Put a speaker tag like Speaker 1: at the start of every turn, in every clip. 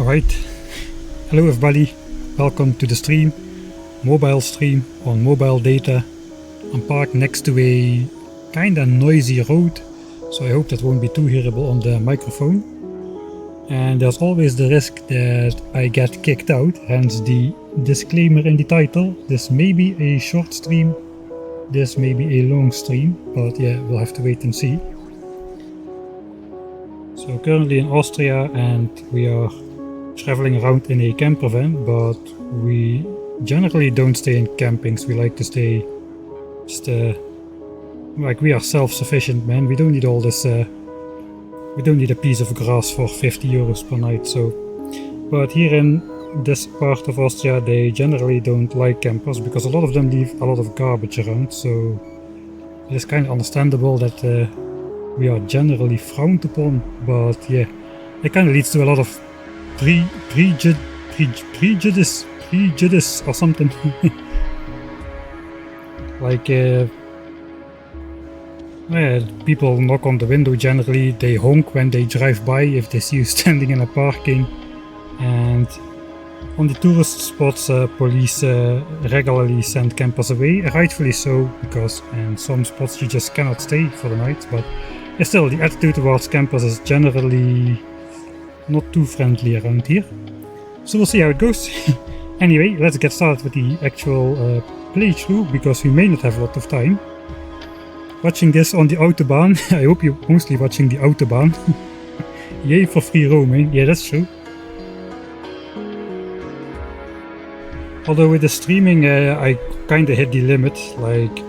Speaker 1: Alright, hello everybody, welcome to the stream, mobile stream on mobile data. I'm parked next to a kinda noisy road, so I hope that won't be too hearable on the microphone. And there's always the risk that I get kicked out, hence the disclaimer in the title. This may be a short stream, this may be a long stream, but yeah, we'll have to wait and see. So currently in Austria, and we are traveling around in a camper van, but we generally don't stay in campings. We like to stay just like we are self-sufficient, man. We don't need all this we don't need a piece of grass for 50 euros per night. So but here in this part of Austria they generally don't like campers because a lot of them leave a lot of garbage around, so it is kind of understandable that we are generally frowned upon. But yeah, it kind of leads to a lot of prejudice or something. Like people knock on the window, generally they honk when they drive by if they see you standing in a parking, and on the tourist spots police regularly send campers away, rightfully so, because in some spots you just cannot stay for the night. But still, the attitude towards campers is generally not too friendly around here, so we'll see how it goes. Anyway, let's get started with the actual playthrough, because we may not have a lot of time. Watching this on the Autobahn, I hope you're mostly watching the Autobahn. Yay for free roaming, yeah, that's true. Although with the streaming I kinda hit the limit, like,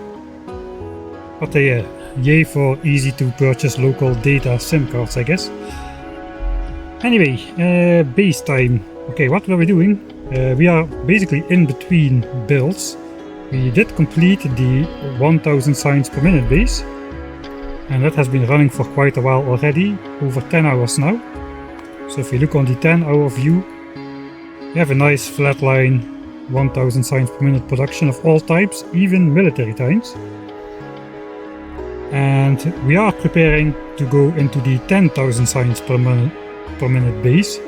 Speaker 1: but yeah, yay for easy to purchase local data SIM cards, I guess. Anyway, base time. Okay, what were we doing? We are basically in between builds. We did complete the 1000 signs per minute base, and that has been running for quite a while already, over 10 hours now. So if you look on the 10-hour view, you have a nice flat line, 1000 signs per minute production of all types, even military times. And we are preparing to go into the 10,000 signs per minute base,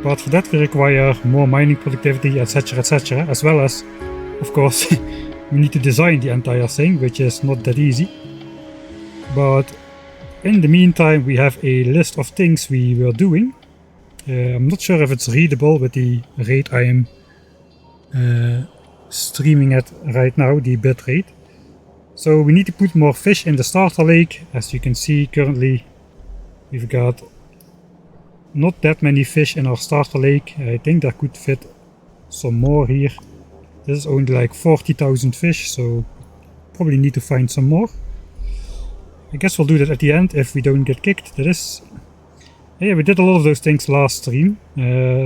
Speaker 1: but for that we require more mining productivity, etc, etc, as well as, of course, we need to design the entire thing, which is not that easy. But in the meantime we have a list of things we were doing. I'm not sure if it's readable with the rate I am streaming at right now, the bit rate. So we need to put more fish in the starter lake. As you can see, currently we've got not that many fish in our starter lake. I think there could fit some more here. This is only like 40,000 fish, so probably need to find some more. I guess we'll do that at the end if we don't get kicked. That is, yeah, we did a lot of those things last stream.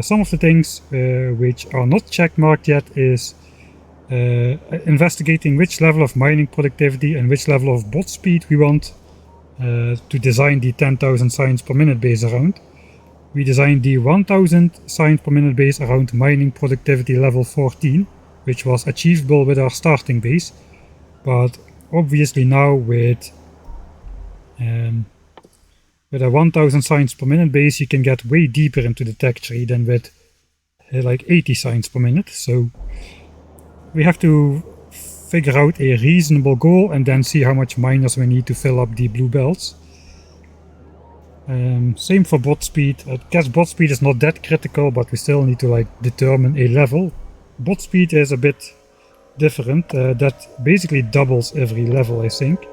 Speaker 1: Some of the things which are not checkmarked yet is investigating which level of mining productivity and which level of bot speed we want to design the 10,000 signs per minute base around. We designed the 1000 signs per minute base around mining productivity level 14, which was achievable with our starting base. But obviously now with a 1000 signs per minute base you can get way deeper into the tech tree than with like 80 signs per minute. So we have to figure out a reasonable goal and then see how much miners we need to fill up the blue belts. Same for bot speed. I guess bot speed is not that critical, but we still need to like determine a level. Bot speed is a bit different. That basically doubles every level, I think.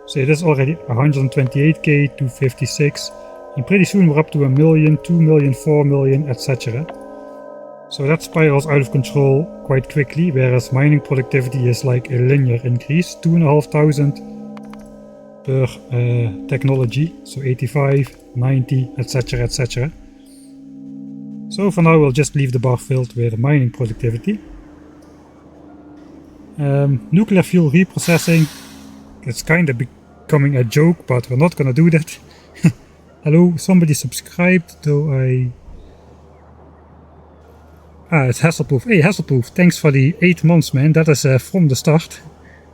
Speaker 1: So it is already 128k, 256, and pretty soon we're up to 1 million, 2 million, 4 million, etc. So that spirals out of control quite quickly, whereas mining productivity is like a linear increase, 2,500 per technology, so 85, 90, etc, etc. So for now we'll just leave the bar filled with mining productivity. Nuclear fuel reprocessing, it's kind of becoming a joke, but we're not gonna do that. Hello, somebody subscribed, though I... it's Hasselproof. Hey Hasselproof, thanks for the 8 months, man. That is from the start.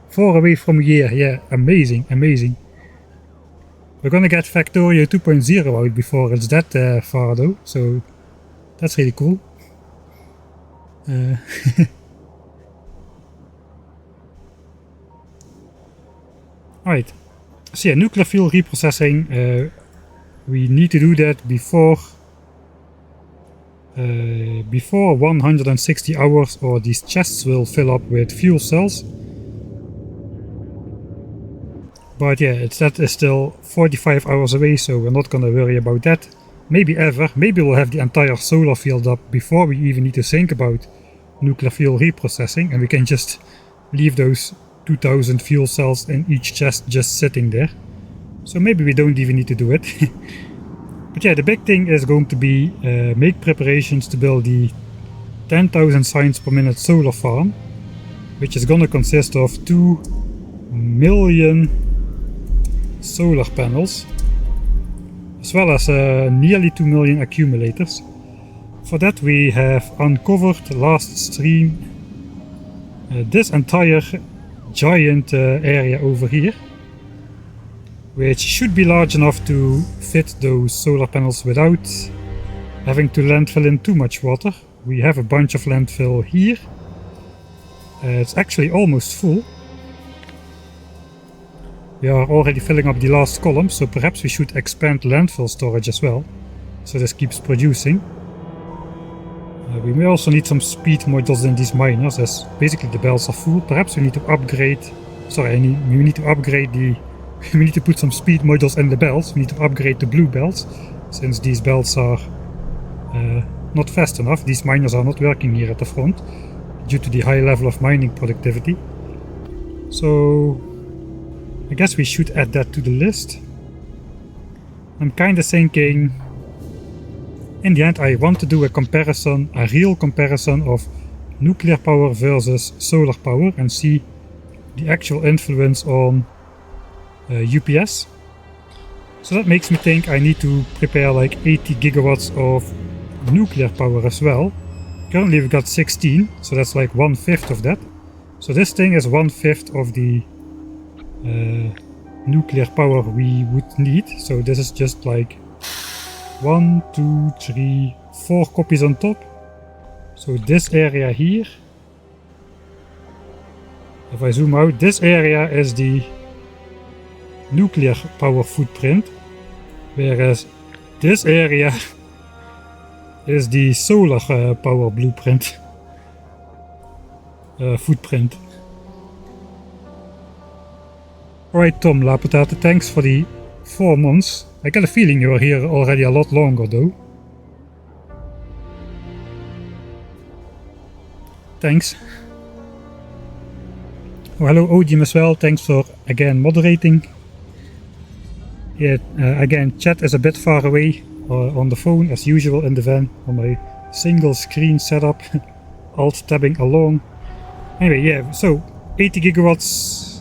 Speaker 1: 4 away from a year, yeah, amazing, amazing. We're gonna get Factorio 2.0 out before it's that far though, so That's really cool. Alright, so yeah, nuclear fuel reprocessing, we need to do that before 160 hours, or these chests will fill up with fuel cells. But yeah, that is still 45 hours away, so we're not gonna worry about that. Maybe ever. Maybe we'll have the entire solar field up before we even need to think about nuclear fuel reprocessing, and we can just leave those 2000 fuel cells in each chest just sitting there. So maybe we don't even need to do it. But yeah, the big thing is going to be make preparations to build the 10,000 signs per minute solar farm, which is gonna consist of 2 million solar panels, as well as nearly 2 million accumulators. For that we have uncovered last stream this entire giant area over here, which should be large enough to fit those solar panels without having to landfill in too much water. We have a bunch of landfill here. It's actually almost full. We are already filling up the last column, so perhaps we should expand landfill storage as well, so this keeps producing. We may also need some speed modules in these miners, as basically the belts are full. Perhaps we need to upgrade... Sorry, we need to upgrade the... we need to put some speed modules in the belts. We need to upgrade the blue belts, since these belts are not fast enough. These miners are not working here at the front, due to the high level of mining productivity. So... I guess we should add that to the list. I'm kinda thinking... in the end I want to do a comparison, a real comparison of nuclear power versus solar power, and see the actual influence on UPS. So that makes me think I need to prepare like 80 gigawatts of nuclear power as well. Currently we've got 16, so that's like 1/5 of that. So this thing is 1/5 of the nuclear power we would need. So this is just like 1, 2, 3, 4 copies on top. So this area here, if I zoom out, this area is the nuclear power footprint, whereas this area is the solar power blueprint footprint. Alright, Tom La Potate, thanks for the 4 months. I get a feeling you're here already a lot longer though. Thanks. Oh, hello Odium as well, thanks for again moderating. Yeah, again, chat is a bit far away on the phone as usual in the van on my single screen setup, alt tabbing along. Anyway, yeah, so 80 gigawatts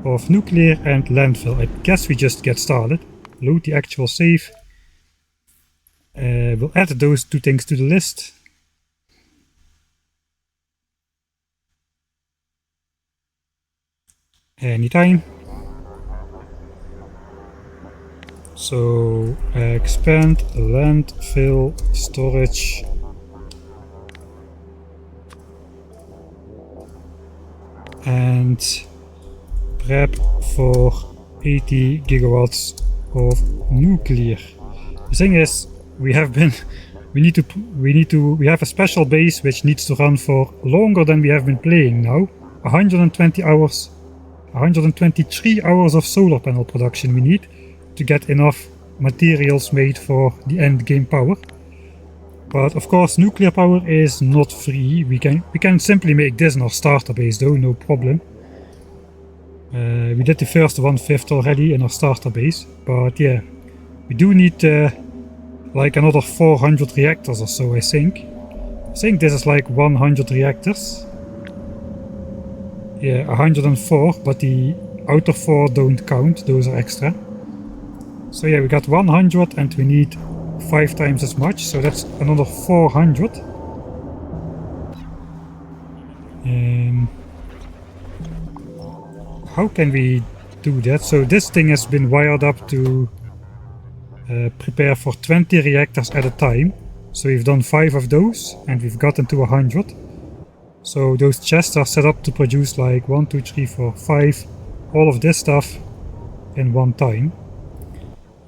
Speaker 1: of nuclear and landfill. I guess we just get started. Load the actual save. We'll add those 2 things to the list. Anytime. So expand landfill storage. And prep for 80 gigawatts of nuclear. The thing is, we have a special base which needs to run for longer than we have been playing now. 120 hours, 123 hours of solar panel production we need to get enough materials made for the end game power. But of course, nuclear power is not free. We can simply make this in our starter base though, no problem. We did the first 1/5 already in our starter base, but yeah, we do need like another 400 reactors or so, I think. I think this is like 100 reactors. Yeah, 104, but the outer 4 don't count, those are extra. So yeah, we got 100 and we need 5 times as much, so that's another 400. How can we do that? So this thing has been wired up to prepare for 20 reactors at a time. So we've done 5 of those and we've gotten to 100. So those chests are set up to produce like 1, 2, 3, 4, 5, all of this stuff in one time.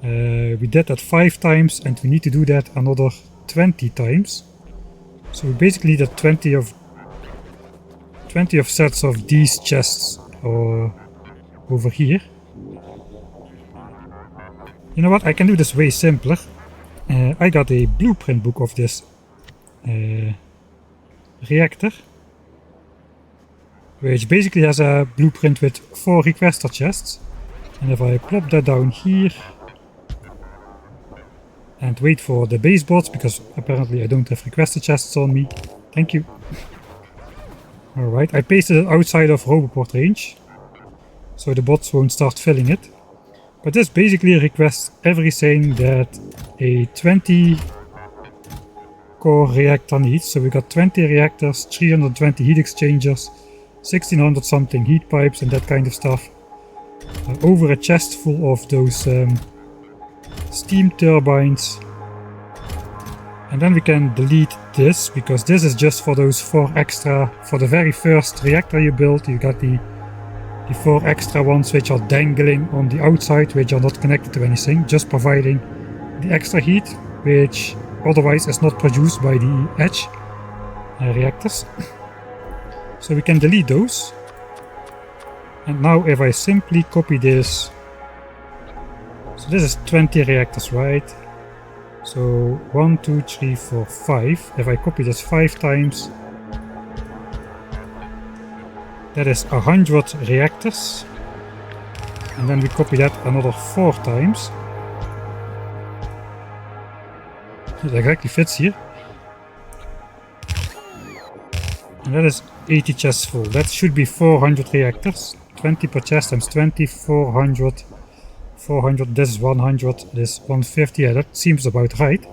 Speaker 1: We did that 5 times and we need to do that another 20 times. So we basically did 20 of sets of these chests over here. You know what, I can do this way simpler. I got a blueprint book of this reactor, which basically has a blueprint with 4 requester chests. And if I plop that down here and wait for the base bots, because apparently I don't have requester chests on me. Thank you. Alright, I pasted it outside of Roboport range, so the bots won't start filling it. But this basically requests everything that a 20 core reactor needs. So we got 20 reactors, 320 heat exchangers, 1600 something heat pipes and that kind of stuff. Over a chest full of those steam turbines. And then we can delete this, because this is just for those 4 extra, for the very first reactor you build. You got the 4 extra ones which are dangling on the outside, which are not connected to anything, just providing the extra heat, which otherwise is not produced by the edge reactors. So we can delete those. And now if I simply copy this, so this is 20 reactors, right? So 1, 2, 3, 4, 5. If I copy this 5 times, that is 100 reactors. And then we copy that another 4 times. It exactly fits here. And that is 80 chests full. That should be 400 reactors. 20 per chest times 20, 400. 400, this is 100, this 150, yeah, that seems about right.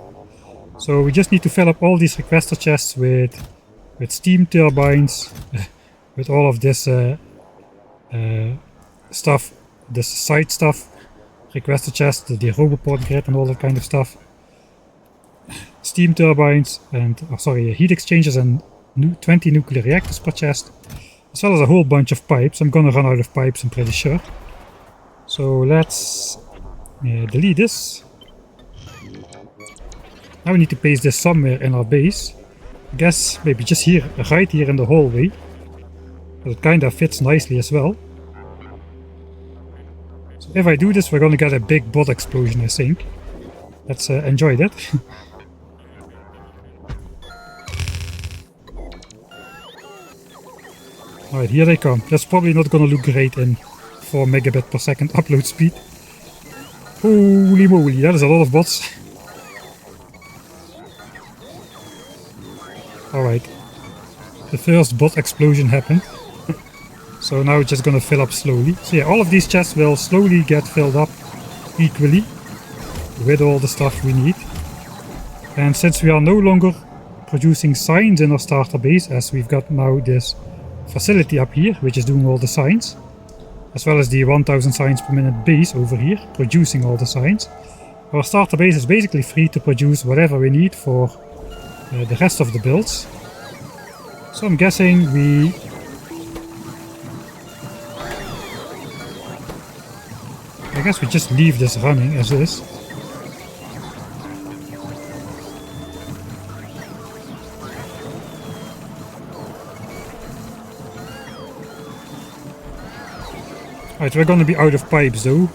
Speaker 1: So we just need to fill up all these requester chests with steam turbines, with all of this stuff, this side stuff, requester chests, the Roboport grid and all that kind of stuff. Steam turbines and, heat exchangers and 20 nuclear reactors per chest, as well as a whole bunch of pipes. I'm gonna run out of pipes, I'm pretty sure. So let's delete this. Now we need to paste this somewhere in our base. I guess maybe just here, right here in the hallway. But it kinda fits nicely as well. So if I do this, we're gonna get a big bot explosion, I think. Let's enjoy that. Alright, here they come. That's probably not gonna look great in 4 megabit per second upload speed. Holy moly, that is a lot of bots. Alright, the first bot explosion happened. So now it's just gonna fill up slowly. So yeah, all of these chests will slowly get filled up equally with all the stuff we need. And since we are no longer producing signs in our starter base, as we've got now this facility up here, which is doing all the signs, as well as the 1000 signs per minute base over here, producing all the signs. Our starter base is basically free to produce whatever we need for the rest of the builds. So I'm guessing I guess we just leave this running as is. Alright, we're gonna be out of pipes though.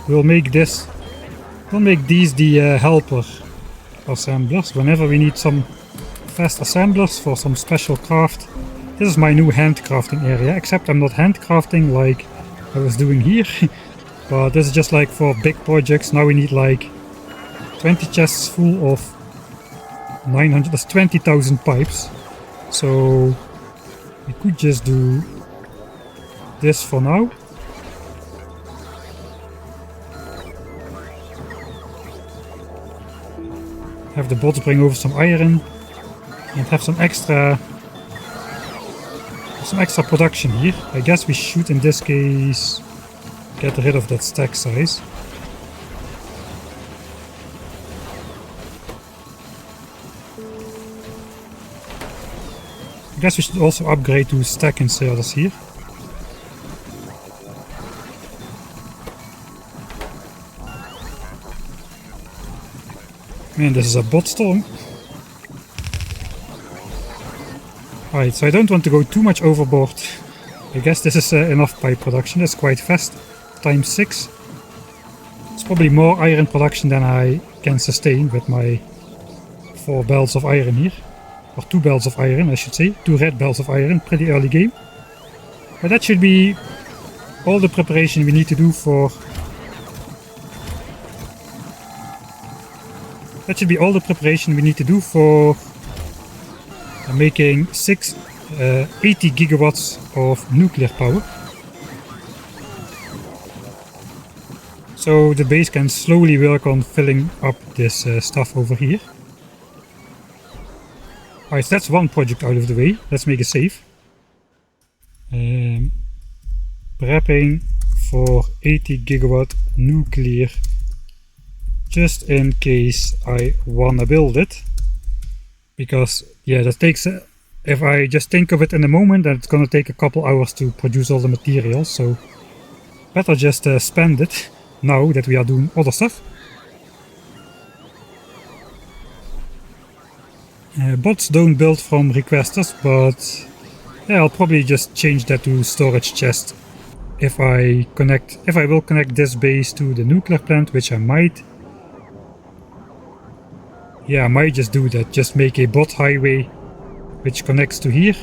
Speaker 1: We'll make these the helper assemblers whenever we need some fast assemblers for some special craft. This is my new handcrafting area, except I'm not handcrafting like I was doing here. But this is just like for big projects. Now we need like 20 chests full of 900, that's 20,000 pipes. So we could just do this for now. have the bots bring over some iron and have some extra production here. I guess we should in this case get rid of that stack size. I guess we should also upgrade to stack inserters here. Man, this is a bot storm. Alright, so I don't want to go too much overboard. I guess this is enough pipe production. That's quite fast. Times 6. It's probably more iron production than I can sustain with my 4 belts of iron here. Or 2 belts of iron, I should say. 2 red belts of iron. Pretty early game. But that should be all the preparation we need to do for... That should be all the preparation we need to do for making 80 gigawatts of nuclear power. So the base can slowly work on filling up this stuff over here. Alright, so that's one project out of the way. Let's make a save. Prepping for 80 gigawatt nuclear, just in case I wanna build it. Because yeah, that takes, if I just think of it in a moment, then it's gonna take a couple hours to produce all the materials, so better just spend it now that we are doing other stuff. Bots don't build from requesters, but yeah, I'll probably just change that to storage chest if I will connect this base to the nuclear plant, which I might. Yeah, I might just do that, just make a bot highway which connects to here,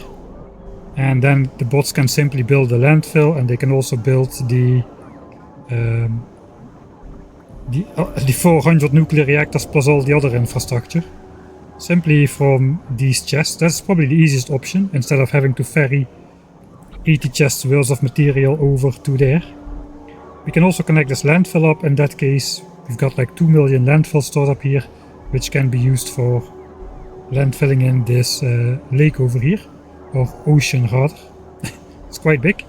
Speaker 1: and then the bots can simply build a landfill, and they can also build the 400 nuclear reactors plus all the other infrastructure. Simply from these chests. That's probably the easiest option, instead of having to ferry 80 chests worth of material over to there. We can also connect this landfill up. In that case, we've got like 2 million landfill stored up here, which can be used for landfilling in this lake over here, or ocean rather. It's quite big.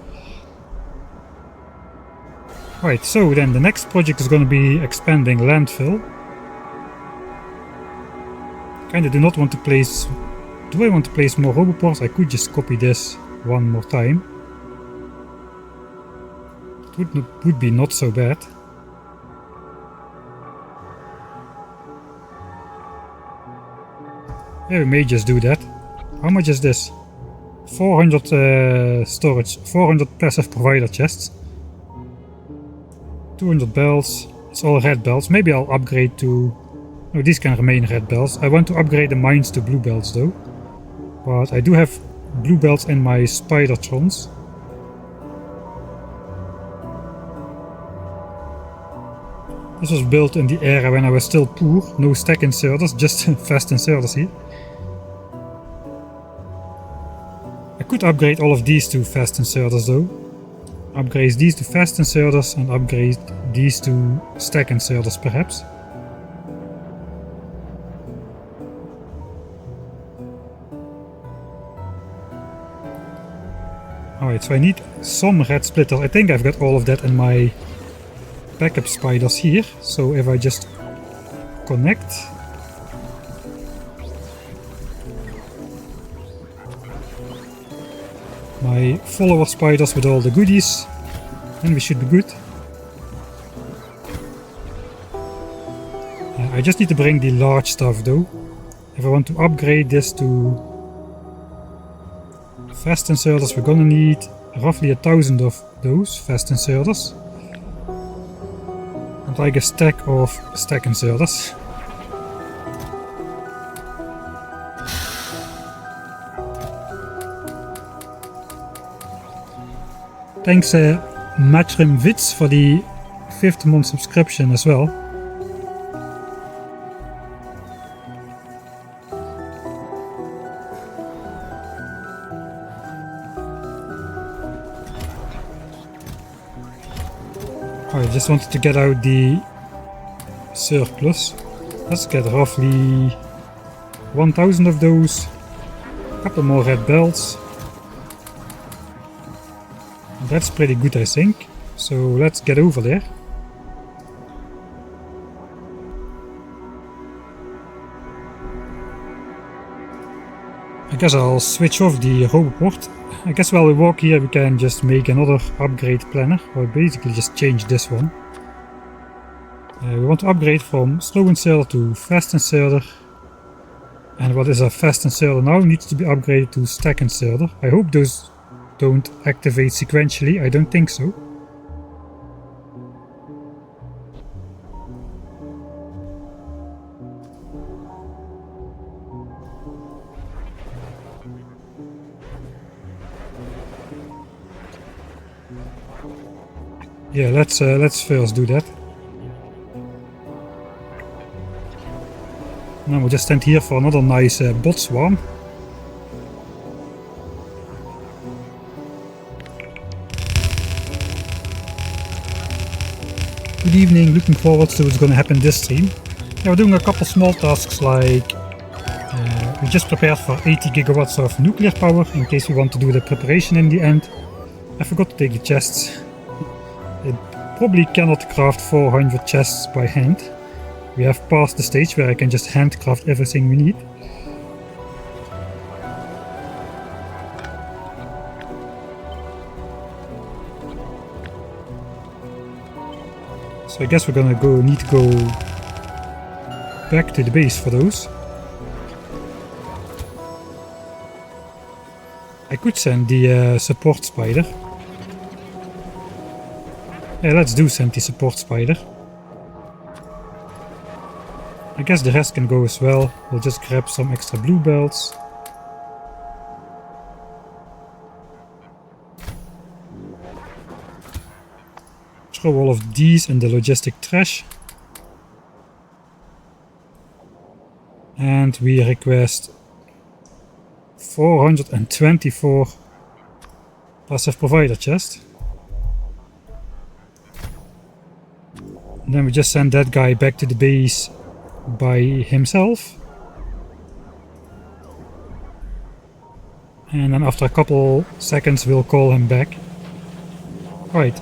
Speaker 1: Right, so then the next project is going to be expanding landfill. Kinda do not want to place... Do I want to place more roboports? I could just copy this one more time. It would be not so bad. Yeah, we may just do that. How much is this? 400 storage, 400 passive provider chests. 200 bells. It's all red bells. Maybe I'll upgrade to... No, these can remain red bells. I want to upgrade the mines to blue bells though. But I do have blue bells in my Spidertrons. This was built in the era when I was still poor. No stack inserters, just fast inserters here. I could upgrade all of these to fast inserters though. Upgrade these to fast inserters and upgrade these to stack inserters perhaps. Alright, so I need some red splitters. I think I've got all of that in my backup spiders here. So if I just connect... my follower spiders with all the goodies, then we should be good. I just need to bring the large stuff though. If I want to upgrade this to fast inserters, we're gonna need roughly 1,000 of those fast inserters. And like a stack of stack inserters. Thanks Matrim Witz for the 5th month subscription as well. I just wanted to get out the surplus. Let's get roughly 1000 of those. A couple more red belts. That's pretty good, I think. So let's get over there. I guess I'll switch off the roboport. I guess while we walk here we can just make another upgrade planner, or basically just change this one. We want to upgrade from slow inserter to fast inserter. And what is a fast inserter now needs to be upgraded to stack inserter. I hope those don't activate sequentially, I don't think so. Yeah, let's first do that. Now we'll just stand here for another nice bot swarm. Good evening, looking forward to what's gonna happen this stream. Yeah, we're doing a couple small tasks like we just prepared for 80 gigawatts of nuclear power in case we want to do the preparation in the end. I forgot to take the chests. I probably cannot craft 400 chests by hand. We have passed the stage where I can just handcraft everything we need. So I guess we're gonna need to go back to the base for those. I could send the support spider. Yeah, let's do send the support spider. I guess the rest can go as well. We'll just grab some extra blue belts. Throw all of these in the logistic trash. And we request 424 passive provider chest. And then we just send that guy back to the base by himself. And then after a couple seconds we'll call him back. Right.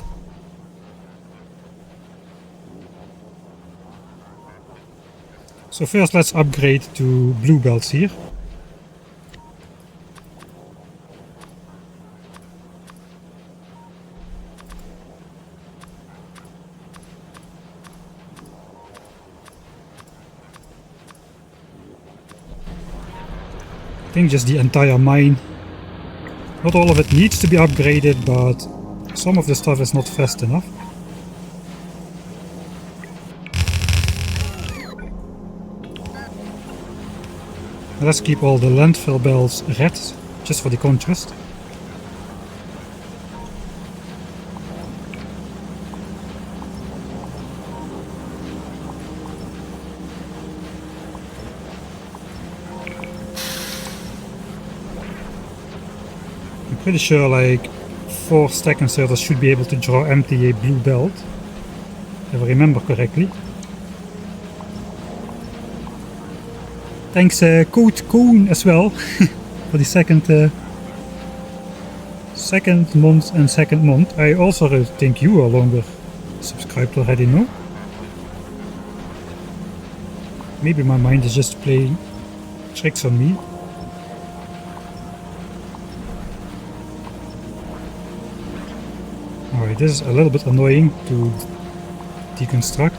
Speaker 1: So first let's upgrade to blue belts here. I think just the entire mine. Not all of it needs to be upgraded, but some of the stuff is not fast enough. Let's keep all the landfill belts red, just for the contrast. Pretty sure like 4 stack inserters should be able to draw empty a blue belt, if I remember correctly. Thanks Code Koon as well for the second month and second month. I also think you are longer subscribed already, no? Maybe my mind is just playing tricks on me. Alright, this is a little bit annoying to deconstruct.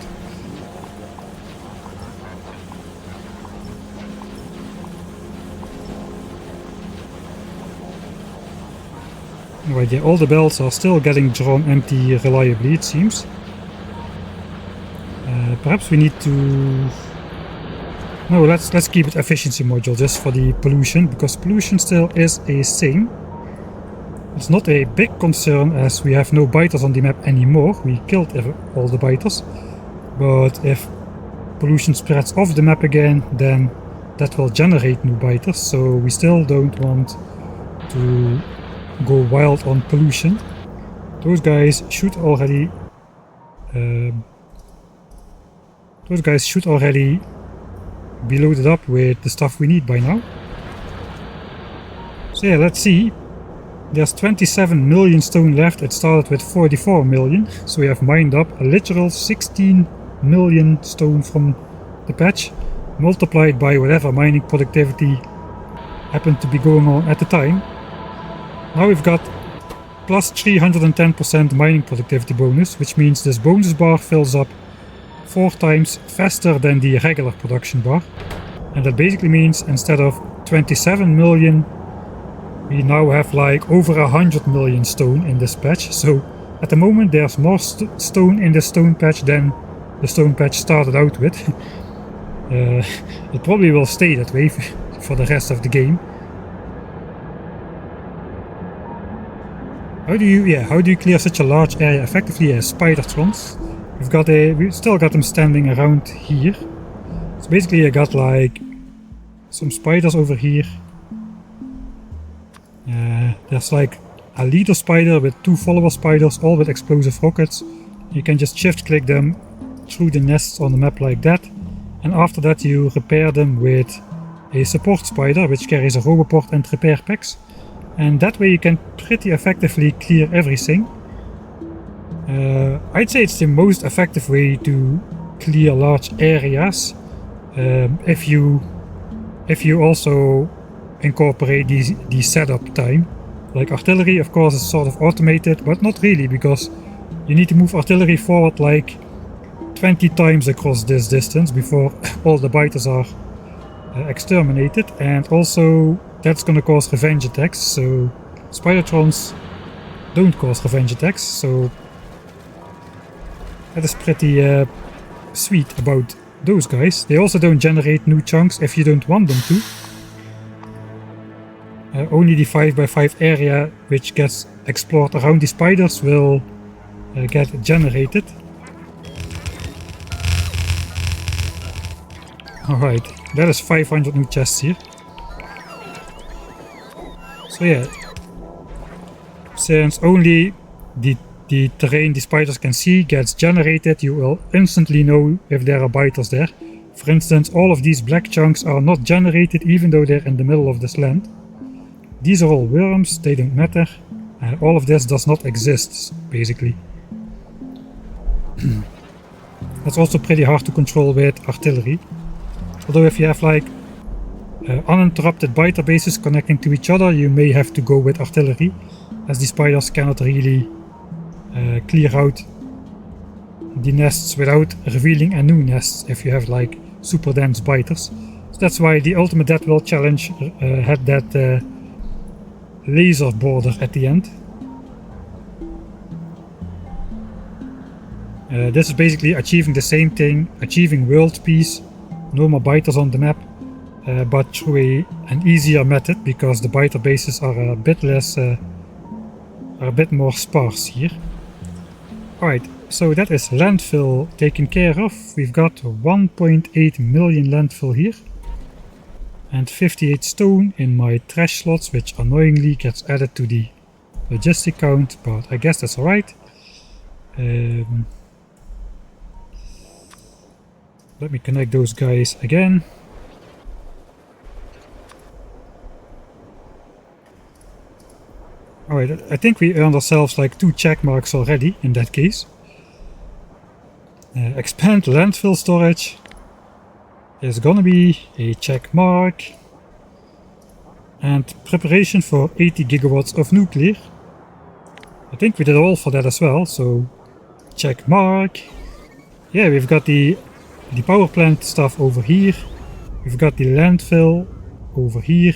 Speaker 1: Alright, yeah, all the belts are still getting drawn empty reliably, it seems. Perhaps we need to... No, let's keep it efficiency module just for the pollution, because pollution still is a thing. It's not a big concern as we have no biters on the map anymore. We killed all the biters. But if pollution spreads off the map again, then that will generate new biters. So we still don't want to go wild on pollution. Those guys should already be loaded up with the stuff we need by now. So yeah, let's see. There's 27 million stone left. It started with 44 million, so we have mined up a literal 16 million stone from the patch, multiplied by whatever mining productivity happened to be going on at the time. Now we've got plus 310% mining productivity bonus, which means this bonus bar fills up 4 times faster than the regular production bar. And that basically means instead of 27 million, we now have like over 100 million stone in this patch. So at the moment there's more stone in the stone patch than the stone patch started out with. It probably will stay that way for the rest of the game. How do you clear such a large area effectively? As Spidertrons. We've still got them standing around here. So basically I got like some spiders over here. There's like a leader spider with 2 follower spiders, all with explosive rockets. You can just shift click them through the nests on the map like that. And after that you repair them with a support spider which carries a roboport and repair packs. And that way you can pretty effectively clear everything. I'd say it's the most effective way to clear large areas if you also incorporate the setup time. Like artillery of course is sort of automated, but not really, because you need to move artillery forward like 20 times across this distance before all the biters are exterminated, and also that's gonna cause revenge attacks. So Spidertrons don't cause revenge attacks, so that is pretty sweet about those guys. They also don't generate new chunks if you don't want them to. Only the 5x5 area which gets explored around the spiders will get generated. Alright, that is 500 new chests here. So yeah, since only the terrain the spiders can see gets generated, you will instantly know if there are biters there. For instance, all of these black chunks are not generated even though they're in the middle of this land. These are all worms, they don't matter. All of this does not exist, basically. That's also pretty hard to control with artillery. Although if you have like uninterrupted biter bases connecting to each other, you may have to go with artillery, as the spiders cannot really clear out the nests without revealing a new nests if you have like super dense biters. So that's why the Ultimate Death World Challenge had that laser border at the end. This is basically achieving the same thing, achieving world peace, no more biters on the map, but through an easier method, because the biter bases are a bit less, are a bit more sparse here. Alright, so that is landfill taken care of. We've got 1.8 million landfill here. And 58 stone in my trash slots, which annoyingly gets added to the logistic count, but I guess that's alright. Let me connect those guys again. Alright, I think we earned ourselves like 2 check marks already in that case. Expand landfill storage. There's gonna be a check mark. And preparation for 80 gigawatts of nuclear. I think we did all for that as well, so check mark. Yeah, we've got the power plant stuff over here. We've got the landfill over here.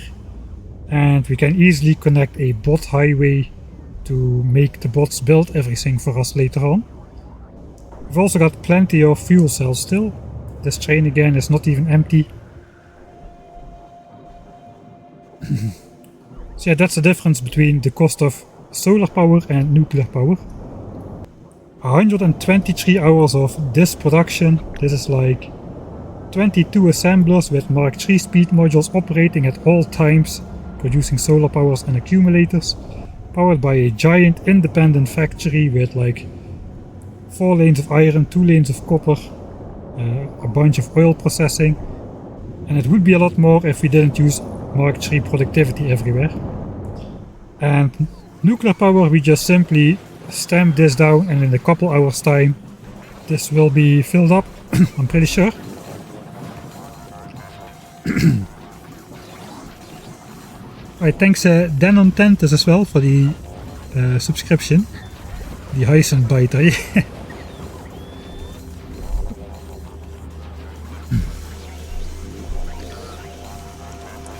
Speaker 1: And we can easily connect a bot highway to make the bots build everything for us later on. We've also got plenty of fuel cells still. This train again is not even empty. So yeah, that's the difference between the cost of solar power and nuclear power. 123 hours of this production. This is like 22 assemblers with Mark III speed modules operating at all times, producing solar powers and accumulators, powered by a giant independent factory with like 4 lanes of iron, 2 lanes of copper, a bunch of oil processing, And it would be a lot more if we didn't use Mark III productivity everywhere. And nuclear power, we just simply stamp this down, and in a couple hours time this will be filled up. I'm pretty sure. Alright, thanks Dan on Tentis as well for the subscription. The Heisen biter.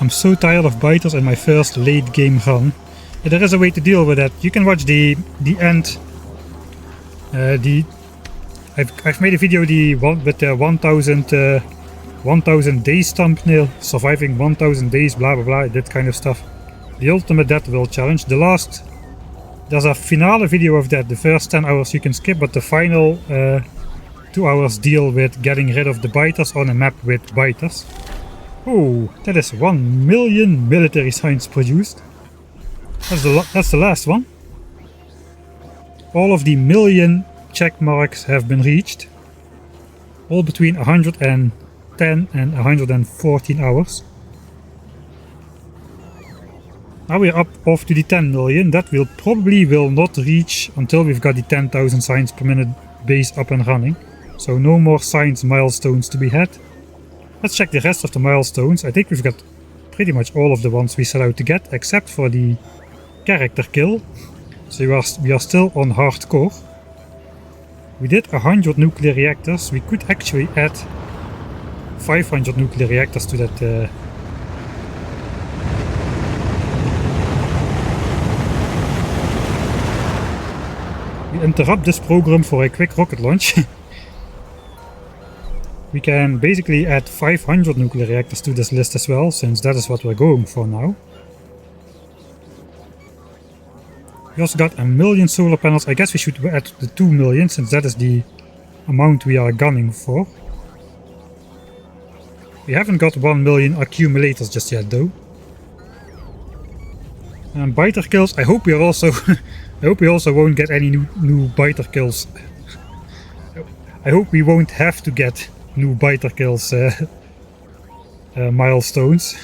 Speaker 1: I'm so tired of biters in my first late game run. There is a way to deal with that. You can watch the end. I've made a video with the 1000 days thumbnail, surviving 1000 days, blah blah blah, that kind of stuff. The ultimate death will challenge. There's a finale video of that. The first 10 hours you can skip, but the final 2 hours deal with getting rid of the biters on a map with biters. Oh, that is 1 million military signs produced. That's the last one. All of the million check marks have been reached. All between 110 and 114 hours. Now we're off to the 10 million. That will not reach until we've got the 10,000 signs per minute base up and running. So no more signs milestones to be had. Let's check the rest of the milestones. I think we've got pretty much all of the ones we set out to get, except for the character kill. So we are still on hardcore. We did 100 nuclear reactors. We could actually add 500 nuclear reactors to that. We interrupt this program for a quick rocket launch. We can basically add 500 nuclear reactors to this list as well, since that is what we're going for now. We also got 1 million solar panels. I guess we should add the 2 million, since that is the amount we are gunning for. We haven't got 1 million accumulators just yet though. And biter kills, I hope we are also I hope we also won't get any new biter kills. I hope we won't have to get new biter kills milestones.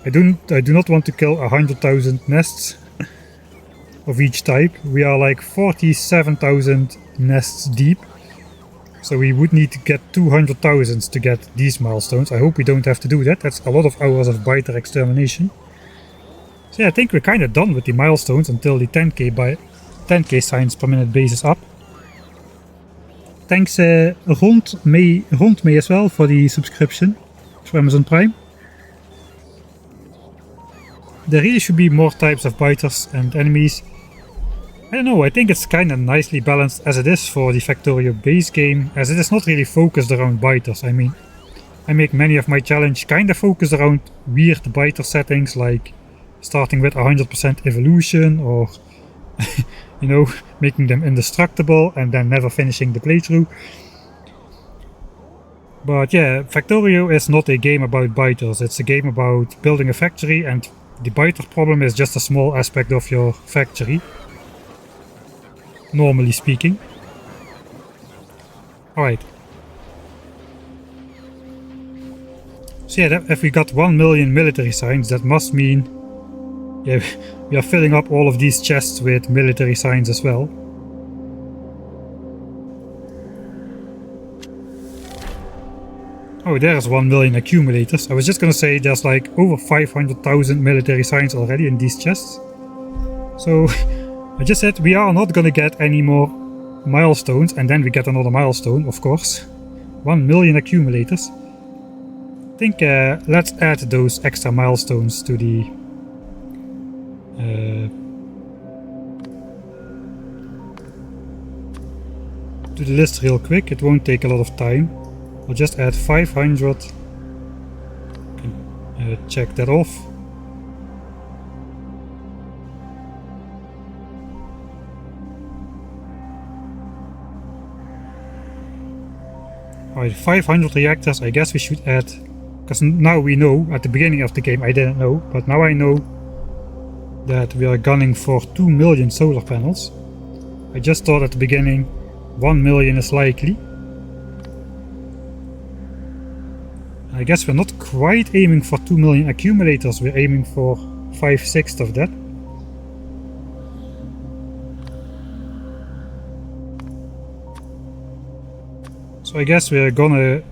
Speaker 1: I do not want to kill 100,000 nests of each type. We are like 47,000 nests deep. So we would need to get 200,000 to get these milestones. I hope we don't have to do that. That's a lot of hours of biter extermination. So yeah, I think we're kind of done with the milestones until the 10k signs per minute base is up. Thanks Rond May as well for the subscription for Amazon Prime. There really should be more types of biters and enemies. I don't know, I think it's kind of nicely balanced as it is for the Factorio base game, as it is not really focused around biters. I mean, I make many of my challenge kind of focused around weird biter settings, like starting with 100% evolution, or you know, making them indestructible and then never finishing the playthrough. But yeah, Factorio is not a game about biters, it's a game about building a factory, and the biter problem is just a small aspect of your factory, normally speaking. Alright. So yeah, if we got 1 million military signs, that must mean, yeah, we are filling up all of these chests with military signs as well. Oh, there's 1 million accumulators. I was just gonna say there's like over 500,000 military signs already in these chests. So I just said we are not gonna get any more milestones, and then we get another milestone, of course. 1 million accumulators. I think let's add those extra milestones to the list real quick. It won't take a lot of time. I'll just add 500. Check that off. Alright, 500 reactors. I guess we should add, because now we know. At the beginning of the game I didn't know, but now I know that we are gunning for 2 million solar panels. I just thought at the beginning 1 million is likely. I guess we're not quite aiming for 2 million accumulators, we're aiming for 5/6 of that. So I guess we're gonna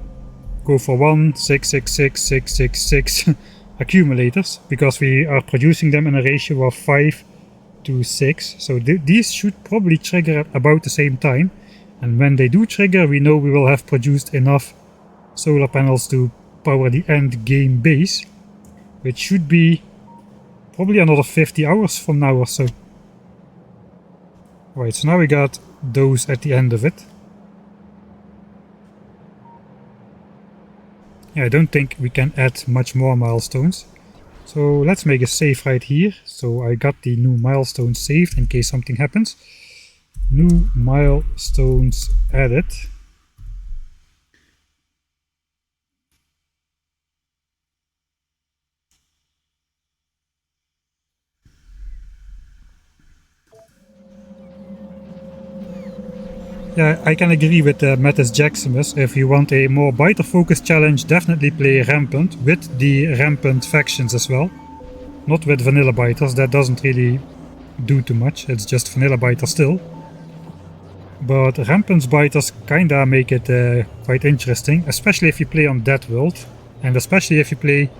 Speaker 1: go for 1,666,666 accumulators, because we are producing them in a ratio of 5 to 6. So these should probably trigger at about the same time. And when they do trigger, we know we will have produced enough solar panels to power the end game base, which should be probably another 50 hours from now or so. Right, so now we got those at the end of it. Yeah, I don't think we can add much more milestones. So let's make a save right here. So I got the new milestones saved in case something happens. New milestones added. Yeah, I can agree with Mattis Jaximus. If you want a more biter focused challenge, definitely play Rampant with the Rampant factions as well. Not with vanilla biters, that doesn't really do too much, it's just vanilla biters still. But Rampant biters kinda make it quite interesting, especially if you play on Dead World, and especially if you play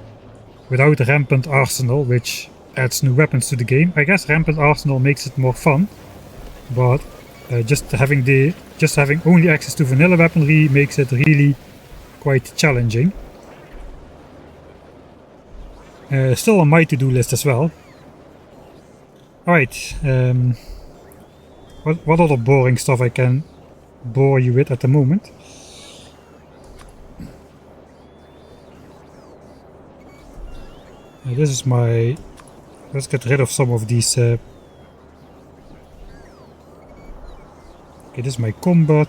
Speaker 1: without a Rampant Arsenal, which adds new weapons to the game. I guess Rampant Arsenal makes it more fun, but just having only access to vanilla weaponry makes it really quite challenging. Still on my to-do list as well. Alright, what other boring stuff I can bore you with at the moment? This is my... Let's get rid of some of these... Okay, this is my combat.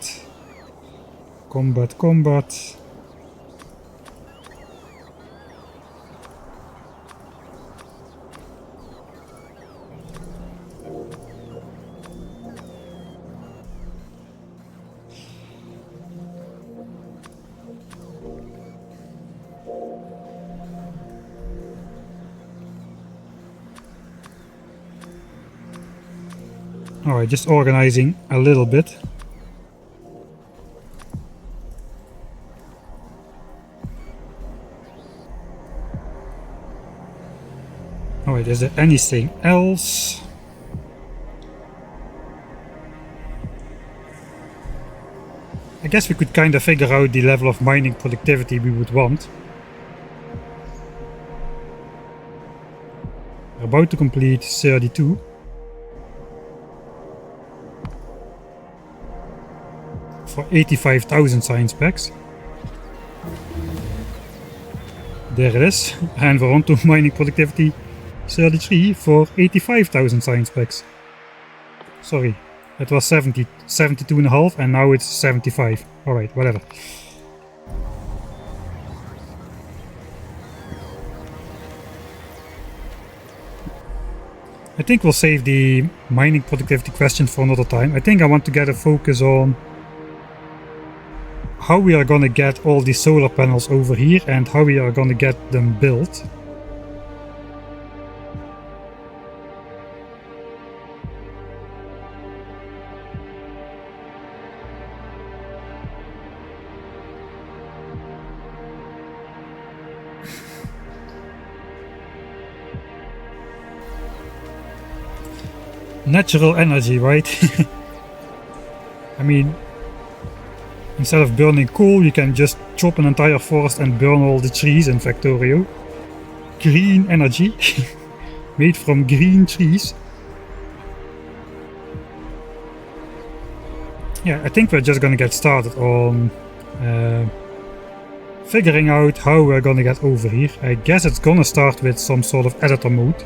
Speaker 1: Alright, just organizing a little bit. Alright, is there anything else? I guess we could kind of figure out the level of mining productivity we would want. We're about to complete 32. For 85,000 science packs. There it is. And we're on to mining productivity 33 for 85,000 science packs. Sorry, it was 72.5 and now it's 75. Alright, whatever. I think we'll save the mining productivity question for another time. I think I want to get a focus on how we are gonna get all these solar panels over here and how we are gonna get them built. Natural energy, right? I mean, instead of burning coal, you can just chop an entire forest and burn all the trees in Factorio. Green energy, made from green trees. Yeah, I think we're just gonna get started on figuring out how we're gonna get over here. I guess it's gonna start with some sort of editor mode,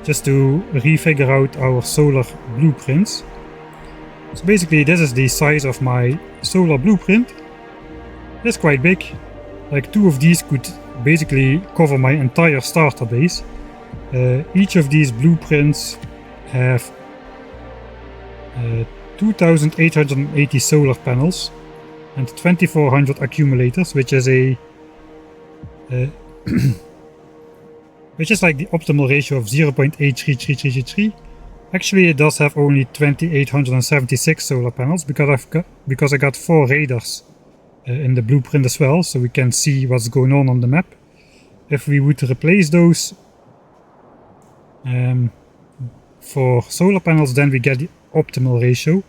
Speaker 1: just to refigure out our solar blueprints. So basically this is the size of my solar blueprint. It's quite big. Like 2 of these could basically cover my entire starter base. Each of these blueprints have 2,880 solar panels and 2,400 accumulators, which is a which is like the optimal ratio of 0.833333. Actually, it does have only 2876 solar panels because I got 4 radars in the blueprint as well, so we can see what's going on the map. If we would replace those for solar panels, then we get the optimal ratio.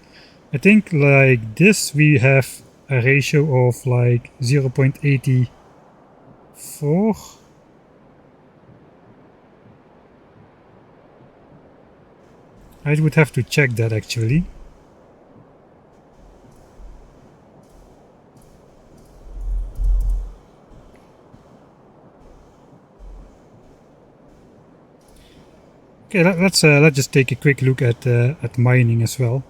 Speaker 1: I think like this we have a ratio of like 0.84. I would have to check that actually. Okay, let's just take a quick look at mining as well.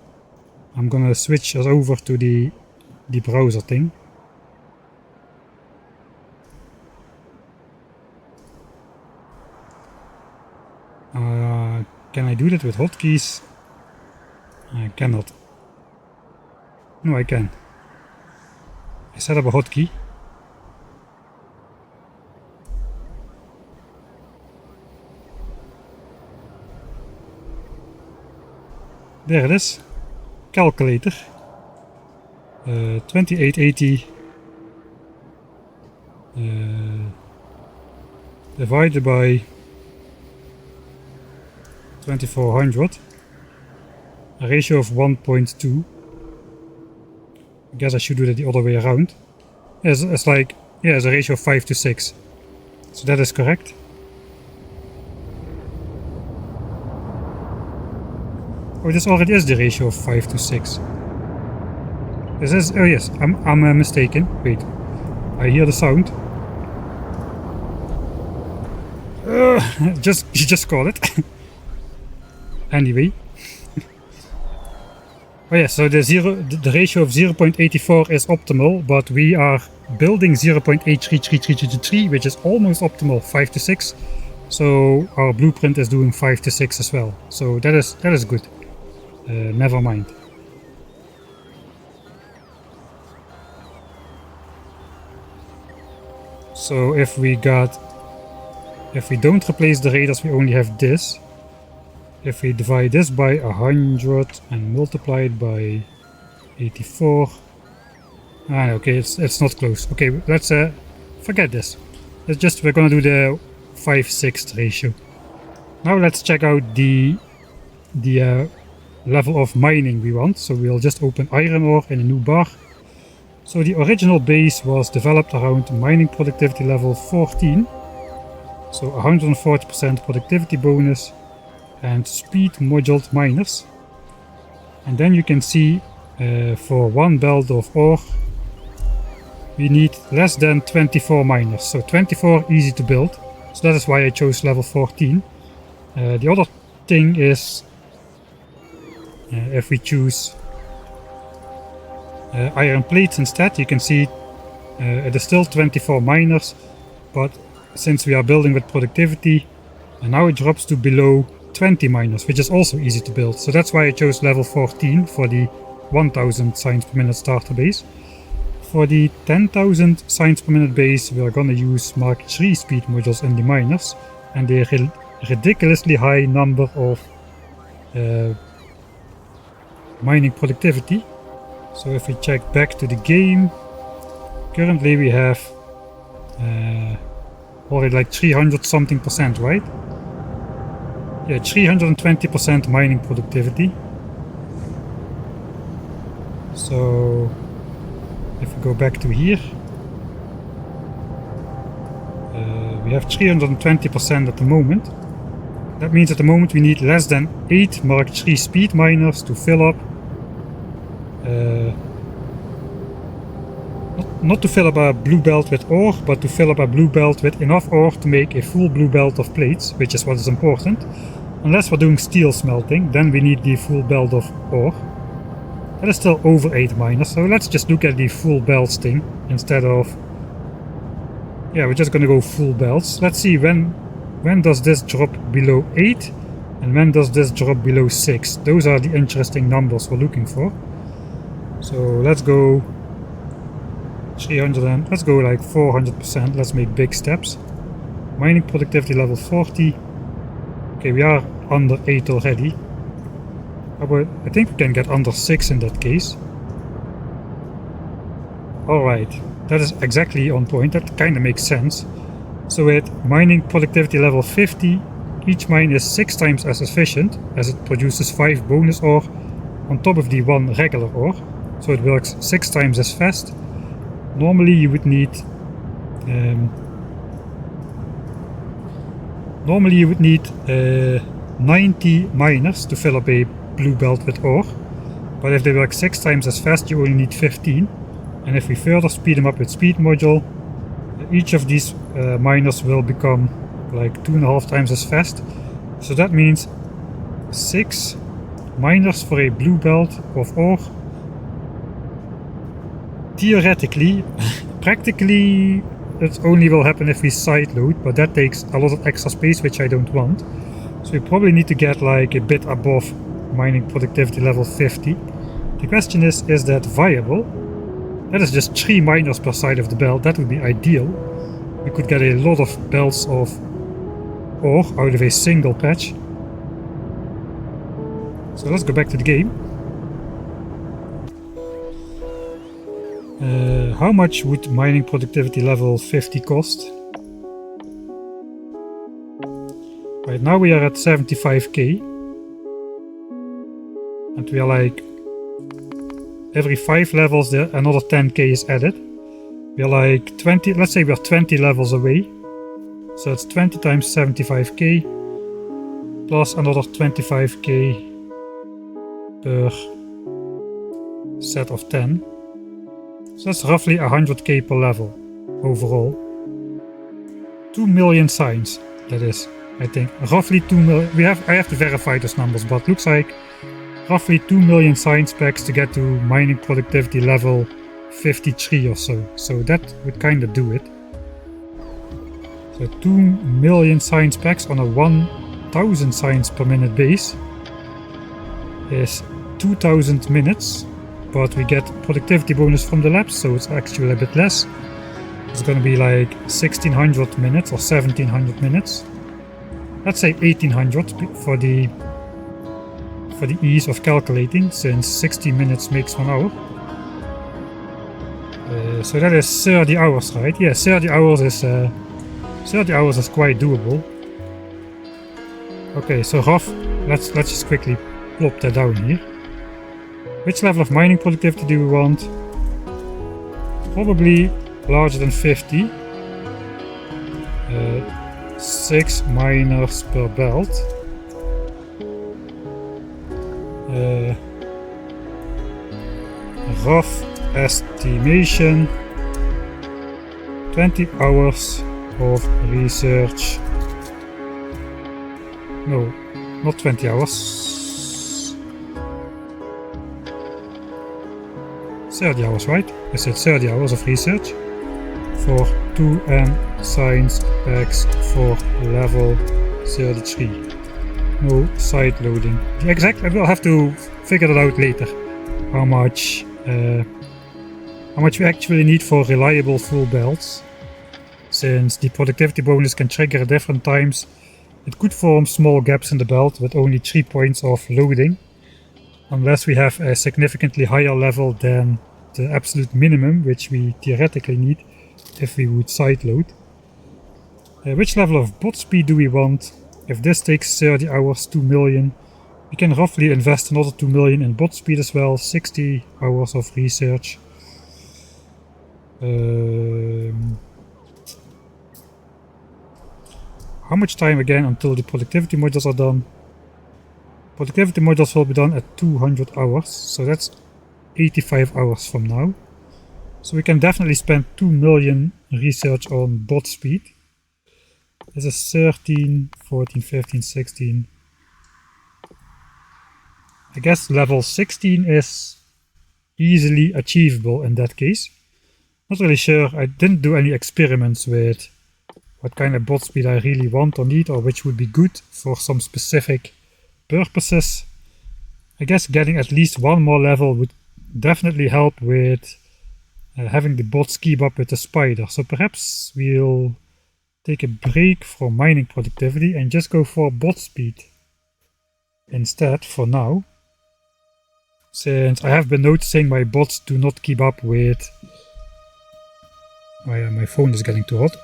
Speaker 1: I'm gonna switch us over to the browser thing. Can I do that with hotkeys? I cannot. No, I can. I set up a hotkey. There it is. Calculator. 2880 divided by 2400, a ratio of 1.2. I guess I should do that the other way around. It's like, yeah, it's a ratio of 5 to 6. So that is correct. Oh, this already is the ratio of 5 to 6. This is, oh yes, I'm mistaken. Wait, I hear the sound. You just caught it. Anyway. Oh yeah, so the ratio of 0.84 is optimal, but we are building 0.833333, which is almost optimal, 5 to 6. So our blueprint is doing 5 to 6 as well. So that is good. Never mind. So if we don't replace the radars, we only have this. If we divide this by 100 and multiply it by 84. Okay, it's not close. Okay, let's forget this. We're gonna do the 5/6 ratio. Now let's check out the level of mining we want. So we'll just open iron ore in a new bar. So the original base was developed around mining productivity level 14. So 140% productivity bonus and speed moduled miners. And then you can see for 1 belt of ore we need less than 24 miners. So 24 easy to build. So that is why I chose level 14. The other thing is if we choose iron plates instead, you can see it is still 24 miners, but since we are building with productivity, and now it drops to below 20 miners, which is also easy to build. So that's why I chose level 14 for the 1000 signs per minute starter base. For the 10,000 signs per minute base, we are gonna use Mark III speed modules in the miners, and a ridiculously high number of mining productivity. So if we check back to the game, currently we have already like 300 something percent, right? Yeah, 320% mining productivity. So if we go back to here, we have 320% at the moment. That means at the moment we need less than 8 Mark III speed miners to fill up not to fill up a blue belt with ore, but to fill up a blue belt with enough ore to make a full blue belt of plates, which is what is important. Unless we're doing steel smelting, then we need the full belt of ore. That is still over 8 miners, so let's just look at the full belts thing instead of... Yeah, we're just gonna go full belts. Let's see when does this drop below 8 and when does this drop below 6. Those are the interesting numbers we're looking for. So let's go 300 and let's go like 400%. Let's make big steps. Mining productivity level 40. Okay, we are under 8 already. But I think we can get under 6 in that case. Alright, that is exactly on point. That kind of makes sense. So with mining productivity level 50, each mine is 6 times as efficient, as it produces 5 bonus ore on top of the 1 regular ore. So it works 6 times as fast. Normally you would need 90 miners to fill up a blue belt with ore, but if they work 6 times as fast you only need 15, and if we further speed them up with speed module, each of these miners will become like 2.5 times as fast. So that means 6 miners for a blue belt of ore. Theoretically, practically it only will happen if we side load, but that takes a lot of extra space which I don't want. So we probably need to get like a bit above mining productivity level 50. The question is that viable? That is just 3 miners per side of the belt. That would be ideal. We could get a lot of belts of ore out of a single patch. So let's go back to the game. How much would mining productivity level 50 cost? Right now we are at 75k. And we are like, every 5 levels there another 10k is added. We are like 20, let's say we are 20 levels away. So it's 20 times 75k plus another 25k per set of 10. So that's roughly 100k per level overall. 2 million signs, that is, I think. Roughly 2 million. I have to verify those numbers, but looks like roughly 2 million science packs to get to mining productivity level 53 or so. So that would kind of do it. So 2 million science packs on a 1000 science per minute base is 2000 minutes, but we get productivity bonus from the labs, so it's actually a bit less. It's gonna be like 1600 minutes or 1700 minutes. Let's say 1800 for the ease of calculating, since 60 minutes makes 1 hour. So that is 30 hours, right? Yeah, 30 hours is quite doable. Okay, so rough. Let's just quickly plop that down here. Which level of mining productivity do we want? Probably larger than 50. 6 miners per belt. Rough estimation, 20 hours of research. No, not 20 hours. 30 hours, right? I said 30 hours of research for 2M science packs for level 33. No side loading. The exact, I will have to figure it out later. How much we actually need for reliable full belts. Since the productivity bonus can trigger at different times, it could form small gaps in the belt with only 3 points of loading, unless we have a significantly higher level than the absolute minimum, which we theoretically need if we would side load. Which level of bot speed do we want? If this takes 30 hours, 2 million, we can roughly invest another 2 million in bot speed as well, 60 hours of research. How much time again until the productivity modules are done? Productivity modules will be done at 200 hours, so that's 85 hours from now. So we can definitely spend 2 million research on bot speed. This is 13, 14, 15, 16. I guess level 16 is easily achievable in that case. Not really sure, I didn't do any experiments with what kind of bot speed I really want or need, or which would be good for some specific purposes. I guess getting at least 1 more level would definitely help with having the bots keep up with the spider. So perhaps we'll take a break from mining productivity and just go for bot speed instead for now. Since I have been noticing my bots do not keep up with... Oh yeah, my phone is getting too hot.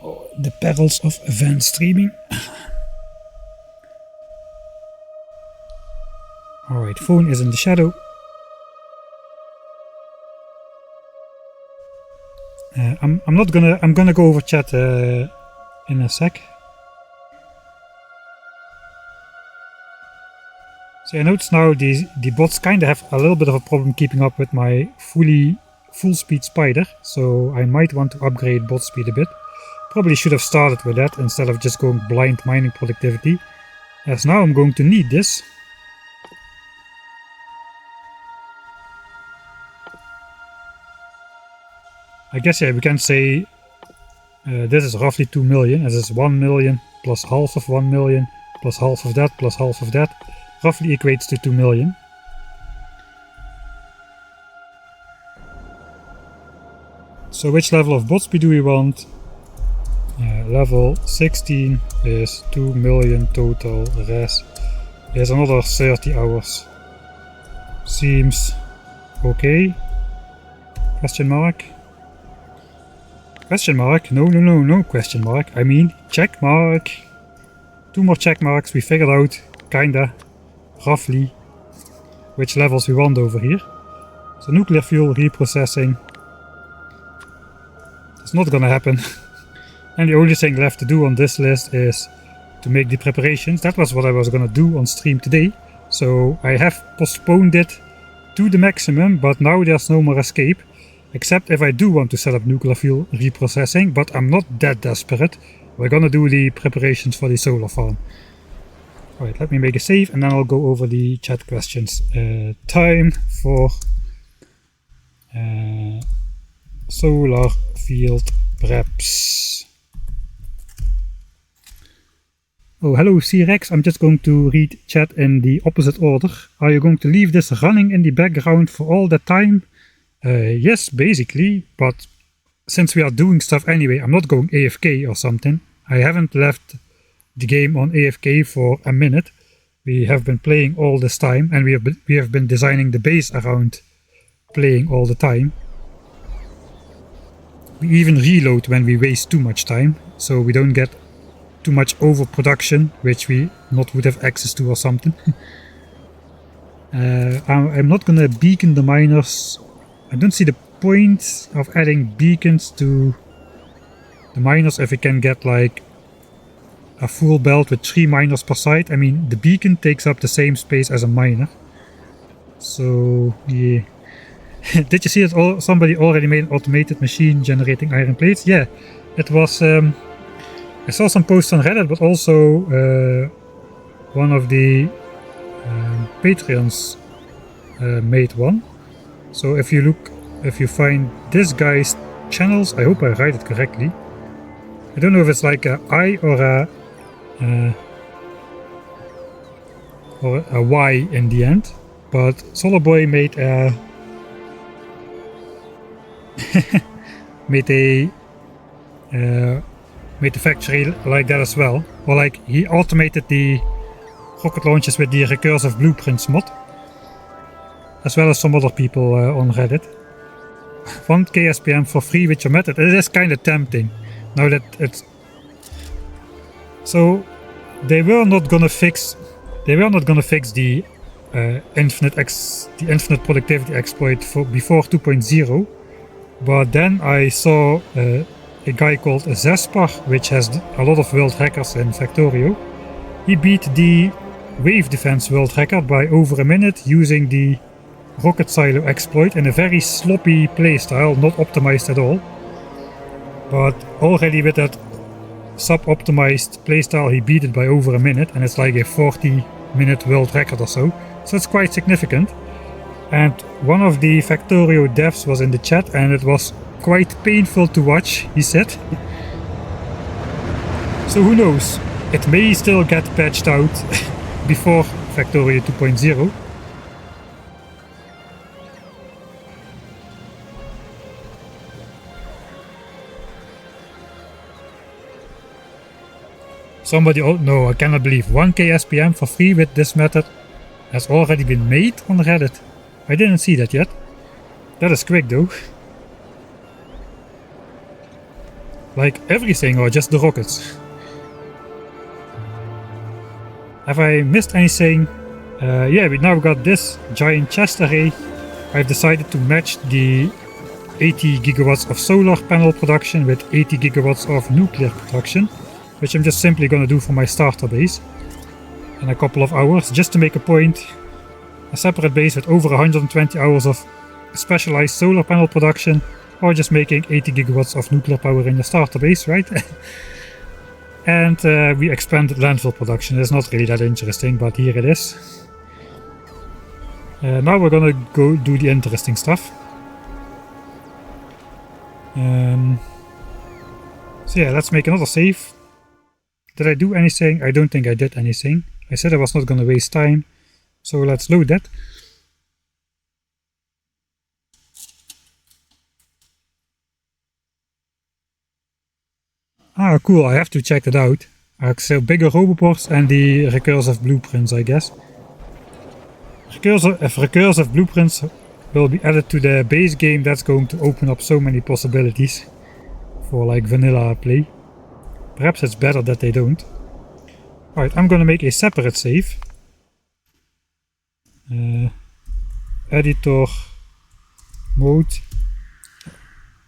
Speaker 1: Oh, the perils of advanced streaming. Alright, phone is in the shadow. I'm gonna go over chat in a sec. So I notice now the bots kinda have a little bit of a problem keeping up with my full speed spider, so I might want to upgrade bot speed a bit. Probably should have started with that instead of just going blind mining productivity, as now I'm going to need this. I guess yeah, we can say this is roughly 2 million, as is 1 million plus half of 1 million plus half of that plus half of that roughly equates to 2 million. So which level of bot speed do we want? Level 16 is 2 million total, res is another 30 hours. Seems okay? Question mark? Question mark? No, question mark. I mean, check mark. 2 more check marks. We figured out, kinda, roughly, which levels we want over here. So nuclear fuel reprocessing. It's not gonna happen. And the only thing left to do on this list is to make the preparations. That was what I was gonna do on stream today. So I have postponed it to the maximum, but now there's no more escape. Except if I do want to set up nuclear fuel reprocessing, but I'm not that desperate. We're gonna do the preparations for the solar farm. Alright, let me make a save and then I'll go over the chat questions. Time for solar field preps. Oh, hello C-Rex, I'm just going to read chat in the opposite order. Are you going to leave this running in the background for all that time? Yes, basically, but since we are doing stuff anyway, I'm not going AFK or something. I haven't left the game on AFK for a minute. We have been playing all this time, and we have been designing the base around playing all the time. We even reload when we waste too much time, so we don't get too much overproduction, which we not would have access to or something. I'm not gonna beacon the miners. I don't see the point of adding beacons to the miners if we can get like a full belt with 3 miners per side. I mean, the beacon takes up the same space as a miner. So, yeah. Did you see that somebody already made an automated machine generating iron plates? Yeah, it was... I saw some posts on Reddit, but also one of the Patreons made one. So if you find this guy's channels, I hope I write it correctly. I don't know if it's like a I or a Y in the end, but Solarboy made a made a factory like that as well, or like he automated the rocket launches with the recursive blueprints mod, as well as some other people on Reddit. 1k SPM for free with your method. It is kind of tempting now that it's so they were not gonna fix the infinite productivity exploit before 2.0, but then I saw a guy called Zespar, which has a lot of world records in Factorio. He beat the wave defense world record by over a minute using the rocket silo exploit in a very sloppy playstyle, not optimized at all. But already with that sub-optimized playstyle he beat it by over a minute, and it's like a 40-minute world record or so. So it's quite significant. And one of the Factorio devs was in the chat, and it was quite painful to watch, he said. So who knows, it may still get patched out before Factorio 2.0. Somebody, oh no, I cannot believe 1k SPM for free with this method has already been made on Reddit. I didn't see that yet. That is quick though. Like everything or just the rockets? Have I missed anything? Yeah, we now got this giant chest array. I've decided to match the 80 gigawatts of solar panel production with 80 gigawatts of nuclear production, which I'm just simply gonna do for my starter base in a couple of hours, just to make a point. A separate base with over 120 hours of specialized solar panel production, or just making 80 gigawatts of nuclear power in the starter base, right? And we expanded landfill production. It's not really that interesting, but here it is. Now we're gonna go do the interesting stuff. So yeah, let's make another save. Did I do anything? I don't think I did anything. I said I was not gonna waste time, so let's load that. Ah, cool, I have to check that out. So bigger roboports and the recursive blueprints, I guess. If recursive blueprints will be added to the base game, that's going to open up so many possibilities for like vanilla play. Perhaps it's better that they don't. Alright, I'm gonna make a separate save. Editor mode.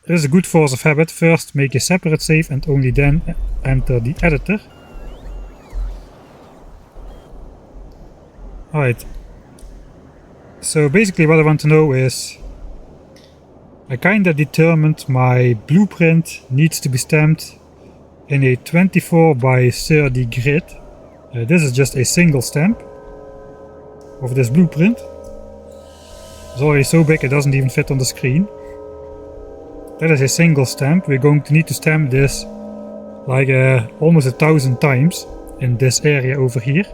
Speaker 1: It is a good force of habit. First make a separate save and only then enter the editor. Alright. So basically what I want to know is, I kinda determined my blueprint needs to be stamped in a 24 by 30 grid. This is just a single stamp of this blueprint. It's already so big it doesn't even fit on the screen. That is a single stamp. We're going to need to stamp this like almost 1,000 times in this area over here.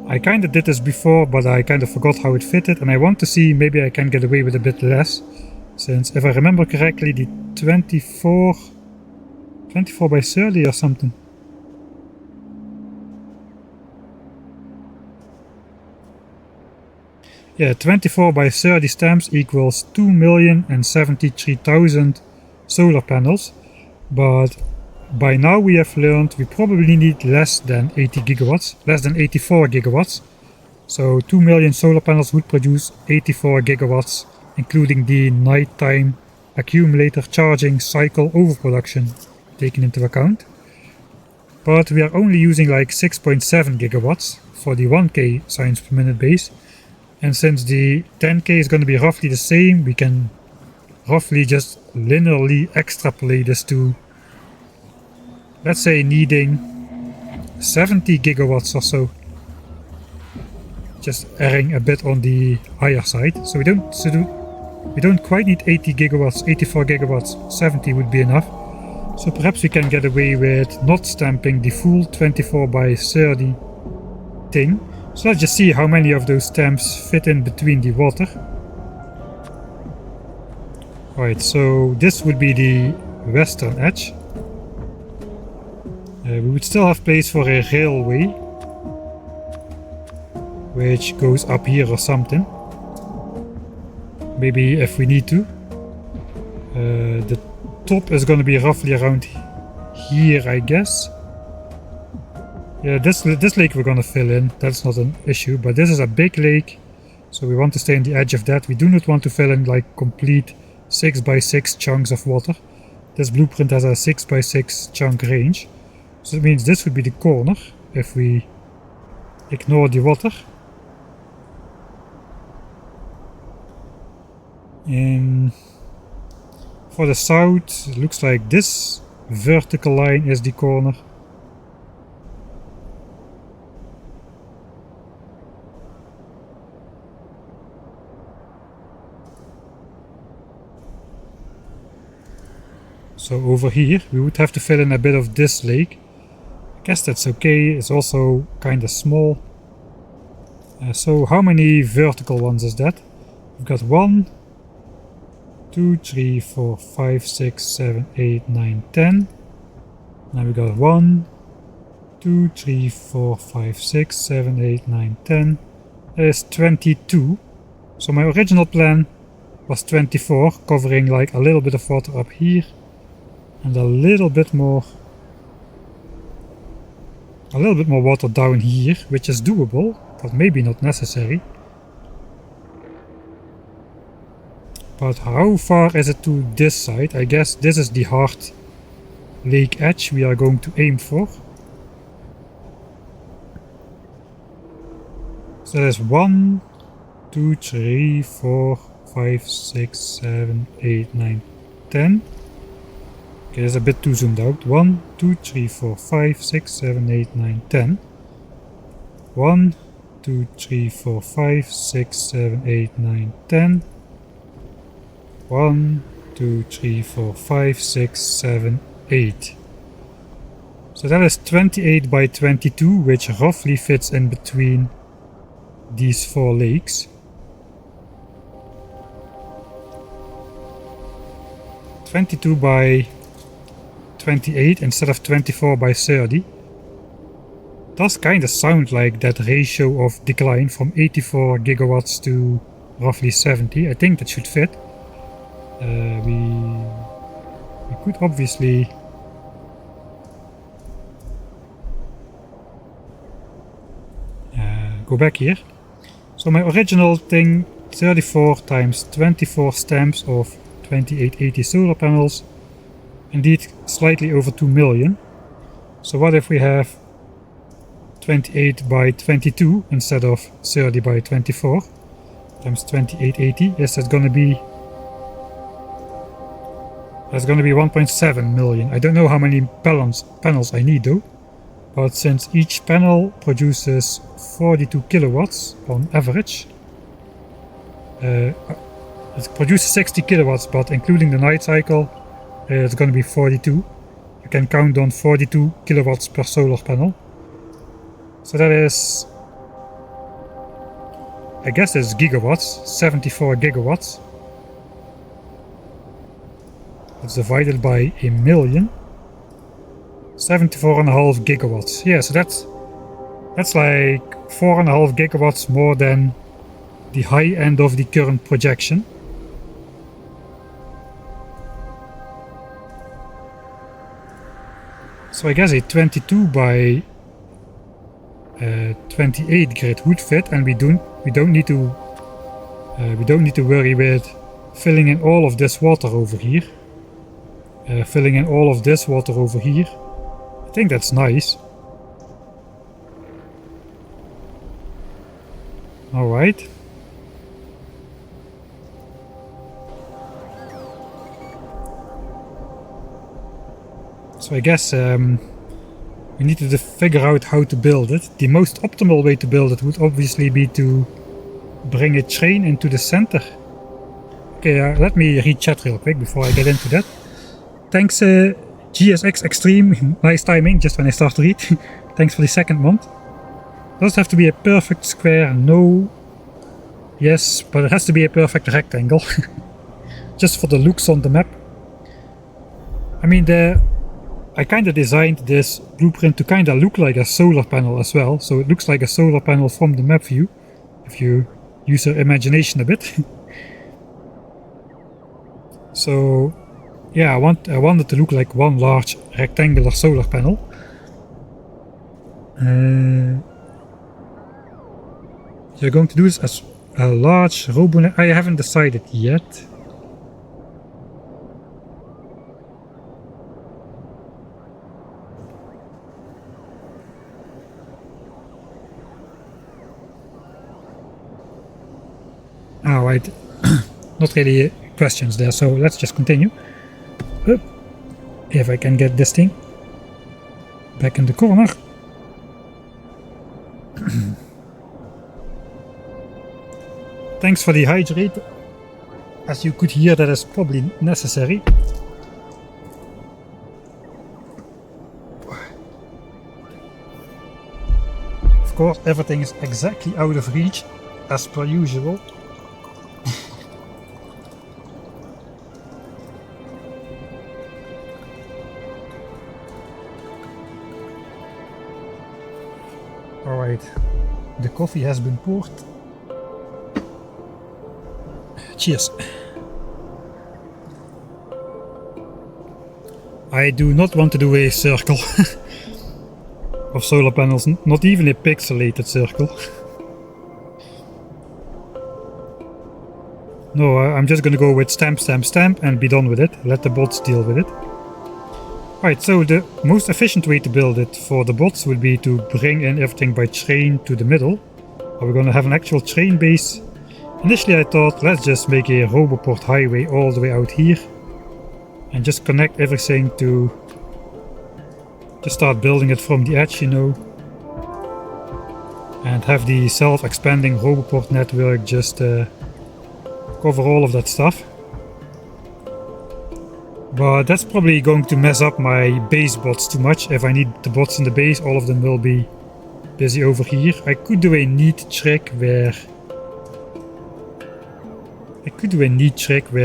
Speaker 1: I kinda did this before, but I kinda forgot how it fitted, and I want to see maybe I can get away with a bit less, since if I remember correctly the 24 by 30 or something. Yeah, 24 by 30 stamps equals 2,073,000 solar panels, but by now we have learned we probably need less than 80 gigawatts, less than 84 gigawatts. So 2 million solar panels would produce 84 gigawatts, including the nighttime accumulator charging cycle overproduction taken into account. But we are only using like 6.7 gigawatts for the 1k science per minute base. And since the 10k is going to be roughly the same, we can roughly just linearly extrapolate this to, let's say, needing 70 gigawatts or so. Just erring a bit on the higher side. So we don't quite need 80 gigawatts, 84 gigawatts, 70 would be enough. So perhaps we can get away with not stamping the full 24 by 30 thing. So let's just see how many of those stamps fit in between the water. Alright, so this would be the western edge. We would still have place for a railway, which goes up here or something. Maybe if we need to. The top is going to be roughly around here, I guess. Yeah, this lake we're gonna fill in, that's not an issue, but this is a big lake, so we want to stay on the edge of that. We do not want to fill in like complete 6 by 6 chunks of water. This blueprint has a 6 by 6 chunk range, so it means this would be the corner if we ignore the water. And for the south, it looks like this vertical line is the corner. So over here we would have to fill in a bit of this lake. I guess that's okay, it's also kind of small. So how many vertical ones is that? We've got 1, 2, 3, 4, 5, 6, 7, 8, 9, 10. Now we got 1, 2, 3, 4, 5, 6, 7, 8, 9, 10. That is 22. So my original plan was 24, covering like a little bit of water up here and a little bit more water down here, which is doable, but maybe not necessary. But how far is it to this side? I guess this is the hard lake edge we are going to aim for. So that is 1, 2, 3, 4, 5, 6, 7, 8, 9, 10. Okay, that's a bit too zoomed out. 1, 2, 3, 4, 5, 6, 7, 8, 9, 10. 1, 2, 3, 4, 5, 6, 7, 8, 9, 10. 1, 2, 3, 4, 5, 6, 7, 8. So that is 28 by 22, which roughly fits in between these 4 lakes. 22 by 28 instead of 24 by 30. Does kind of sound like that ratio of decline from 84 gigawatts to roughly 70. I think that should fit. We could obviously go back here. So my original thing, 34 times 24 stamps of 2880 solar panels, indeed slightly over 2 million. So what if we have 28 by 22 instead of 30 by 24 times 2880? Yes, that's gonna be 1.7 million. I don't know how many panels I need though, but since each panel produces 42 kilowatts on average, it produces 60 kilowatts, but including the night cycle, it's going to be 42. You can count on 42 kilowatts per solar panel. So that is, I guess it's gigawatts, 74 gigawatts. It's divided by a million. 74.5 gigawatts. Yeah, so that's like 4.5 gigawatts more than the high end of the current projection. So I guess a 22 by 28 grid would fit, and we don't need to worry with filling in all of this water over here. Filling in all of this water over here. I think that's nice. Alright. So I guess we need to figure out how to build it. The most optimal way to build it would obviously be to bring a train into the center. Okay, let me read chat real quick before I get into that. Thanks GSX Extreme, nice timing, just when I start to read. Thanks for the second month. Does it have to be a perfect square? No. Yes, but it has to be a perfect rectangle. Just for the looks on the map. I mean, I kind of designed this blueprint to kind of look like a solar panel as well. So it looks like a solar panel from the map view, if you use your imagination a bit. So yeah, I wanted to look like one large rectangular solar panel. You're going to do this as a large robonet. I haven't decided yet. Alright, not really questions there, so let's just continue. If I can get this thing back in the corner. Thanks for the hydrate. As you could hear, that is probably necessary. course everything is exactly out of reach, as per usual. Alright, the coffee has been poured. Cheers. I do not want to do a circle of solar panels, not even a pixelated circle. No, I'm just gonna go with stamp, stamp, stamp and be done with it. Let the bots deal with it. Right, so the most efficient way to build it for the bots would be to bring in everything by train to the middle. Are we gonna have an actual train base? Initially I thought, let's just make a Roboport highway all the way out here and just connect everything to just start building it from the edge, you know, and have the self-expanding Roboport network just cover all of that stuff. But that's probably going to mess up my base bots too much. If I need the bots in the base, all of them will be busy over here. I could do a neat trick where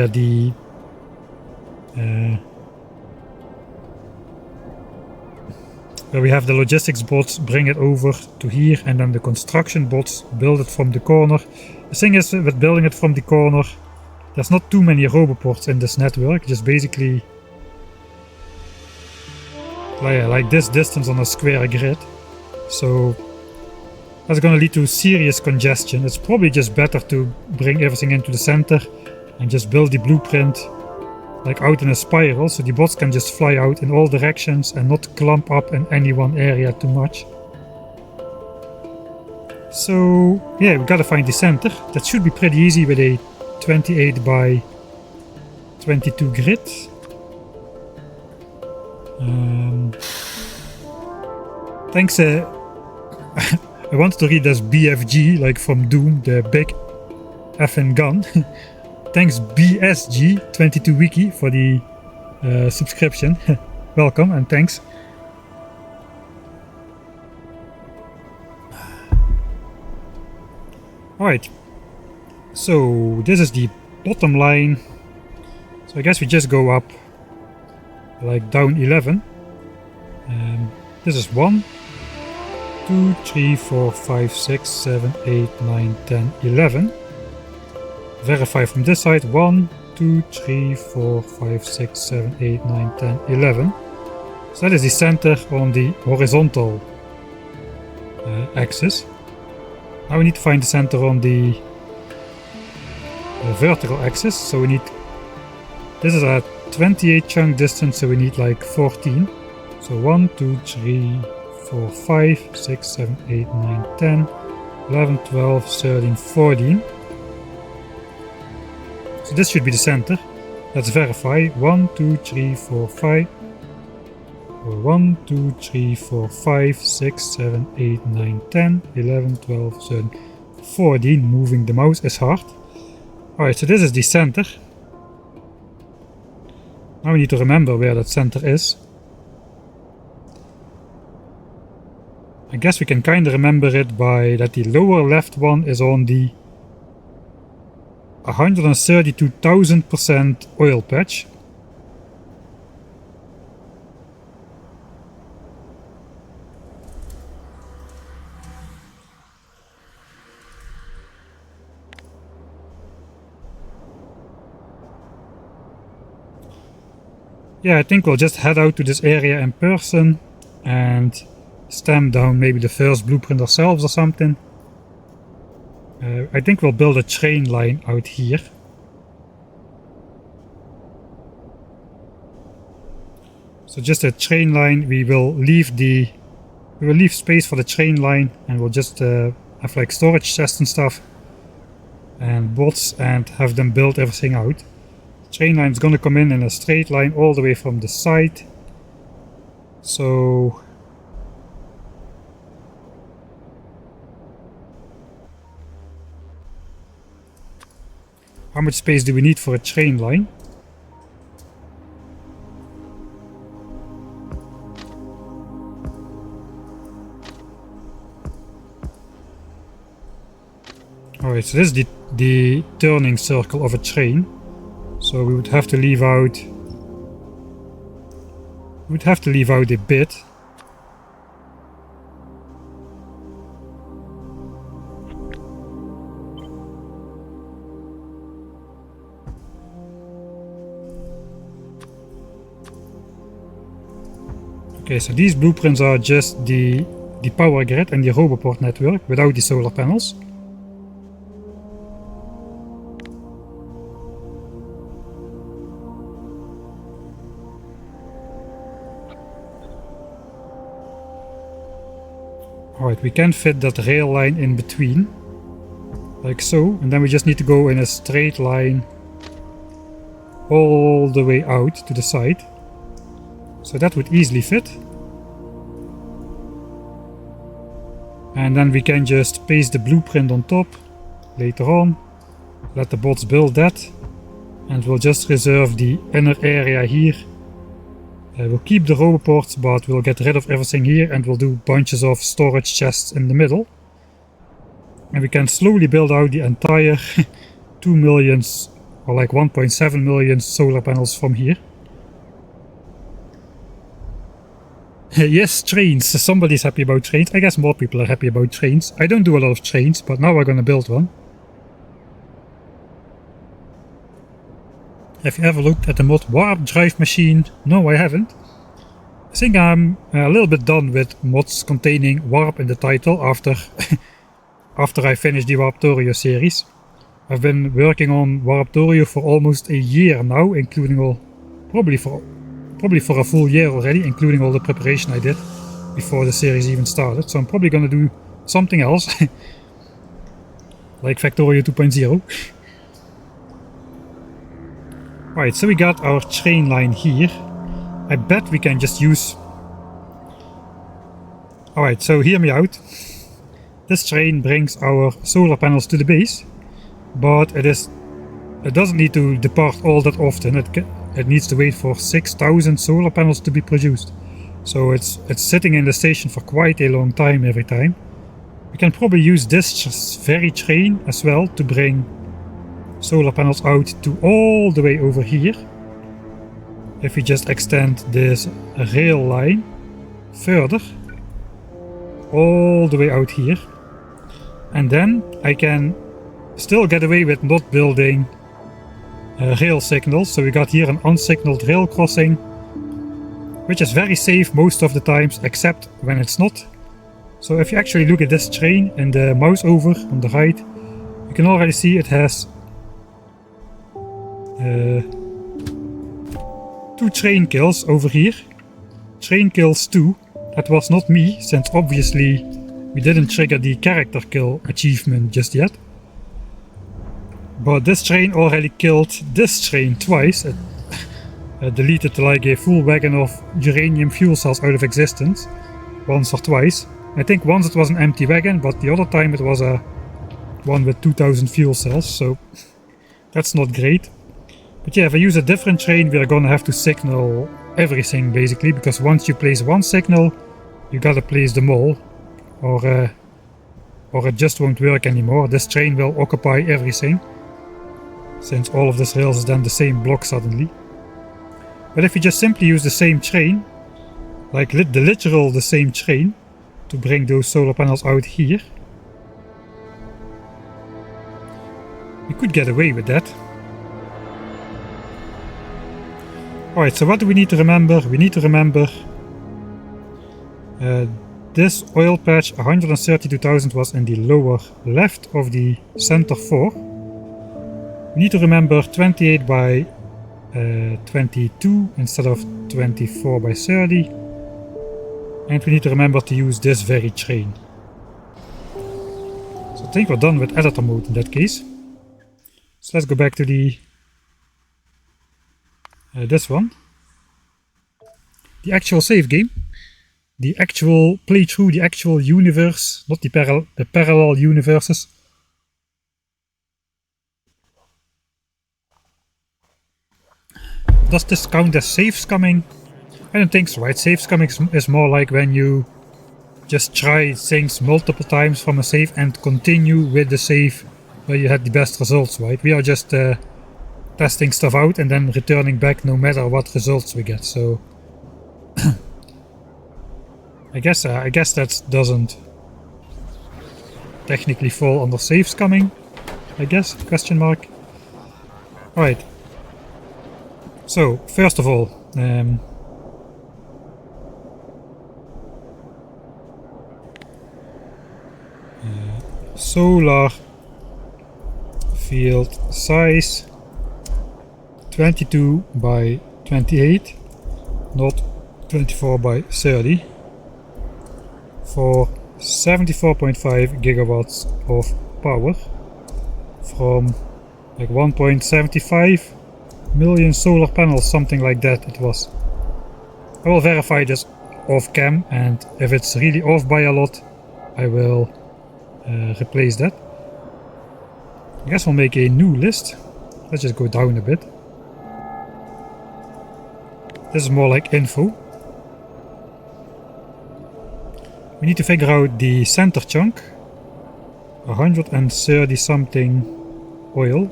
Speaker 1: the where we have the logistics bots bring it over to here, and then the construction bots build it from the corner. The thing is, with building it from the corner, there's not too many Roboports in this network, just basically like this distance on a square grid. So that's gonna lead to serious congestion. It's probably just better to bring everything into the center and just build the blueprint like out in a spiral, so the bots can just fly out in all directions and not clump up in any one area too much. So yeah, we gotta find the center. That should be pretty easy with a 28 by 22 grid. Thanks. I wanted to read as BFG, like from Doom, the big effing gun. Thanks BSG22wiki for the subscription. Welcome and thanks. Alright, so this is the bottom line. So I guess we just go up like down 11. This is 1, 2, 3, 4, 5, 6, 7, 8, 9, 10, 11. Verify from this side. 1, 2, 3, 4, 5, 6, 7, 8, 9, 10, 11. So that is the center on the horizontal axis. Now we need to find the center on the vertical axis. So we need, this is a 28 chunk distance, so we need like 14. So 1, 2, 3, 4, 5, 6, 7, 8, 9, 10, 11, 12, 13, 14. So this should be the center. Let's verify. 1, 2, 3, 4, 5. 1, 2, 3, 4, 5, 6, 7, 8, 9, 10, 11, 12, 13, 14. Moving the mouse is hard. Alright, so this is the center. Now we need to remember where that center is. I guess we can kind of remember it by that the lower left one is on the 132,000% oil patch. Yeah, I think we'll just head out to this area in person and stamp down maybe the first blueprint ourselves or something. I think we'll build a train line out here. So just a train line. We will leave space for the train line, and we'll just have like storage chests and stuff and bots and have them build everything out. The train line is gonna come in a straight line all the way from the side. So how much space do we need for a train line? Alright, so this is the turning circle of a train. So we would have to leave out... We would have to leave out a bit. Okay, so these blueprints are just the power grid and the Roboport network without the solar panels. Alright, we can fit that rail line in between, like so, and then we just need to go in a straight line all the way out to the side. So that would easily fit. And then we can just paste the blueprint on top later on, let the bots build that, and we'll just reserve the inner area here. We'll keep the roboports, but we'll get rid of everything here and we'll do bunches of storage chests in the middle. And we can slowly build out the entire 2 million or like 1.7 million solar panels from here. Yes, trains. Somebody's happy about trains. I guess more people are happy about trains. I don't do a lot of trains, but now we're gonna build one. Have you ever looked at the mod Warp Drive Machine? No, I haven't. I think I'm a little bit done with mods containing Warp in the title after after I finish the Factorio series. I've been working on Factorio for almost a year now, including all... Probably for a full year already, including all the preparation I did before the series even started. So I'm probably gonna do something else. Like Factorio 2.0. Right, so we got our train line here. I bet we can just use... Alright, so hear me out. This train brings our solar panels to the base, but it doesn't need to depart all that often. It needs to wait for 6,000 solar panels to be produced. So it's sitting in the station for quite a long time every time. We can probably use this very train as well to bring solar panels out to all the way over here. If we just extend this rail line further, all the way out here, and then I can still get away with not building rail signals. So we got here an unsignaled rail crossing, which is very safe most of the times, except when it's not. So if you actually look at this train and the mouse over on the right, you can already see it has 2 train kills over here. Train kills 2. That was not me, since obviously we didn't trigger the character kill achievement just yet. But this train already killed this train twice. It deleted like a full wagon of uranium fuel cells out of existence. Once or twice. I think once it was an empty wagon, but the other time it was a one with 2000 fuel cells, so that's not great. But yeah, if I use a different train, we are gonna have to signal everything basically, because once you place one signal, you gotta place them all, or it just won't work anymore. This train will occupy everything, since all of this rails is then the same block suddenly. But if you just simply use the same train, like the same train, to bring those solar panels out here, we could get away with that. Alright, so what do we need to remember? We need to remember this oil patch 132,000 was in the lower left of the center 4. We need to remember 28 by 22 instead of 24 by 30. And we need to remember to use this very train. So I think we're done with editor mode in that case. So let's go back to the this one. The actual save game. The actual playthrough, the actual universe, not the parallel universes. Does this count as save scumming? I don't think so, right? Save scumming is more like when you just try things multiple times from a save and continue with the save where you had the best results, right? We are just testing stuff out and then returning back no matter what results we get. So I guess that doesn't technically fall under saves coming. I guess, question mark. Alright. So, first of all, solar field size 22 by 28, not 24 by 30, for 74.5 gigawatts of power from like 1.75 million solar panels, something like that it was. I will verify this off cam, and if it's really off by a lot, I will replace that. I guess we'll make a new list. Let's just go down a bit. This is more like info. We need to figure out the center chunk. 130 something oil.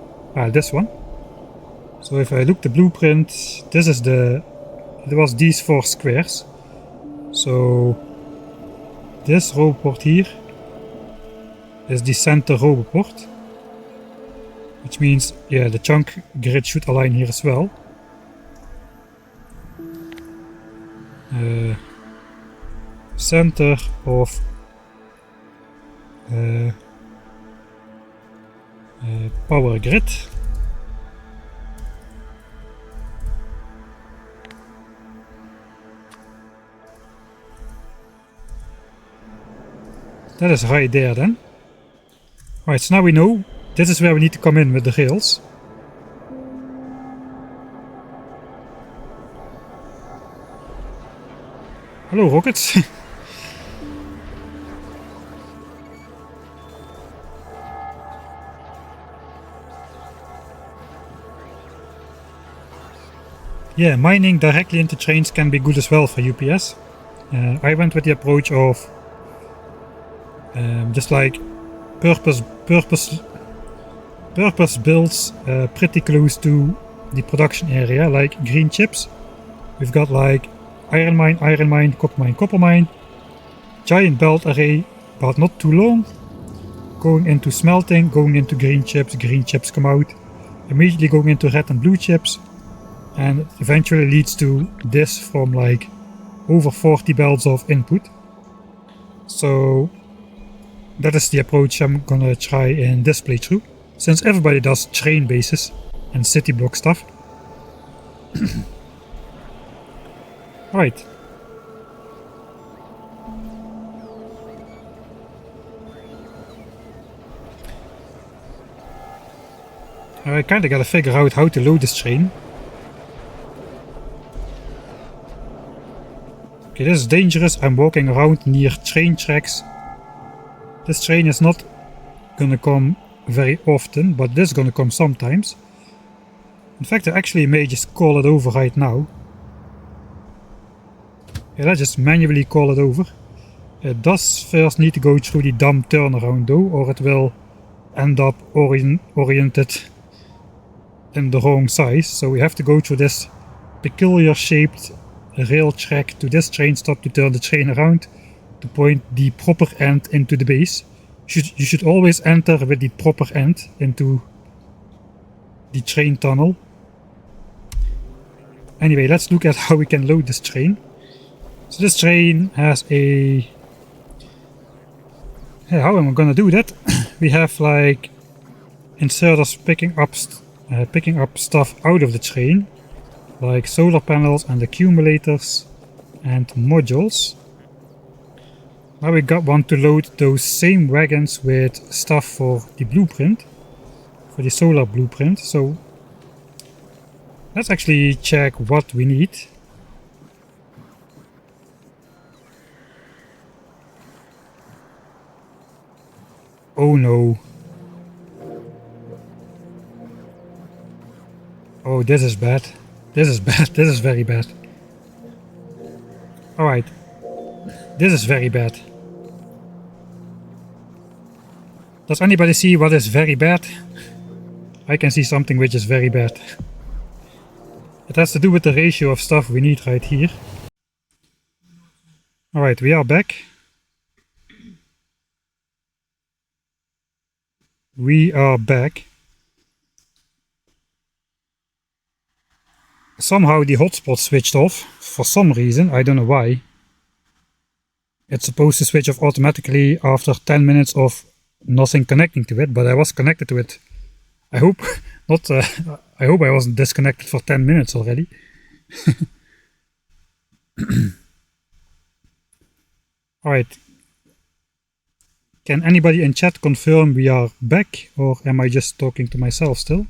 Speaker 1: This one. So if I look the blueprint, this is it was these 4 squares. So this roboport here is the center roboport. Which means, yeah, the chunk grid should align here as well. Center of power grid. That is right there then. Alright, so now we know this is where we need to come in with the rails. Hello, rockets. Yeah, mining directly into trains can be good as well for UPS. I went with the approach of just like purpose builds pretty close to the production area, like green chips. We've got like iron mine, copper mine, giant belt array, but not too long, going into smelting, going into green chips come out, immediately going into red and blue chips, and eventually leads to this from like over 40 belts of input. So that is the approach I'm gonna try in this playthrough, since everybody does train bases and city block stuff. Right. I kinda gotta figure out how to load this train. Okay, this is dangerous. I'm walking around near train tracks. This train is not gonna come very often, but this is gonna come sometimes. In fact, I actually may just call it over right now. Yeah, let's just manually call it over. It does first need to go through the dumb turnaround though, or it will end up oriented in the wrong size. So we have to go through this peculiar shaped rail track to this train stop to turn the train around to point the proper end into the base. You should always enter with the proper end into the train tunnel. Anyway, let's look at how we can load this train. So this train has a... Hey, how am I gonna do that? We have like inserters picking up stuff out of the train, like solar panels and accumulators and modules. Now we want to load those same wagons with stuff for the blueprint, for the solar blueprint. So let's actually check what we need. Oh no. Oh, this is bad. This is bad. This is very bad. Alright. This is very bad. Does anybody see what is very bad? I can see something which is very bad. It has to do with the ratio of stuff we need right here. Alright, we are back. We are back. Somehow the hotspot switched off, for some reason, I don't know why. It's supposed to switch off automatically after 10 minutes of nothing connecting to it, but I was connected to it. I hope not. I hope I wasn't disconnected for 10 minutes already. Alright. Can anybody in chat confirm we are back, or am I just talking to myself still?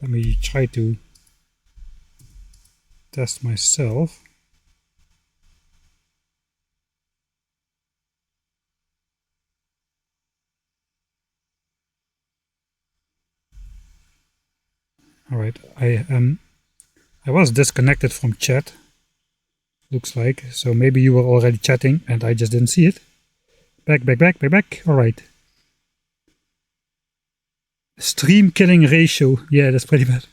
Speaker 1: Let me try to test myself. Alright, I was disconnected from chat, looks like, so maybe you were already chatting and I just didn't see it. Back. Alright. Stream killing ratio. Yeah, that's pretty bad.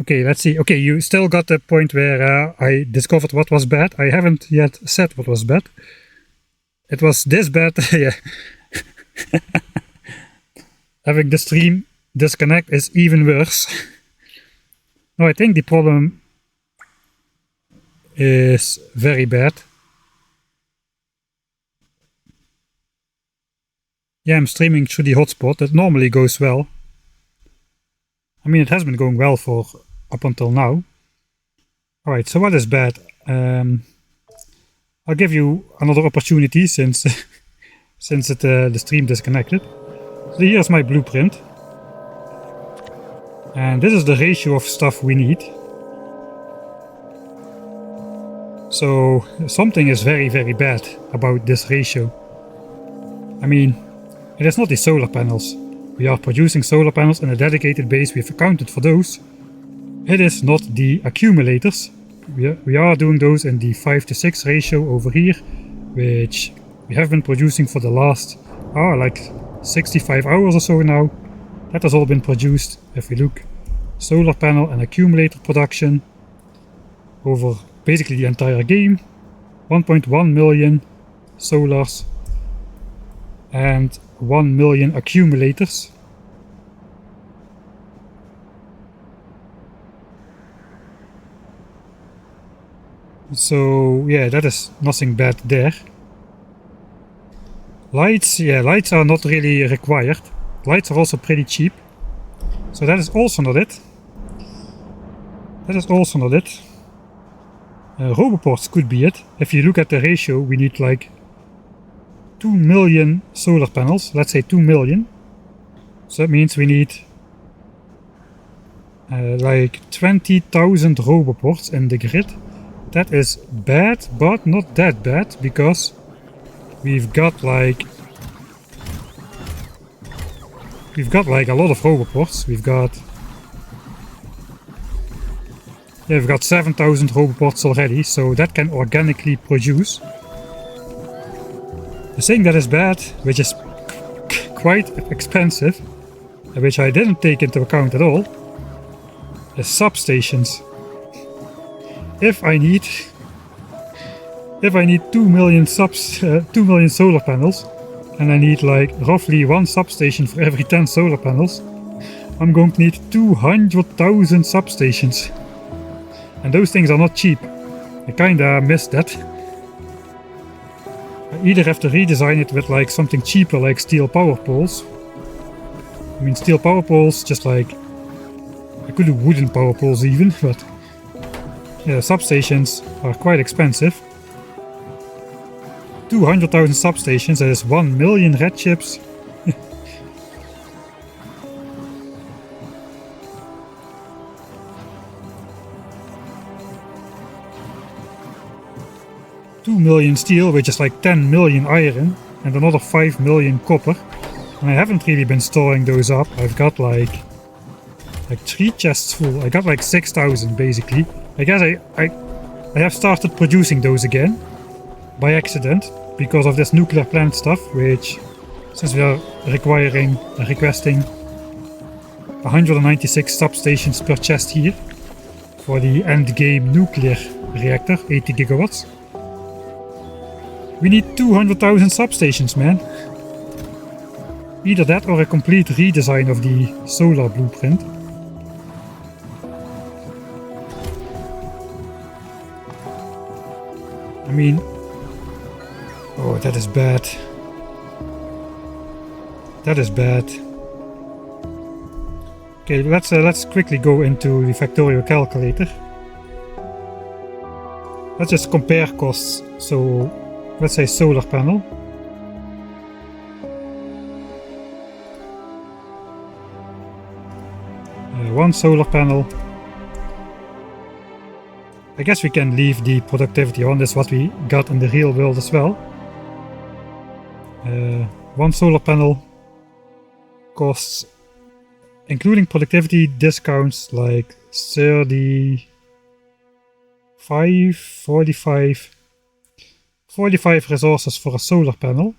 Speaker 1: Okay, let's see. Okay, you still got the point where I discovered what was bad. I haven't yet said what was bad. It was this bad. Yeah. Having the stream disconnect is even worse. No, I think the problem is very bad. Yeah, I'm streaming through the hotspot. That normally goes well. I mean, it has been going well for up until now. Alright, so what is bad? I'll give you another opportunity since the stream disconnected. So here's my blueprint. And this is the ratio of stuff we need. So something is very, very bad about this ratio. I mean, it is not the solar panels. We are producing solar panels in a dedicated base. We've accounted for those. It is not the accumulators. We are doing those in the 5:6 ratio over here, which we have been producing for the last like 65 hours or so now. That has all been produced. If we look, solar panel and accumulator production over basically the entire game, 1.1 million solars and 1 million accumulators. So yeah, that is nothing bad there. Lights, yeah, lights are not really required. Lights are also pretty cheap. So that is also not it. That is also not it. Roboports could be it. If you look at the ratio, we need like 2 million solar panels. Let's say 2 million. So that means we need like 20,000 roboports in the grid. That is bad, but not that bad, because we've got like a lot of roboports. We've got 7,000 roboports already, so that can organically produce. The thing that is bad, which is quite expensive, which I didn't take into account at all, is substations. If I need 2 million solar panels, and I need like roughly 1 substation for every 10 solar panels, I'm going to need 200,000 substations. And those things are not cheap. I kinda missed that. I either have to redesign it with like something cheaper, like steel power poles. I mean, steel power poles, just like I could do wooden power poles even, but yeah, substations are quite expensive. 200,000 substations, that is 1 million red chips. $2 million steel, which is like 10 million iron, and another 5 million copper. And I haven't really been storing those up. I've got like 3 chests full. I got like 6,000 basically. I guess I have started producing those again by accident because of this nuclear plant stuff, which since we are requesting 196 substations per chest here for the endgame nuclear reactor, 80 gigawatts. We need 200,000 substations, man. Either that or a complete redesign of the solar blueprint. I mean, oh, that is bad. That is bad. Okay, let's quickly go into the Factorio calculator. Let's just compare costs. So, let's say solar panel. One solar panel. I guess we can leave the productivity on. That's what we got in the real world as well. One solar panel costs, including productivity discounts, like 35, 45 resources for a solar panel.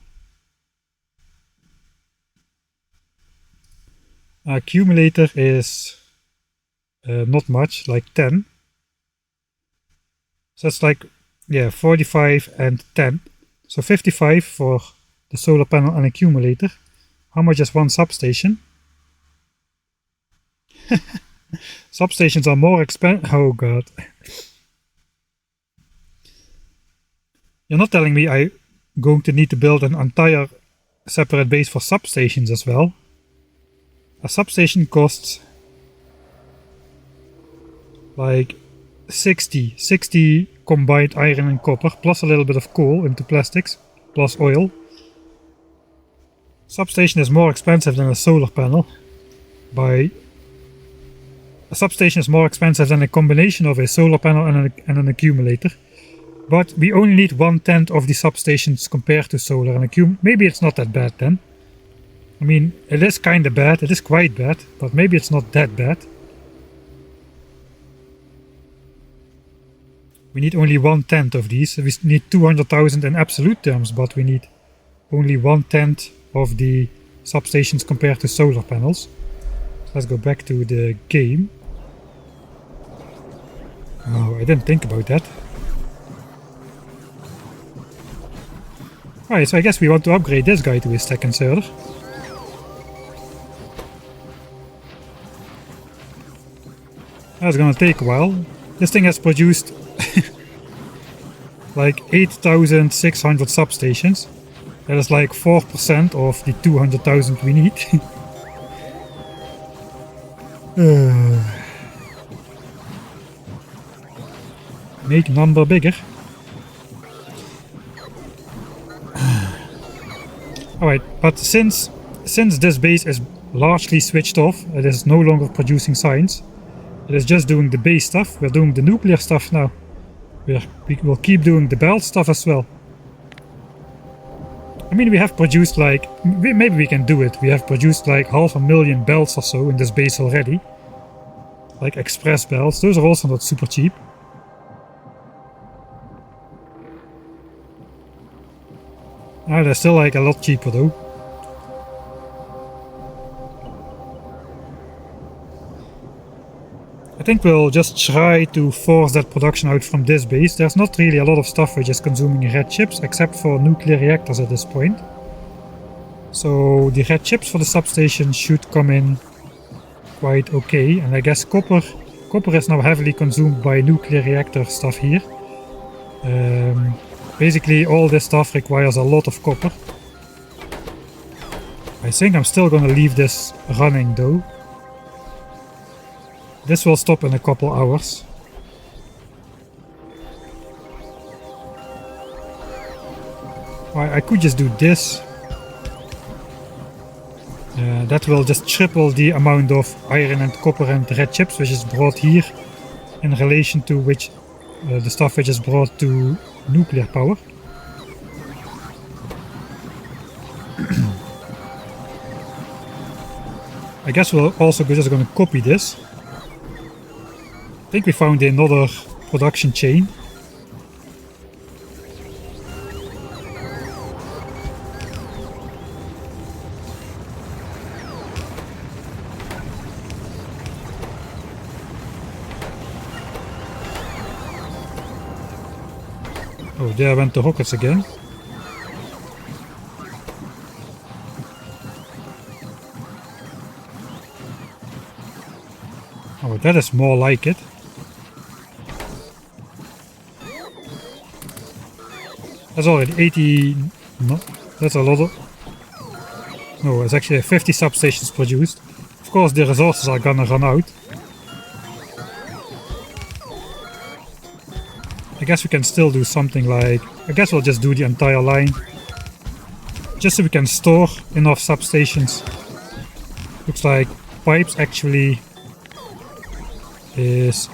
Speaker 1: Accumulator is not much, like 10. So it's like, yeah, 45 and 10. So 55 for the solar panel and accumulator. How much is one substation? Substations are more expensive. Oh god. You're not telling me I'm going to need to build an entire separate base for substations as well. A substation costs like 60 combined iron and copper, plus a little bit of coal into plastics, plus oil. Substation is more expensive than a solar panel. A substation is more expensive than a combination of a solar panel and an accumulator. But we only need 1/10 of the substations compared to solar and accumulator. Maybe it's not that bad then. I mean, it is kinda bad, it is quite bad, but maybe it's not that bad. We need only 1/10 of these. We need 200,000 in absolute terms, but we need only 1/10 of the substations compared to solar panels. So let's go back to the game. Oh, I didn't think about that. Alright, so I guess we want to upgrade this guy to a stack inserter. That's gonna take a while. This thing has produced like 8,600 substations. That is like 4% of the 200,000 we need. Make number bigger. Alright, but since this base is largely switched off, it is no longer producing science. It is just doing the base stuff. We're doing the nuclear stuff now. We will keep doing the belt stuff as well. I mean, we have produced like... Maybe we can do it. We have produced like 500,000 belts or so in this base already. Like express belts. Those are also not super cheap. They're still like a lot cheaper though. I think we'll just try to force that production out from this base. There's not really a lot of stuff which is consuming red chips, except for nuclear reactors at this point. So the red chips for the substation should come in quite okay. And I guess copper is now heavily consumed by nuclear reactor stuff here. Basically all this stuff requires a lot of copper. I think I'm still gonna leave this running though. This will stop in a couple hours. I could just do this. That will just triple the amount of iron and copper and red chips which is brought here in relation to the stuff which is brought to nuclear power. I guess we're also just going to copy this. I think we found another production chain. Oh, there went the rockets again. Oh, that is more like it. That's already 80... No, that's a lot of... No, it's actually 50 substations produced. Of course, the resources are gonna run out. I guess we can still do something like... I guess we'll just do the entire line. Just so we can store enough substations. Looks like pipes actually is...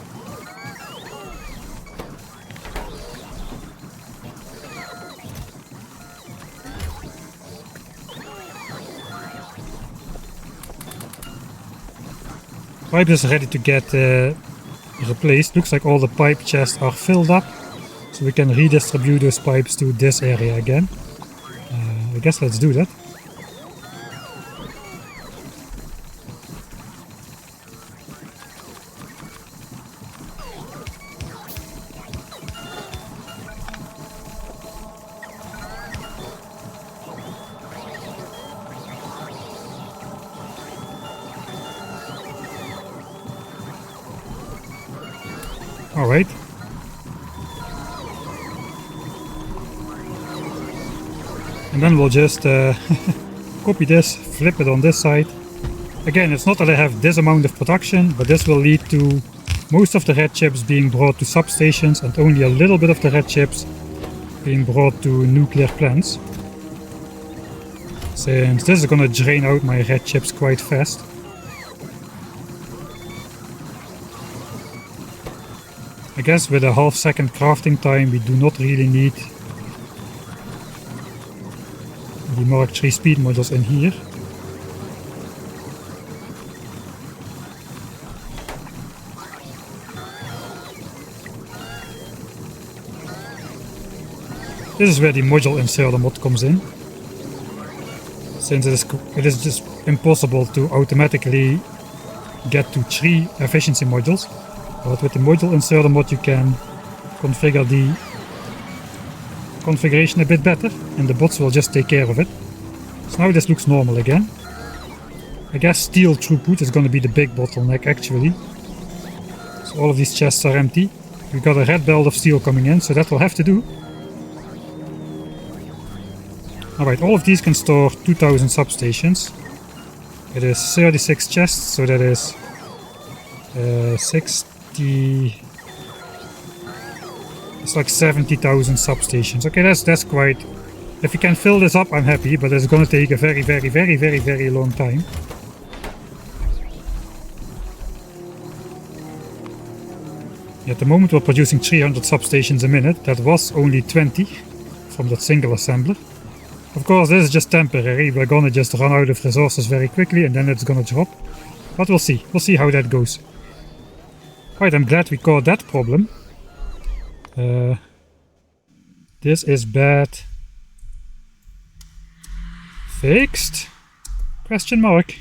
Speaker 1: Pipe is ready to get replaced. Looks like all the pipe chests are filled up. So we can redistribute those pipes to this area again. I guess let's do that. Alright. And then we'll just copy this, flip it on this side. Again, it's not that I have this amount of production, but this will lead to most of the red chips being brought to substations and only a little bit of the red chips being brought to nuclear plants. Since this is gonna drain out my red chips quite fast. I guess with a half-second crafting time we do not really need the Mark III speed modules in here. This is where the module inserter mod comes in. Since it is just impossible to automatically get to 3 efficiency modules. But with the module inserter mod you can configure the configuration a bit better and the bots will just take care of it. So now this looks normal again. I guess steel throughput is going to be the big bottleneck actually. So all of these chests are empty. We've got a red belt of steel coming in, so that will have to do. Alright, all of these can store 2000 substations. It is 36 chests, so that is 60... It's like 70,000 substations. Okay, that's quite... If we can fill this up, I'm happy, but it's gonna take a very long time. At the moment we're producing 300 substations a minute. That was only 20 from that single assembler. Of course, this is just temporary. We're gonna just run out of resources very quickly and then it's gonna drop. But we'll see. We'll see how that goes. Right, I'm glad we caught that problem. This is bad. Fixed? Question mark.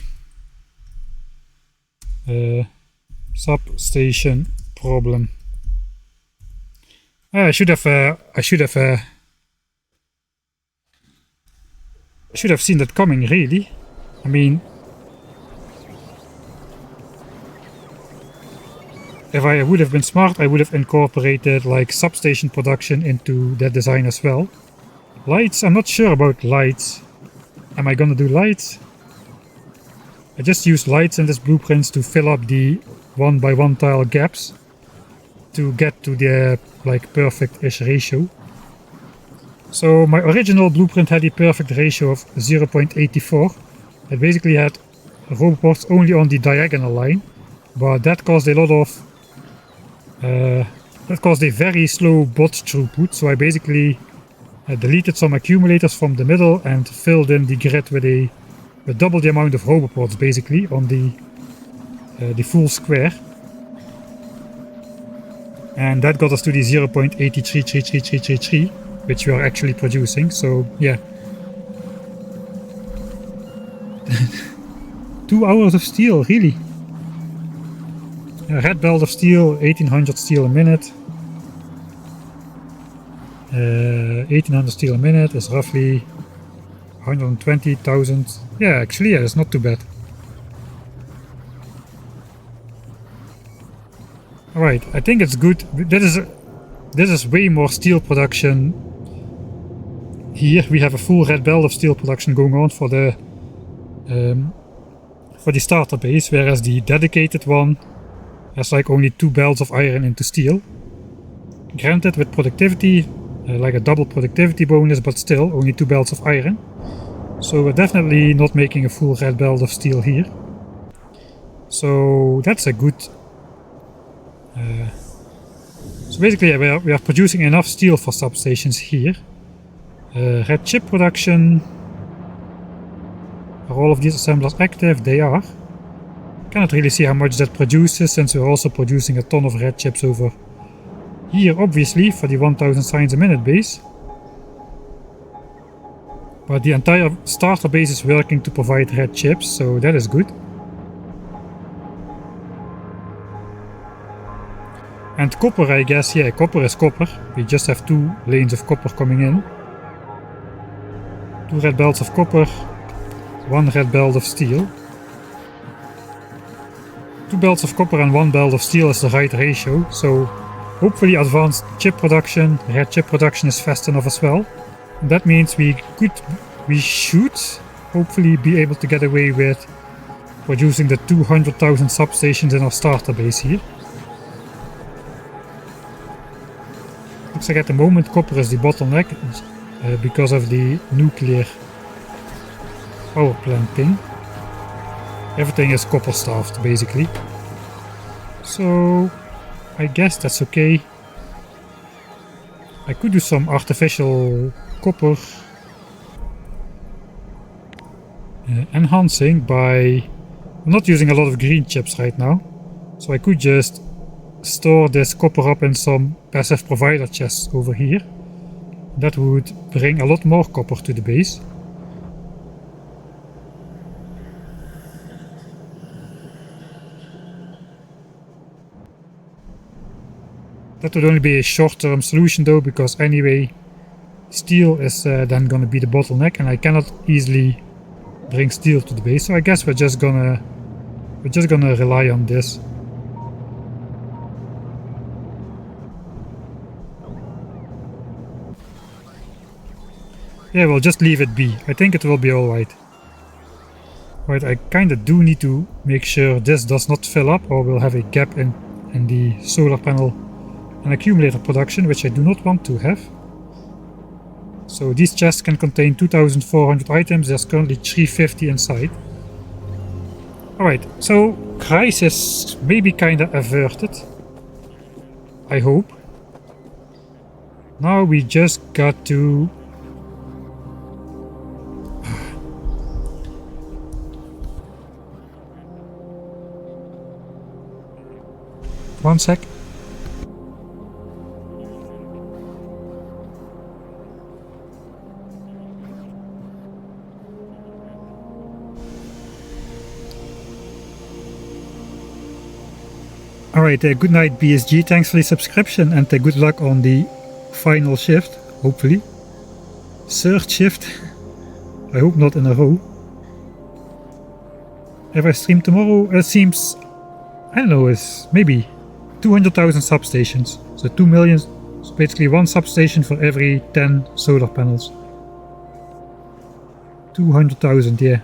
Speaker 1: Substation problem. I should have seen that coming, really. I mean, if I would have been smart, I would have incorporated like substation production into that design as well. Lights, I'm not sure about lights. Am I gonna do lights? I just used lights in this blueprints to fill up the 1x1 tile gaps to get to the like perfect-ish ratio. So my original blueprint had a perfect ratio of 0.84. It basically had roboports only on the diagonal line, but that caused a lot of that caused a very slow bot throughput. So I basically deleted some accumulators from the middle and filled in the grid with double the amount of roboports basically on the full square. And that got us to the 0.833333, which we are actually producing, so yeah. 2 hours of steel, really? A red belt of steel, 1800 steel a minute. 1800 steel a minute is roughly 120,000. Yeah, actually, yeah, it's not too bad. Alright, I think it's good. This is way more steel production. Here we have a full red belt of steel production going on for the starter base, whereas the dedicated one has like only 2 belts of iron into steel. Granted, with productivity, like a double productivity bonus, but still only 2 belts of iron. So we're definitely not making a full red belt of steel here. So that's a good... so basically we are producing enough steel for substations here. Red chip production... Are all of these assemblers active? They are. Cannot really see how much that produces, since we're also producing a ton of red chips over here, obviously, for the 1000 signs a minute base. But the entire starter base is working to provide red chips, so that is good. And copper, I guess, yeah, copper is copper. We just have 2 lanes of copper coming in. 2 red belts of copper, 1 red belt of steel. 2 belts of copper and 1 belt of steel is the right ratio, so hopefully advanced chip production, red chip production is fast enough as well. And that means we should hopefully be able to get away with producing the 200,000 substations in our starter base here. Looks like at the moment copper is the bottleneck because of the nuclear power plant thing. Everything is copper staffed basically. So I guess that's okay. I could do some artificial copper enhancing by... I'm not using a lot of green chips right now, so I could just store this copper up in some passive provider chests over here. That would bring a lot more copper to the base. That would only be a short-term solution though, because anyway steel is then gonna be the bottleneck, and I cannot easily bring steel to the base, so I guess we're just gonna rely on this. Yeah, we'll just leave it be. I think it will be alright. Right, I kinda do need to make sure this does not fill up, or we'll have a gap in the solar panel and accumulator production, which I do not want to have. So these chests can contain 2400 items, there's currently 350 inside. Alright, so crisis maybe kinda averted. I hope. Now we just got to... One sec. Alright, good night BSG, thanks for the subscription, and good luck on the final shift, hopefully. Third shift, I hope not in a row. If I stream tomorrow, it seems, I don't know, it's maybe 200,000 substations. So 2 million, so basically 1 substation for every 10 solar panels. 200,000, yeah.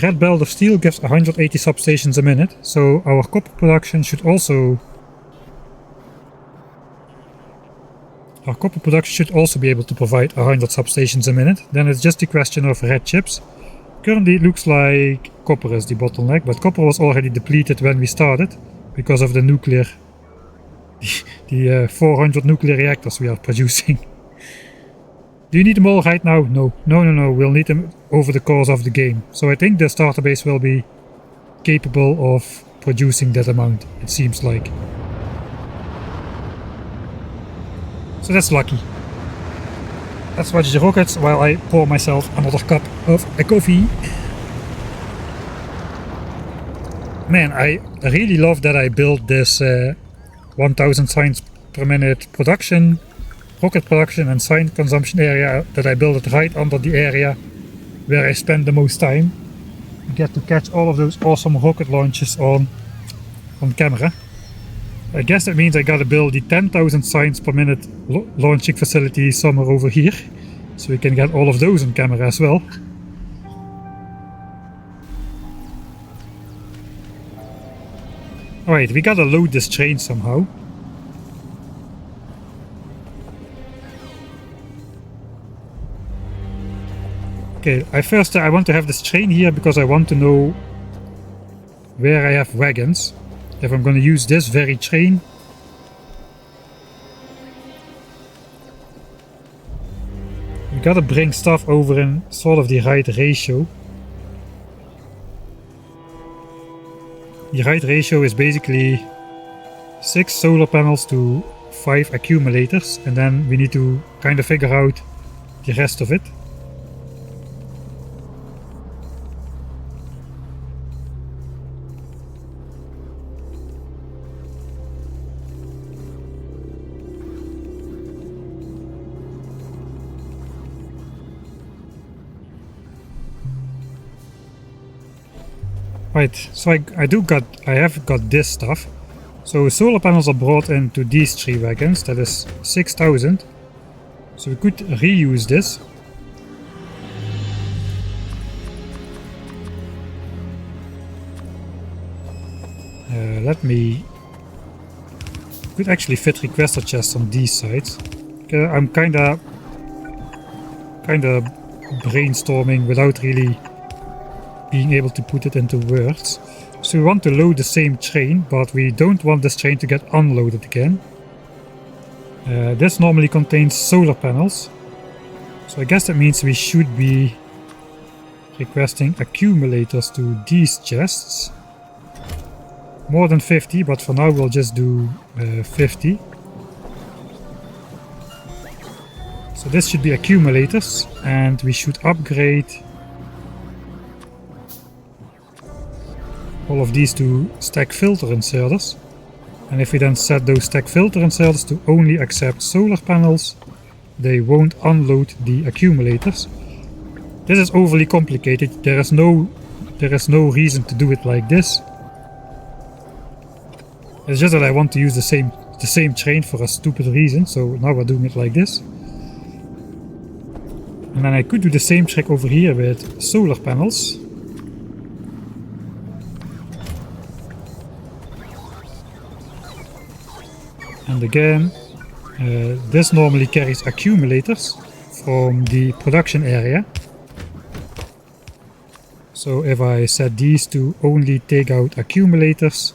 Speaker 1: Red belt of steel gives 180 substations a minute, so our copper production should also... Our copper production should also be able to provide 100 substations a minute. Then it's just a question of red chips. Currently it looks like copper is the bottleneck, but copper was already depleted when we started because of the nuclear... the 400 nuclear reactors we are producing. Do you need them all right now? No. No, we'll need them over the course of the game. So I think the starter base will be capable of producing that amount, it seems like. So that's lucky. Let's watch the rockets while I pour myself another cup of a coffee. Man, I really love that I built this 1000 signs per minute production, rocket production and sign consumption area, that I built it right under the area where I spend the most time. You get to catch all of those awesome rocket launches on camera. I guess that means I gotta build the 10,000 signs per minute launching facility somewhere over here, so we can get all of those on camera as well. Alright, we gotta load this train somehow. Okay, I want to have this train here because I want to know where I have wagons. If I'm going to use this very train. We gotta bring stuff over in sort of the right ratio. The right ratio is basically 6 solar panels to 5 accumulators, and then we need to kind of figure out the rest of it. Right, so I have got this stuff. So solar panels are brought into these 3 wagons, that is 6,000. So we could reuse this. Could actually fit requester chests on these sides. Okay, I'm kinda brainstorming without really being able to put it into words. So we want to load the same train, but we don't want this train to get unloaded again. This normally contains solar panels, so I guess that means we should be requesting accumulators to these chests. More than 50, but for now we'll just do 50. So this should be accumulators, and we should upgrade all of these to stack filter inserters. And if we then set those stack filter inserters to only accept solar panels, they won't unload the accumulators. This is overly complicated. There is no reason to do it like this. It's just that I want to use the same train for a stupid reason, so now we're doing it like this. And then I could do the same trick over here with solar panels. And again, this normally carries accumulators from the production area. So if I set these to only take out accumulators,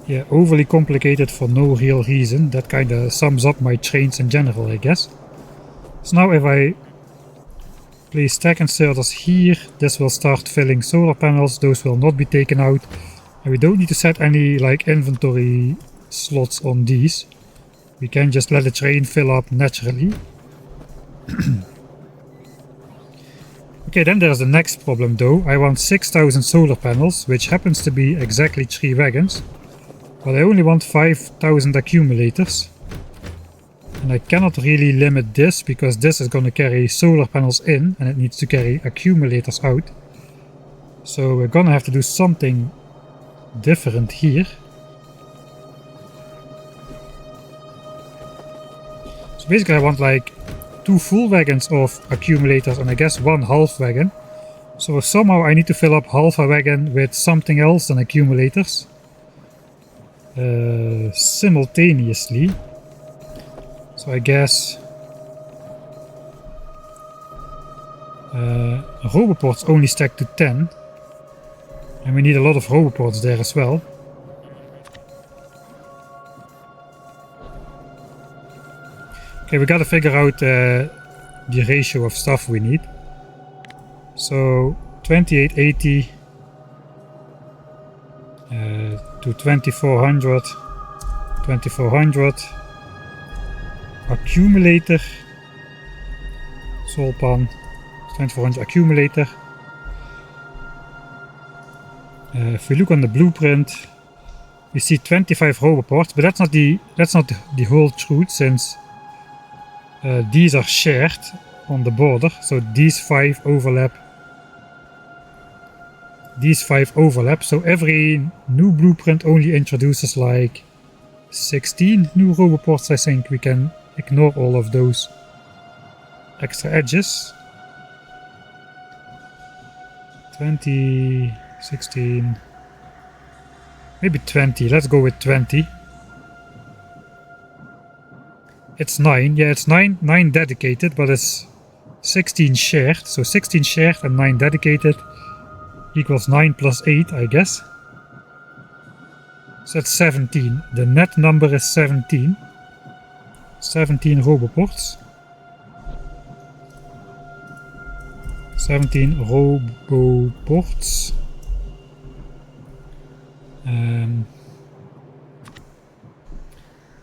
Speaker 1: yeah, overly complicated for no real reason. That kind of sums up my trains in general, I guess. So now if I place stack inserters here, this will start filling solar panels. Those will not be taken out. And we don't need to set any like inventory slots on these. We can just let the train fill up naturally. Okay, then there's the next problem though. I want 6,000 solar panels, which happens to be exactly 3 wagons. But I only want 5,000 accumulators. And I cannot really limit this, because this is going to carry solar panels in and it needs to carry accumulators out. So we're gonna have to do something different here. So basically I want like 2 full wagons of accumulators and I guess 1 half wagon. So somehow I need to fill up half a wagon with something else than accumulators. Simultaneously. So I guess roboports only stack to 10. And we need a lot of roboports there as well. Okay, we gotta figure out the ratio of stuff we need. So 2880 to 2400, 2400 accumulator, solpan, 2400 accumulator. If we look on the blueprint, we see 25 roboports, but that's not the whole truth, since these are shared on the border. So these 5 overlap. These 5 overlap. So every new blueprint only introduces like 16 new roboports. I think we can ignore all of those extra edges. 20, 16, maybe 20. Let's go with 20. It's 9. Yeah, it's 9 dedicated, but it's 16 shared. So 16 shared and 9 dedicated equals 9 plus 8, I guess. So that's 17. The net number is 17. 17 roboports. 17 roboports.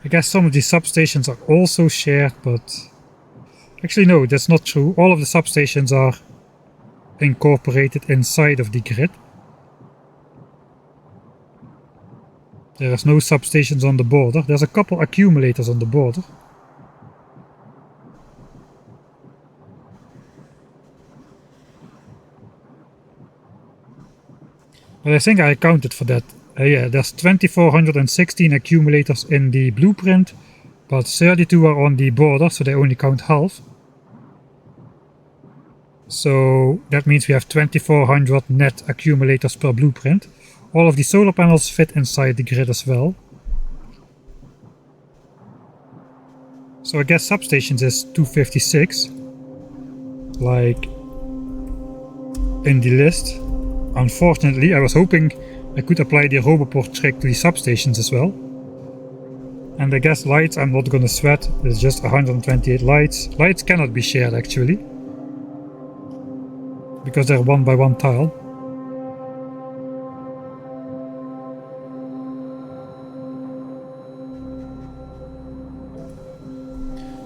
Speaker 1: I guess some of these substations are also shared, but actually no, that's not true. All of the substations are incorporated inside of the grid. There is no substations on the border. There's a couple accumulators on the border. But I think I accounted for that. Yeah, there's 2416 accumulators in the blueprint, but 32 are on the border, so they only count half. So that means we have 2400 net accumulators per blueprint. All of the solar panels fit inside the grid as well. So I guess substations is 256, like in the list. Unfortunately, I was hoping I could apply the roboport trick to the substations as well. And I guess lights I'm not gonna sweat, it's just 128 lights. Lights cannot be shared actually, because they're 1 by 1 tile.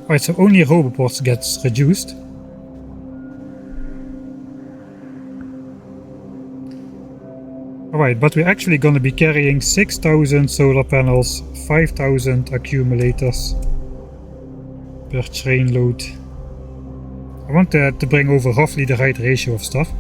Speaker 1: Alright, so only roboports gets reduced. Alright, but we're actually going to be carrying 6000 solar panels, 5000 accumulators per train load. I want to bring over roughly the right ratio of stuff.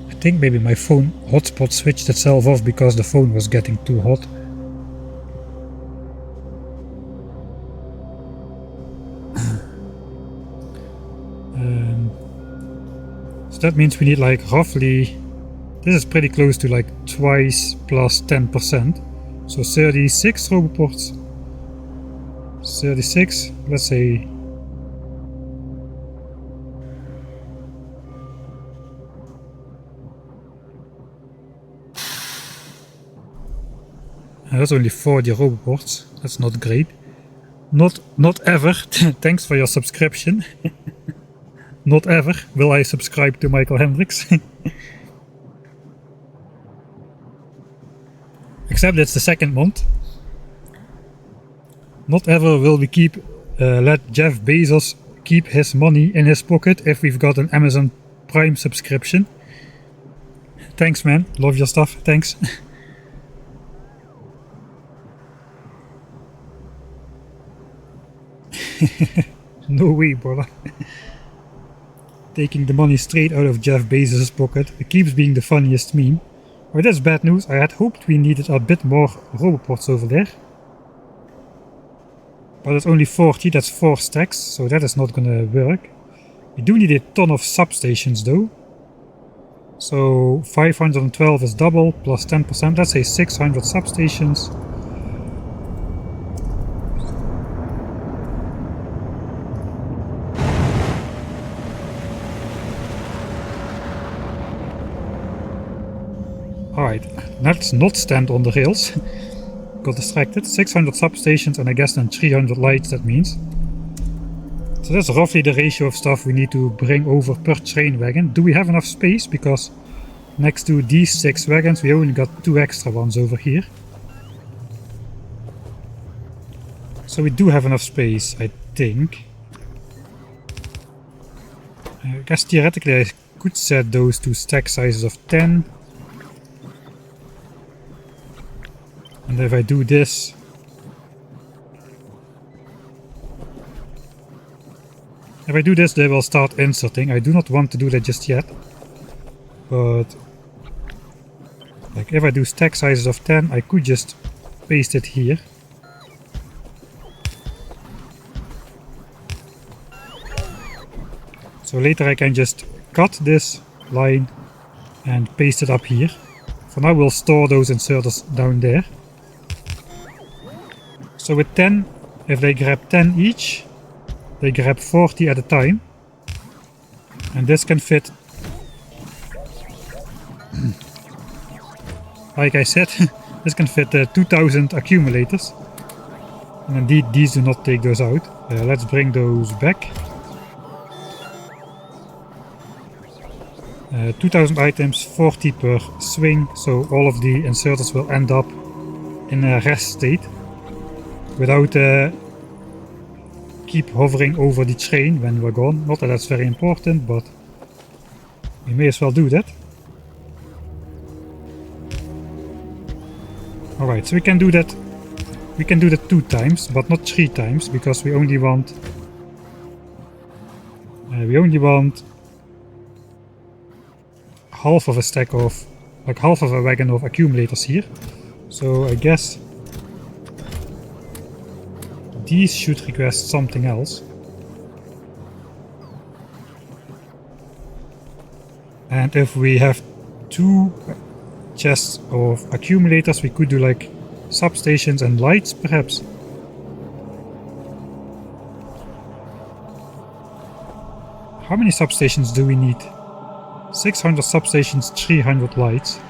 Speaker 1: I think maybe my phone hotspot switched itself off because the phone was getting too hot. So that means we need like roughly, this is pretty close to like twice plus 10%. So 36 roboports. 36, let's say. That's only 40 roboports. That's not great. Not ever. Thanks for your subscription. Not ever will I subscribe to Michael Hendricks. Except it's the second month. Not ever will we let Jeff Bezos keep his money in his pocket if we've got an Amazon Prime subscription. Thanks man, love your stuff, thanks. No way, brother. Taking the money straight out of Jeff Bezos' pocket. It keeps being the funniest meme. Well, that's bad news. I had hoped we needed a bit more roboports over there. But it's only 40, that's 4 stacks, so that is not gonna work. We do need a ton of substations though. So 512 is double, plus 10%, let's say 600 substations. Alright, let's not stand on the rails. Got distracted. 600 substations and I guess then 300 lights, that means. So that's roughly the ratio of stuff we need to bring over per train wagon. Do we have enough space? Because next to these 6 wagons we only got 2 extra ones over here. So we do have enough space, I think. I guess theoretically I could set those to stack sizes of 10. And if I do this... If I do this, they will start inserting. I do not want to do that just yet. But... like if I do stack sizes of 10, I could just paste it here. So later I can just cut this line and paste it up here. For now we'll store those inserters down there. So with 10, if they grab 10 each, they grab 40 at a time. And this can fit, like I said, this can fit 2000 accumulators. And indeed these do not take those out. Let's bring those back. 2000 items, 40 per swing, so all of the inserters will end up in a rest state without keep hovering over the train when we're gone. Not that that's very important, but we may as well do that. Alright, so we can do that. We can do that 2 times, but not 3 times, because we only want half of a stack of, like half of a wagon of accumulators here. So I guess these should request something else. And if we have 2 chests of accumulators, we could do like substations and lights perhaps. How many substations do we need? 600 substations, 300 lights.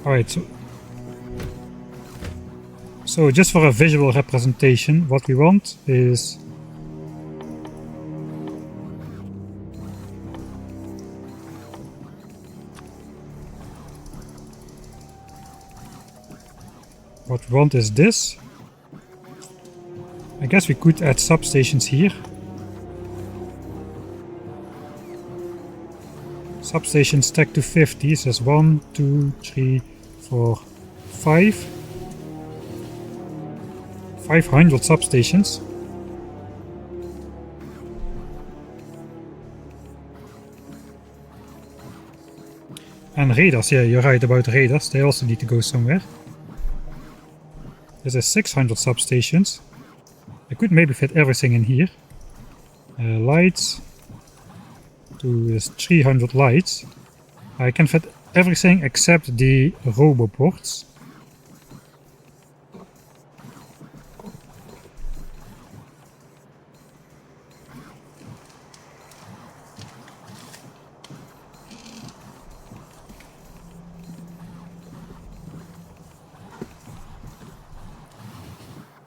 Speaker 1: Alright, so just for a visual representation, what we want is this. I guess we could add substations here. Substations stack to 50, so that's 1, 2, 3, 4, 5. 500 substations. And radars, yeah, you're right about radars, they also need to go somewhere. This is 600 substations. I could maybe fit everything in here. Lights. To 300 lights. I can fit everything except the roboports.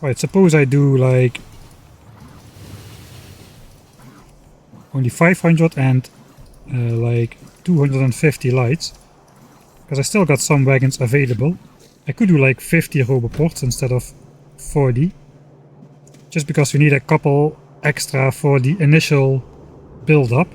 Speaker 1: Right, suppose I do like only 500 and like 250 lights, because I still got some wagons available. I could do like 50 roboports instead of 40, just because we need a couple extra for the initial build-up.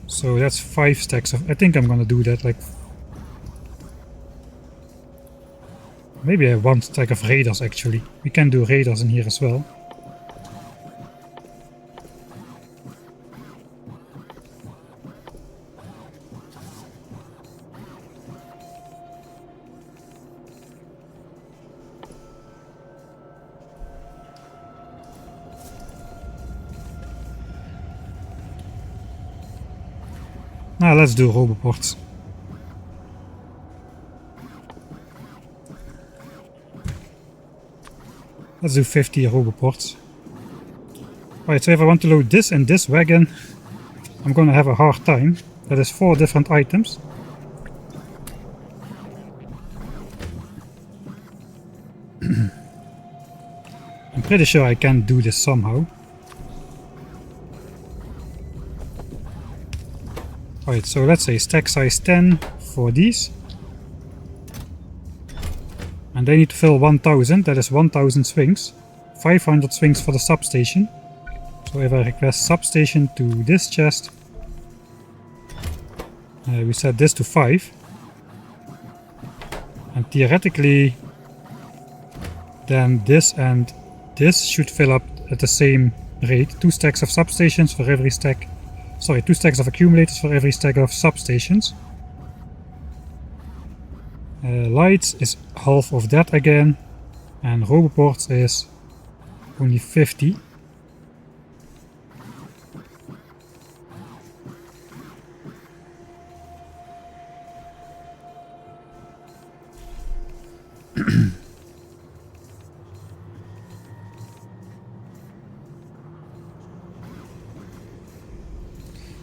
Speaker 1: So that's 5 stacks of, I think I'm gonna do that, like maybe I have 1 stack of radars actually. We can do radars in here as well. Now let's do roboports. Let's do 50 roboports. Right, so if I want to load this in this wagon, I'm gonna have a hard time. That is 4 different items. And pretty sure I can do this somehow. Alright, so let's say stack size 10 for these. And they need to fill 1000, that is 1000 swings. 500 swings for the substation. So if I request substation to this chest, we set this to 5. And theoretically, then this and this should fill up at the same rate. 2 stacks of substations for every stack. Sorry, 2 stacks of accumulators for every stack of substations. Lights is half of that again. And roboports is only 50.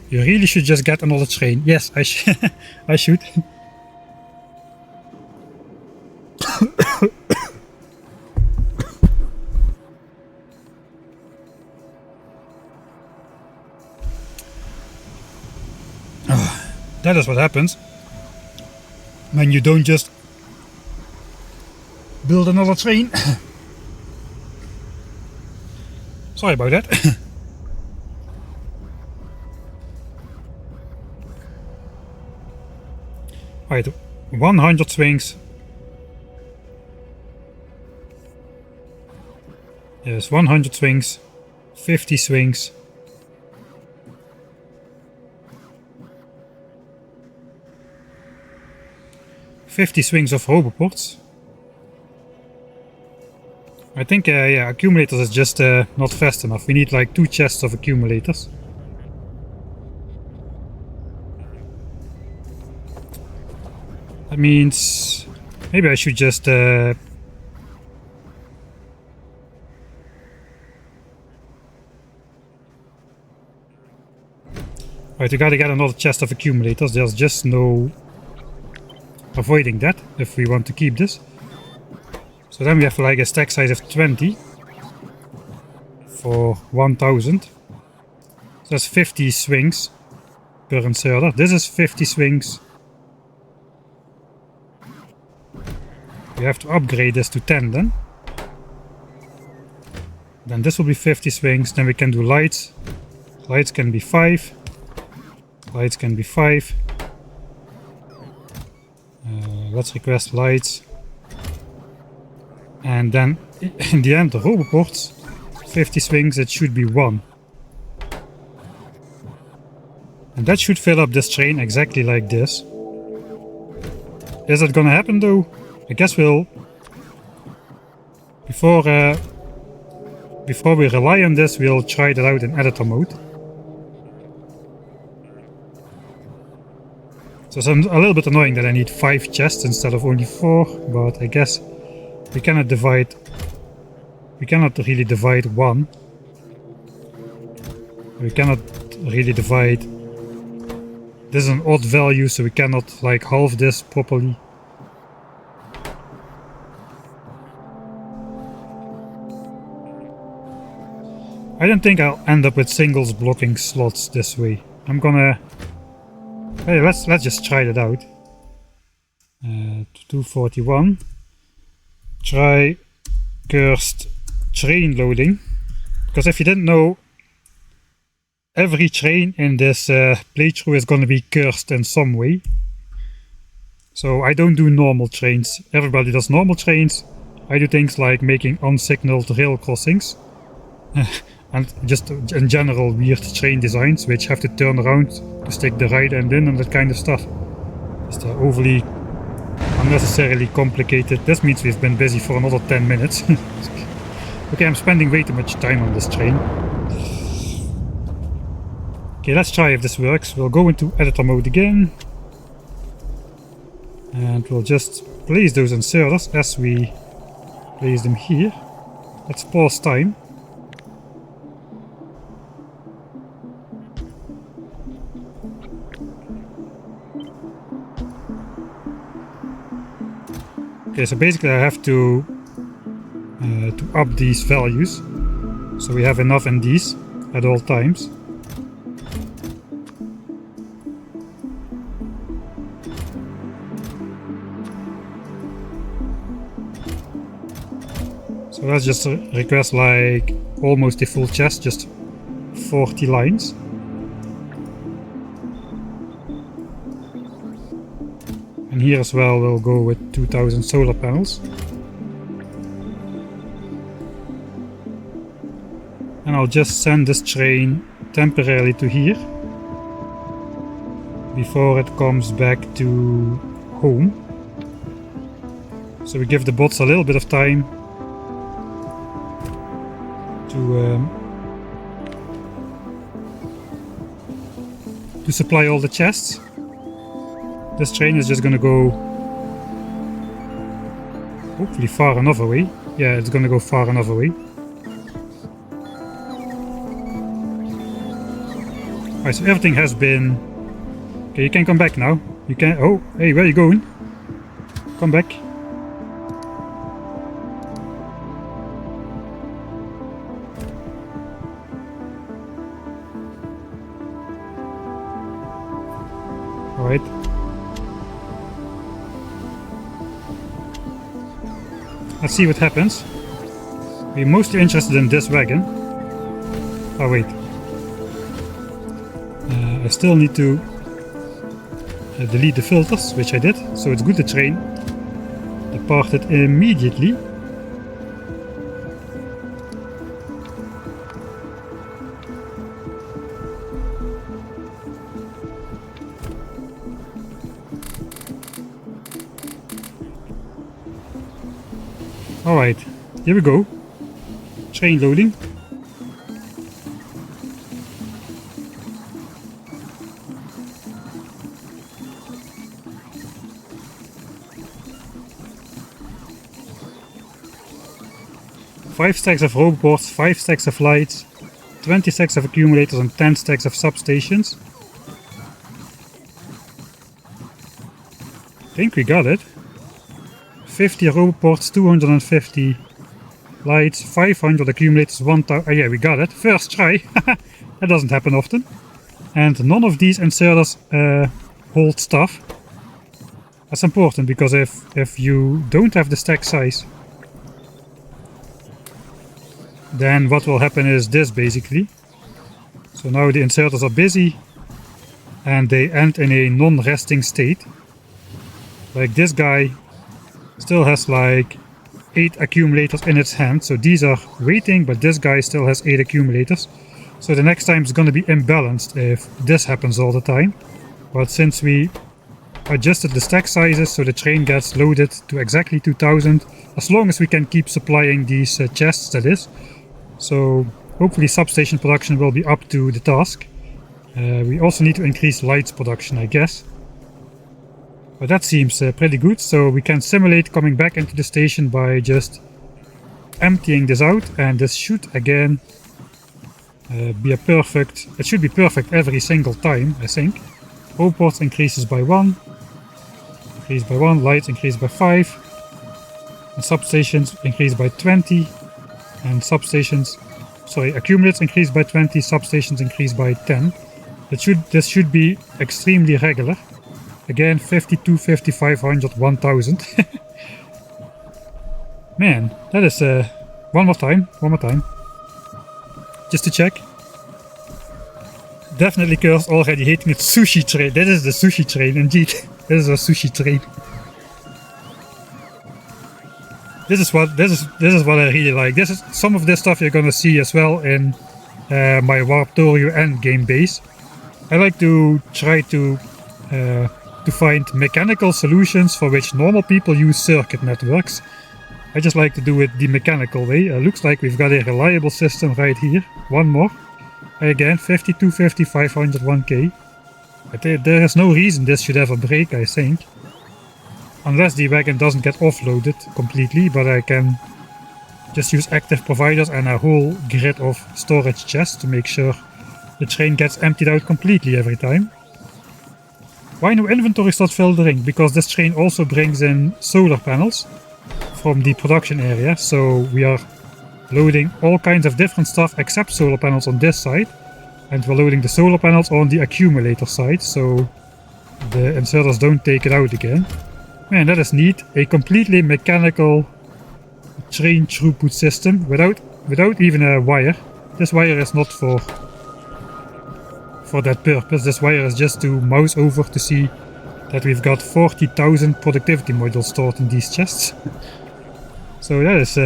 Speaker 1: You really should just get another train. Yes, I should. That is what happens when you don't just build another train. Sorry about that. Right, 100 swings. Yes, 100 swings, 50 swings. Swings of roboports. I think, yeah, accumulators is just not fast enough. We need like 2 chests of accumulators. That means maybe I should just right, we gotta get another chest of accumulators. There's just no avoiding that if we want to keep this. So then we have like a stack size of 20 for 1000. So that's 50 swings per inserter. This is 50 swings. We have to upgrade this to 10 then. Then this will be 50 swings. Then we can do lights. Lights can be 5. Lights can be 5. Let's request lights. And then in the end the roboports, 50 swings, it should be 1. And that should fill up this train exactly like this. Is that gonna happen though? I guess we'll, before we rely on this, we'll try that out in editor mode. So it's a little bit annoying that I need 5 chests instead of only 4, but I guess we cannot really divide 1. We cannot really divide. This is an odd value, so we cannot like halve this properly. I don't think I'll end up with singles blocking slots this way. I'm gonna... Hey, let's just try that out. 241. Try cursed train loading. Because if you didn't know, every train in this playthrough is gonna be cursed in some way. So I don't do normal trains. Everybody does normal trains. I do things like making unsignaled rail crossings. And just in general weird train designs which have to turn around to stick the right end in and that kind of stuff. Just overly unnecessarily complicated. This means we've been busy for another 10 minutes. Okay, I'm spending way too much time on this train. Okay, let's try if this works. We'll go into editor mode again. And we'll just place those inserters as we place them here. Let's pause time. Okay, so basically I have to to up these values. So we have enough in these at all times. So let's just request like almost a full chest, just 40 lines. And here as well we'll go with 2000 solar panels. And I'll just send this train temporarily to here before it comes back to home. So we give the bots a little bit of time to supply all the chests. This train is just gonna go hopefully far enough away. Yeah, it's gonna go far enough away. Alright, so everything has been... Okay, you can come back now. You can... Oh, hey, where are you going? Come back. Alright. Let's see what happens. We're mostly interested in this wagon. Oh wait. I still need to delete the filters, which I did. So it's good the train departed immediately. Alright, here we go. Train loading. Five stacks of roboports, 5 stacks of lights, 20 stacks of accumulators and 10 stacks of substations. I think we got it. 50 roboports, 250 lights, 500 accumulators, 1000. Oh yeah, we got it. First try. That doesn't happen often. And none of these inserters hold stuff. That's important because if you don't have the stack size, then what will happen is this basically. So now the inserters are busy and they end in a non-resting state. Like this guy still has like 8 accumulators in its hand, so these are waiting, but this guy still has 8 accumulators. So the next time it's gonna be imbalanced if this happens all the time. But since we adjusted the stack sizes so the train gets loaded to exactly 2000, as long as we can keep supplying these chests, that is. So hopefully substation production will be up to the task. We also need to increase lights production, I guess. But that seems pretty good, so we can simulate coming back into the station by just emptying this out, and this should again be a perfect... It should be perfect every single time, I think. Roboports increases by 1, increase by 1, lights increase by 5, and substations increase by 20, and substations... Sorry, accumulators increase by 20, substations increase by 10. This should be extremely regular. Again, 52, 50, 500, 1000. Man, that is... one more time. Just to check. Definitely Curse already hating it. Sushi train. This is the sushi train, indeed. This is a sushi train. This is what I really like. This is some of this stuff you're gonna see as well in my Factorio endgame base. I like to try to find mechanical solutions for which normal people use circuit networks. I just like to do it the mechanical way. Looks like we've got a reliable system right here. One more. Again, 50, 250, 500, 1k. But there is no reason this should ever break, I think. Unless the wagon doesn't get offloaded completely, but I can just use active providers and a whole grid of storage chests to make sure the train gets emptied out completely every time. Why no inventory slot filtering? Because this train also brings in solar panels from the production area, so we are loading all kinds of different stuff except solar panels on this side, and we're loading the solar panels on the accumulator side, so the inserters don't take it out again. Man, that is neat. A completely mechanical train throughput system without even a wire. This wire is not for that purpose. This wire is just to mouse over to see that we've got 40,000 productivity modules stored in these chests. So that is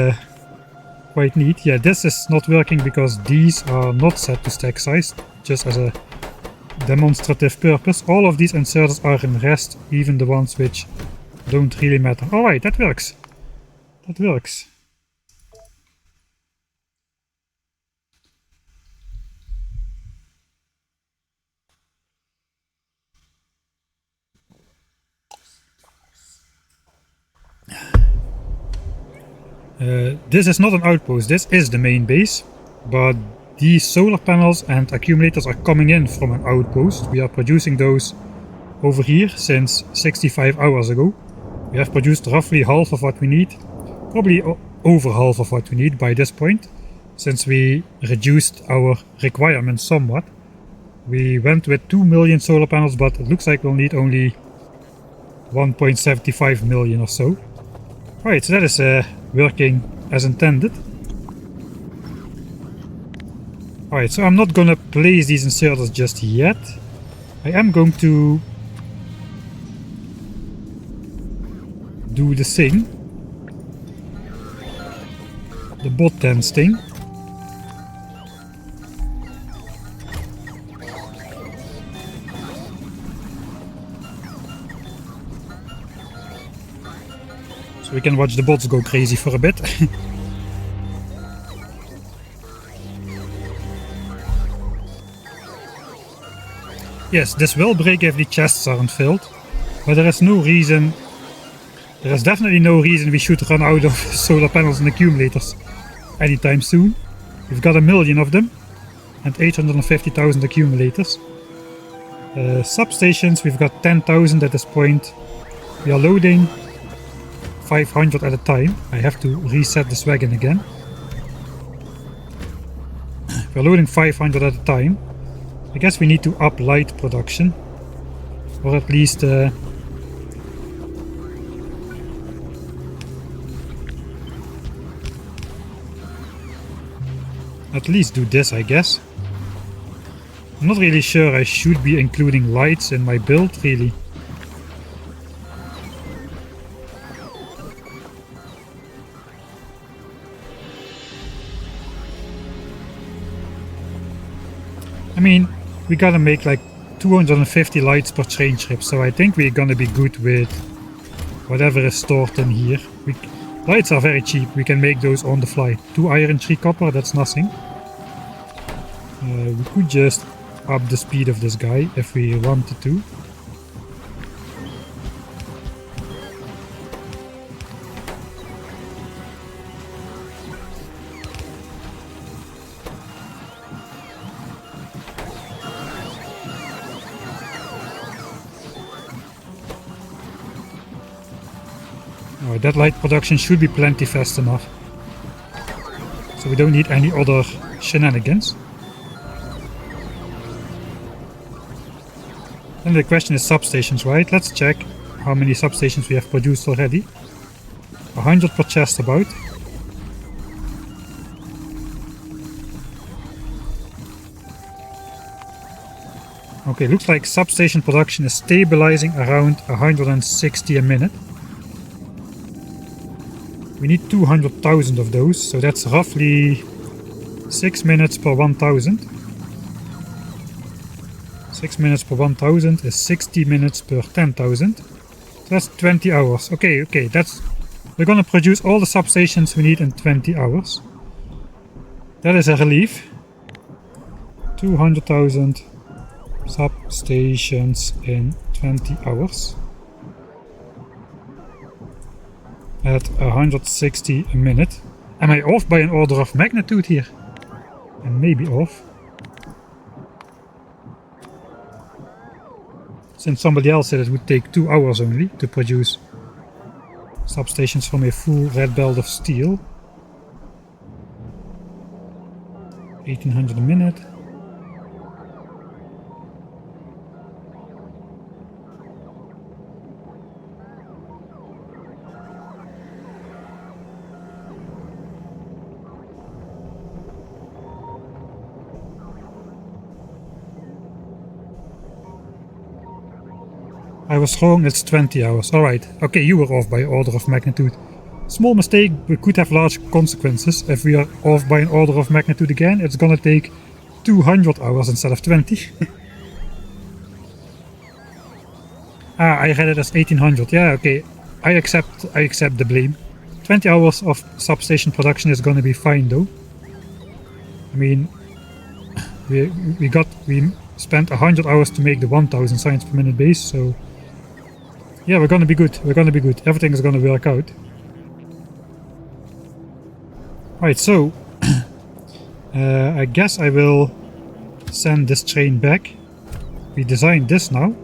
Speaker 1: quite neat. Yeah, this is not working because these are not set to stack size, just as a demonstrative purpose. All of these inserters are in rest, even the ones which don't really matter. Alright, that works. That works. This is not an outpost, this is the main base, but these solar panels and accumulators are coming in from an outpost. We are producing those over here since 65 hours ago. We have produced roughly half of what we need, probably over half of what we need by this point, since we reduced our requirements somewhat. We went with 2 million solar panels, but it looks like we'll need only 1.75 million or so. Right, so that is working as intended. Alright, so I'm not gonna place these inserters just yet. I am going to do the thing. The bot tents thing. So we can watch the bots go crazy for a bit. Yes, this will break if the chests aren't filled, but there is no reason, there is definitely no reason we should run out of solar panels and accumulators anytime soon. We've got 1 million of them and 850,000 accumulators. Substations, we've got 10,000 at this point. We are loading 500 at a time. I have to reset this wagon again. We're loading 500 at a time. I guess we need to up light production, or at least at least do this, I guess. I'm not really sure I should be including lights in my build, really. I mean, we gotta make like 250 lights per train trip, so I think we're gonna be good with whatever is stored in here. Lights are very cheap, we can make those on the fly. 2 iron, 3 copper, that's nothing. We could just up the speed of this guy if we wanted to. That light production should be plenty fast enough, so we don't need any other shenanigans. Then the question is substations, right? Let's check how many substations we have produced already. 100 per chest about. Okay, looks like substation production is stabilizing around 160 a minute. We need 200,000 of those, so that's roughly 6 minutes per 1,000. 6 minutes per 1,000 is 60 minutes per 10,000. That's 20 hours. Okay, we're gonna produce all the substations we need in 20 hours. That is a relief. 200,000 substations in 20 hours. At 160 a minute. Am I off by an order of magnitude here? I may be off. Since somebody else said it would take 2 hours only to produce substations from a full red belt of steel. 1800 a minute. I was wrong, it's 20 hours. Alright, okay, you were off by order of magnitude. Small mistake, but could have large consequences. If we are off by an order of magnitude again, it's gonna take 200 hours instead of 20. I read it as 1800. Yeah, okay. I accept the blame. 20 hours of substation production is gonna be fine though. I mean, we spent 100 hours to make the 1000 science per minute base, so yeah, we're gonna be good. We're gonna be good. Everything is gonna work out. Right, so I guess I will send this train back. We designed this now.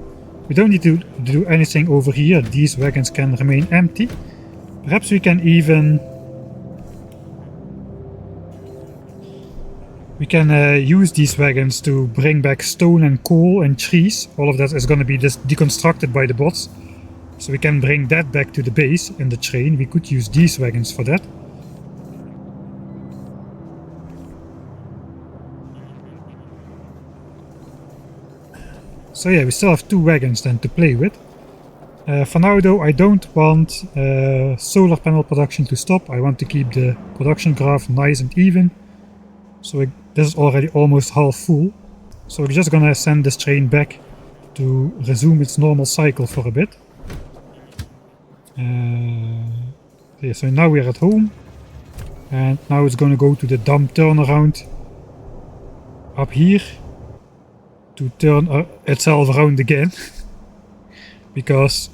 Speaker 1: We don't need to do anything over here. These wagons can remain empty. Perhaps we can even use these wagons to bring back stone and coal and trees. All of that is going to be just deconstructed by the bots. So we can bring that back to the base in the train. We could use these wagons for that. So yeah, we still have 2 wagons then to play with. For now though, I don't want solar panel production to stop. I want to keep the production graph nice and even. So this is already almost half full. So we're just gonna send this train back to resume its normal cycle for a bit. Yeah, so now we're at home. And now it's gonna go to the dump turnaround up here to turn itself around again. Because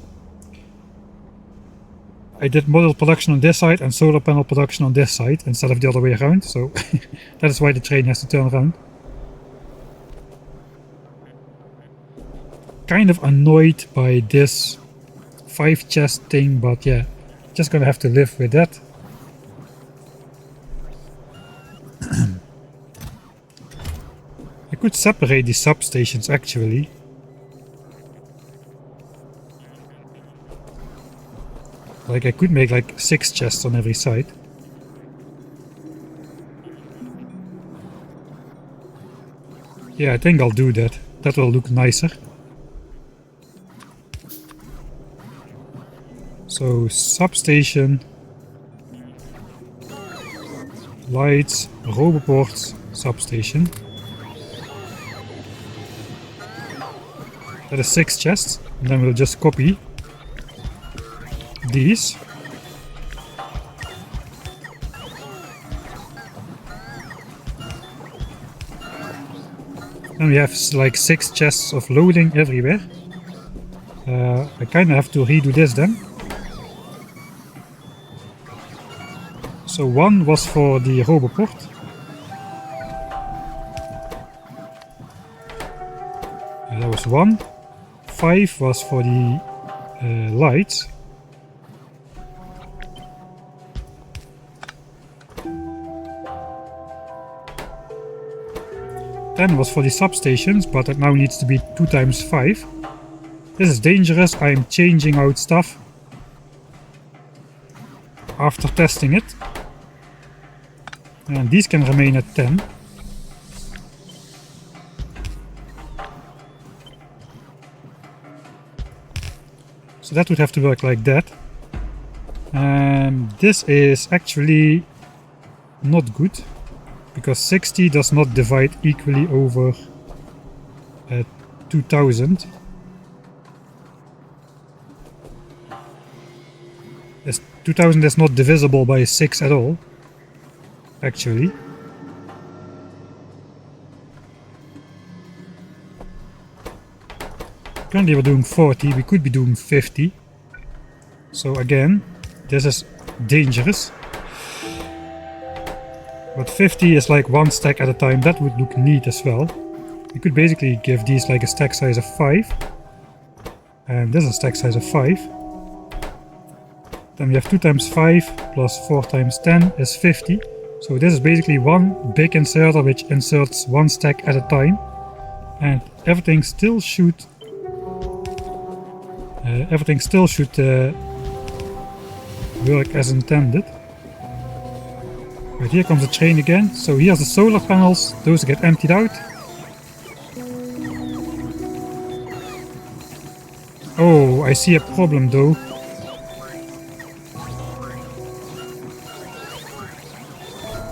Speaker 1: I did model production on this side and solar panel production on this side instead of the other way around, so that is why the train has to turn around. Kind of annoyed by this 5 chest thing, but yeah, just gonna have to live with that. I could separate these substations actually. Like I could make like 6 chests on every side. Yeah, I think I'll do that. That will look nicer. So substation, lights, roboports, substation. That is 6 chests, and then we'll just copy these. And we have like 6 chests of loading everywhere. I kind of have to redo this then. So 1 was for the roboport. That was 1. 5 was for the lights. 10 was for the substations, but it now needs to be 2 times 5. This is dangerous. I am changing out stuff after testing it. And these can remain at 10. So that would have to work like that. And this is actually not good, because 60 does not divide equally over 2000. 2000 is not divisible by 6 at all, actually. Currently we're doing 40, we could be doing 50. So again, this is dangerous. But 50 is like 1 stack at a time. That would look neat as well. We could basically give these like a stack size of 5. And this is a stack size of 5. Then we have 2 times 5 plus 4 times 10 is 50. So this is basically one big inserter which inserts one stack at a time. And everything still should work as intended. Right, here comes the train again. So here's the solar panels, those get emptied out. Oh, I see a problem though.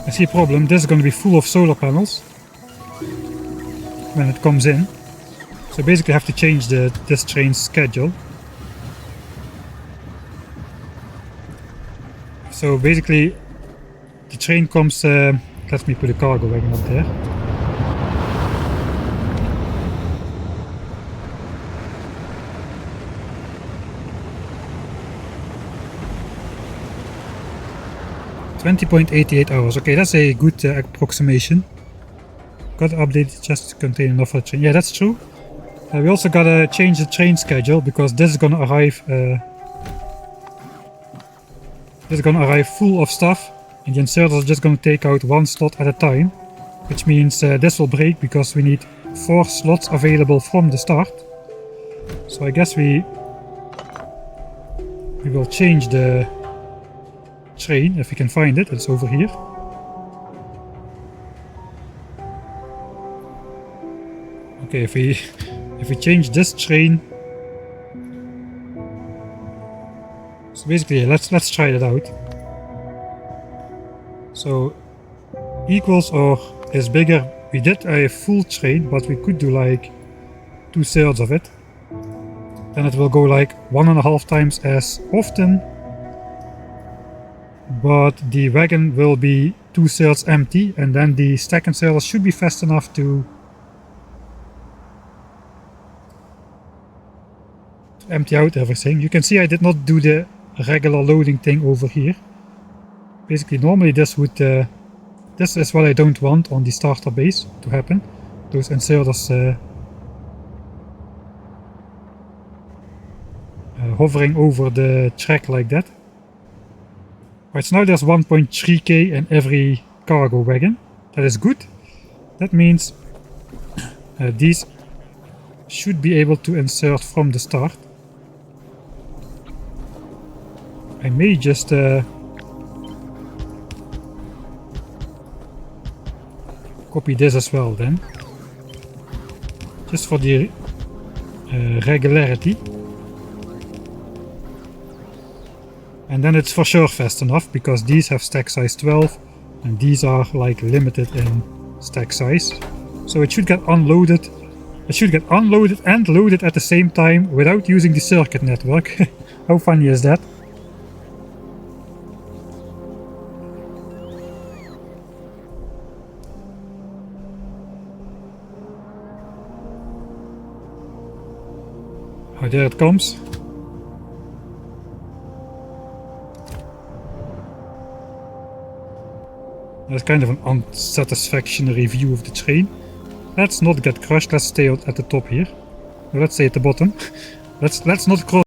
Speaker 1: I see a problem. This is going to be full of solar panels when it comes in. So basically I have to change this train's schedule. So basically the train comes, let me put a cargo wagon up there. $20.88 hours. Okay, that's a good approximation. Gotta update it just to contain enough for the train. Yeah, that's true. We also gotta change the train schedule because this is gonna arrive. This is gonna arrive full of stuff, and the inserters are just gonna take out one slot at a time, which means this will break because we need 4 slots available from the start. So I guess we will change the train if we can find it. It's over here. Okay, if we change this train, so basically let's try that out. So equals or is bigger. We did a full train, but we could do like 2/3 of it. Then it will go like 1.5 times as often, but the wagon will be 2/3 empty, and then the stack inserter should be fast enough to empty out everything. You can see I did not do the regular loading thing over here. Basically normally this would this is what I don't want on the starter base to happen. Those inserters hovering over the track like that. Right, so now there's 1.3k in every cargo wagon. That is good. That means these should be able to insert from the start. I may just copy this as well then, just for the regularity. And then it's for sure fast enough because these have stack size 12 and these are like limited in stack size. So it should get unloaded. It should get unloaded and loaded at the same time without using the circuit network. How funny is that? Oh, there it comes. That's kind of an unsatisfactory view of the train. Let's not get crushed. Let's stay at the top here. No, let's stay at the bottom. let's not cross.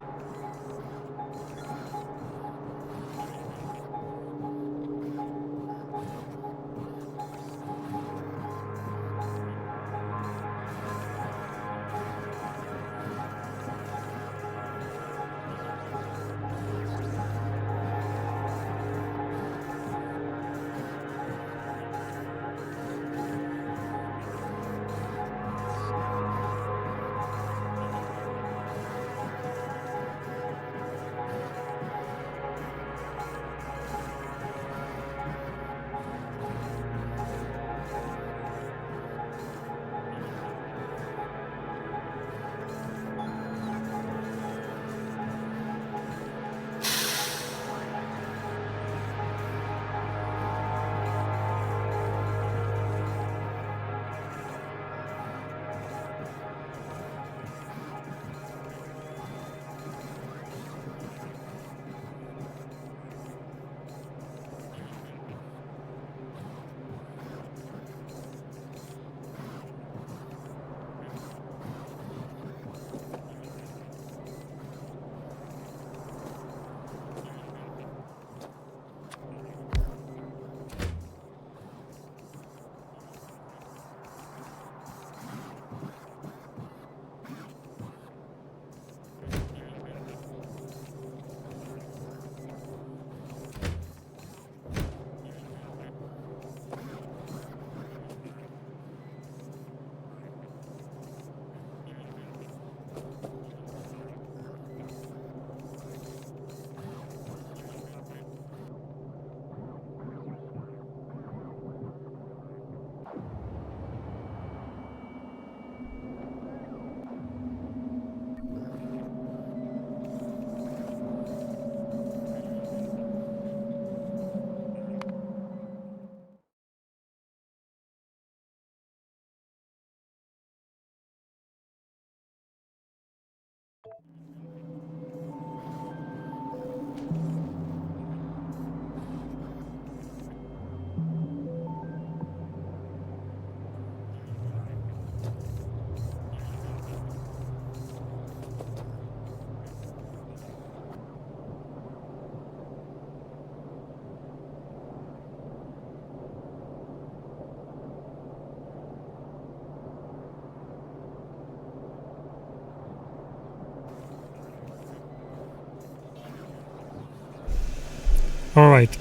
Speaker 1: Alright.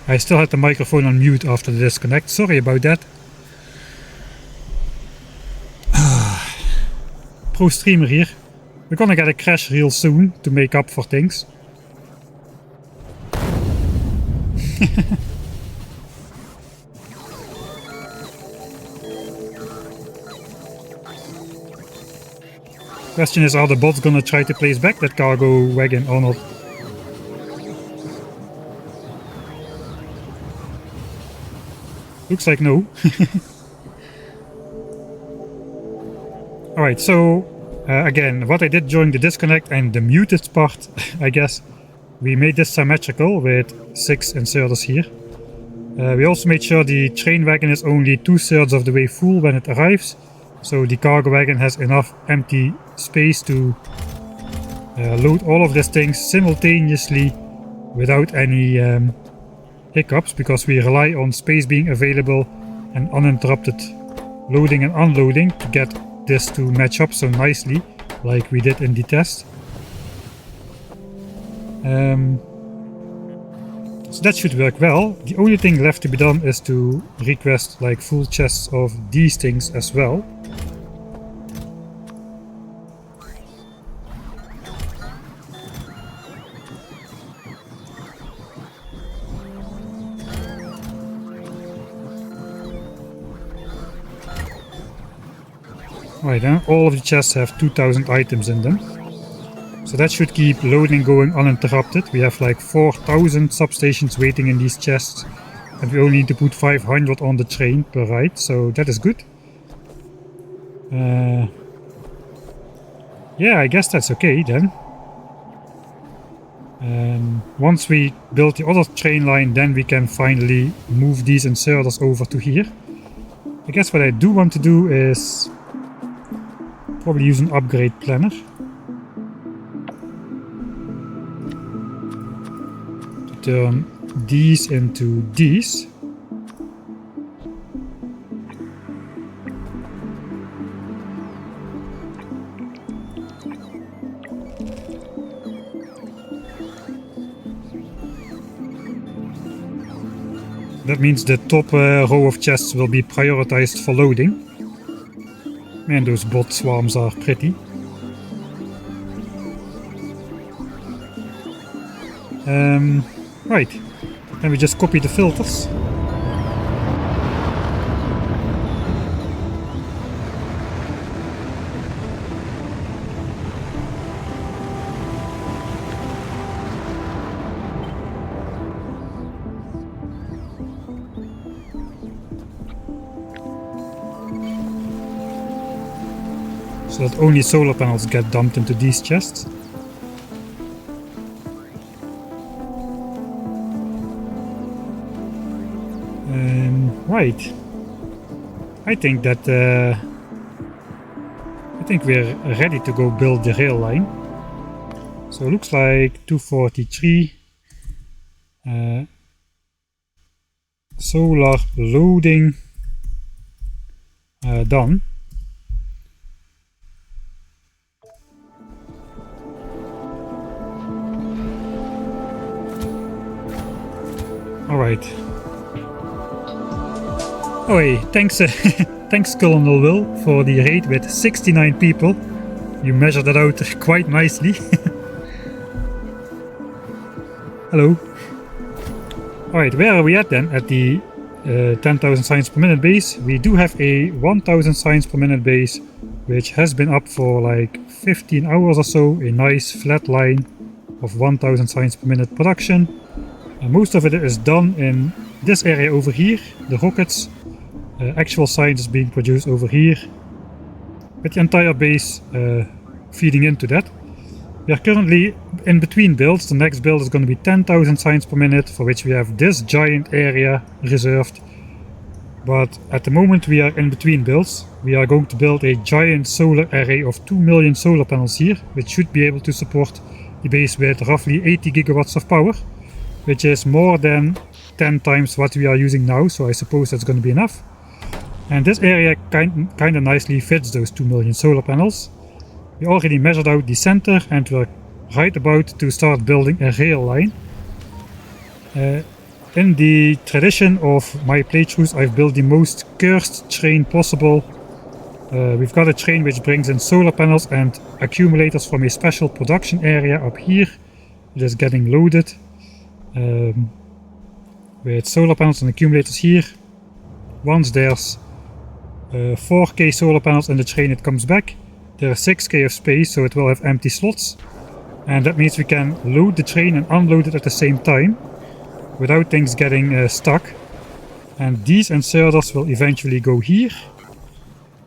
Speaker 1: I still had the microphone on mute after the disconnect. Sorry about that. Pro streamer here. We're gonna get a crash real soon to make up for things. Question is, are the bots gonna try to place back that cargo wagon or not? Looks like no. Alright, so again, what I did during the disconnect and the muted part, I guess, we made this symmetrical with 6 inserters here. We also made sure the train wagon is only 2/3 of the way full when it arrives, so the cargo wagon has enough empty space to load all of these things simultaneously without any hiccups, because we rely on space being available and uninterrupted loading and unloading to get this to match up so nicely like we did in the test. So that should work well. The only thing left to be done is to request like full chests of these things as well. Right, all of the chests have 2000 items in them. So that should keep loading going uninterrupted. We have like 4000 substations waiting in these chests. And we only need to put 500 on the train per ride, so that is good. Yeah, I guess that's okay then. Once we build the other train line, then we can finally move these inserters over to here. I guess what I do want to do is probably use an upgrade planner. To turn these into these. That means the top row of chests will be prioritized for loading. Man, those bot swarms are pretty. Right, then we just copy the filters. So that only solar panels get dumped into these chests. Right. I think that we're ready to go build the rail line. So it looks like 243 solar loading done. Alright. Oh hey, thanks thanks Colonel Will for the raid with 69 people. You measured that out quite nicely. Hello. Alright, where are we at then? At the 10,000 signs per minute base. We do have a 1000 signs per minute base, which has been up for like 15 hours or so. A nice flat line of 1000 signs per minute production. And most of it is done in this area over here, the rockets. Actual signs is being produced over here, with the entire base feeding into that. We are currently in between builds. The next build is going to be 10,000 signs per minute, for which we have this giant area reserved. But at the moment we are in between builds. We are going to build a giant solar array of 2 million solar panels here, which should be able to support the base with roughly 80 gigawatts of power, which is more than 10 times what we are using now, so I suppose that's going to be enough. And this area kind of nicely fits those 2 million solar panels. We already measured out the center and we're right about to start building a rail line. In the tradition of my playthroughs, I've built the most cursed train possible. We've got a train which brings in solar panels and accumulators from a special production area up here. It is getting loaded with solar panels and accumulators here. Once there's 4k solar panels in the train, it comes back. There is 6k of space, so it will have empty slots. And that means we can load the train and unload it at the same time without things getting stuck. And these inserters will eventually go here.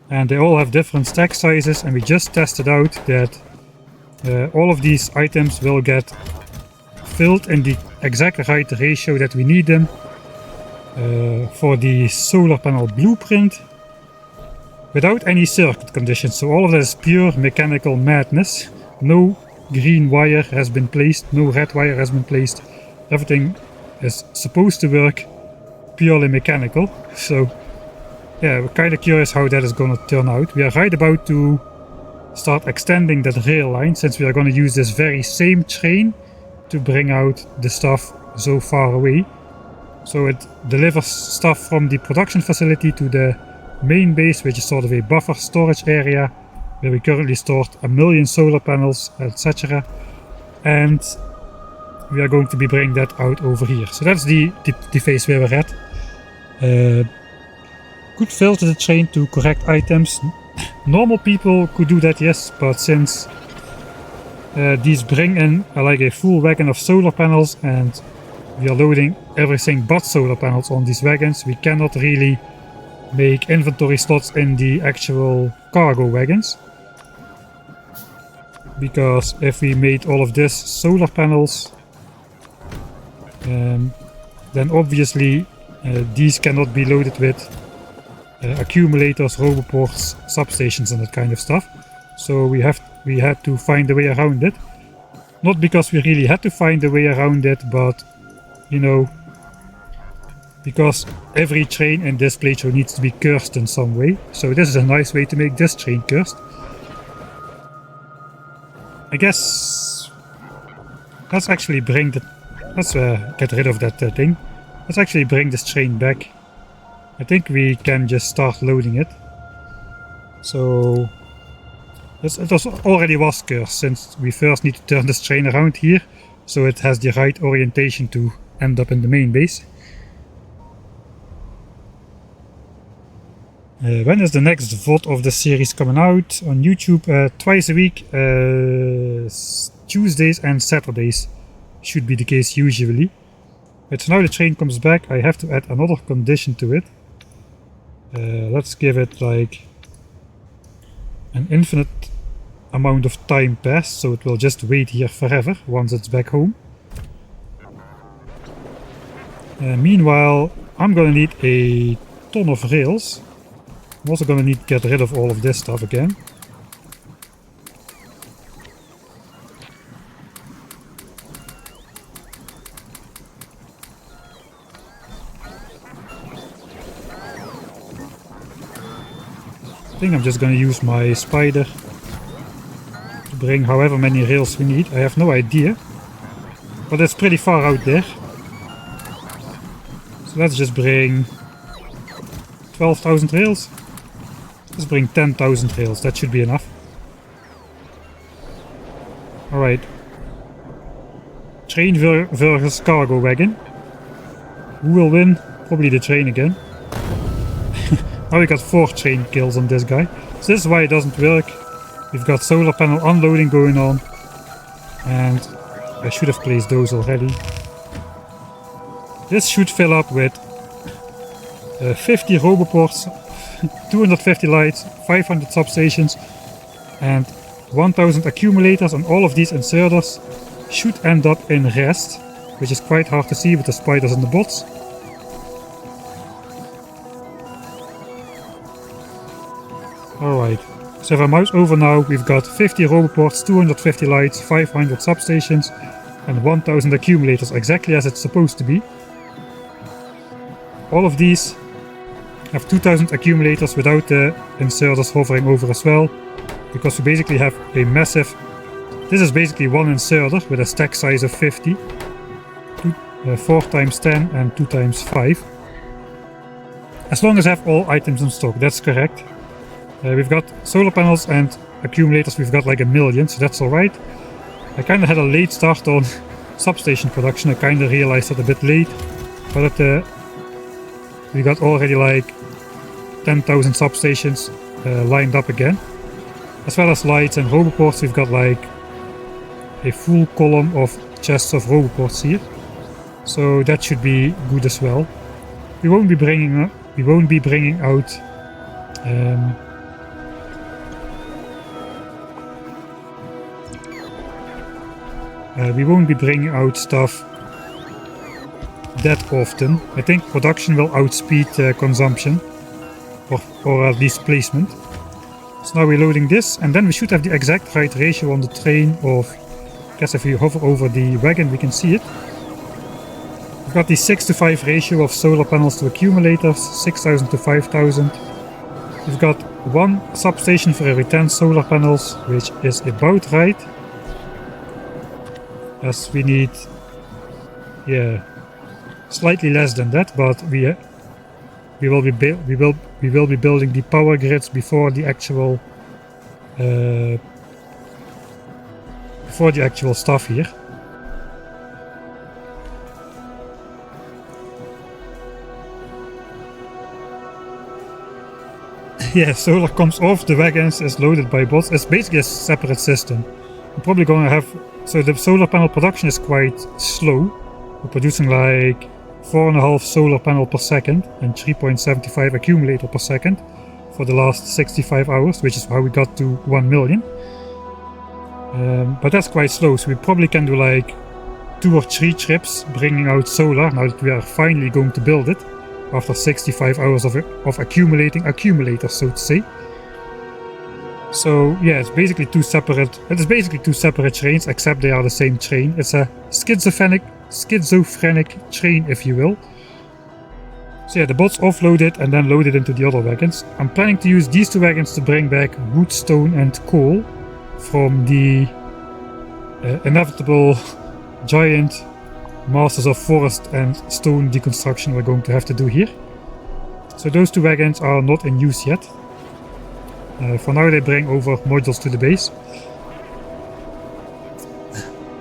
Speaker 1: And they all have different stack sizes, and we just tested out that all of these items will get filled in the exact right ratio that we need them for the solar panel blueprint without any circuit conditions. So all of that is pure mechanical madness. No green wire has been placed, no red wire has been placed. Everything is supposed to work purely mechanical. So yeah, we're kind of curious how that is going to turn out. We are right about to start extending that rail line, since we are going to use this very same train to bring out the stuff so far away. So it delivers stuff from the production facility to the main base, which is sort of a buffer storage area where we currently stored 1 million solar panels, etc. And we are going to be bringing that out over here. So that's the phase where we're at. Could filter the train to correct items. Normal people could do that, yes, but since these bring in like a full wagon of solar panels and we are loading everything but solar panels on these wagons, we cannot really make inventory slots in the actual cargo wagons. Because if we made all of this solar panels, then obviously these cannot be loaded with accumulators, roboports, substations and that kind of stuff. So we had to find a way around it. Not because we really had to find a way around it, but you know, because every train in this playthrough needs to be cursed in some way. So this is a nice way to make this train cursed. I guess let's actually bring the... let's get rid of that thing. Let's actually bring this train back. I think we can just start loading it. So it already was cursed, since we first need to turn this train around here so it has the right orientation to end up in the main base. When is the next VOD of the series coming out? On YouTube twice a week, Tuesdays and Saturdays should be the case usually. But now the train comes back, I have to add another condition to it. Let's give it like an infinite amount of time passed, so it will just wait here forever once it's back home. Meanwhile, I'm gonna need a ton of rails. I'm also gonna need to get rid of all of this stuff again. I think I'm just gonna use my spider to bring however many rails we need. I have no idea, but it's pretty far out there. So let's just bring 12,000 rails. Let's bring 10,000 rails, that should be enough. Alright. Train versus cargo wagon. Who will win? Probably the train again. Now we got 4 train kills on this guy. So this is why it doesn't work. We've got solar panel unloading going on. And I should have placed those already. This should fill up with 50 roboports, 250 lights, 500 substations and 1000 accumulators, and all of these inserters should end up in rest, which is quite hard to see with the spiders and the bots. Alright, so if I mouse over now, we've got 50 roboports, 250 lights, 500 substations and 1000 accumulators, exactly as it's supposed to be. All of these have 2000 accumulators without the inserters hovering over as well, because we basically have a massive This is basically one inserter with a stack size of 50. 4 times 10 and 2 times 5. As long as I have all items in stock, that's correct. We've got solar panels and accumulators, we've got like 1 million, so that's alright. I kinda had a late start on substation production, I kinda realized that a bit late. But we got already like 10,000 substations lined up again. As well as lights and roboports, we've got like a full column of chests of roboports here. So that should be good as well. We won't be bringing out stuff that often. I think production will outspeed consumption, or at least placement. So now we're loading this, and then we should have the exact right ratio on the train of, I guess if you hover over the wagon we can see it. We've got the 6:5 ratio of solar panels to accumulators, 6,000 to 5,000. We've got 1 substation for every 10 solar panels, which is about right. As we need, yeah, slightly less than that, but we will be building the power grids before the actual stuff here. Yeah, solar comes off the wagons, is loaded by bots. It's basically a separate system. I'm probably gonna have, so the solar panel production is quite slow. We're producing like 4.5 solar panel per second and 3.75 accumulator per second for the last 65 hours, which is how we got to 1 million. But that's quite slow, so we probably can do like 2 or 3 trips bringing out solar now that we are finally going to build it after 65 hours of accumulating accumulators, so to say. So yeah, it's basically two separate trains, except they are the same train. It's a schizophrenic train, if you will. So yeah, the bots offloaded and then loaded into the other wagons. I'm planning to use these 2 wagons to bring back wood, stone and coal from the inevitable giant masters of forest and stone deconstruction we're going to have to do here. So those 2 wagons are not in use yet. For now they bring over modules to the base.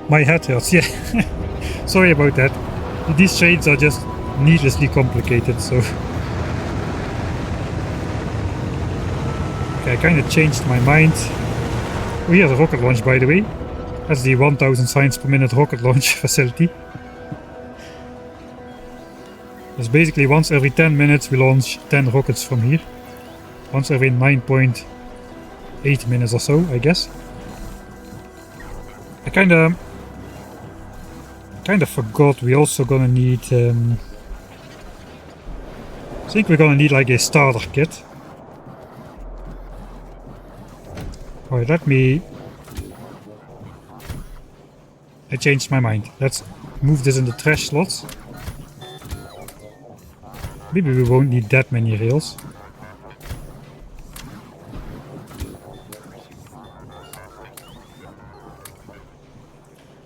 Speaker 1: My head hurts, yeah. Sorry about that. These trains are just needlessly complicated, so... Okay, I kinda changed my mind. Oh, here's a rocket launch, by the way. That's the 1000 signs per minute rocket launch facility. It's basically once every 10 minutes we launch 10 rockets from here. Once every 9.8 minutes or so, I guess. I kinda forgot we also gonna need... I think we're gonna need like a starter kit. Alright, I changed my mind. Let's move this in the trash slots. Maybe we won't need that many rails.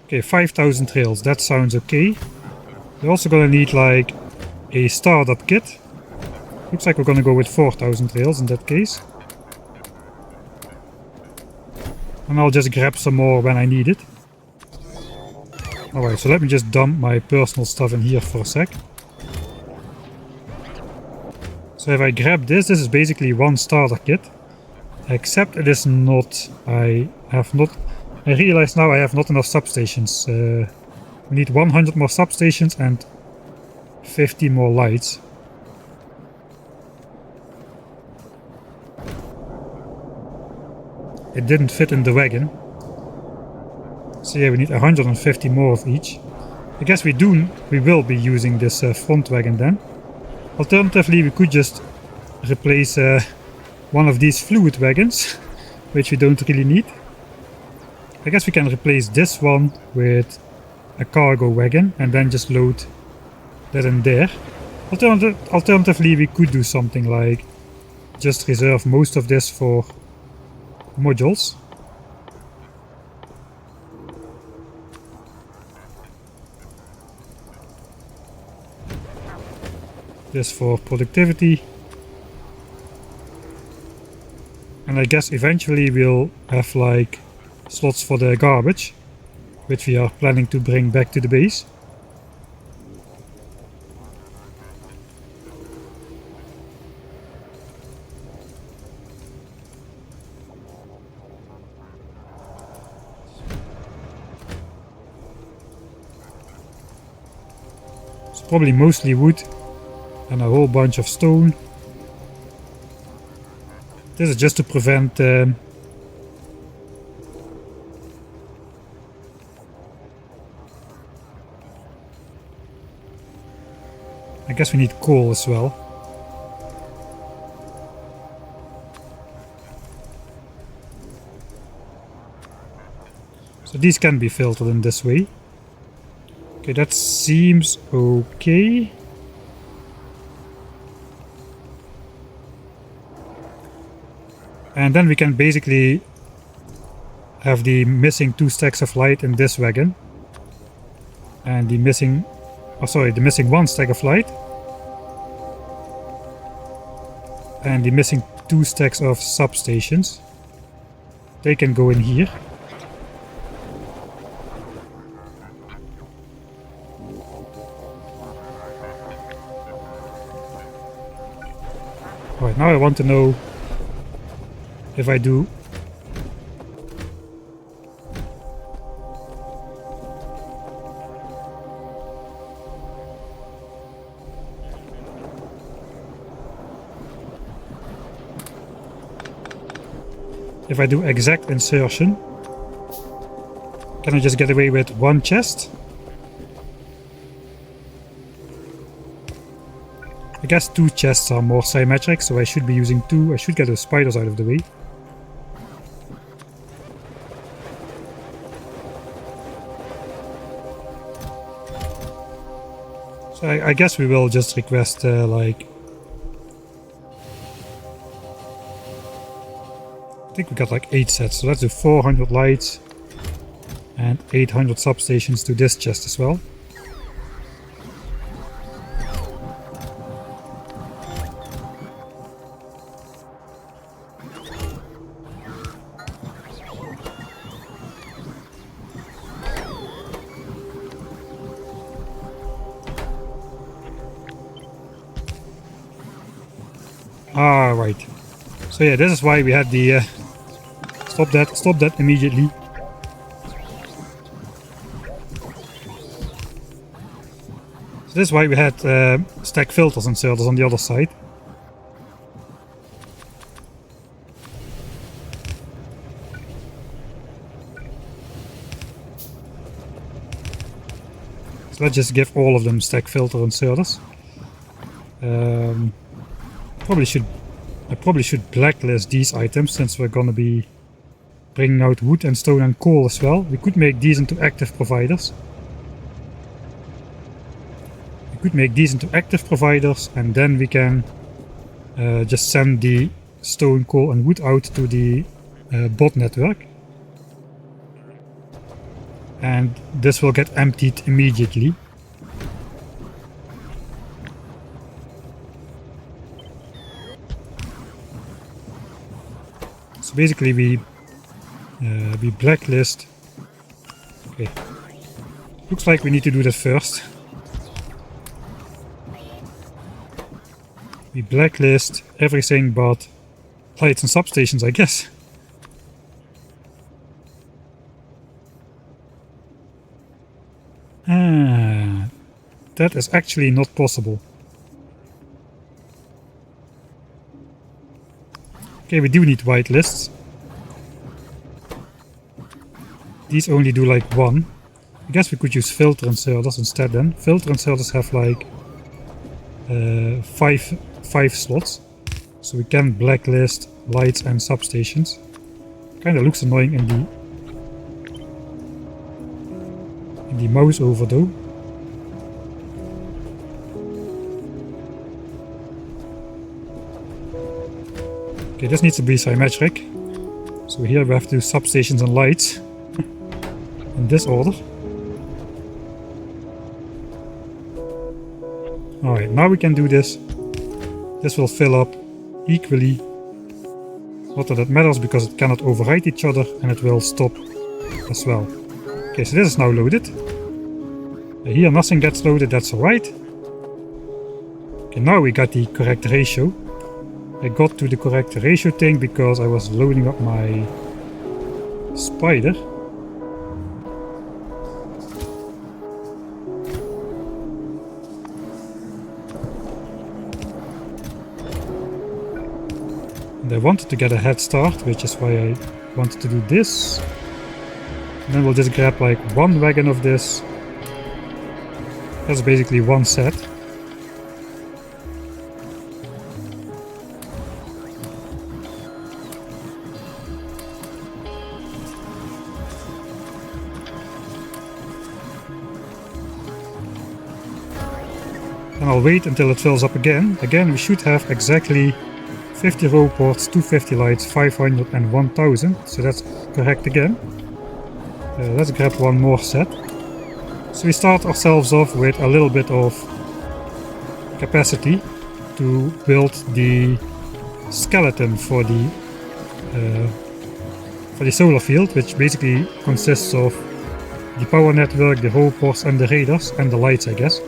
Speaker 1: Okay, 5,000 rails, that sounds okay. We're also gonna need like a startup kit. Looks like we're gonna go with 4,000 rails in that case. And I'll just grab some more when I need it. Alright, so let me just dump my personal stuff in here for a sec. So if I grab this is basically 1 starter kit. Except it is not... I realize now I have not enough substations. We need 100 more substations and 50 more lights. It didn't fit in the wagon. So yeah, we need 150 more of each. I guess we will be using this front wagon then. Alternatively, we could just replace one of these fluid wagons, which we don't really need. I guess we can replace this one with a cargo wagon and then just load that in there. Alternatively, we could do something like just reserve most of this for modules. This for productivity. And I guess eventually we'll have like slots for the garbage, which we are planning to bring back to the base. It's probably mostly wood and a whole bunch of stone. This is just to prevent I guess we need coal as well. So these can be filtered in this way. Okay, that seems okay. And then we can basically have the missing 2 stacks of light in this wagon. And the missing, the missing 1 stack of light. And the missing 2 stacks of substations. They can go in here. Alright, now I want to know if I do exact insertion, can I just get away with 1 chest? I guess 2 chests are more symmetric, so I should be using 2. I should get those spiders out of the way. So I guess we will just request like... I think we got like 8 sets, so let's do 400 lights and 800 substations to this chest as well. Ah, right. So yeah, this is why we had the... stop that immediately. So this is why we had stack filters inserters on the other side. So let's just give all of them stack filter inserters. I probably should blacklist these items since we're gonna be bringing out wood and stone and coal as well. We could make these into active providers. And then we can just send the stone, coal and wood out to the bot network. And this will get emptied immediately. So basically we blacklist. Okay. Looks like we need to do that first. We blacklist everything but lights and substations, I guess. That is actually not possible. Okay, we do need white lists. These only do like 1. I guess we could use filter inserters instead then. Filter inserters have like 5 slots. So we can blacklist lights and substations. Kinda looks annoying in the mouse over though. Okay, this needs to be symmetric. So here we have to do substations and lights in this order. Alright, now we can do this. This will fill up equally. Not that it matters because it cannot override each other, and it will stop as well. Okay, so this is now loaded. Here nothing gets loaded, that's alright. Okay, now we got the correct ratio. I got to the correct ratio thing because I was loading up my spider. And I wanted to get a head start, which is why I wanted to do this. And then we'll just grab like one wagon of this. That's basically one set. And I'll wait until it fills up again. Again, we should have exactly 50 row ports, 250 lights, 500 and 1000. So that's correct again. Let's grab one more set. So we start ourselves off with a little bit of capacity to build the skeleton for the solar field, which basically consists of the power network, the row ports and the radars and the lights, I guess.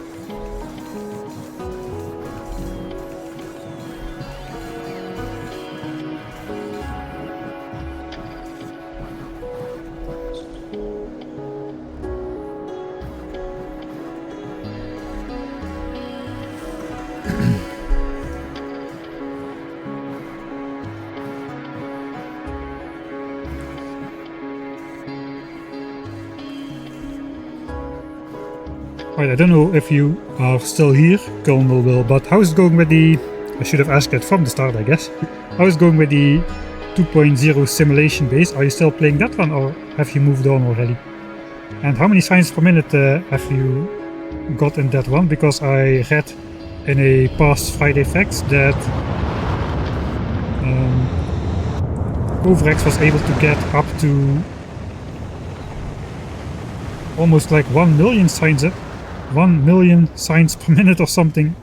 Speaker 1: Right, I don't know if you are still here, Colonel Will, but how is it going with the... I should have asked it from the start, I guess. How is it going with the 2.0 simulation base? Are you still playing that one, or have you moved on already? And how many signs per minute have you got in that one? Because I read in a past Friday Facts that Overex was able to get up to almost like 1 million signs up. 1 million signs per minute or something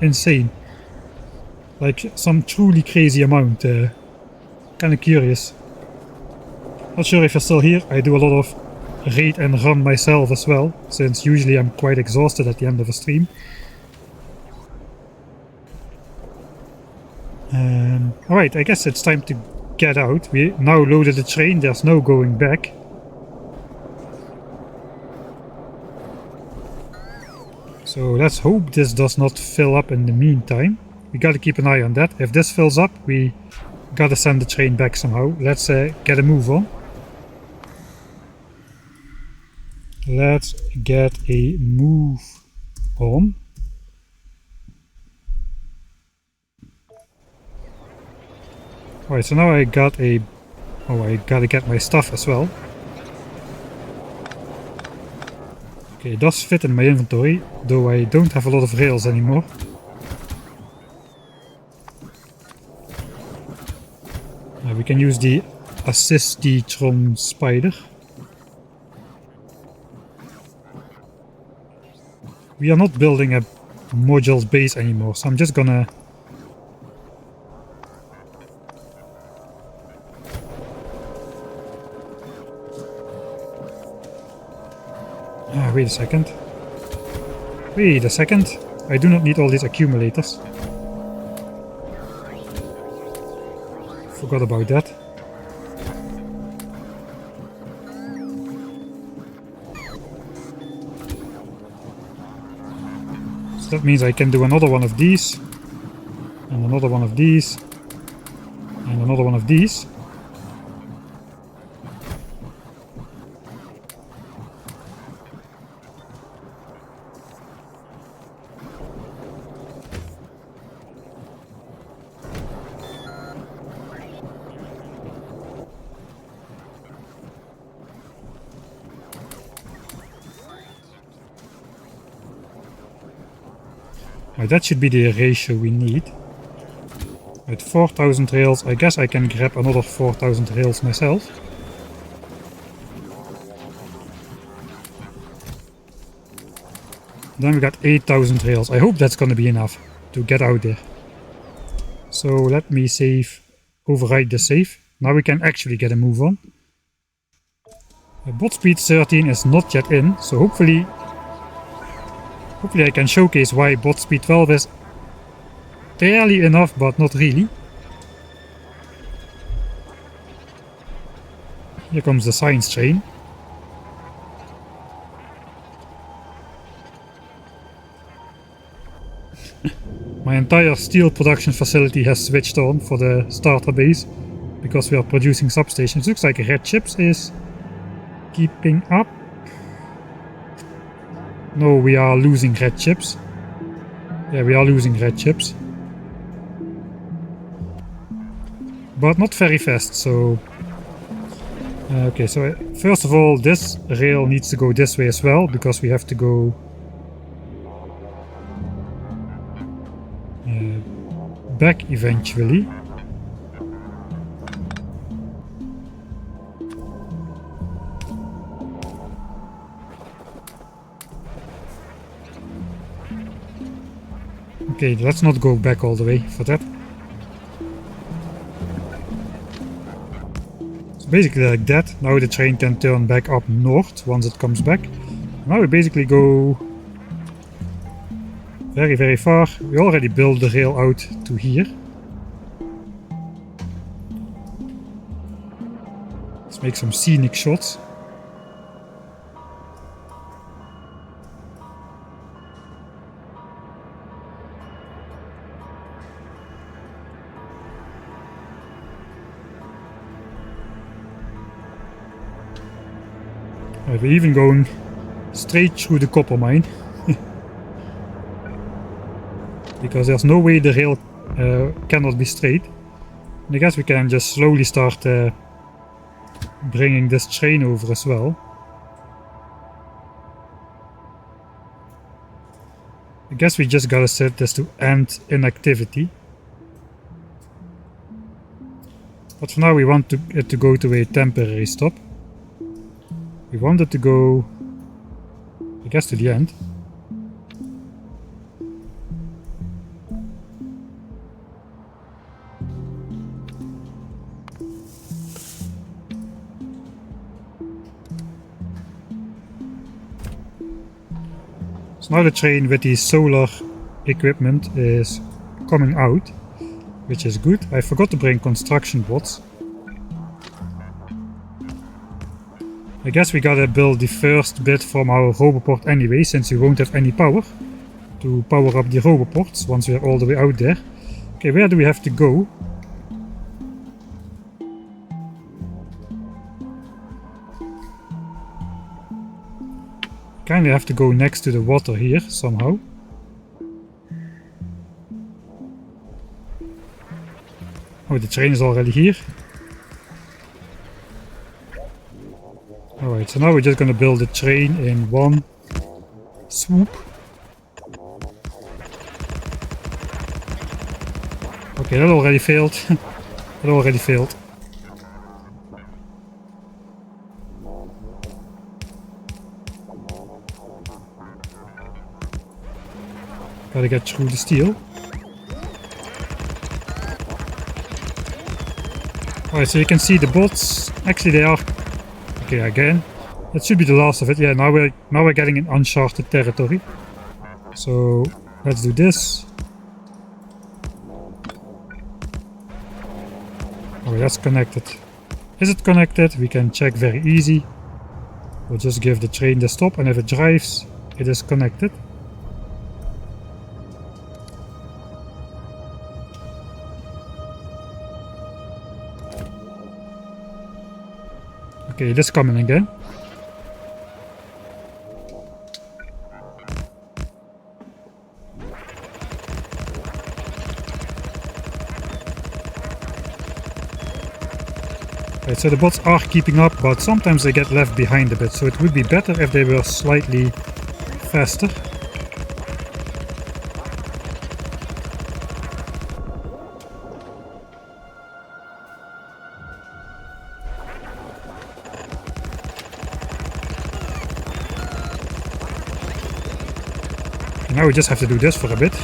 Speaker 1: insane. Like some truly crazy amount. Kinda curious. Not sure if you're still here. I do a lot of raid and run myself as well, since usually I'm quite exhausted at the end of a stream. Alright, I guess it's time to get out. We now loaded the train, there's no going back. So let's hope this does not fill up in the meantime. We gotta keep an eye on that. If this fills up, we gotta send the train back somehow. Let's get a move on. Let's get a move on. Alright, so now I got a... Oh, I gotta get my stuff as well. Okay, it does fit in my inventory, though I don't have a lot of rails anymore. We can use the Spidertron spider. We are not building a modules base anymore, so I'm just gonna... Wait a second. Wait a second. I do not need all these accumulators. Forgot about that. So that means I can do another one of these. And another one of these. And another one of these. That should be the ratio we need. With 4000 rails, I guess I can grab another 4000 rails myself. Then we got 8,000 rails. I hope that's gonna be enough to get out there. So let me save, override the save. Now we can actually get a move on. Bot speed 13 is not yet in, so hopefully I can showcase why bot speed 12 is barely enough, but not really. Here comes the science train. My entire steel production facility has switched on for the starter base because we are producing substations. Looks like red chips is keeping up. No, we are losing red chips. Yeah, we are losing red chips. But not very fast, so... okay, so first of all, this rail needs to go this way as well, because we have to go... back eventually. Okay, let's not go back all the way for that. So basically like that. Now the train can turn back up north once it comes back. Now we basically go very, very far. We already built the rail out to here. Let's make some scenic shots. We're even going straight through the copper mine. Because there's no way the rail cannot be straight. And I guess we can just slowly start bringing this train over as well. I guess we just gotta set this to end inactivity. But for now we want it to go to a temporary stop. We want it to go, I guess, to the end. So now the train with the solar equipment is coming out, which is good. I forgot to bring construction bots. I guess we gotta build the first bit from our roboport anyway, since we won't have any power to power up the roboports once we're all the way out there. Okay, where do we have to go? Kinda have to go next to the water here somehow. Oh, the train is already here. Alright, so now we're just gonna build the train in one swoop. Okay, that already failed. That already failed. Gotta get through the steel. Alright, so you can see the bots. Actually, they are... Okay, again. That should be the last of it. Yeah, now we're getting in uncharted territory. So let's do this. Oh, that's connected. Is it connected? We can check very easy. We'll just give the train the stop, and if it drives, it is connected. Okay, it is coming again. Right, so the bots are keeping up, but sometimes they get left behind a bit, so it would be better if they were slightly faster. Now we just have to do this for a bit.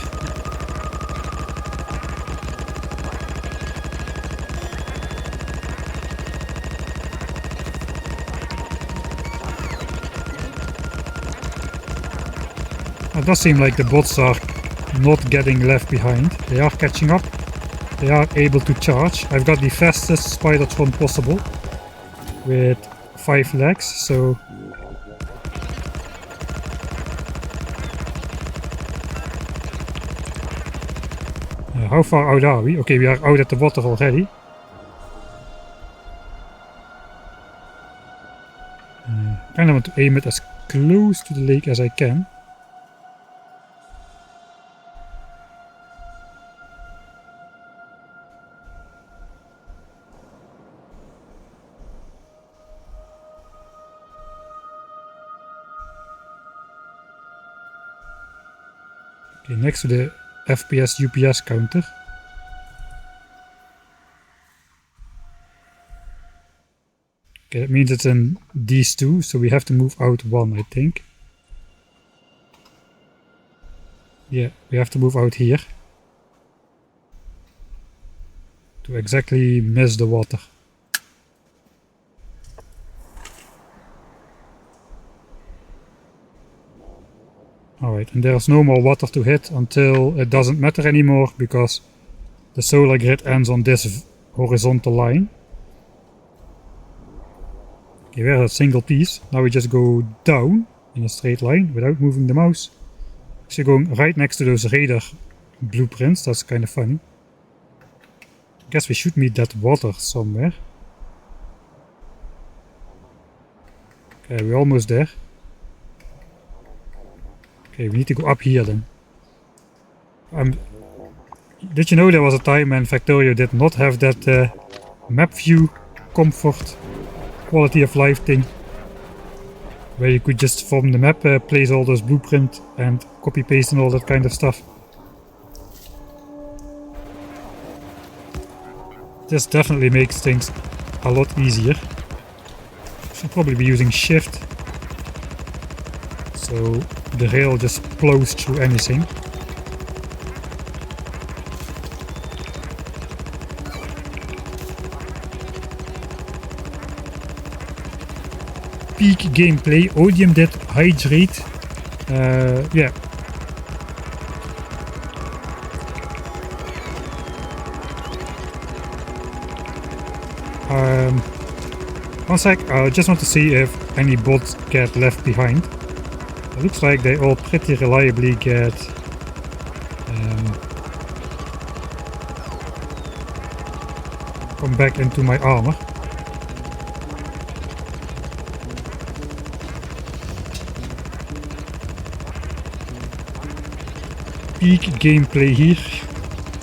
Speaker 1: It does seem like the bots are not getting left behind. They are catching up. They are able to charge. I've got the fastest Spidertron possible with 5 legs, so how far out are we? Okay, we are out at the water already. Kind of want to aim it as close to the lake as I can. Okay, next to the FPS UPS counter. Okay, that means it's in these two, so we have to move out one, I think. Yeah, we have to move out here to exactly miss the water. Alright, and there's no more water to hit until it doesn't matter anymore, because the solar grid ends on this horizontal line. Okay, we have a single piece. Now we just go down in a straight line without moving the mouse. Actually going right next to those radar blueprints, that's kind of funny. I guess we should meet that water somewhere. Okay, we're almost there. Okay, we need to go up here then. Did you know there was a time when Factorio did not have that map view comfort quality of life thing? Where you could just from the map place all those blueprint and copy paste and all that kind of stuff. This definitely makes things a lot easier. Should probably be using shift, so the rail just plows through anything. Peak gameplay. Odium did hydrate. Yeah. One sec, I just want to see if any bots get left behind. It looks like they all pretty reliably get come back into my armor. Peak gameplay here.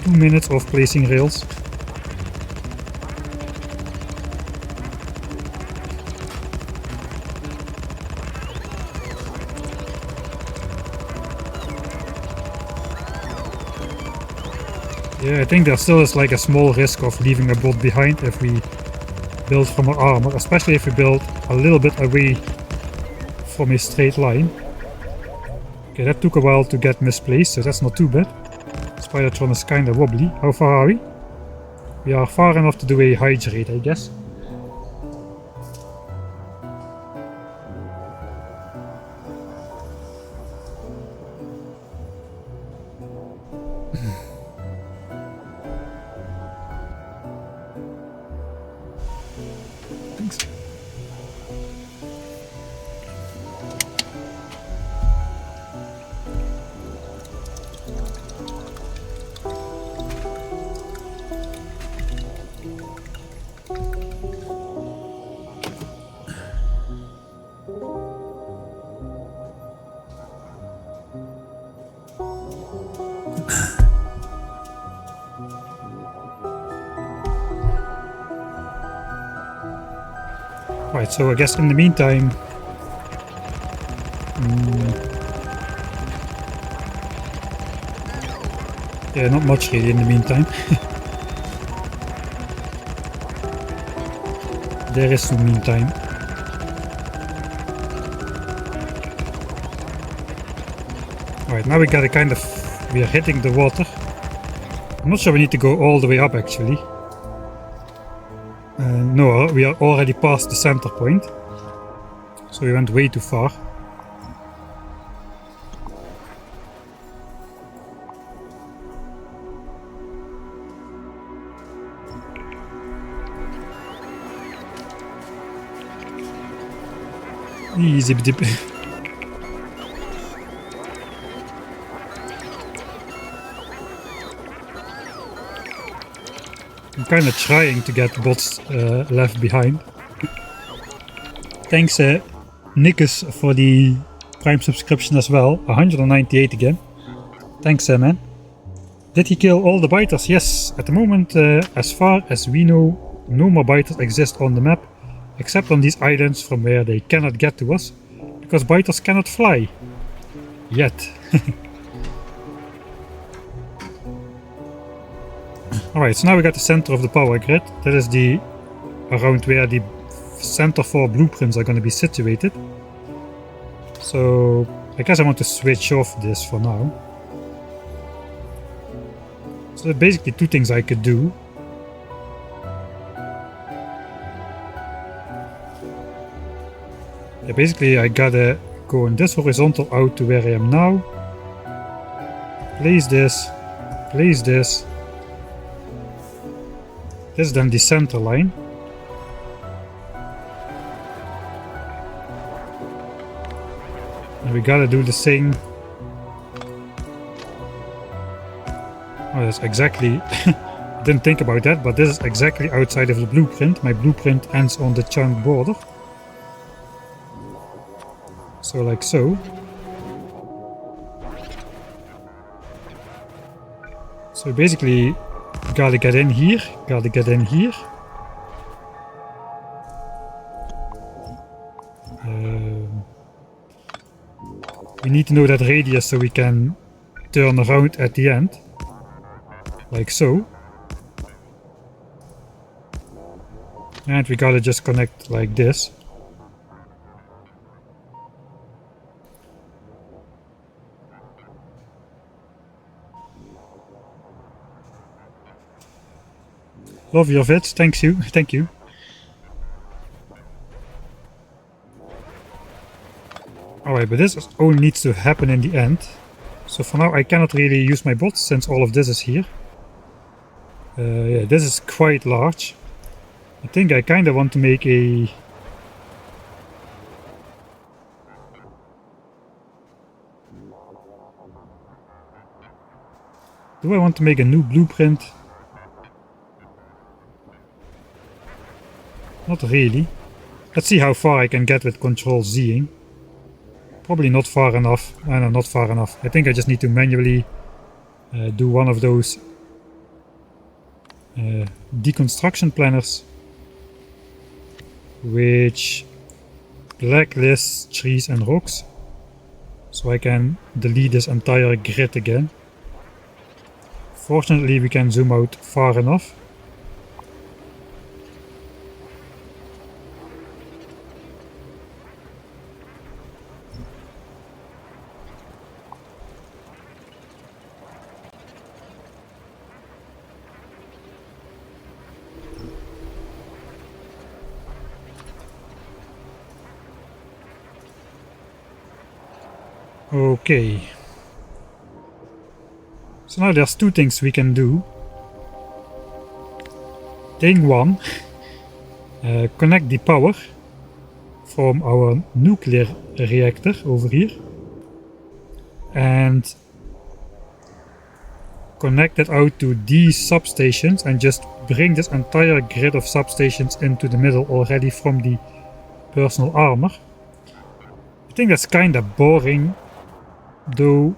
Speaker 1: 2 minutes of placing rails. Yeah, I think there still is like a small risk of leaving a bot behind if we build from our armor, especially if we build a little bit away from a straight line. Okay, that took a while to get misplaced, so that's not too bad. Spidertron is kinda wobbly. How far are we? We are far enough to do a hydrate, I guess. Thanks. Right, so I guess in the meantime, yeah, not much really in the meantime. There is no meantime. Alright, now we got a kind of... we are hitting the water. I'm not sure we need to go all the way up actually. No, we are already past the center point. So we went way too far. Easy dip. I'm kinda trying to get bots left behind. Thanks Nikus for the Prime subscription as well. 198 again. Thanks man. Did he kill all the biters? Yes. At the moment, as far as we know, no more biters exist on the map. Except on these islands from where they cannot get to us. Because biters cannot fly. Yet. Alright, so now we got the center of the power grid. That is the around where the center 4 blueprints are going to be situated. So I guess I want to switch off this for now. So there are basically two things I could do. Yeah, basically I gotta go in this horizontal out to where I am now. Place this. Place this. This is then the center line. And we gotta do the same. Oh, that's exactly... I didn't think about that, but this is exactly outside of the blueprint. My blueprint ends on the chunk border. So like so. So basically gotta get in here, gotta get in here. We need to know that radius so we can turn around at the end. Like so. And we gotta just connect like this. Love your vids, thank you. Alright, but this only needs to happen in the end. So for now I cannot really use my bots since all of this is here. Yeah, this is quite large. I think I kinda want to make a... Do I want to make a new blueprint? Not really. Let's see how far I can get with Control Zing. Probably not far enough. No, not far enough. I think I just need to manually do one of those deconstruction planners, which blacklists trees and rocks, so I can delete this entire grid again. Fortunately, we can zoom out far enough. Okay. So now there's two things we can do. Thing one, connect the power from our nuclear reactor over here and connect it out to these substations and just bring this entire grid of substations into the middle already from the personal armor. I think that's kinda boring though.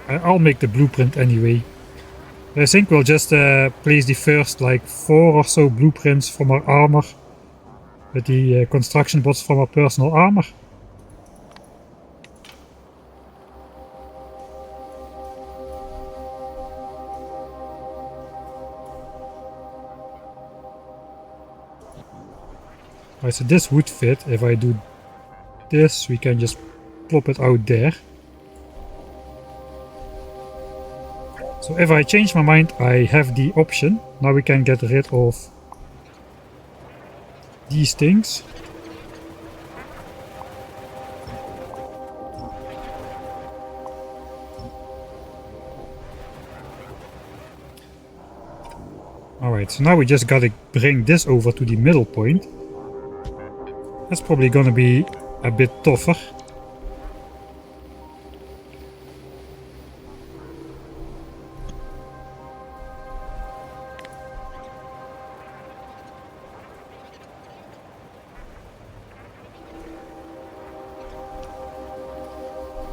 Speaker 1: I'll make the blueprint anyway. I think we'll just place the first like 4 or so blueprints from our armor with the construction bots from our personal armor. Right, so this would fit if I do this, we can just plop it out there. So if I change my mind, I have the option. Now we can get rid of these things. Alright, so now we just gotta bring this over to the middle point. That's probably gonna be a bit tougher.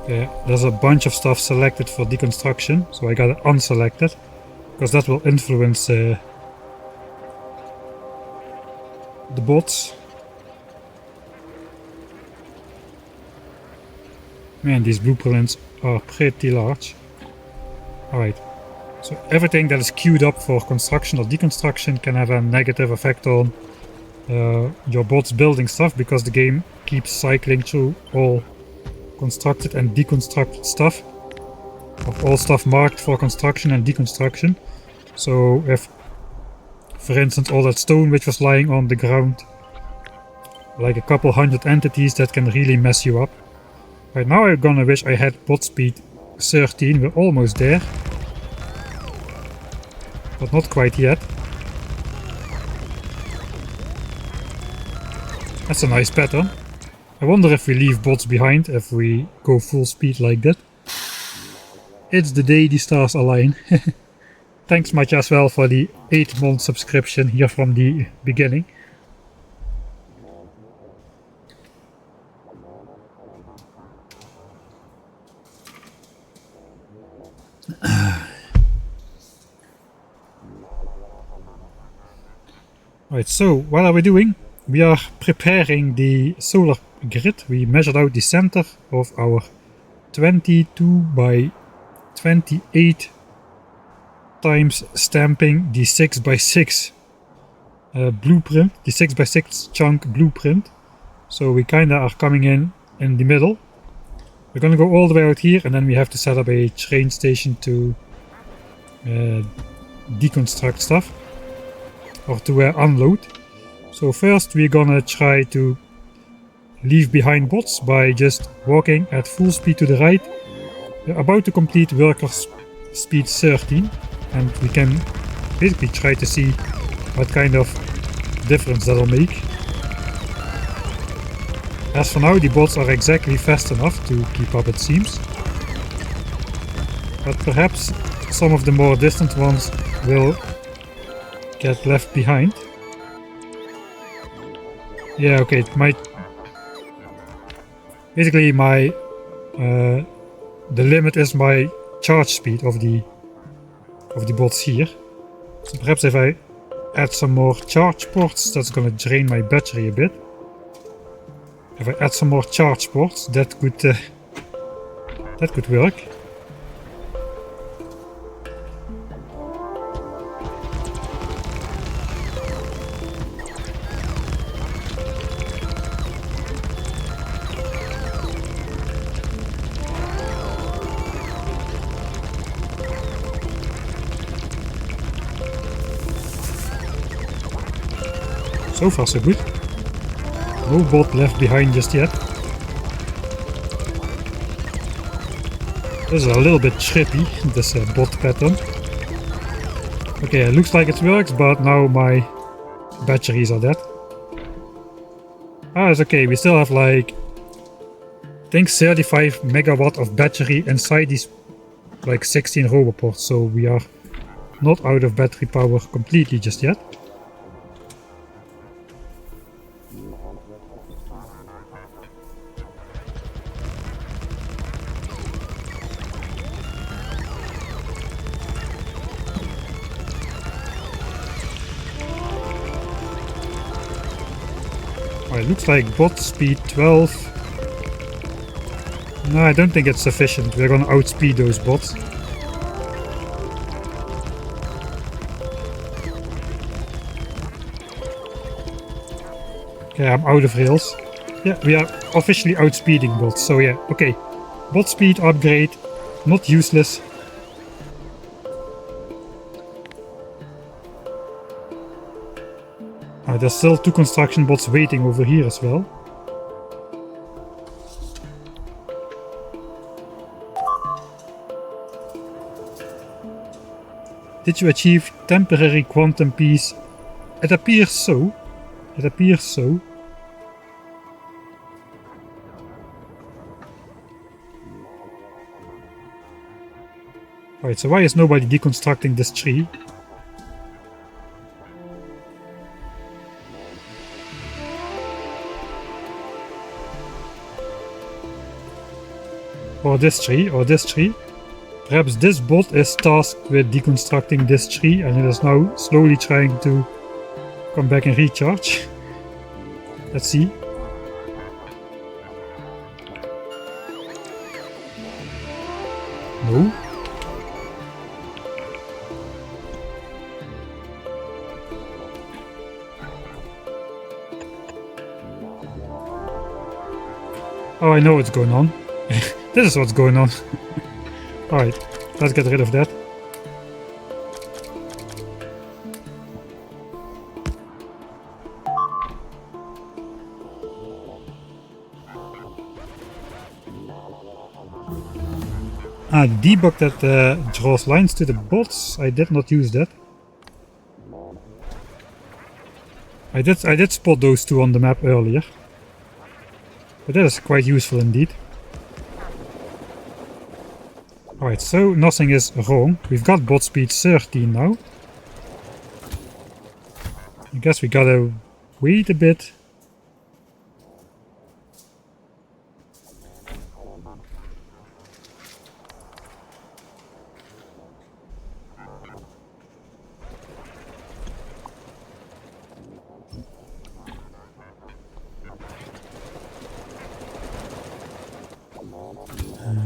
Speaker 1: Okay, there's a bunch of stuff selected for deconstruction, so I got it unselected, because that will influence the bots. Man, these blueprints are pretty large. Alright, so everything that is queued up for construction or deconstruction can have a negative effect on your bots building stuff, because the game keeps cycling through all constructed and deconstructed stuff, of all stuff marked for construction and deconstruction. So if, for instance, all that stone which was lying on the ground, like a couple hundred entities, that can really mess you up. Right now I'm gonna wish I had bot speed 13, we're almost there, but not quite yet. That's a nice pattern. I wonder if we leave bots behind if we go full speed like that. It's the day the stars align. Thanks much as well for the 8-month subscription here from the beginning. Right, so what are we doing? We are preparing the solar grid. We measured out the center of our 22 by 28 times stamping the 6 by 6 blueprint, the 6 by 6 chunk blueprint. So we kinda are coming in the middle. We're gonna go all the way out here, and then we have to set up a train station to deconstruct stuff, or to unload. So first we're gonna try to leave behind bots by just walking at full speed to the right. We're about to complete worker speed 13, and we can basically try to see what kind of difference that'll make. As for now, the bots are exactly fast enough to keep up, it seems, but perhaps some of the more distant ones will get left behind. Yeah, okay, it might... Basically my... the limit is my charge speed of the bots here. So perhaps if I add some more charge ports, that's gonna drain my battery a bit. If I add some more charge ports, that could work. So far so good. No bot left behind just yet. This is a little bit trippy, this bot pattern. Okay, it looks like it works, but now my batteries are dead. Ah, it's okay, we still have like... I think 35 megawatt of battery inside these like 16 roboports, so we are not out of battery power completely just yet. It looks like bot speed 12. No, I don't think it's sufficient. We're gonna outspeed those bots. Okay, I'm out of rails. Yeah, we are officially outspeeding bots, so yeah, okay. Bot speed upgrade, not useless. There's still 2 construction bots waiting over here as well. Did you achieve temporary quantum peace? It appears so. It appears so. Alright, so why is nobody deconstructing this tree? Or this tree, or this tree. Perhaps this bot is tasked with deconstructing this tree and it is now slowly trying to come back and recharge. Let's see. No. Oh, I know what's going on. This is what's going on. Alright, let's get rid of that. Debug that draws lines to the bots. I did not use that. I did spot those 2 on the map earlier. But that is quite useful indeed. Alright, so nothing is wrong. We've got bot speed 13 now. I guess we gotta wait a bit.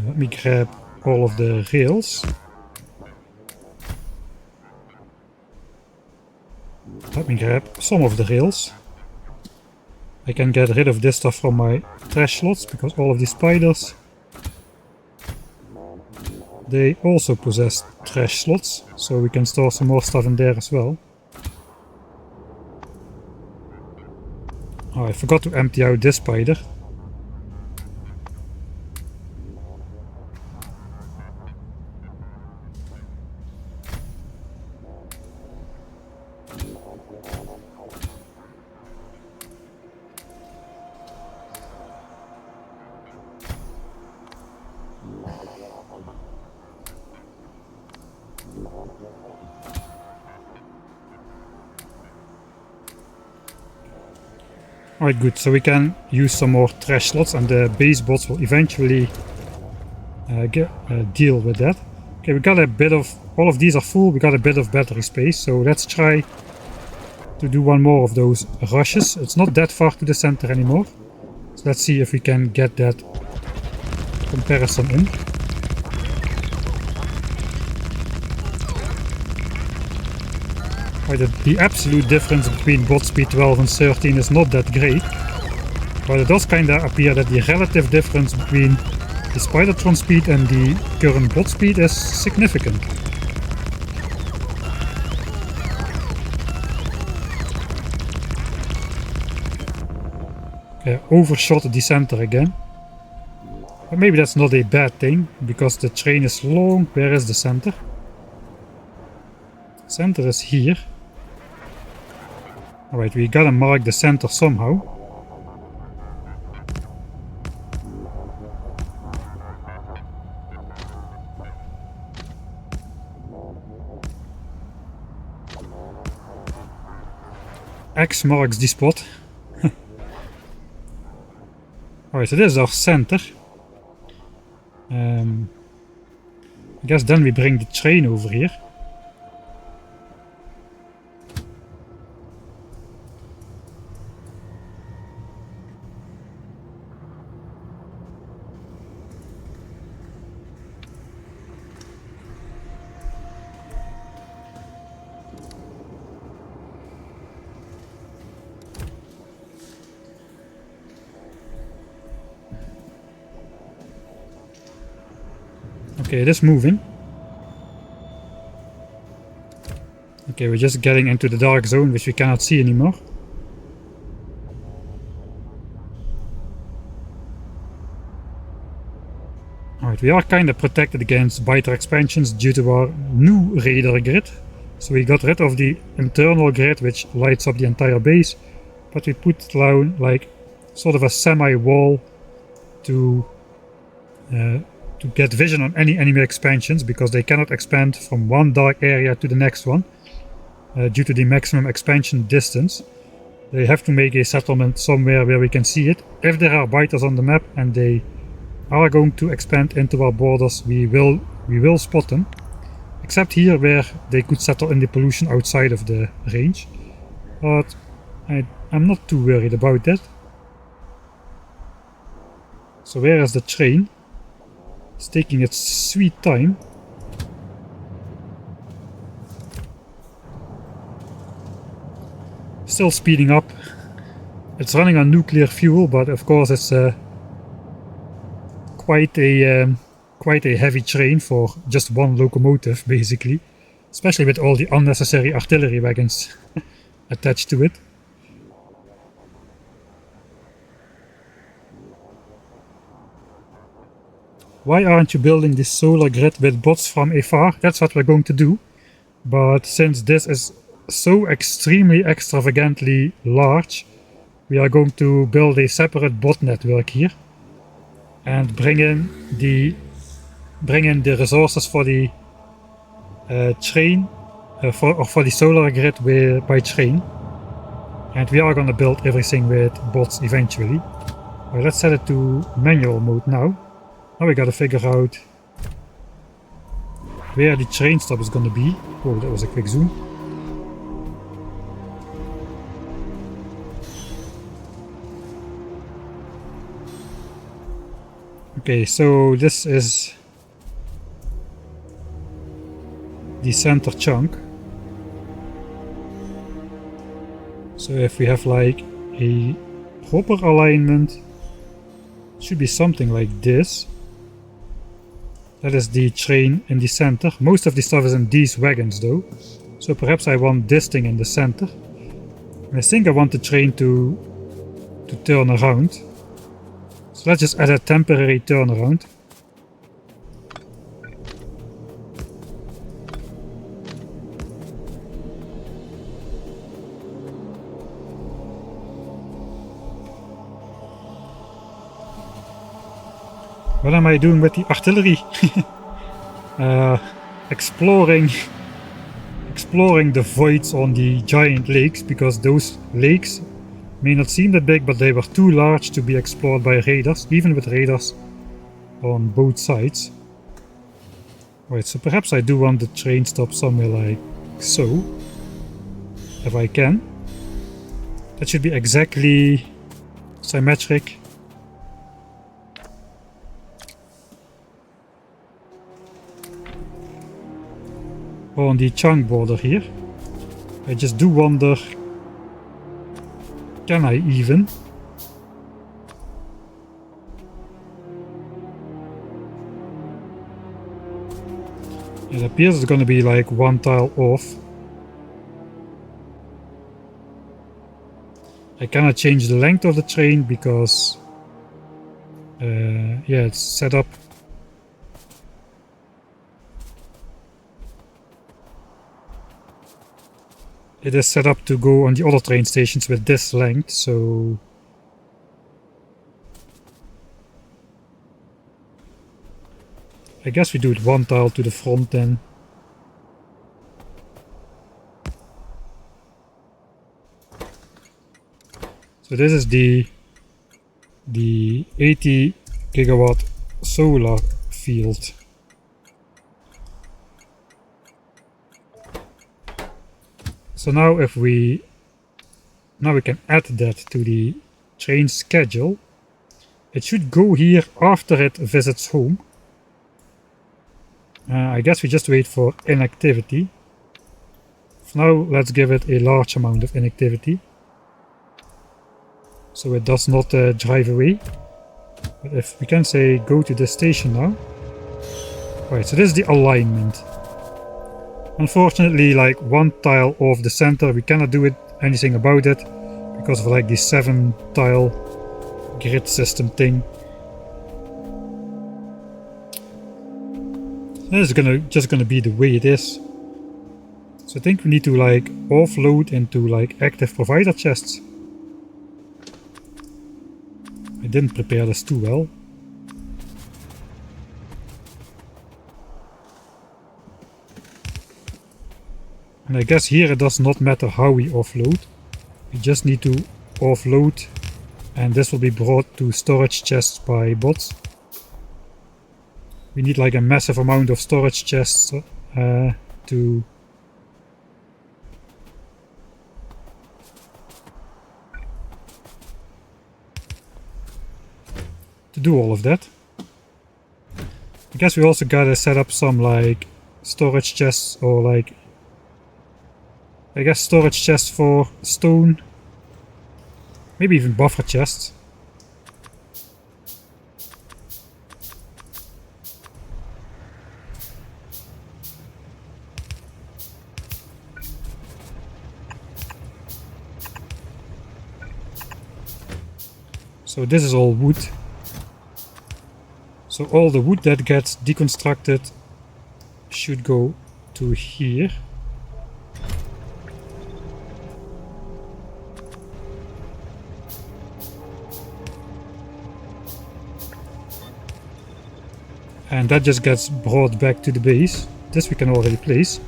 Speaker 1: Let me grab all of the rails. Let me grab some of the rails. I can get rid of this stuff from my trash slots because all of these spiders, they also possess trash slots, so we can store some more stuff in there as well. Oh, I forgot to empty out this spider. Alright, good, so we can use some more trash slots and the base bots will eventually deal with that. Okay, we got a bit of, all of these are full, we got a bit of battery space, so let's try to do one more of those rushes. It's not that far to the center anymore, so let's see if we can get that comparison in. Right, the absolute difference between bot speed 12 and 13 is not that great, but it does kinda appear that the relative difference between the Spidertron speed and the current bot speed is significant. Okay, overshot the center again. But maybe that's not a bad thing, because the train is long. Where is the center? Center is here. Alright, we gotta mark the center somehow. X marks the spot. Alright, so this is our center. I guess then we bring the train over here. Okay, it is moving. Okay, we're just getting into the dark zone, which we cannot see anymore. Alright, we are kind of protected against biter expansions due to our new radar grid. So we got rid of the internal grid, which lights up the entire base, but we put down like sort of a semi-wall to get vision on any enemy expansions, because they cannot expand from one dark area to the next one due to the maximum expansion distance. They have to make a settlement somewhere where we can see it. If there are biters on the map and they are going to expand into our borders, we will spot them. Except here where they could settle in the pollution outside of the range. But I'm not too worried about that. So where is the train? It's taking its sweet time. Still speeding up. It's running on nuclear fuel, but of course it's quite a heavy train for just one locomotive, basically. Especially with all the unnecessary artillery wagons attached to it. Why aren't you building this solar grid with bots from afar? That's what we're going to do. But since this is so extremely extravagantly large, we are going to build a separate bot network here and bring in the resources for the train for the solar grid by train, and we are going to build everything with bots eventually. Well, let's set it to manual mode now. Now we gotta figure out where the train stop is gonna be. Oh, that was a quick zoom. Okay, so this is the center chunk. So if we have like a proper alignment, it should be something like this. That is the train in the center. Most of the stuff is in these wagons though. So perhaps I want this thing in the center. And I think I want the train to turn around. So let's just add a temporary turnaround. What am I doing with the artillery? Exploring the voids on the giant lakes, because those lakes may not seem that big, but they were too large to be explored by radars, even with radars on both sides. Right, so perhaps I do want the train stop somewhere like so, if I can. That should be exactly symmetric. On the chunk border here. I just do wonder, can I even? It appears it's gonna be like one tile off. I cannot change the length of the train because yeah, it's set up. It is set up to go on the other train stations with this length, so I guess we do it one tile to the front then. So this is the 80 gigawatt solar field. So now we can add that to the train schedule. It should go here after it visits home. I guess we just wait for inactivity. For now, let's give it a large amount of inactivity, so it does not drive away. But if we can say go to the station now. Right, so this is the alignment. Unfortunately, like one tile off the center, we cannot do anything about it because of like the 7 tile grid system thing. This is just gonna be the way it is. So I think we need to like offload into like active provider chests. I didn't prepare this too well. And I guess here it does not matter how we offload. We just need to offload, and this will be brought to storage chests by bots. We need like a massive amount of storage chests to do all of that. I guess we also gotta set up some like storage chests, or like I guess storage chests for stone, maybe even buffer chests. So this is all wood. So all the wood that gets deconstructed should go to here. And that just gets brought back to the base. This we can already place.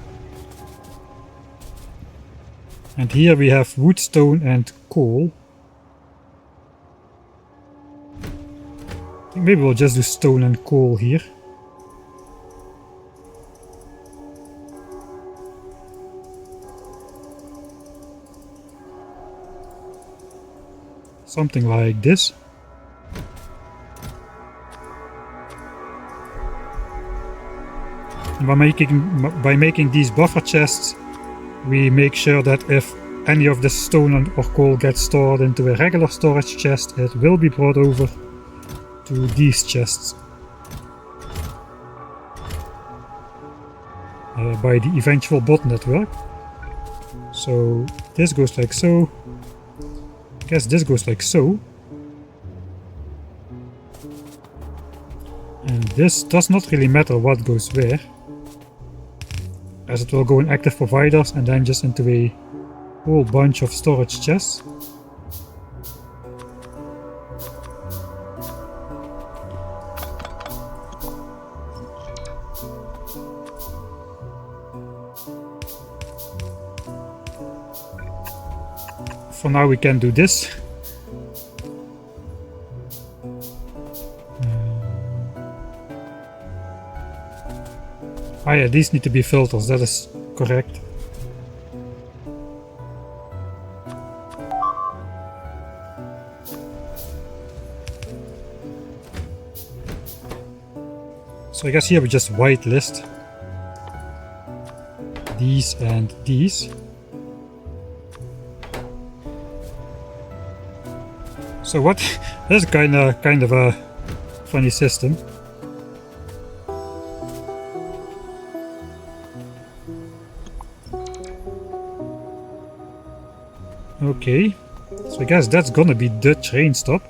Speaker 1: And here we have wood, stone and coal. I think maybe we'll just do stone and coal here. Something like this. And by making these buffer chests, we make sure that if any of the stone or coal gets stored into a regular storage chest, it will be brought over to these chests by the eventual bot network. So this goes like so. I guess this goes like so. And this does not really matter what goes where, as it will go in active providers and then just into a whole bunch of storage chests. For now we can do this. Ah yeah, these need to be filters, that is correct. So I guess here we just whitelist these and these. So what? That's kind of a funny system. Okay, so I guess that's gonna be the train stop.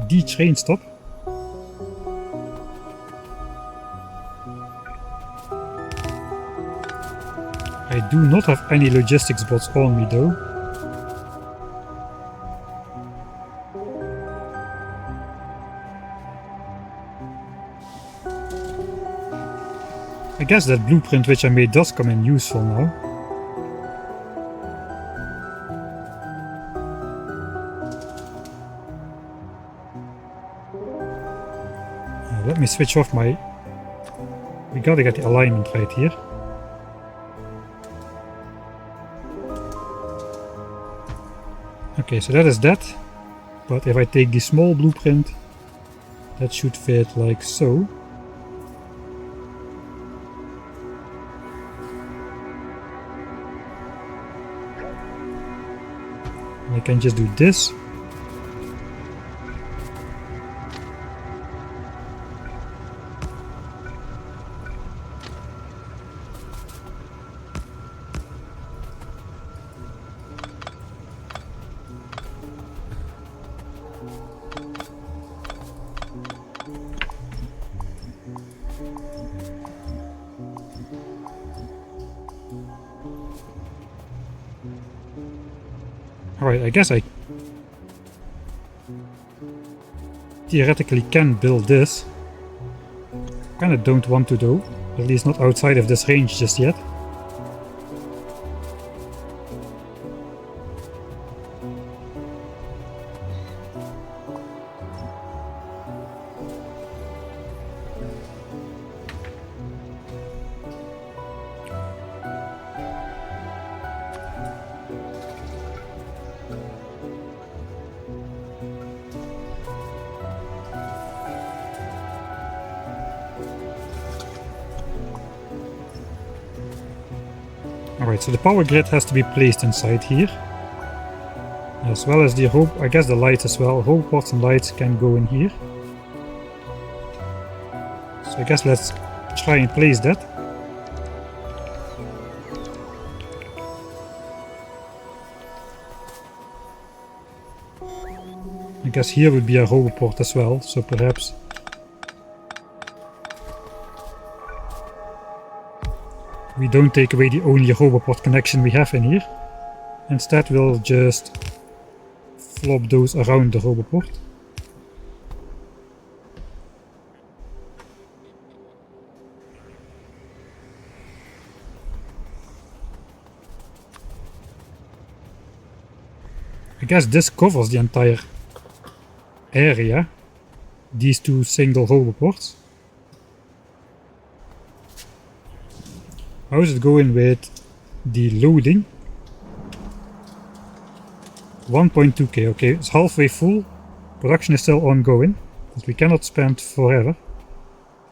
Speaker 1: The train stop. I do not have any logistics bots on me though. I guess that blueprint which I made does come in useful now. Let me switch off my... We gotta get the alignment right here. Okay, so that is that. But if I take the small blueprint, that should fit like so. And I can just do this. Alright, I guess I theoretically can build this. Kinda don't want to though, at least not outside of this range just yet. Alright, so the power grid has to be placed inside here. As well as the rope, I guess the lights as well. Robots and lights can go in here. So I guess let's try and place that. I guess here would be a roboport as well, so perhaps we don't take away the only roboport connection we have in here. Instead we'll just flop those around the roboport. I guess this covers the entire area, these two single roboports. How is it going with the loading? 1.2k, okay, it's halfway full. Production is still ongoing, but we cannot spend forever.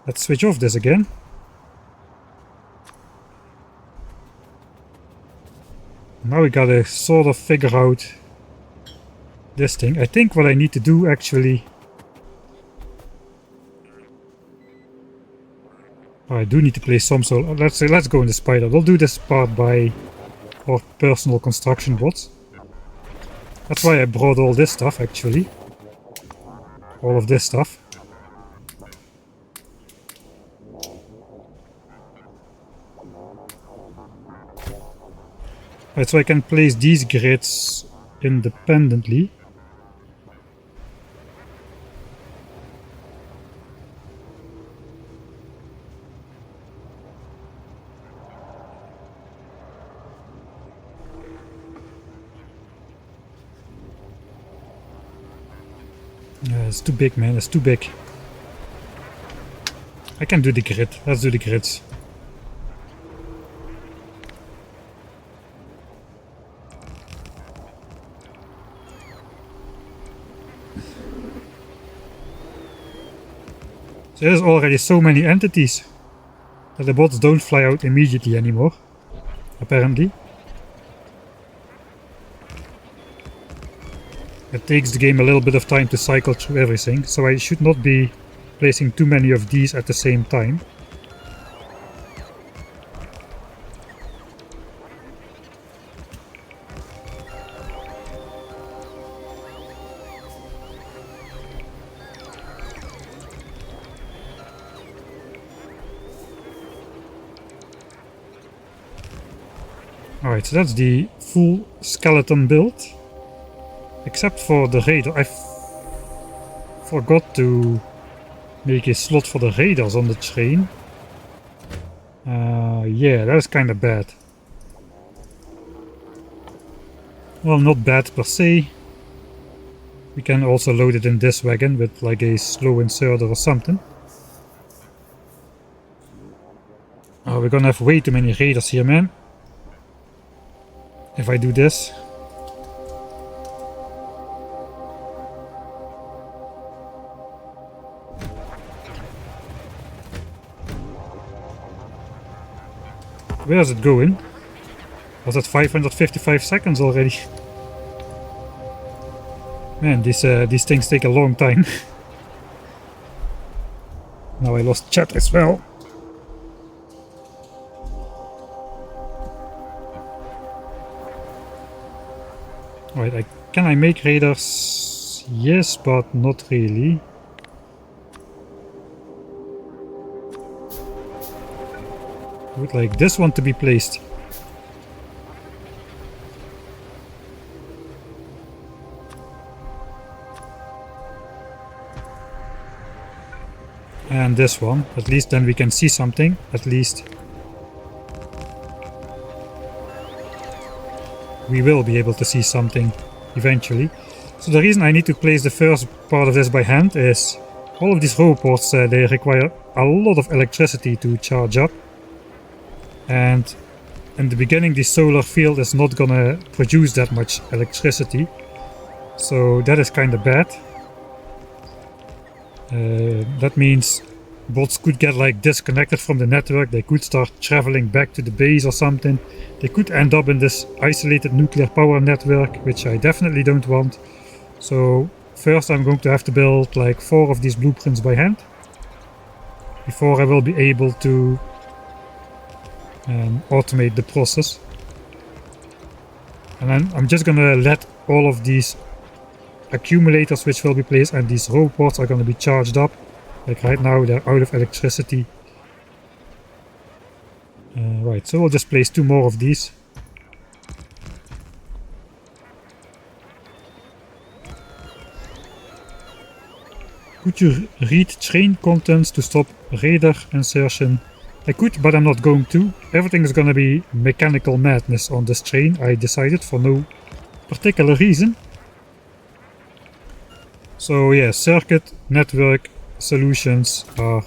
Speaker 1: Let's switch off this again. Now we gotta sort of figure out this thing. I think what I need to do actually... Oh, I do need to place some, so let's go in the spider. We'll do this part by our personal construction bots. That's why I brought all this stuff actually. All of this stuff. Right, so I can place these grids independently. It's too big, man, it's too big. I can do the grid, let's do the grids. So there's already so many entities that the bots don't fly out immediately anymore, apparently. It takes the game a little bit of time to cycle through everything, so I should not be placing too many of these at the same time. Alright, so that's the full skeleton build. Except for the radar. I forgot to make a slot for the radars on the train. Yeah, that is kind of bad. Well, not bad per se. We can also load it in this wagon with like a slow inserter or something. Oh, we're gonna have way too many radars here, man. If I do this. Where is it going? Was that 555 seconds already? Man, these things take a long time. Now I lost chat as well. Alright, can I make radars? Yes, but not really. I would like this one to be placed. And this one. At least then we can see something. At least we will be able to see something eventually. So the reason I need to place the first part of this by hand is all of these robots, they require a lot of electricity to charge up. And in the beginning the solar field is not gonna produce that much electricity. So that is kind of bad. That means bots could get like disconnected from the network, they could start traveling back to the base or something. They could end up in this isolated nuclear power network, which I definitely don't want. So first I'm going to have to build like 4 of these blueprints by hand before I will be able to automate the process. And then I'm just gonna let all of these accumulators which will be placed and these robots are gonna be charged up. Like right now they're out of electricity. Right, so we'll just place 2 more of these. Could you read train contents to stop radar insertion? I could, but I'm not going to. Everything is gonna be mechanical madness on this train, I decided, for no particular reason. So yeah, circuit network solutions are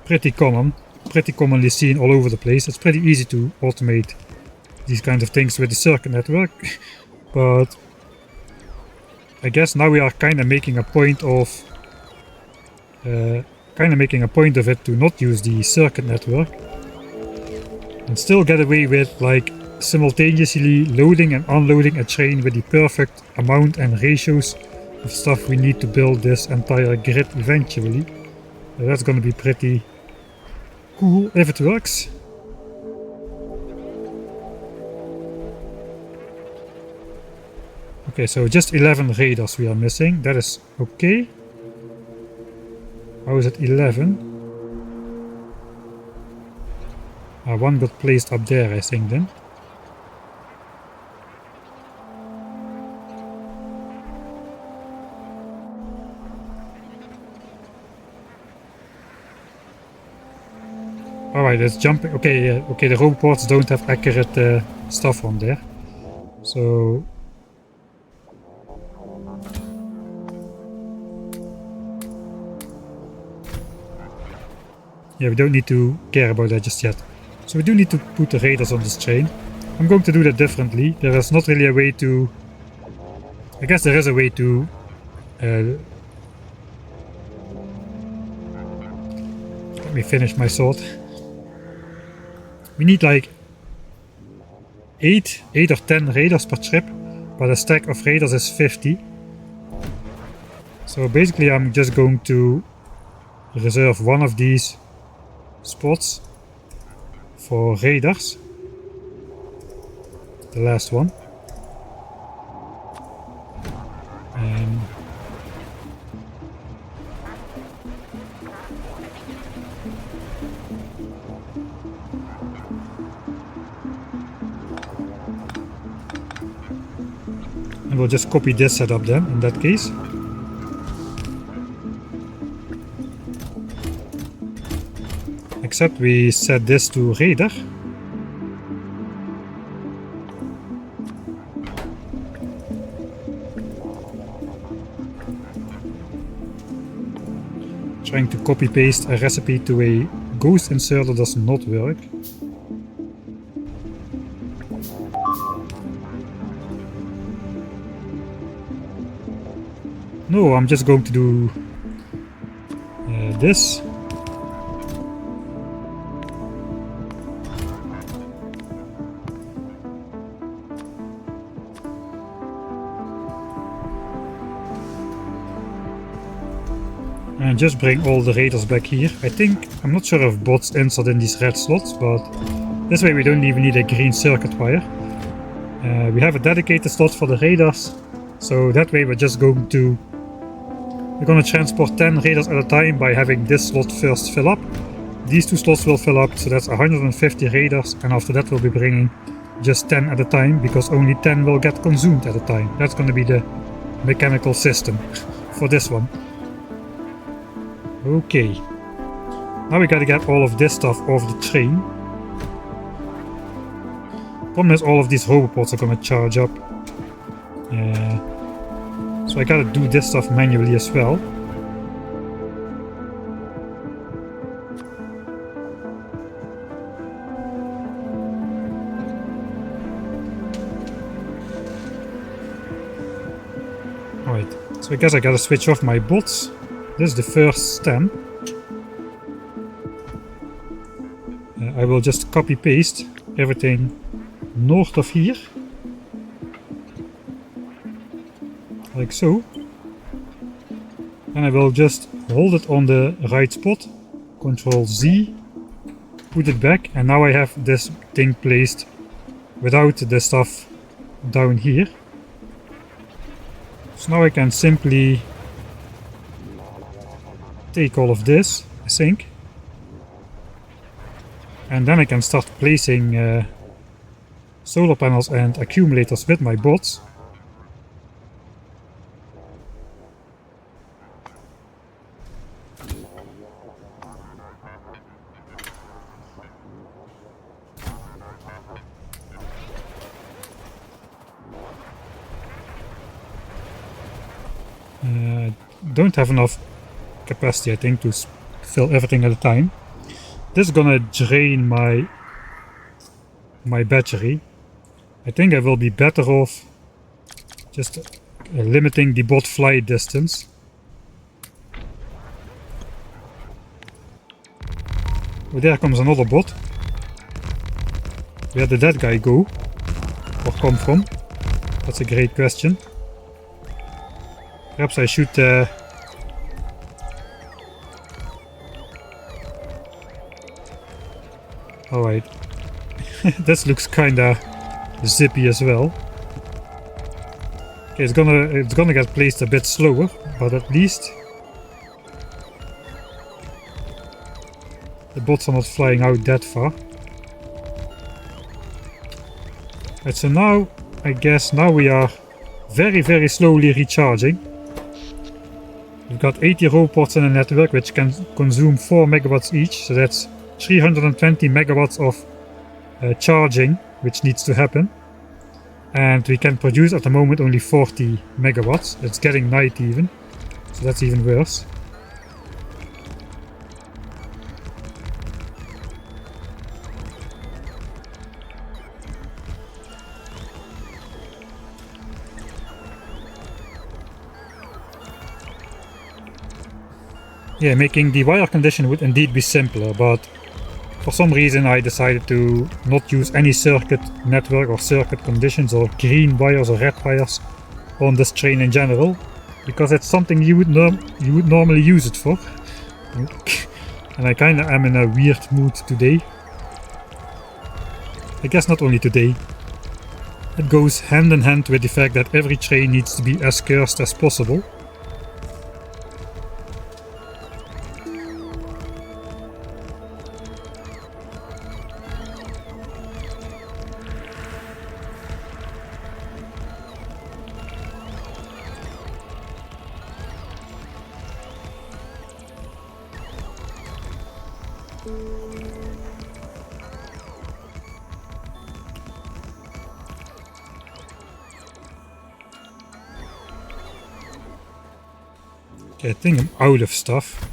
Speaker 1: pretty commonly seen all over the place. It's pretty easy to automate these kind of things with the circuit network, but I guess now we are kind of making a point of it to not use the circuit network and still get away with like simultaneously loading and unloading a train with the perfect amount and ratios of stuff we need to build this entire grid eventually. That's gonna be pretty cool if it works. Okay, so just 11 radars we are missing. That is okay. How is it 11? One got placed up there, I think then. Alright, it's jumping. Okay, okay, the robots don't have accurate stuff on there. So yeah, we don't need to care about that just yet. So we do need to put the radars on this train. I'm going to do that differently. There is not really a way to... I guess there is a way to... let me finish my thought. We need like 8 or 10 radars per trip, but a stack of radars is 50. So basically I'm just going to reserve one of these spots for radars, the last one, and we'll just copy this setup then in that case. Except we set this to radar. Trying to copy paste a recipe to a ghost inserter does not work. No, I'm just going to do this. And just bring all the radars back here. I'm not sure if bots insert in these red slots, but this way we don't even need a green circuit wire. We have a dedicated slot for the radars, so that way we're gonna transport 10 radars at a time by having this slot first fill up. These 2 slots will fill up, so that's 150 radars, and after that we'll be bringing just 10 at a time, because only 10 will get consumed at a time. That's gonna be the mechanical system for this one. Okay. Now we gotta get all of this stuff off the train. Problem is all of these robopods are gonna charge up. So I gotta do this stuff manually as well. Alright, so I guess I gotta switch off my bots. This is the first stem. I will just copy paste everything north of here. Like so. And I will just hold it on the right spot. Control Z. Put it back. And now I have this thing placed without the stuff down here. So now I can simply take all of this, I think. And then I can start placing solar panels and accumulators with my bots. Don't have enough capacity, I think, to fill everything at a time. This is gonna drain my battery. I think I will be better off just limiting the bot flight distance. Oh, there comes another bot. Where did that guy go? Or come from? That's a great question. Perhaps I should alright. This looks kinda zippy as well. Okay, it's gonna get placed a bit slower, but at least the bots are not flying out that far. Right, so now I guess now we are very slowly recharging. We've got 80 robots in the network which can consume 4 megawatts each, so that's 320 megawatts of charging which needs to happen. And we can produce at the moment only 40 megawatts. It's getting night even, so that's even worse. Yeah, making the wire condition would indeed be simpler, but for some reason I decided to not use any circuit network or circuit conditions or green wires or red wires on this train in general, because it's something you would normally use it for. And I kinda am in a weird mood today. I guess not only today. It goes hand in hand with the fact that every train needs to be as cursed as possible. Okay, I think I'm out of stuff.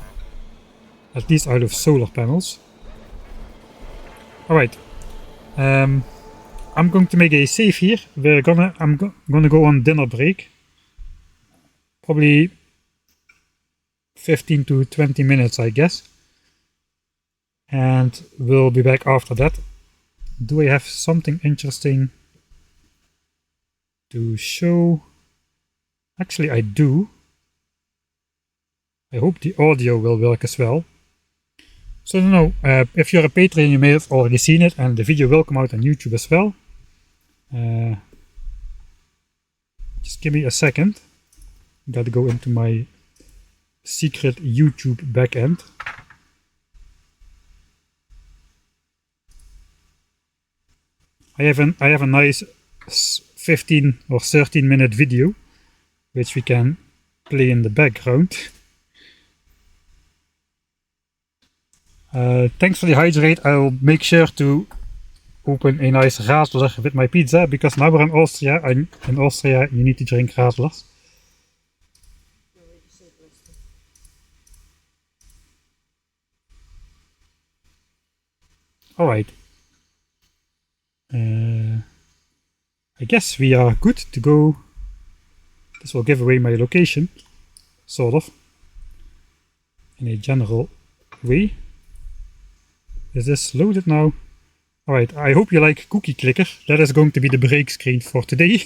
Speaker 1: At least out of solar panels. Alright. I'm going to make a save here. I'm gonna go on dinner break. Probably 15 to 20 minutes, I guess. And we'll be back after that. Do I have something interesting to show? Actually, I do. I hope the audio will work as well. So I don't know, if you're a Patreon you may have already seen it, and the video will come out on YouTube as well. Just give me a second. Gotta go into my secret YouTube backend. I have a nice 15 or 13 minute video which we can play in the background. Thanks for the hydrate. I'll make sure to open a nice Radler with my pizza, because now we're in Austria, and in Austria you need to drink Radlers. Alright. I guess we are good to go. This will give away my location, sort of, in a general way. Is this loaded now? Alright, I hope you like Cookie Clicker. That is going to be the break screen for today.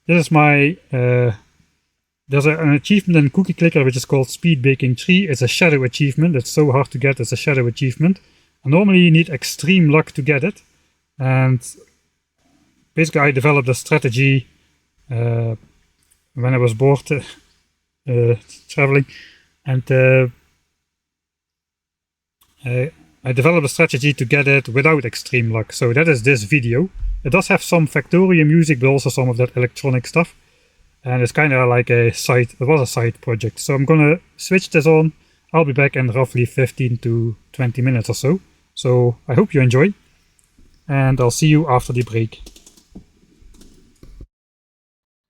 Speaker 1: This is my... there's an achievement in Cookie Clicker which is called Speed Baking 3. It's a shadow achievement. It's so hard to get, it's a shadow achievement. And normally you need extreme luck to get it. And basically I developed a strategy when I was bored traveling. And I developed a strategy to get it without extreme luck. So that is this video. It does have some Factorio music, but also some of that electronic stuff. And it's kind of like a side, it was a side project. So I'm gonna switch this on. I'll be back in roughly 15 to 20 minutes or so. So I hope you enjoy. And I'll see you after the break.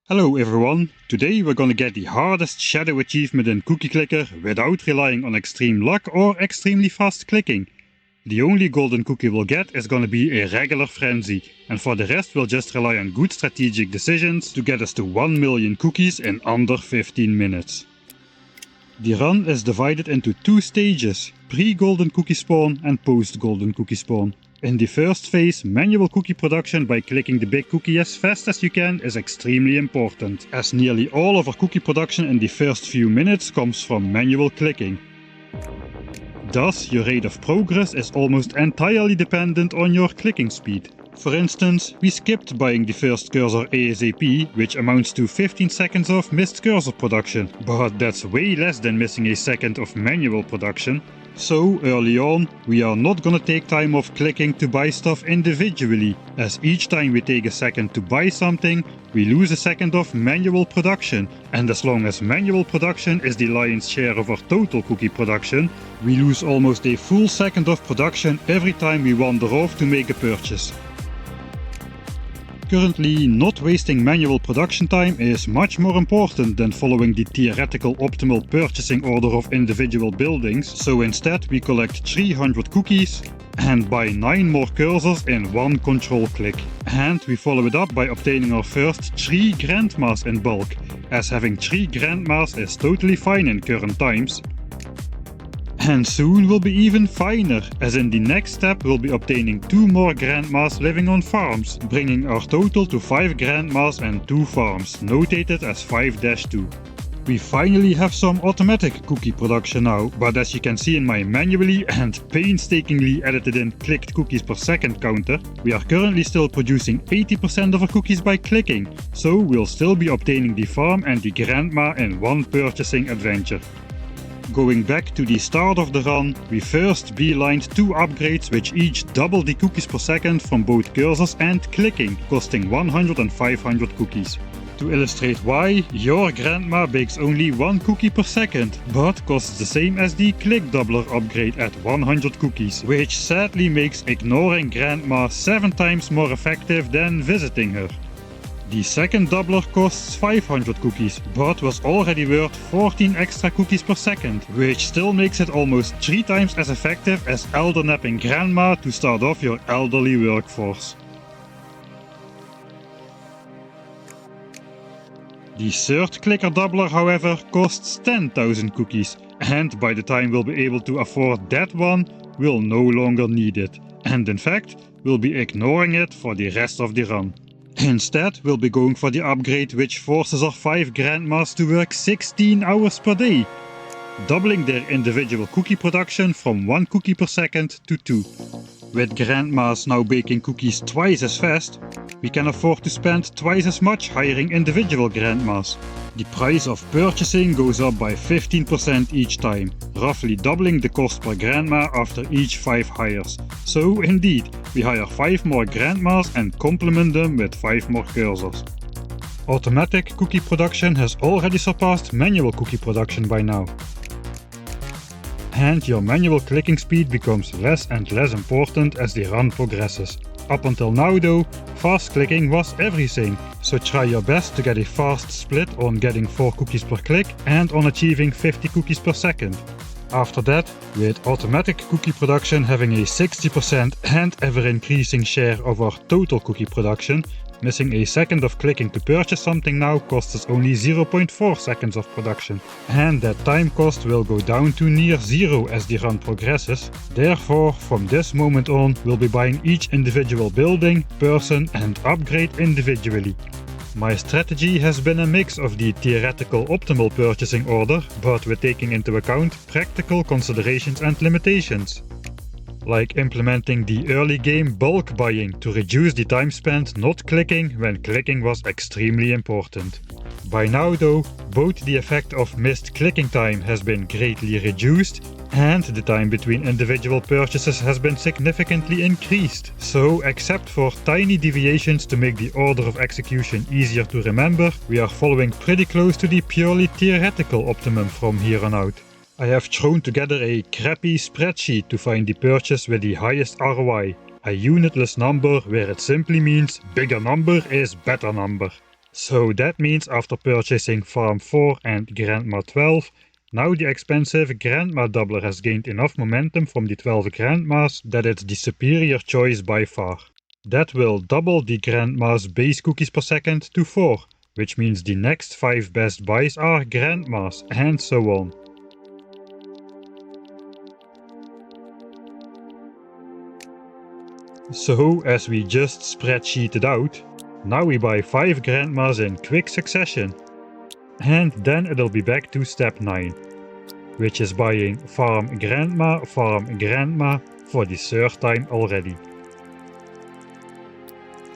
Speaker 1: Hello everyone. Today we're gonna get the hardest shadow achievement in Cookie Clicker without relying on extreme luck or extremely fast clicking. The only golden cookie we'll get is gonna be a regular frenzy, and for the rest we'll just rely on good strategic decisions to get us to 1 million cookies in under 15 minutes. The run is divided into two stages, pre-golden cookie spawn and post-golden cookie spawn. In the first phase, manual cookie production by clicking the big cookie as fast as you can is extremely important, as nearly all of our cookie production in the first few minutes comes from manual clicking. Thus, your rate of progress is almost entirely dependent on your clicking speed. For instance, we skipped buying the first cursor ASAP, which amounts to 15 seconds of missed cursor production, but that's way less than missing a second of manual production. So, early on, we are not gonna take time off clicking to buy stuff individually, as each time we take a second to buy something, we lose a second of manual production, and as long as manual production is the lion's share of our total cookie production, we lose almost a full second of production every time we wander off to make a purchase. Currently, not wasting manual production time is much more important than following the theoretical optimal purchasing order of individual buildings, so instead we collect 300 cookies and buy 9 more cursors in one control click. And we follow it up by obtaining our first 3 grandmas in bulk, as having 3 grandmas is totally fine in current times. And soon will be even finer, as in the next step we'll be obtaining 2 more grandmas living on farms, bringing our total to 5 grandmas and 2 farms, notated as 5-2. We finally have some automatic cookie production now, but as you can see in my manually and painstakingly edited in clicked cookies per second counter, we are currently still producing 80% of our cookies by clicking, so we'll still be obtaining the farm and the grandma in one purchasing adventure. Going back to the start of the run, we first beelined 2 upgrades which each double the cookies per second from both cursors and clicking, costing 100 and 500 cookies. To illustrate why, your grandma bakes only 1 cookie per second, but costs the same as the click doubler upgrade at 100 cookies, which sadly makes ignoring grandma 7 times more effective than visiting her. The second doubler costs 500 cookies, but was already worth 14 extra cookies per second, which still makes it almost 3 times as effective as elder napping grandma to start off your elderly workforce. The third clicker doubler, however, costs 10,000 cookies, and by the time we'll be able to afford that one, we'll no longer need it, and in fact, we'll be ignoring it for the rest of the run. Instead, we'll be going for the upgrade which forces our 5 grandmas to work 16 hours per day, doubling their individual cookie production from 1 cookie per second to 2. With grandmas now baking cookies twice as fast, we can afford to spend twice as much hiring individual grandmas. The price of purchasing goes up by 15% each time, roughly doubling the cost per grandma after each 5 hires. So indeed, we hire 5 more grandmas and complement them with 5 more cursors. Automatic cookie production has already surpassed manual cookie production by now. and your manual clicking speed becomes less and less important as the run progresses. Up until now though, fast clicking was everything, so try your best to get a fast split on getting 4 cookies per click and on achieving 50 cookies per second. After that, with automatic cookie production having a 60% and ever increasing share of our total cookie production, missing a second of clicking to purchase something now costs us only 0.4 seconds of production, and that time cost will go down to near zero as the run progresses. Therefore, from this moment on, we'll be buying each individual building, person and upgrade individually. My strategy has been a mix of the theoretical optimal purchasing order, but with taking into account practical considerations and limitations. Like implementing the early game bulk buying to reduce the time spent not clicking when clicking was extremely important. By now though, both the effect of missed clicking time has been greatly reduced and the time between individual purchases has been significantly increased. So, except for tiny deviations to make the order of execution easier to remember, we are following pretty close to the purely theoretical optimum from here on out. I have thrown together a crappy spreadsheet to find the purchase with the highest ROI, a unitless number where it simply means bigger number is better number. So that means after purchasing Farm 4 and Grandma 12, now the expensive Grandma doubler has gained enough momentum from the 12 Grandmas that it's the superior choice by far. That will double the Grandma's base cookies per second to 4, which means the next 5 best buys are Grandmas, and so on. So, as we just spreadsheeted out, now we buy 5 Grandmas in quick succession. And then it'll be back to step 9, which is buying Farm Grandma for the 3rd time already.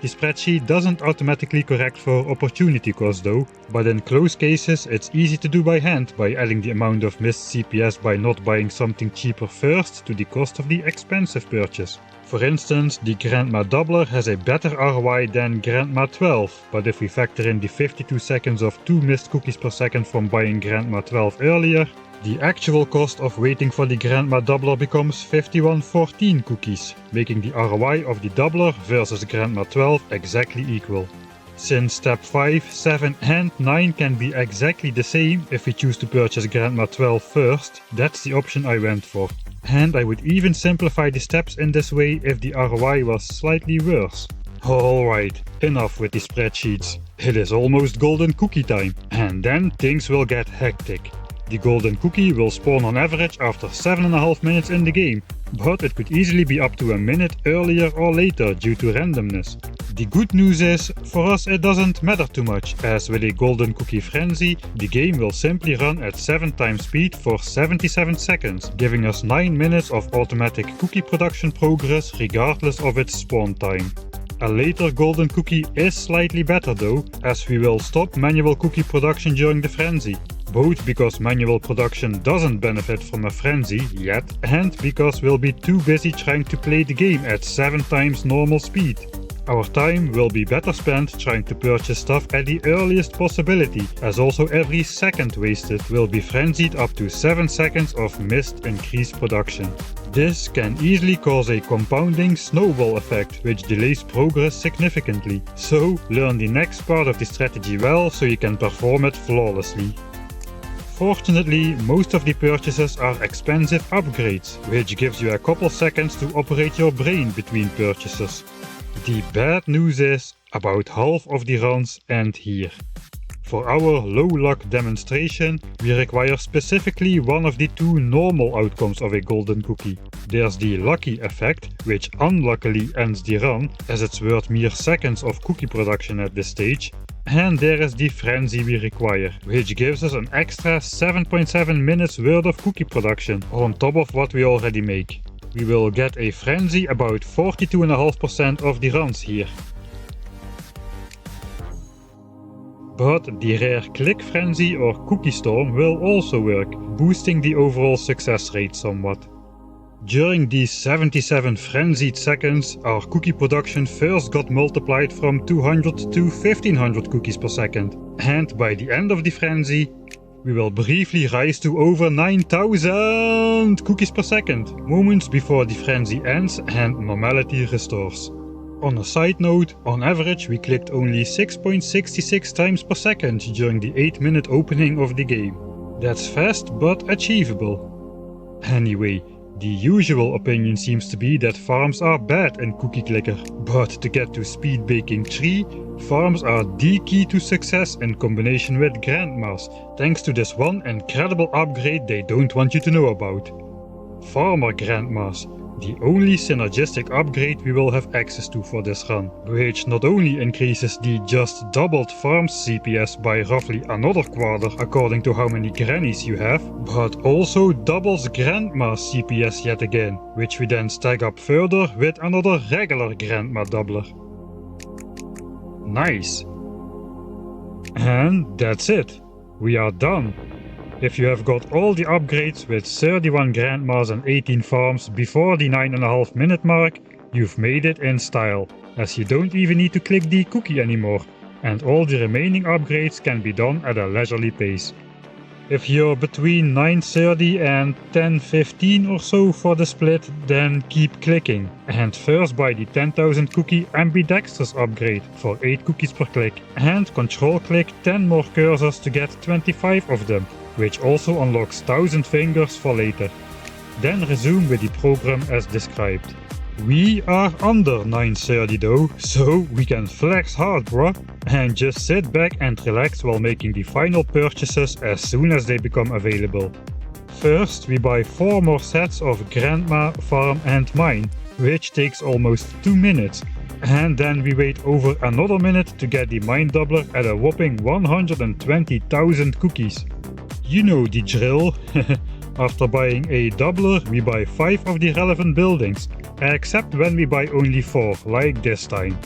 Speaker 1: The spreadsheet doesn't automatically correct for opportunity cost though, but in close cases it's easy to do by hand by adding the amount of missed CPS by not buying something cheaper first to the cost of the expensive purchase. For instance, the Grandma doubler has a better ROI than Grandma 12, but if we factor in the 52 seconds of 2 missed cookies per second from buying Grandma 12 earlier, the actual cost of waiting for the Grandma doubler becomes 5114 cookies, making the ROI of the doubler versus Grandma 12 exactly equal. Since step 5, 7 and 9 can be exactly the same if we choose to purchase Grandma 12 first, that's the option I went for. And I would even simplify the steps in this way if the ROI was slightly worse. Alright, enough with the spreadsheets. It is almost golden cookie time, and then things will get hectic. The golden cookie will spawn on average after 7.5 minutes in the game, but it could easily be up to a minute earlier or later due to randomness. The good news is, for us it doesn't matter too much, as with a golden cookie frenzy, the game will simply run at 7 times speed for 77 seconds, giving us 9 minutes of automatic cookie production progress regardless of its spawn time. A later golden cookie is slightly better though, as we will stop manual cookie production during the frenzy. Both because manual production doesn't benefit from a frenzy yet, and because we'll be too busy trying to play the game at 7 times normal speed. Our time will be better spent trying to purchase stuff at the earliest possibility, as also every second wasted will be frenzied up to 7 seconds of missed increased production. This can easily cause a compounding snowball effect, which delays progress significantly. So, learn the next part of the strategy well so you can perform it flawlessly. Fortunately, most of the purchases are expensive upgrades, which gives you a couple seconds to operate your brain between purchases. The bad news is, about half of the runs end here. For our low luck demonstration, we require specifically one of the 2 normal outcomes of a golden cookie. There's the lucky effect, which unluckily ends the run, as it's worth mere seconds of cookie production at this stage. And there is the frenzy we require, which gives us an extra 7.7 minutes worth of cookie production on top of what we already make. We will get a frenzy about 42.5% of the runs here. But the rare click frenzy or cookie storm will also work, boosting the overall success rate somewhat. During these 77 frenzied seconds, our cookie production first got multiplied from 200 to 1500 cookies per second, and by the end of the frenzy, we will briefly rise to over 9,000 cookies per second, moments before the frenzy ends and normality restores. On a side note, on average we clicked only 6.66 times per second during the 8-minute opening of the game. That's fast but achievable. Anyway, the usual opinion seems to be that farms are bad in Cookie Clicker, but to get to speed baking 3, farms are the key to success in combination with grandmas, thanks to this one incredible upgrade they don't want you to know about. Farmer grandmas, the only synergistic upgrade we will have access to for this run, which not only increases the just doubled farm's CPS by roughly another quarter according to how many grannies you have, but also doubles grandma's CPS yet again, which we then stack up further with another regular grandma doubler. Nice. And that's it. We are done. If you have got all the upgrades with 31 grandmas and 18 farms before the 9.5 minute mark, you've made it in style, as you don't even need to click the cookie anymore, and all the remaining upgrades can be done at a leisurely pace. If you're between 9:30 and 10:15 or so for the split, then keep clicking, and first buy the 10,000 cookie ambidextrous upgrade for 8 cookies per click, and control click 10 more cursors to get 25 of them, which also unlocks 1000 fingers for later. Then resume with the program as described. We are under 9:30 though, so we can flex hard, bruh, and just sit back and relax while making the final purchases as soon as they become available. First, we buy 4 more sets of Grandma, Farm and Mine, which takes almost 2 minutes, and then we wait over another minute to get the Mine doubler at a whopping 120,000 cookies. You know the drill. After buying a doubler, we buy 5 of the relevant buildings, except when we buy only 4, like this time.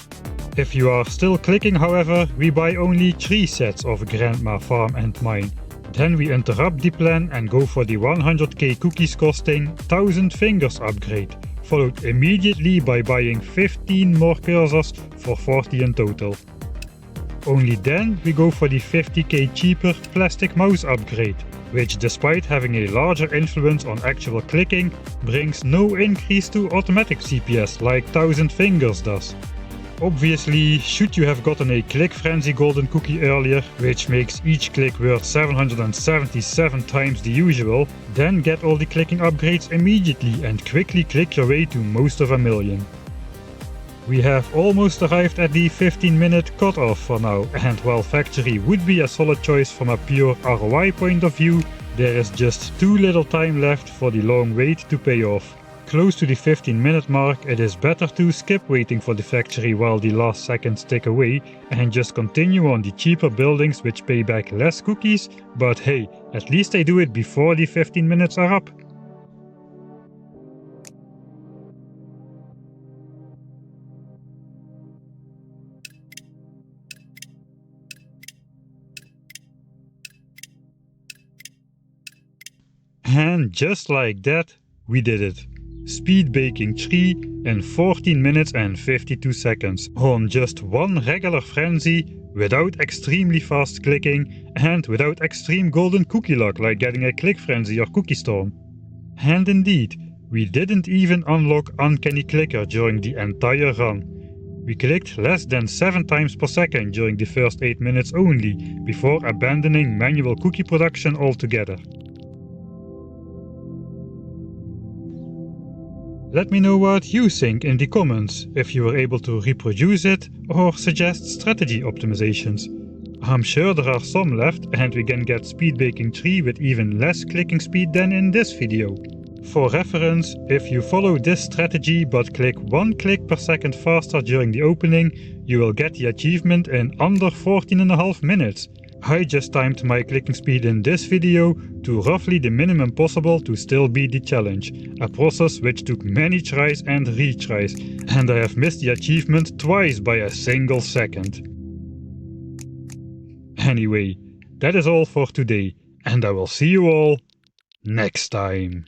Speaker 1: If you are still clicking, however, we buy only 3 sets of Grandma, Farm and Mine. Then we interrupt the plan and go for the 100k cookies costing 1000 fingers upgrade, followed immediately by buying 15 more cursors for 40 in total. Only then we go for the 50k cheaper plastic mouse upgrade, which despite having a larger influence on actual clicking, brings no increase to automatic CPS like 1000 fingers does. Obviously, should you have gotten a click frenzy golden cookie earlier, which makes each click worth 777 times the usual, then get all the clicking upgrades immediately and quickly click your way to most of a million. We have almost arrived at the 15-minute cutoff for now, and while Factory would be a solid choice from a pure ROI point of view, there is just too little time left for the long wait to pay off. Close to the 15-minute mark, it is better to skip waiting for the Factory while the last seconds tick away and just continue on the cheaper buildings which pay back less cookies, but hey, at least they do it before the 15 minutes are up. And just like that, we did it. Speed baking 3 in 14 minutes and 52 seconds on just one regular frenzy, without extremely fast clicking and without extreme golden cookie luck like getting a click frenzy or cookie storm. And indeed, we didn't even unlock Uncanny Clicker during the entire run. We clicked less than 7 times per second during the first 8 minutes only, before abandoning manual cookie production altogether. Let me know what you think in the comments, if you were able to reproduce it or suggest strategy optimizations. I'm sure there are some left and we can get speed baking 3 with even less clicking speed than in this video. For reference, if you follow this strategy but click 1 click per second faster during the opening, you will get the achievement in under 14.5 minutes. I just timed my clicking speed in this video to roughly the minimum possible to still beat the challenge, a process which took many tries and retries, and I have missed the achievement twice by a single second. Anyway, that is all for today, and I will see you all next time.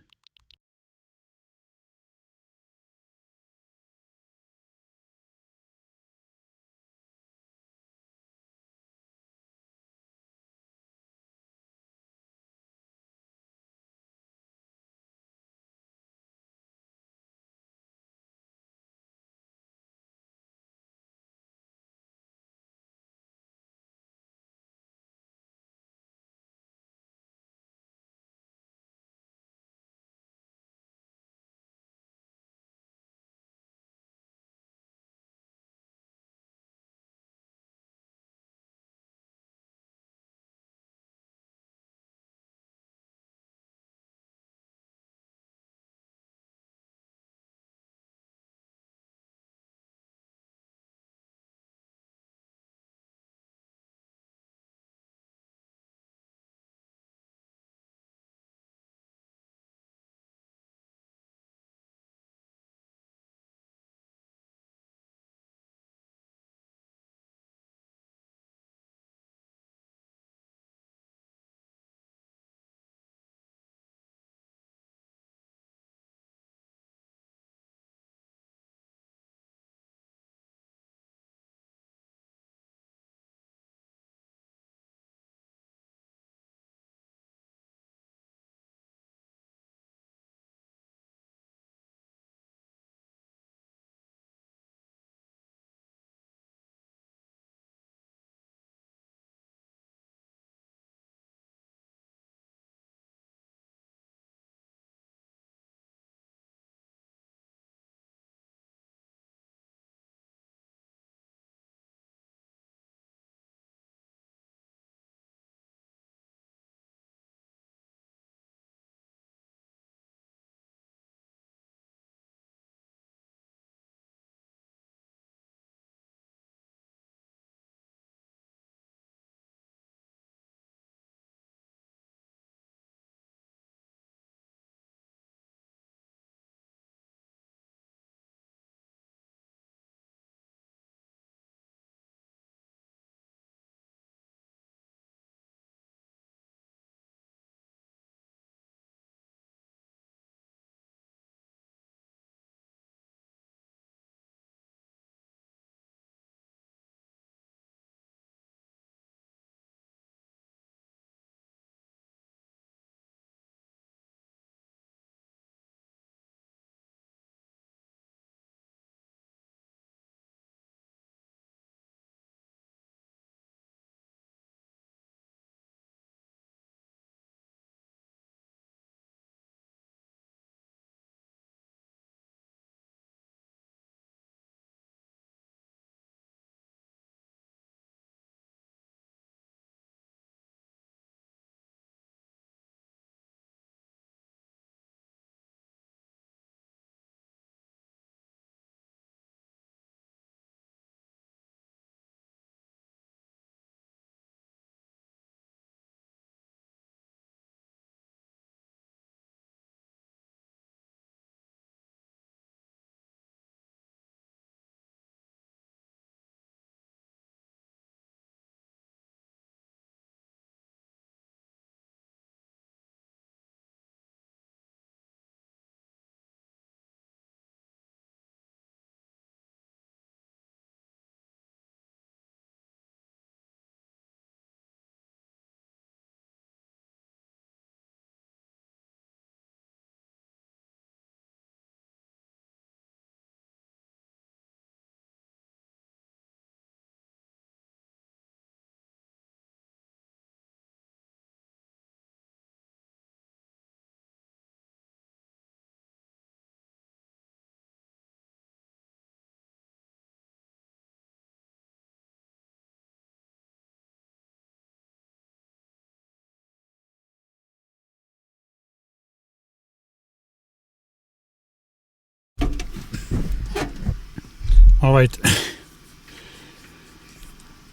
Speaker 1: Alright.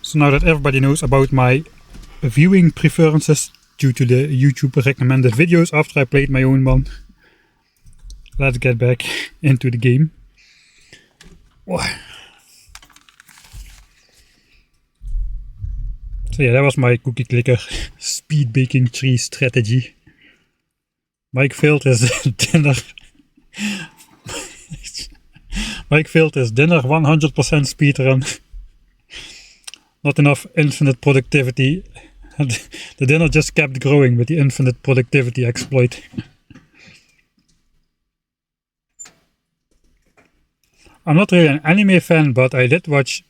Speaker 1: So now that everybody knows about my viewing preferences due to the YouTube recommended videos after I played my own one, let's get back into the game. So yeah, that was my cookie clicker speed baking tree strategy. Mike failed his dinner. Mike failed his dinner 100% speedrun. Not enough infinite productivity. The dinner just kept growing with the infinite productivity exploit. I'm not really an anime fan, but I did watch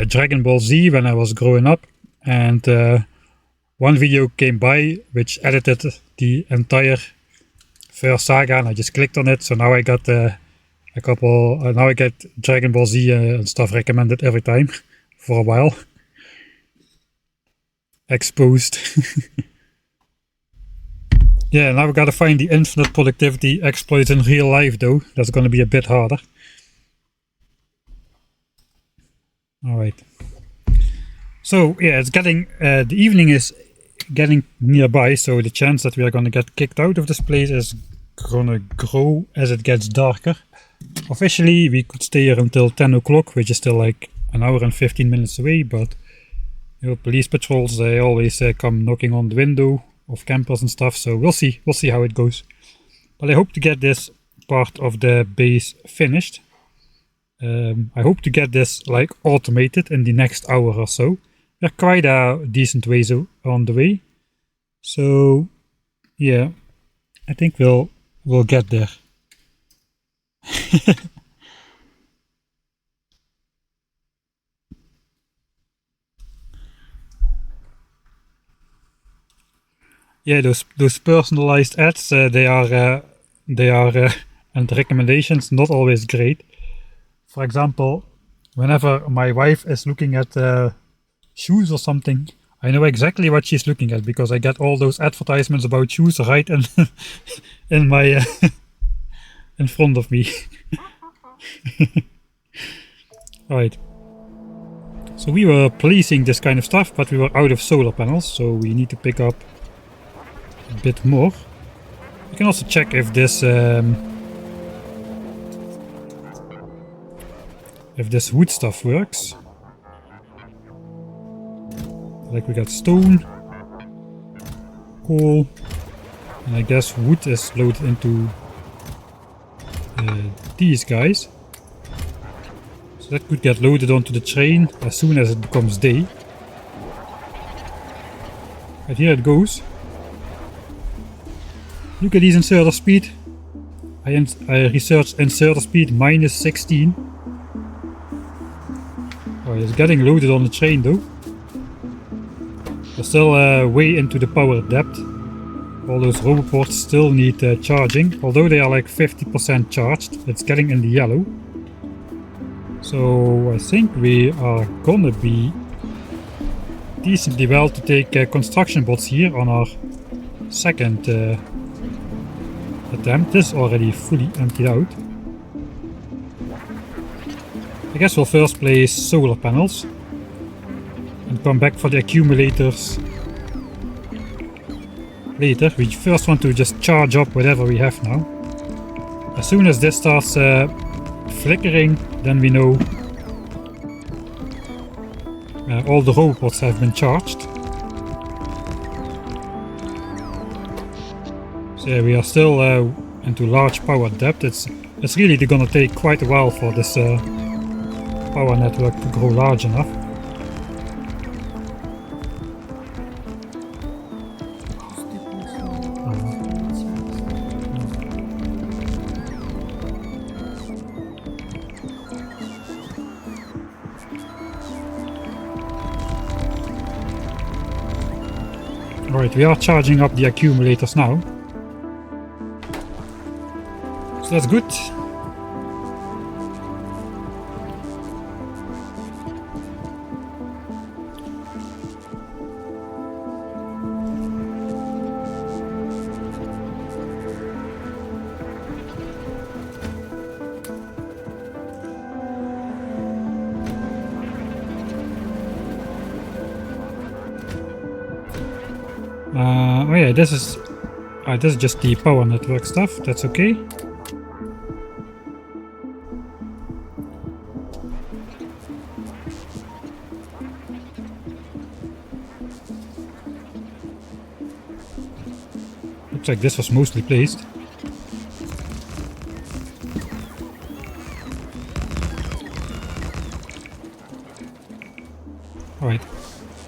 Speaker 1: Dragon Ball Z when I was growing up, and one video came by which edited the entire first saga, and I just clicked on it. So now I got now I get Dragon Ball Z and stuff recommended every time for a while. Exposed. Yeah, now we gotta find the infinite productivity exploits in real life though. That's gonna be a bit harder. Alright. So yeah, it's getting the evening is getting nearby, so the chance that we are gonna get kicked out of this place is gonna grow as it gets darker. Officially we could stay here until 10 o'clock, which is still like an hour and 15 minutes away, but you know, police patrols, they always come knocking on the window of campers and stuff, so we'll see how it goes. But I hope to get this part of the base finished. I hope to get this like automated in the next hour or so. We're quite a decent ways on the way, so yeah, I think we'll get there. Yeah, those personalized ads, they are and recommendations not always great. For example, whenever my wife is looking at shoes or something, I know exactly what she's looking at because I get all those advertisements about shoes right in my in front of me. Alright. So we were policing this kind of stuff, but we were out of solar panels, so we need to pick up a bit more. You can also check if this wood stuff works. Like we got stone, coal, and I guess wood is loaded into these guys. So that could get loaded onto the train as soon as it becomes day. Right, here it goes. Look at these inserter speed. I researched inserter speed minus 16. Oh, it's getting loaded on the train though. We're still way into the power depth. All those roboports still need charging, although they are like 50% charged. It's getting in the yellow. So I think we are gonna be decently well to take construction bots here on our second attempt. This is already fully emptied out. I guess we'll first place solar panels and come back for the accumulators later. We first want to just charge up whatever we have now. As soon as this starts flickering, then we know all the robots have been charged. So yeah, we are still into large power depth. It's really gonna take quite a while for this power network to grow large enough. Alright, we are charging up the accumulators now. So that's good. Oh yeah, this is just the power network stuff. That's okay. Looks like this was mostly placed. Alright.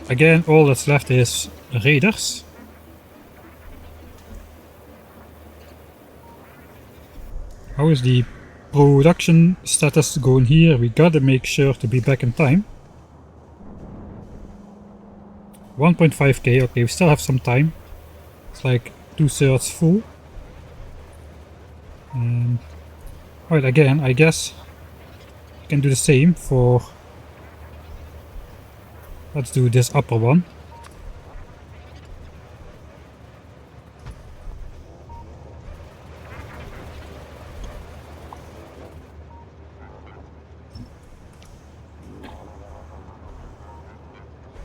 Speaker 1: Again, all that's left is raiders. How is the production status going here? We gotta make sure to be back in time. 1.5k, okay, we still have some time. It's like 2/3 full. Alright, again, I guess we can do the same for... Let's do this upper one.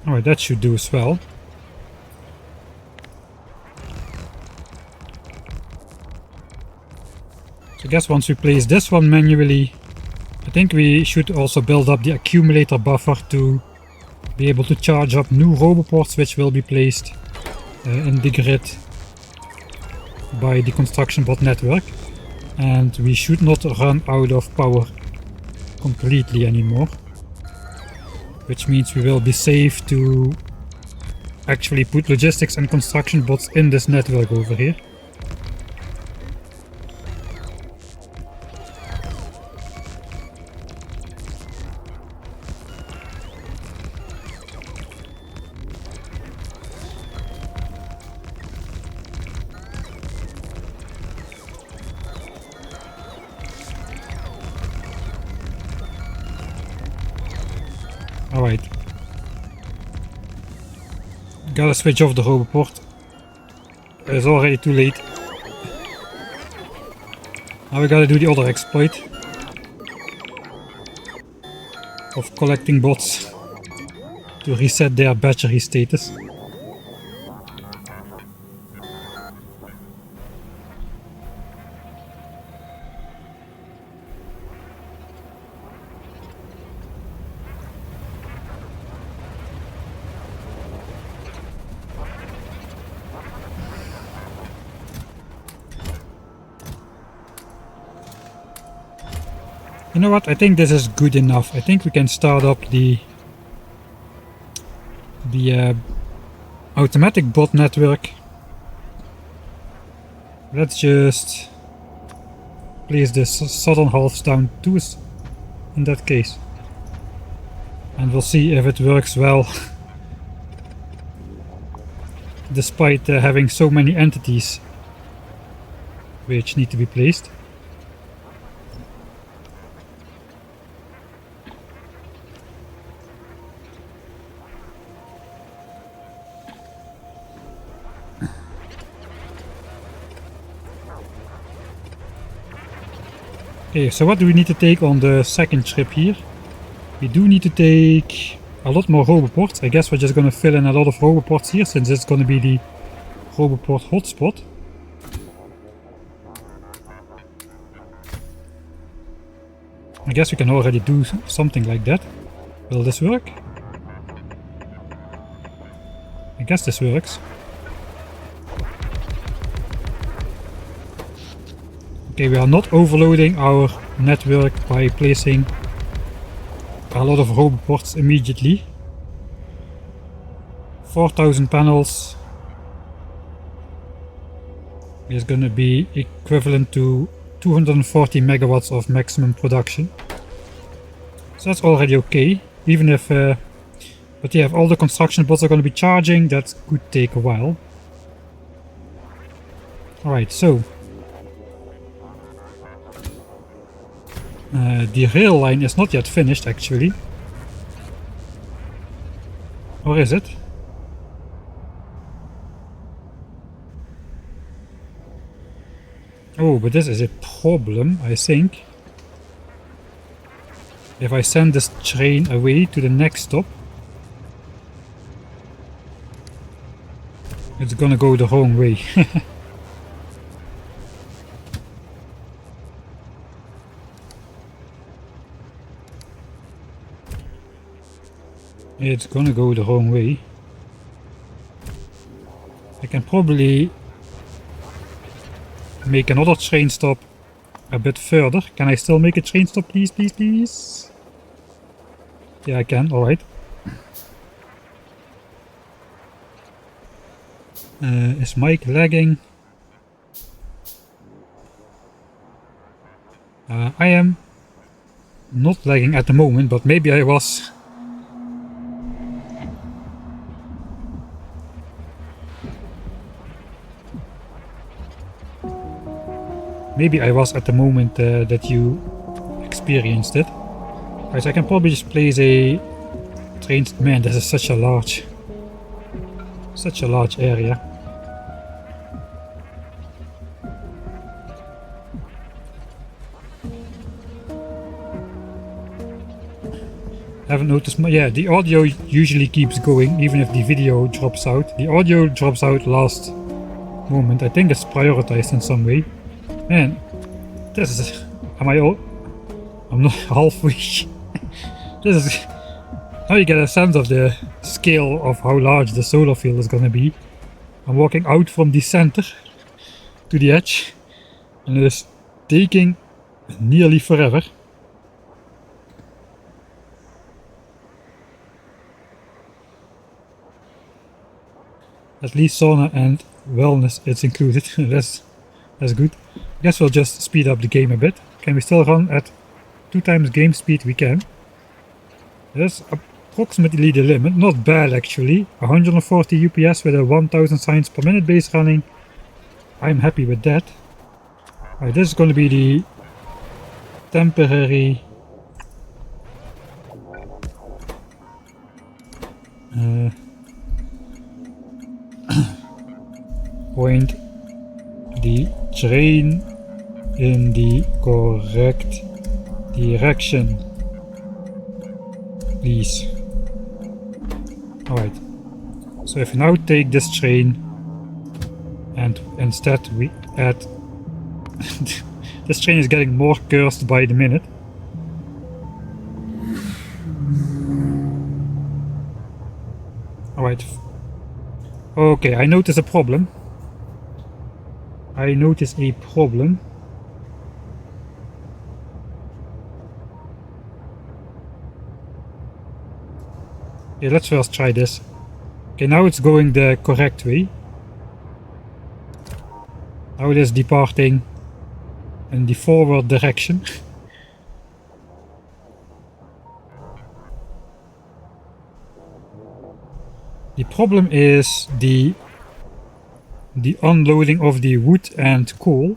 Speaker 1: Alright, that should do as well. So I guess once we place this one manually, I think we should also build up the accumulator buffer to be able to charge up new roboports, which will be placed in the grid by the construction bot network. And we should not run out of power completely anymore. Which means we will be safe to actually put logistics and construction bots in this network over here. Alright. Gotta switch off the roboport. It's already too late. Now we gotta do the other exploit of collecting bots to reset their battery status. You know what, I think this is good enough. I think we can start up the automatic bot network. Let's just place the southern halves down to us in that case. And we'll see if it works well. Despite having so many entities which need to be placed. Okay, so what do we need to take on the second trip here? We do need to take a lot more roboports. I guess we're just gonna fill in a lot of roboports here, since it's gonna be the roboport hotspot. I guess we can already do something like that. Will this work? I guess this works. Okay, we are not overloading our network by placing a lot of roboports immediately. 4,000 panels is going to be equivalent to 240 megawatts of maximum production. So that's already okay, even if but yeah, if all the construction bots are going to be charging, that could take a while. Alright, so the rail line is not yet finished actually. Or is it? Oh, but this is a problem, I think. If I send this train away to the next stop, it's It's gonna go the wrong way. It's gonna go the wrong way. I can probably make another train stop a bit further. Can I still make a train stop, please, please, please? Yeah, I can. Alright. Is Mike lagging? I am not lagging at the moment, but maybe I was. Maybe I was at the moment that you experienced it. Right, so I can probably just place a train. Man, this is such a large area. Haven't noticed. Yeah, the audio usually keeps going even if the video drops out. The audio drops out last moment. I think it's prioritized in some way. Man, this is. Am I all? I'm not halfway. This is. Now you get a sense of the scale of how large the solar field is gonna be. I'm walking out from the center to the edge, and it is taking nearly forever. At least sauna and wellness is included. That's good. I guess we'll just speed up the game a bit. Can we still run at 2 times game speed? We can. That's approximately the limit. Not bad actually. 140 UPS with a 1000 signs per minute base running. I'm happy with that. Alright, this is going to be the temporary point the train in the correct direction, please. Alright, so if you now take this train and instead we add this train is getting more cursed by the minute. Alright, okay, I notice a problem. Yeah, let's first try this. Okay, now it's going the correct way. Now it is departing in the forward direction. The problem is the unloading of the wood and coal.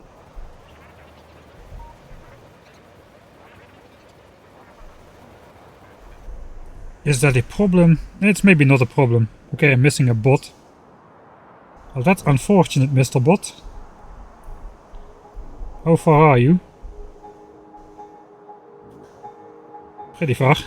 Speaker 1: Is that a problem? It's maybe not a problem. Okay, I'm missing a bot. Well, that's unfortunate, Mr. Bot. How far are you? Pretty far.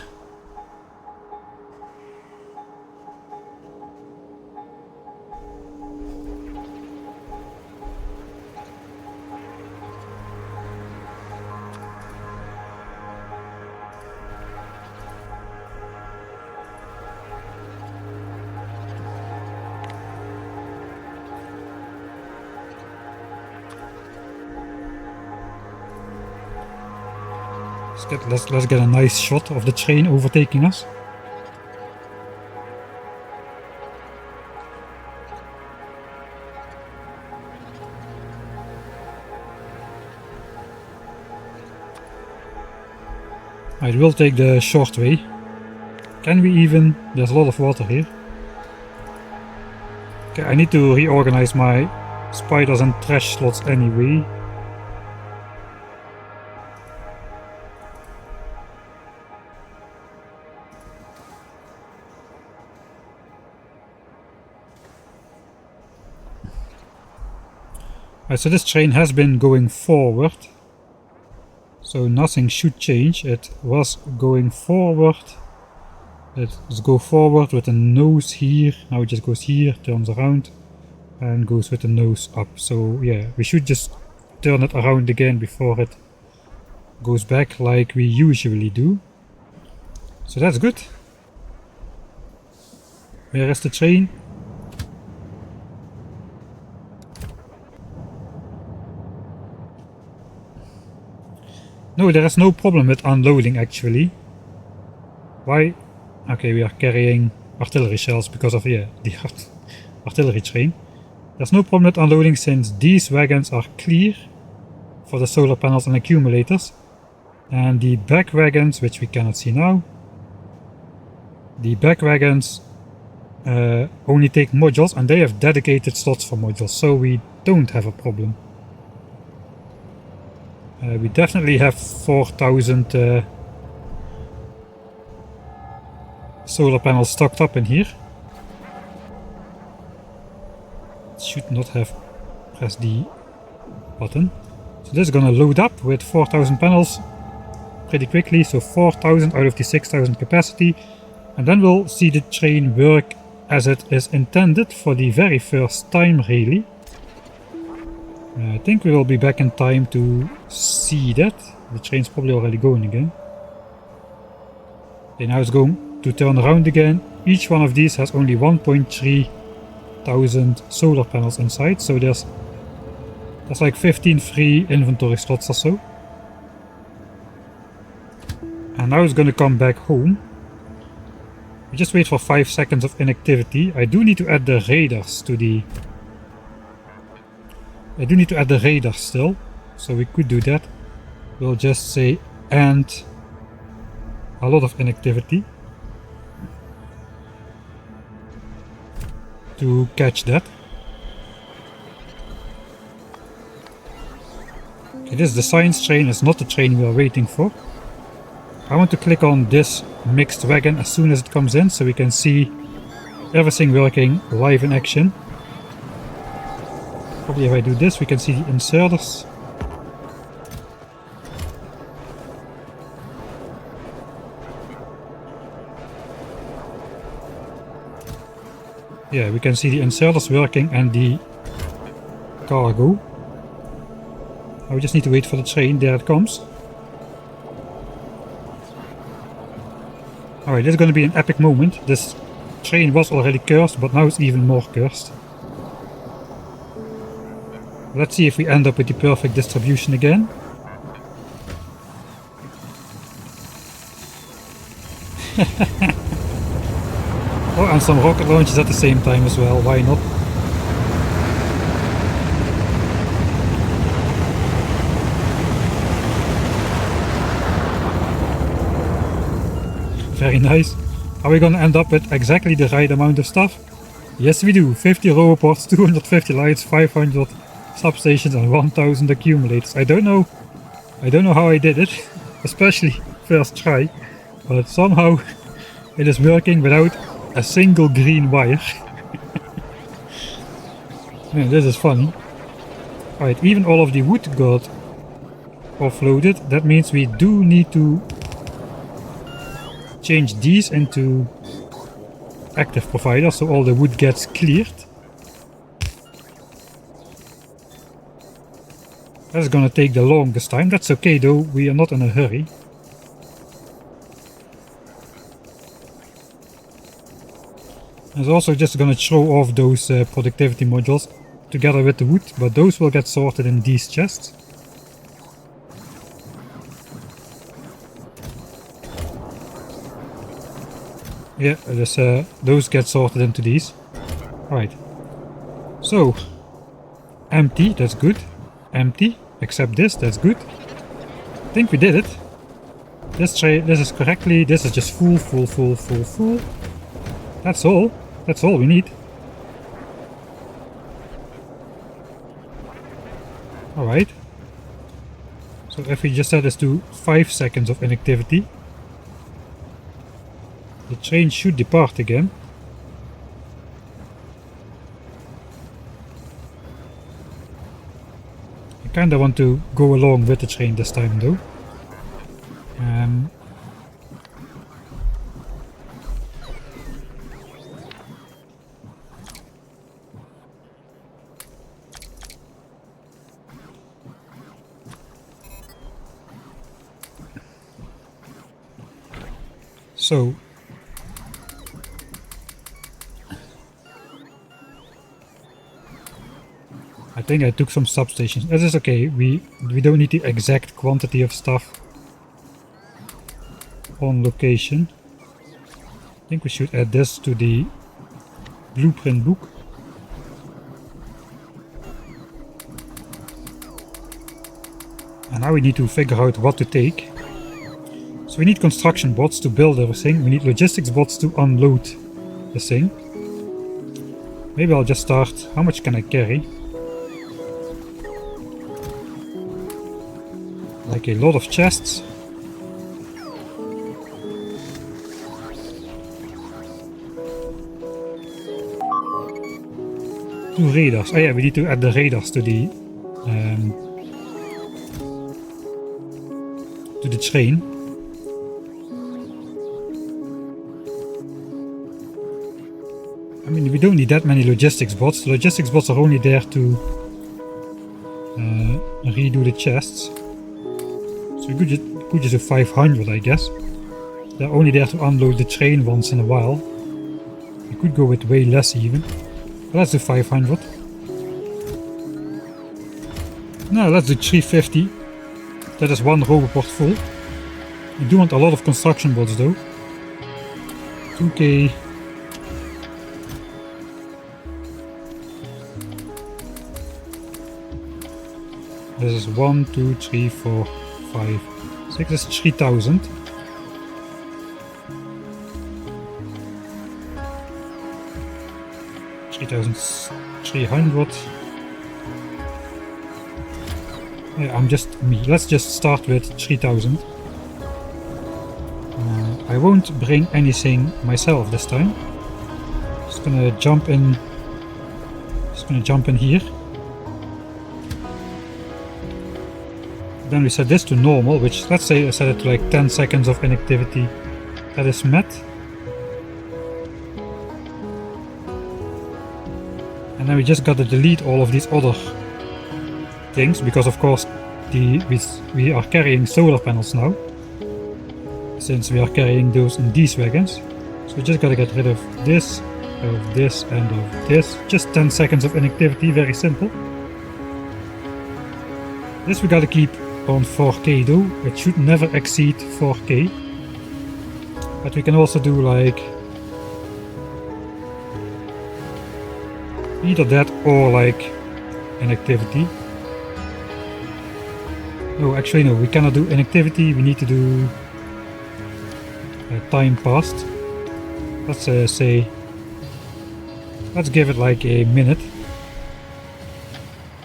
Speaker 1: Let's get a nice shot of the train overtaking us. I will take the short way. Can we even? There's a lot of water here. Okay, I need to reorganize my spiders and trash slots anyway. Right, so this train has been going forward, so nothing should change. It was going forward. Let's go forward with a nose here. Now it just goes here, turns around, and goes with the nose up. So yeah, we should just turn it around again before it goes back like we usually do. So that's good. Where is the train? No, there is no problem with unloading actually. Why? Okay, we are carrying artillery shells because of, yeah, the artillery train. There's no problem with unloading since these wagons are clear for the solar panels and accumulators. And the back wagons, which we cannot see now, the back wagons only take modules and they have dedicated slots for modules, so we don't have a problem. We definitely have 4,000 solar panels stocked up in here. Should not have pressed the button. So this is gonna load up with 4,000 panels pretty quickly, so 4,000 out of the 6,000 capacity, and then we'll see the train work as it is intended for the very first time really. I think we will be back in time to see that. The train's probably already going again. Okay, now it's going to turn around again. Each one of these has only 1.3 thousand solar panels inside, so there's like 15 free inventory slots or so. And now it's gonna come back home. We just wait for 5 seconds of inactivity. I do need to add the radars to the... I do need to add the radar still, so we could do that. We'll just say and a lot of inactivity to catch that. Okay, this is the science train, it's not the train we are waiting for. I want to click on this mixed wagon as soon as it comes in, so we can see everything working live in action. Probably if I do this, we can see the inserters. Yeah, we can see the inserters working and the cargo. Now we just need to wait for the train. There it comes. Alright, this is going to be an epic moment. This train was already cursed, but now it's even more cursed. Let's see if we end up with the perfect distribution again. Oh, and some rocket launches at the same time as well, why not? Very nice. Are we gonna end up with exactly the right amount of stuff? Yes we do. 50 roboports, 250 lights, 500 substations and 1000 accumulators. I don't know how I did it, especially first try, but somehow it is working without a single green wire. Man, this is funny. Alright, even all of the wood got offloaded. That means we do need to change these into active providers, so all the wood gets cleared. That's gonna take the longest time. That's okay though, we are not in a hurry. It's also just gonna throw off those productivity modules together with the wood, but those will get sorted in these chests. Yeah, those get sorted into these. Alright. So, empty, that's good. Empty, except this, that's good. I think we did it. This is correctly, this is just full. That's all we need. Alright. So if we just set this to 5 seconds of inactivity, the train should depart again. I kinda want to go along with the train this time though. So I think I took some substations. That is okay. We don't need the exact quantity of stuff on location. I think we should add this to the blueprint book. And now we need to figure out what to take. So we need construction bots to build everything. We need logistics bots to unload the thing. Maybe I'll just start. How much can I carry? Like a lot of chests. Two radars. Oh yeah, we need to add the radars to the train. I mean, we don't need that many logistics bots. The logistics bots are only there to redo the chests. So we could just do 500, I guess. They're only there to unload the train once in a while. We could go with way less even. But let's do 500. No, let's do 350. That is one roboport full. We do want a lot of construction bots though. 2k. This is 1, 2, 3, 4, 5, 6. This is 3000. $3,300. Yeah, let's just start with 3000. I won't bring anything myself this time. Just gonna jump in. Here. Then we set this to normal, which let's say I set it to like 10 seconds of inactivity. That is met. And then we just gotta delete all of these other things, because of course we are carrying solar panels now, since we are carrying those in these wagons. So we just gotta get rid of this, and of this. Just 10 seconds of inactivity, very simple. This we gotta keep on 4K though. It should never exceed 4K. But we can also do like either that or like inactivity. No, actually no, we cannot do inactivity. We need to do time passed. Let's say, let's give it like a minute.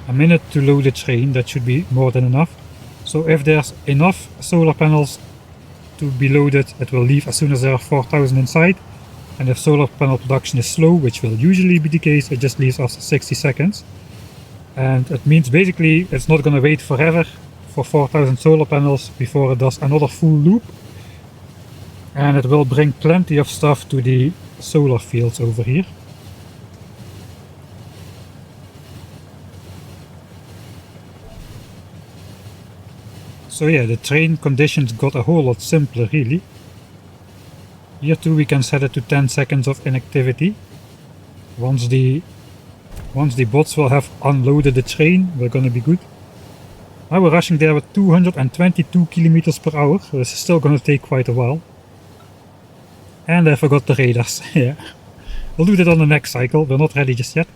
Speaker 1: A minute to load the train, that should be more than enough. So if there's enough solar panels to be loaded, it will leave as soon as there are 4000 inside. And if solar panel production is slow, which will usually be the case, it just leaves us 60 seconds. And it means basically it's not going to wait forever for 4000 solar panels before it does another full loop. And it will bring plenty of stuff to the solar fields over here. So yeah, the train conditions got a whole lot simpler really. Here too we can set it to 10 seconds of inactivity. Once the bots will have unloaded the train, we're gonna be good. Now we're rushing there with 222 kilometers per hour, so this is still gonna take quite a while. And I forgot the radars, yeah. We'll do that on the next cycle, we're not ready just yet.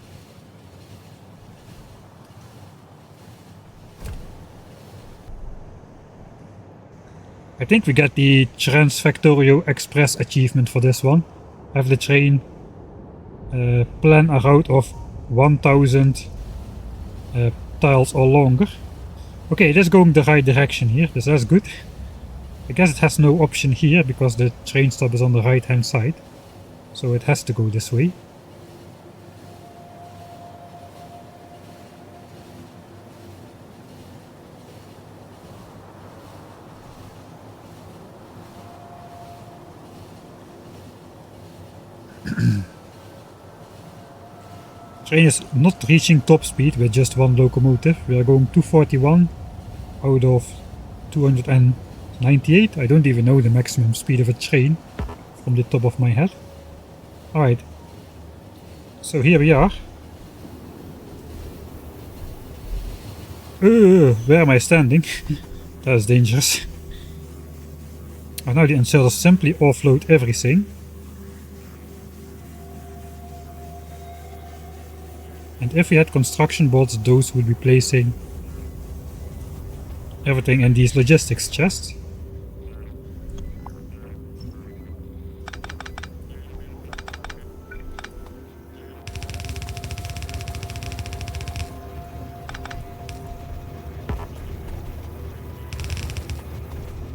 Speaker 1: I think we got the Factorio Express achievement for this one. Have the train plan a route of 1000 tiles or longer. Okay, it is going the right direction here, so that's good. I guess it has no option here because the train stop is on the right hand side. So it has to go this way. Train is not reaching top speed with just one locomotive. We are going 241 out of 298. I don't even know the maximum speed of a train. from the top of my head. Alright, so here we are. Where am I standing? That is dangerous. And now the inserters simply offload everything. And if we had construction bots, those would be placing everything in these logistics chests.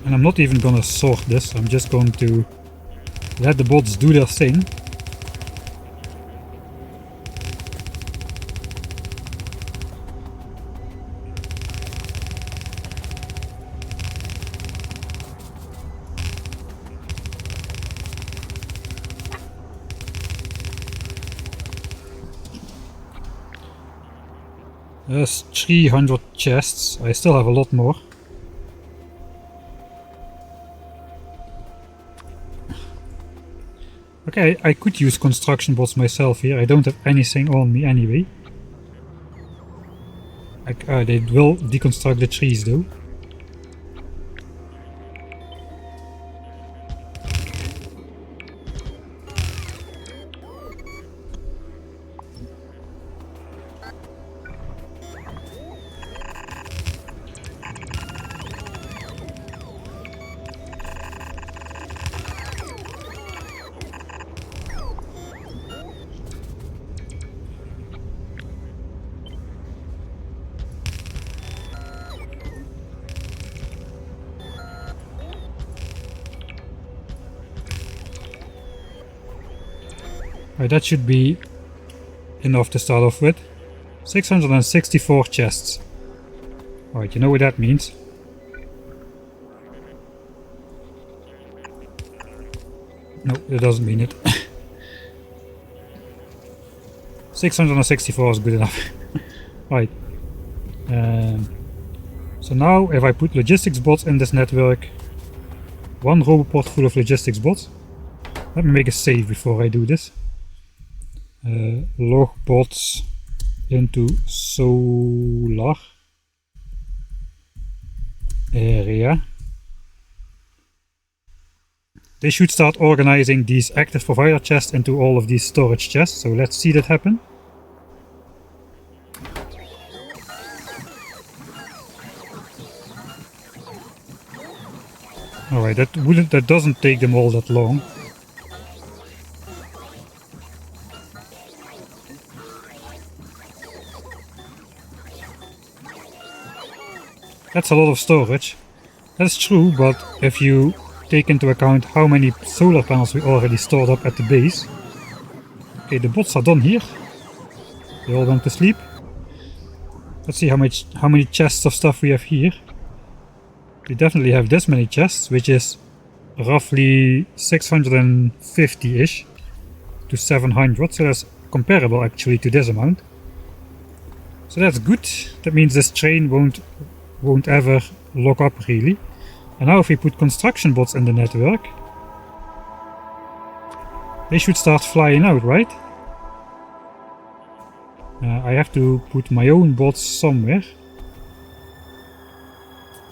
Speaker 1: And I'm not even gonna sort this, I'm just going to let the bots do their thing. There's 300 chests, I still have a lot more. Okay, I could use construction bots myself here, I don't have anything on me anyway. They will deconstruct the trees though. Right, that should be enough to start off with. 664 chests. Alright, you know what that means. No, it doesn't mean it. 664 is good enough. Right. So now if I put logistics bots in this network, one roboport full of logistics bots. Let me make a save before I do this. Log bots into solar area. They should start organizing these active provider chests into all of these storage chests, so let's see that happen. Alright, that doesn't take them all that long. That's a lot of storage. That's true, but if you take into account how many solar panels we already stored up at the base. Okay, the bots are done here. They all went to sleep. Let's see how many chests of stuff we have here. We definitely have this many chests, which is roughly 650-ish to 700, so that's comparable actually to this amount. So that's good. That means this train won't ever lock up really. And now if we put construction bots in the network, they should start flying out, right? I have to put my own bots somewhere.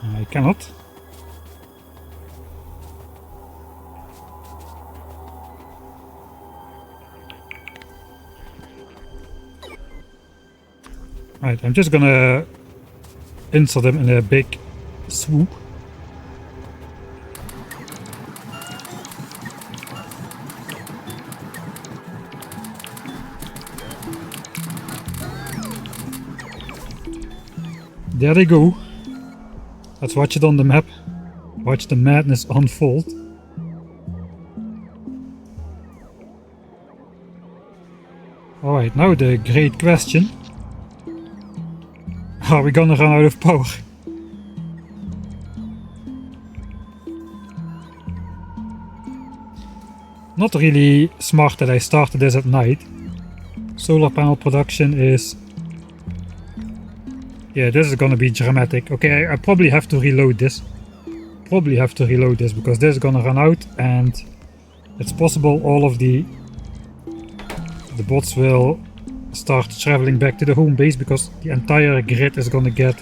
Speaker 1: I cannot. Right, I'm just gonna insert them in a big swoop. There they go. Let's watch it on the map. Watch the madness unfold. Alright, now the great question. Are we gonna run out of power? Not really smart that I started this at night. Solar panel production is... yeah, this is gonna be dramatic. Okay, I probably have to reload this. Because this is gonna run out and it's possible all of the bots will start traveling back to the home base because the entire grid is gonna get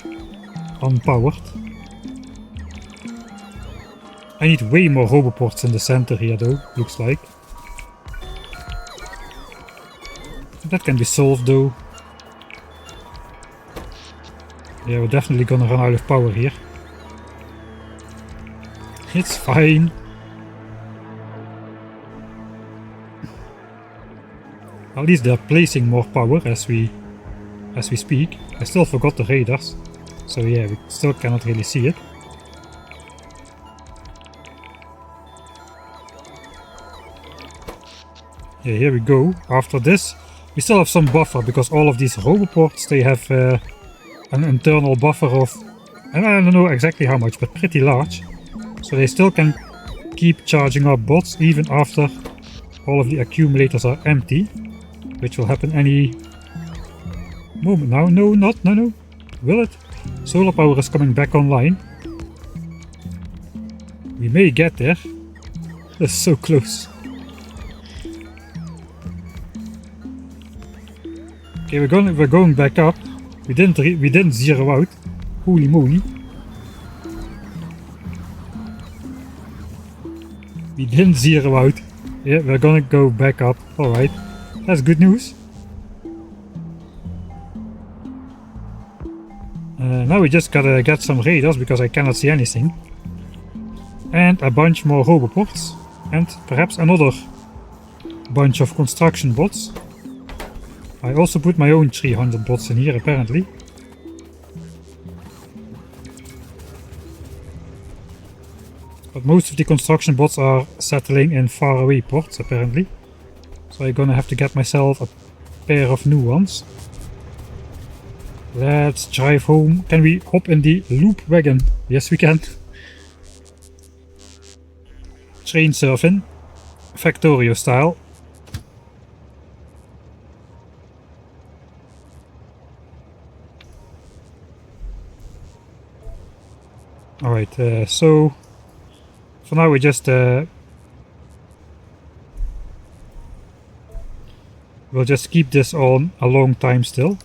Speaker 1: unpowered. I need way more roboports in the center here though, looks like. That can be solved though. Yeah, we're definitely gonna run out of power here. It's fine. At least they're placing more power as we speak. I still forgot the radars, so yeah, we still cannot really see it. Yeah, here we go. After this, we still have some buffer because all of these roboports, they have an internal buffer of, I don't know exactly how much, but pretty large. So they still can keep charging up bots even after all of the accumulators are empty, which will happen any moment now. No, no. Will it? Solar power is coming back online. We may get there. That's so close. Okay, we're going back up. We didn't zero out. Holy moly. We didn't zero out. Yeah, we're gonna go back up. Alright. That's good news. Now we just gotta get some radars because I cannot see anything. And a bunch more roboports. And perhaps another bunch of construction bots. I also put my own 300 bots in here apparently. But most of the construction bots are settling in faraway ports apparently. So I'm gonna have to get myself a pair of new ones. Let's drive home. Can we hop in the loop wagon? Yes we can. Train surfing. Factorio style. Alright, so for now we just we'll just keep this on a long time still.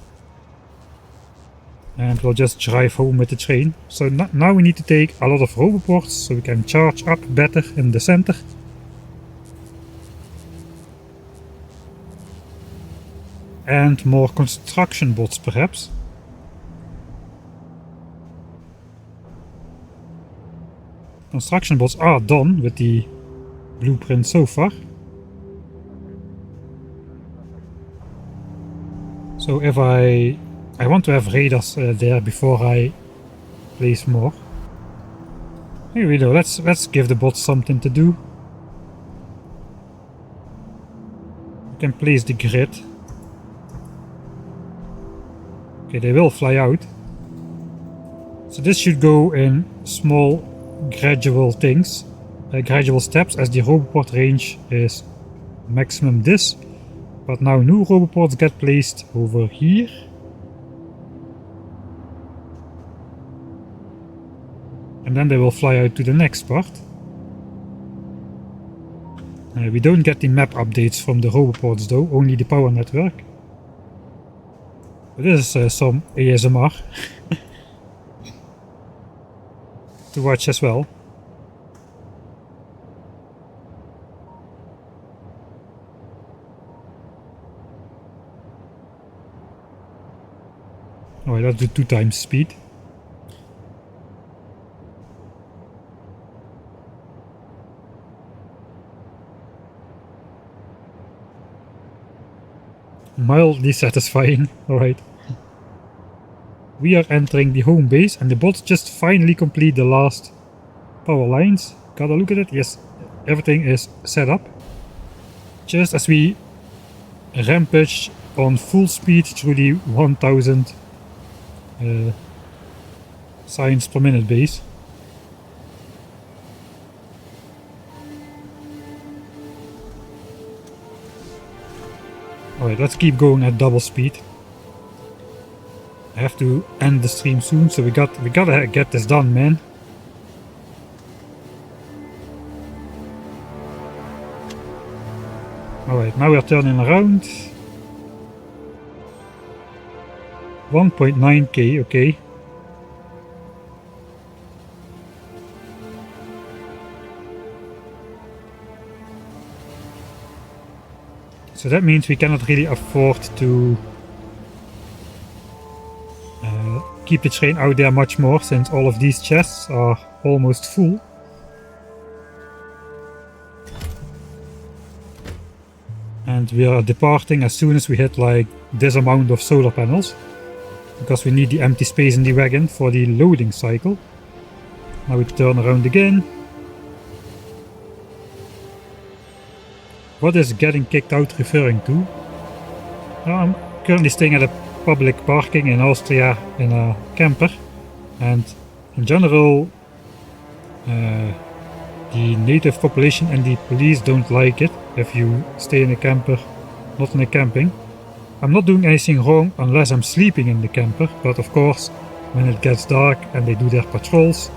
Speaker 1: And we'll just drive home with the train. So now we need to take a lot of roboports so we can charge up better in the center. And more construction bots perhaps. Construction bots are done with the blueprint so far. So if I want to have radars there before I place more. Here we go. Let's give the bots something to do. We can place the grid. Okay, they will fly out. So this should go in small gradual things, gradual steps, as the roboport range is maximum this. But now new roboports get placed over here. And then they will fly out to the next part. We don't get the map updates from the roboports though, only the power network. But this is some ASMR to watch as well. Alright, let's do 2 times speed. Mildly satisfying. Alright. We are entering the home base and the bots just finally complete the last power lines. Gotta look at it. Yes, everything is set up. Just as we rampage on full speed through the 1000 signs per minute base. Alright, let's keep going at double speed. I have to end the stream soon, so we gotta get this done, man. Alright, now we are turning around. 1.9k, okay. So that means we cannot really afford to keep the train out there much more, since all of these chests are almost full. And we are departing as soon as we hit like this amount of solar panels, because we need the empty space in the wagon for the loading cycle. Now we turn around again. What is getting kicked out referring to? I'm currently staying at a public parking in Austria in a camper, and in general the native population and the police don't like it if you stay in a camper, not in a camping. I'm not doing anything wrong unless I'm sleeping in the camper, but of course when it gets dark and they do their patrols,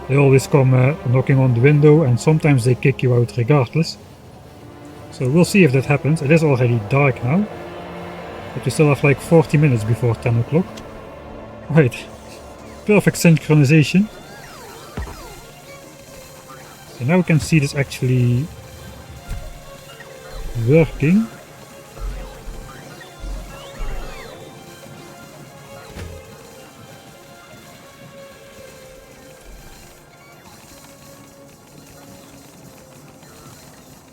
Speaker 1: they always come knocking on the window, and sometimes they kick you out regardless. So we'll see if that happens. It is already dark now, but we still have like 40 minutes before 10 o'clock. Right, perfect synchronization. So now we can see this actually working.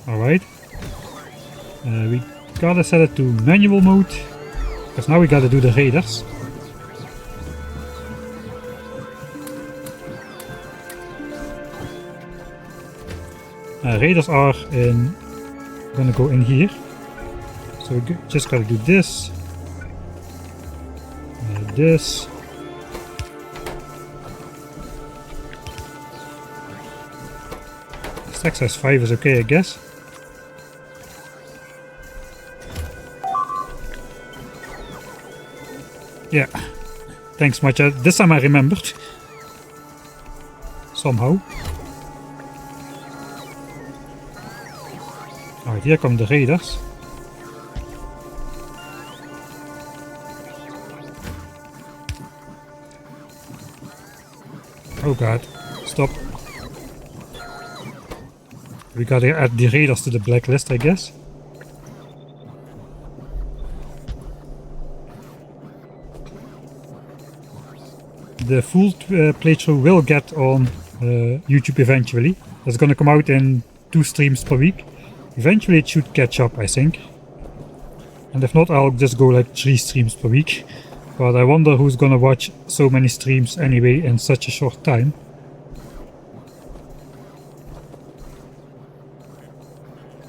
Speaker 1: Alright. We gotta set it to manual mode, because now we gotta do the radars. Radars are in, gonna go in here, so we just gotta do this, this, stack size 5 is okay, I guess. Yeah, thanks much. This time I remembered somehow. Alright, here come the radars. Oh god, stop. We gotta add the radars to the blacklist, I guess. The full playthrough will get on YouTube eventually. It's gonna come out in 2 streams per week. Eventually it should catch up, I think. And if not, I'll just go like 3 streams per week. But I wonder who's gonna watch so many streams anyway in such a short time.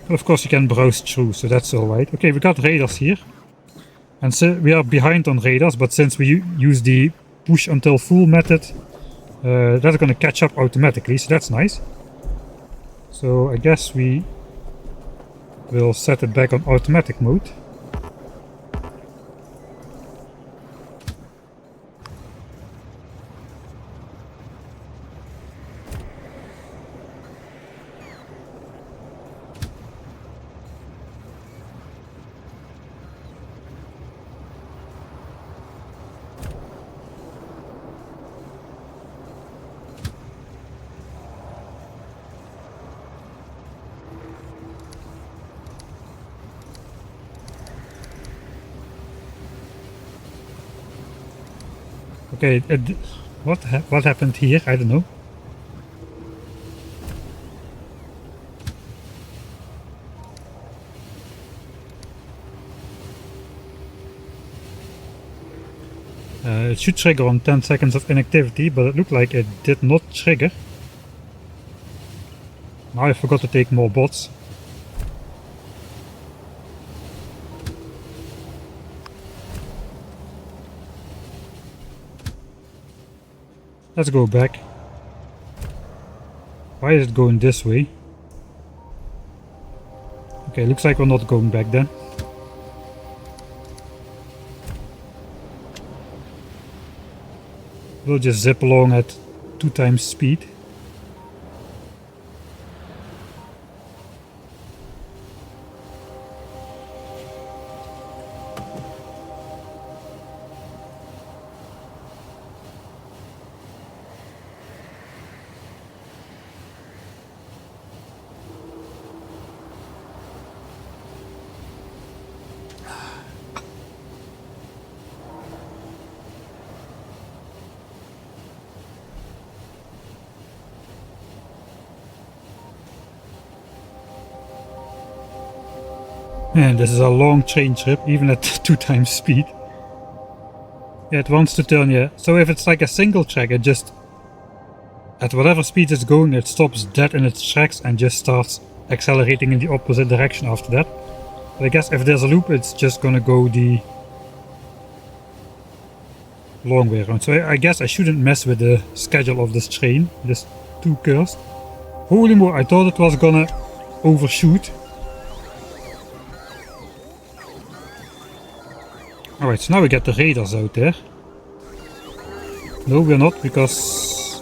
Speaker 1: But of course you can browse through, so that's alright. Okay, we got radars here. And so we are behind on radars, but since we use the push until full method, that's gonna catch up automatically, so that's nice. So I guess we will set it back on automatic mode. Okay, what happened here? I don't know. It should trigger on 10 seconds of inactivity, but it looked like it did not trigger. Now I forgot to take more bots. Let's go back. Why is it going this way? Okay, looks like we're not going back then. We'll just zip along at 2 times speed. And this is a long train trip, even at 2 times speed. Yeah, it wants to turn, yeah. So if it's like a single track, it just, at whatever speed it's going, it stops dead in its tracks and just starts accelerating in the opposite direction after that. But I guess if there's a loop, it's just gonna go the long way around. So I guess I shouldn't mess with the schedule of this train. It is too cursed. Holy moly, I thought it was gonna overshoot. Alright, so now we get the radars out there. No, we're not, because...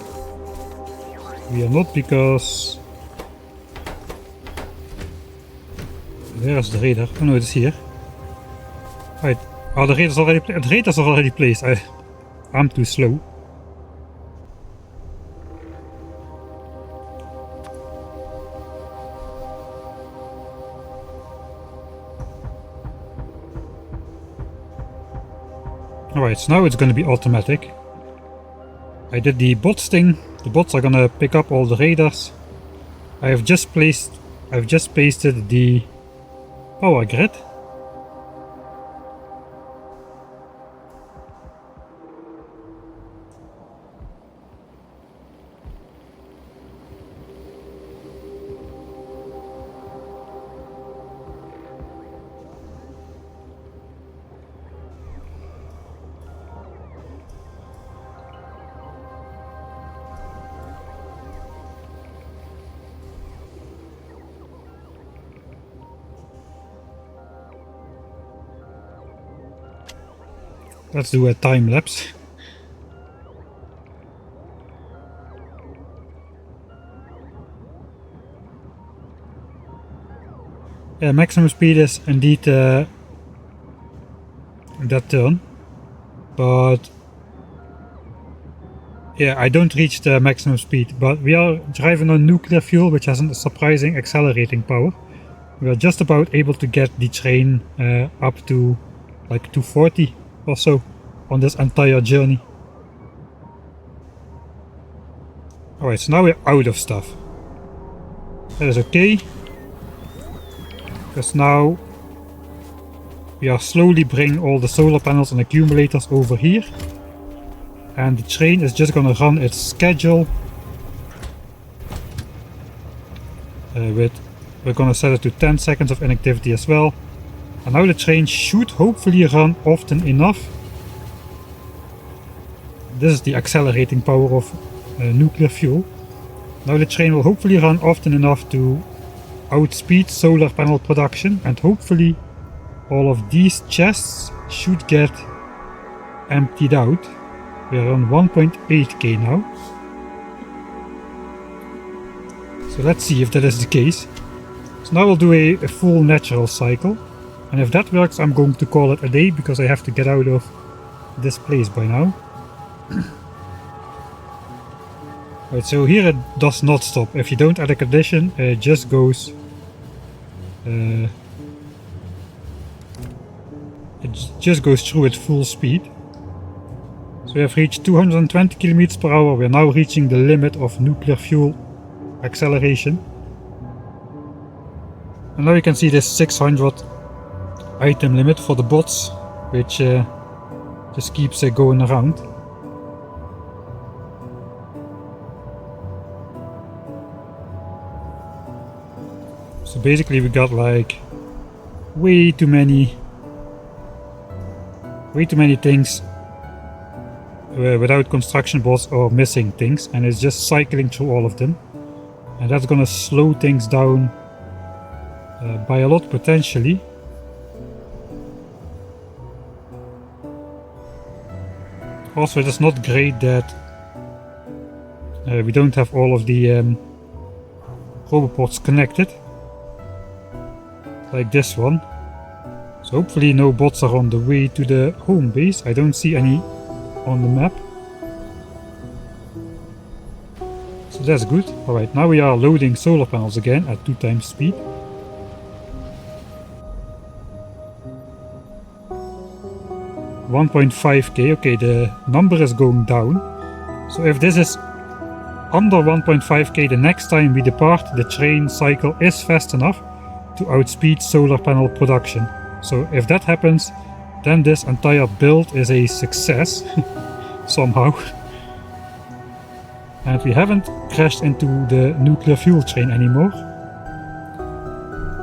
Speaker 1: Where is the radar? Oh no, it's here. Right, are the radars already placed? The radars are already placed. I'm too slow. Alright, so now it's going to be automatic. I did the bots thing. The bots are going to pick up all the radars. I've just pasted the power grid. Let's do a time lapse. Yeah, maximum speed is indeed that turn, but yeah, I don't reach the maximum speed, but we are driving on nuclear fuel, which has a surprising accelerating power. We are just about able to get the train up to like 240 or so on this entire journey. Alright, so now we're out of stuff. That is okay, because now we are slowly bringing all the solar panels and accumulators over here, and the train is just gonna run its schedule we're gonna set it to 10 seconds of inactivity as well. And now the train should hopefully run often enough. This is the accelerating power of nuclear fuel. Now the train will hopefully run often enough to outspeed solar panel production, and hopefully all of these chests should get emptied out. We are on 1.8k now. So let's see if that is the case. So now we'll do a full natural cycle. And if that works, I'm going to call it a day, because I have to get out of this place by now. Right, so here it does not stop. If you don't add a condition, it just goes... it just goes through at full speed. So we have reached 220 km per hour. We are now reaching the limit of nuclear fuel acceleration. And now you can see this 600 item limit for the bots, which just keeps going around. So basically we got like way too many things without construction bots or missing things, and it's just cycling through all of them, and that's gonna slow things down by a lot potentially. Also, it is not great that we don't have all of the roboports connected, like this one. So hopefully no bots are on the way to the home base. I don't see any on the map. So that's good. Alright, now we are loading solar panels again at 2 times speed. $1.5k. Okay, the number is going down. So if this is under 1.5k the next time we depart, the train cycle is fast enough. to outspeed solar panel production. So if that happens, then this entire build is a success somehow. And we haven't crashed into the nuclear fuel train anymore.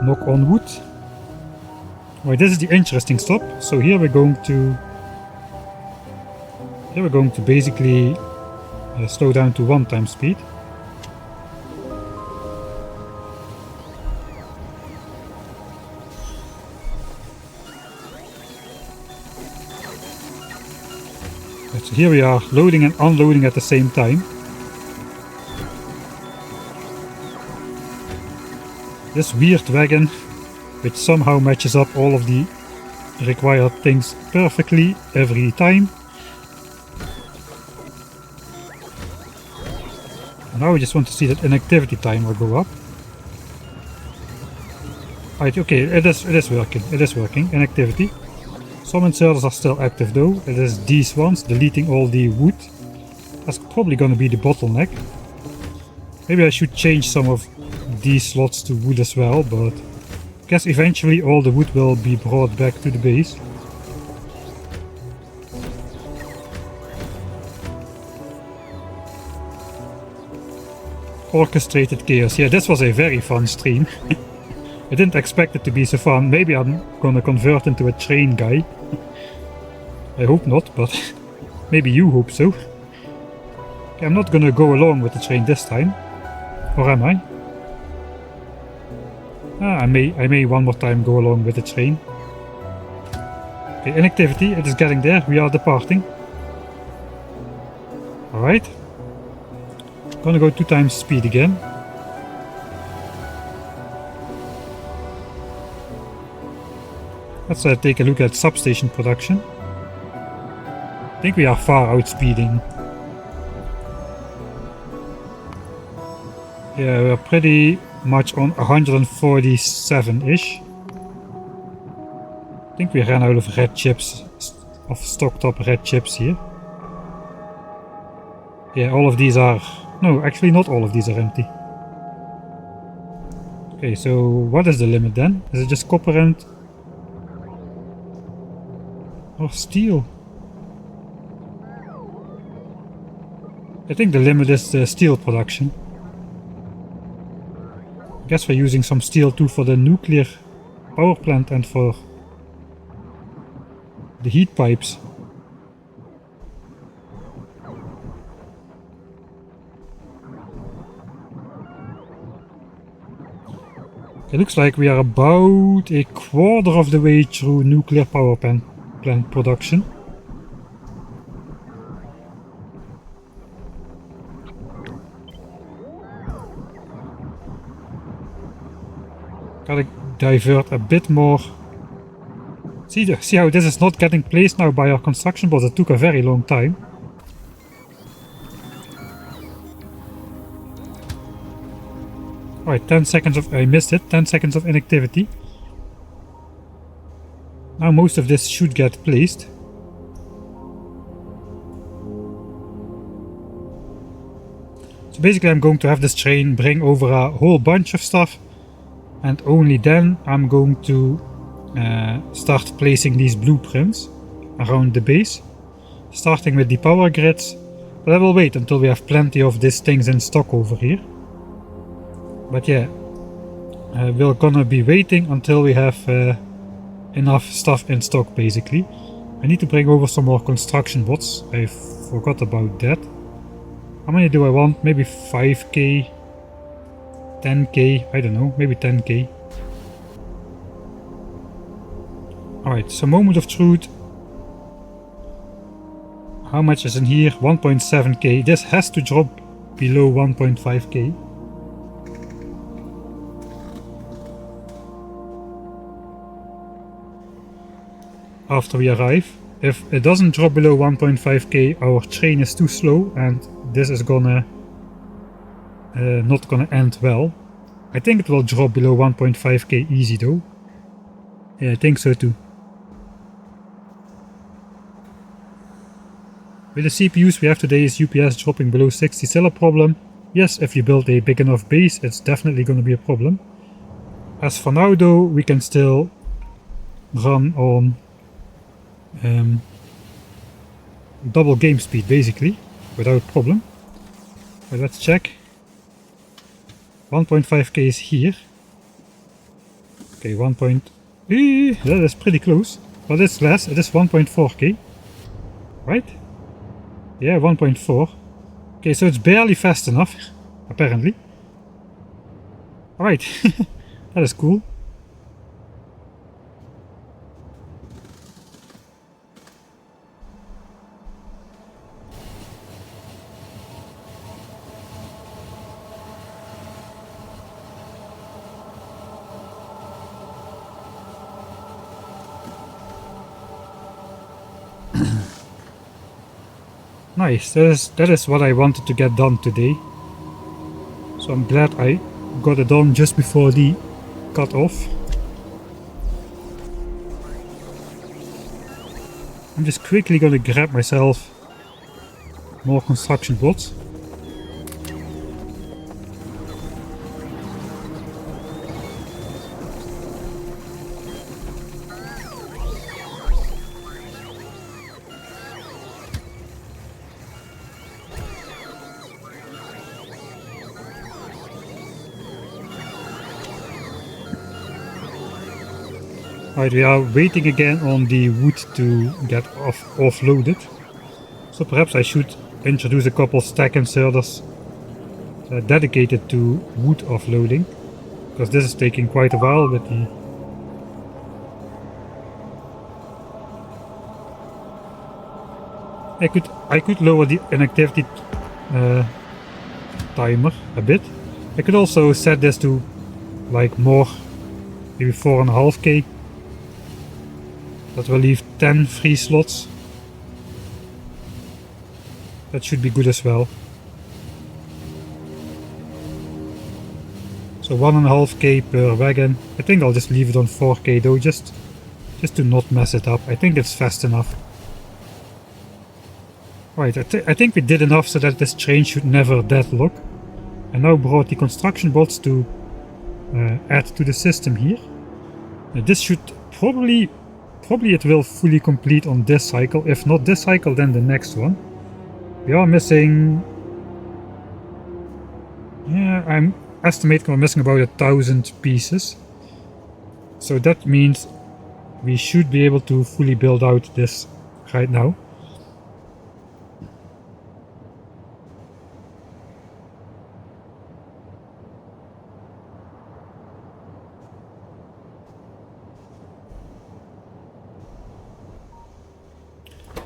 Speaker 1: Knock on wood. Right, this is the interesting stop. So here we're going to basically slow down to 1 time speed. Right, so here we are loading and unloading at the same time. This weird wagon, which somehow matches up all of the required things perfectly every time. Now we just want to see that inactivity timer go up. Right, okay, it is working, inactivity. Some inserters are still active though. It is these ones, deleting all the wood. That's probably gonna be the bottleneck. Maybe I should change some of these slots to wood as well, but I guess eventually all the wood will be brought back to the base. Orchestrated chaos. Yeah, this was a very fun stream. I didn't expect it to be so fun. Maybe I'm gonna convert into a train guy. I hope not, but maybe you hope so. Okay, I'm not gonna go along with the train this time. Or am I? I may one more time go along with the train. Okay, inactivity, it is getting there. We are departing. Alright. Gonna go 2 times speed again. Let's take a look at substation production. I think we are far outspeeding. Yeah, we're pretty much on 147-ish. I think we ran out of red chips, of stocked up red chips here. Yeah, all of these are... No, actually not all of these are empty. Okay, so what is the limit then? Is it just copper and... or steel? I think the limit is the steel production. I guess we're using some steel too for the nuclear power plant and for the heat pipes. It looks like we are about a quarter of the way through nuclear power plant production. Gotta divert a bit more. See how this is not getting placed now by our construction bots. It took a very long time. Alright, 10 seconds of... I missed it. 10 seconds of inactivity. Now most of this should get placed. So basically I'm going to have this train bring over a whole bunch of stuff. And only then I'm going to start placing these blueprints around the base. Starting with the power grids. But I will wait until we have plenty of these things in stock over here. But yeah, we're gonna be waiting until we have enough stuff in stock basically. I need to bring over some more construction bots. I forgot about that. How many do I want? Maybe 5k, 10k, I don't know, maybe 10k. Alright, so moment of truth. How much is in here? 1.7k. This has to drop below 1.5k. After we arrive. If it doesn't drop below 1.5k, our train is too slow and this is gonna not gonna end well. I think it will drop below 1.5k easy though. Yeah, I think so too. With the CPUs we have today, is UPS dropping below 60 still a problem? Yes, if you build a big enough base, it's definitely gonna be a problem. As for now though, we can still run on double game speed basically, without problem. But let's check. 1.5k is here. Okay, 1. That is pretty close, but it's less. It is 1.4k, right? Yeah, 1.4. Okay, so it's barely fast enough, apparently. Alright, that is cool. Nice, that is what I wanted to get done today. So I'm glad I got it done just before the cut off. I'm just quickly gonna grab myself more construction bots. Right, we are waiting again on the wood to get offloaded. So perhaps I should introduce a couple stack inserters dedicated to wood offloading, because this is taking quite a while with the... I could lower the inactivity timer a bit. I could also set this to like more, maybe 4.5k. That will leave 10 free slots. That should be good as well. So 1.5k per wagon. I think I'll just leave it on 4k though, just to not mess it up. I think it's fast enough. Right, I think we did enough so that this train should never deadlock. I now brought the construction bots to add to the system here. Now this should probably it will fully complete on this cycle. If not this cycle, then the next one. We are missing... Yeah, I'm estimating we're missing about 1,000 pieces. So that means we should be able to fully build out this right now.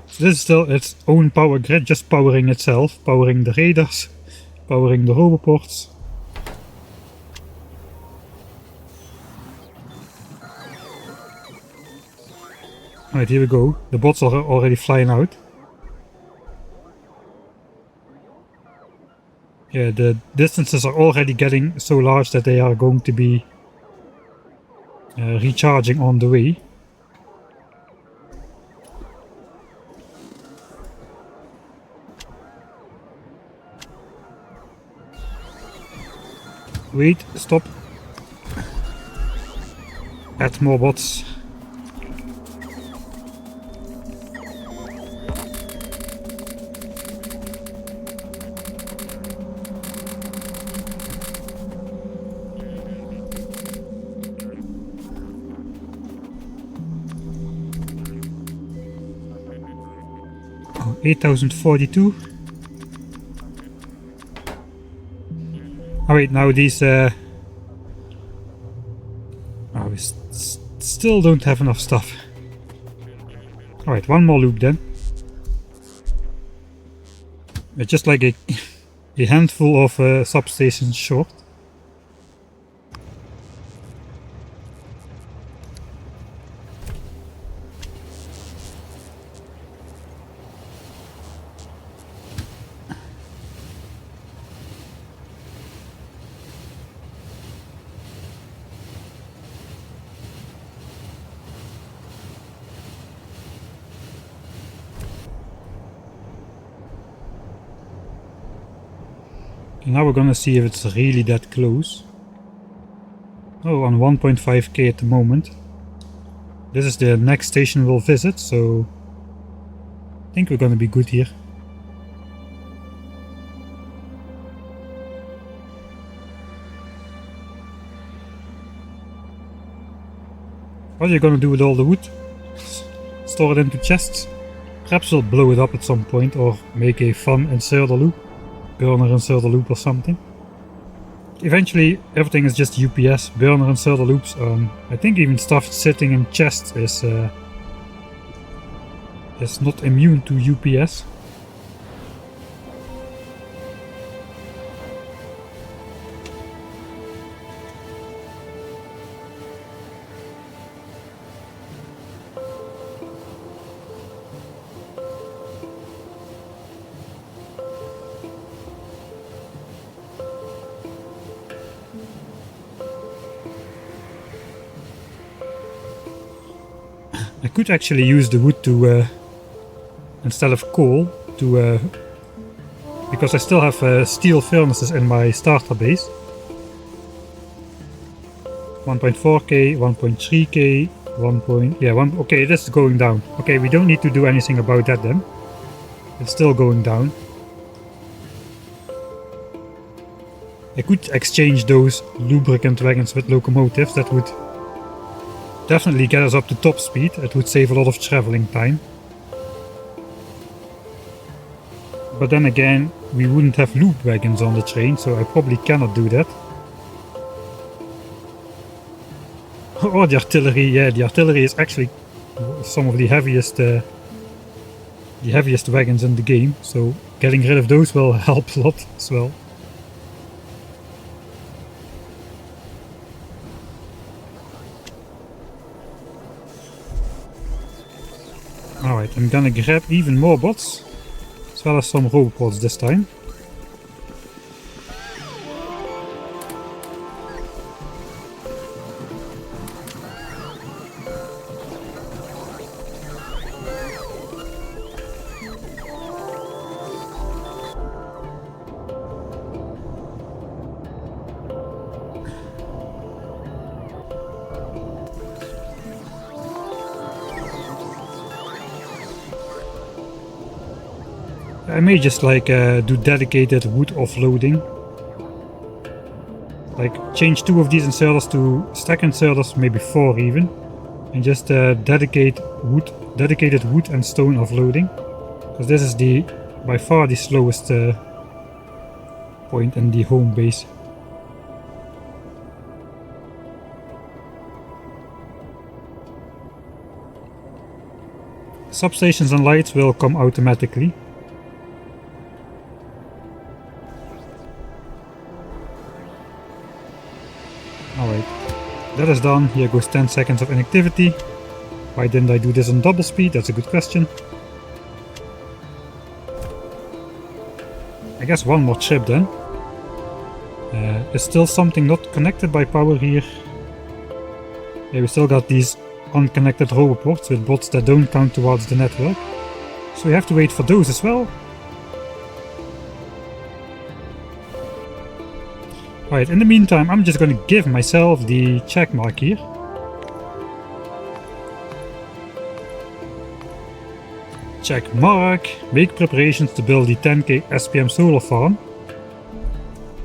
Speaker 1: So this is still its own power grid, just powering itself, powering the radars, powering the roboports. Alright, here we go. The bots are already flying out. Yeah, the distances are already getting so large that they are going to be recharging on the way. Wait, stop. Add more bots. Oh, 8,042. Oh wait, now these we still don't have enough stuff. Alright, one more loop then. It's just like a handful of substations short. Now we're gonna see if it's really that close. Oh, on 1.5k at the moment. This is the next station we'll visit, so I think we're gonna be good here. What are you gonna do with all the wood? Store it into chests? Perhaps we'll blow it up at some point, or make a fun inserter loop. Burner inserter loop or something. Eventually everything is just UPS, burner inserter loops. I think even stuff sitting in chests is not immune to UPS. I could actually use the wood to, instead of coal, to, because I still have steel furnaces in my starter base. 1.4k, 1.3k, 1. Okay, this is going down. Okay, we don't need to do anything about that then. It's still going down. I could exchange those lubricant wagons with locomotives. That would definitely get us up to top speed. It would save a lot of traveling time. But then again, we wouldn't have loop wagons on the train, so I probably cannot do that. Oh, the artillery. Yeah, the artillery is actually some of the heaviest wagons in the game, so getting rid of those will help a lot as well. Alright, I'm gonna grab even more bots, as well as some robots this time. I may just like do dedicated wood offloading. Like change 2 of these inserters to stack inserters, maybe 4 even. And just dedicated wood and stone offloading. Because this is by far the slowest point in the home base. Substations and lights will come automatically. Alright, that is done. Here goes 10 seconds of inactivity. Why didn't I do this on double speed? That's a good question. I guess one more trip then. There's still something not connected by power here. Yeah, we still got these unconnected roboports with bots that don't count towards the network. So we have to wait for those as well. Alright, in the meantime, I'm just gonna give myself the check mark here. Check mark. Make preparations to build the 10k SPM solar farm.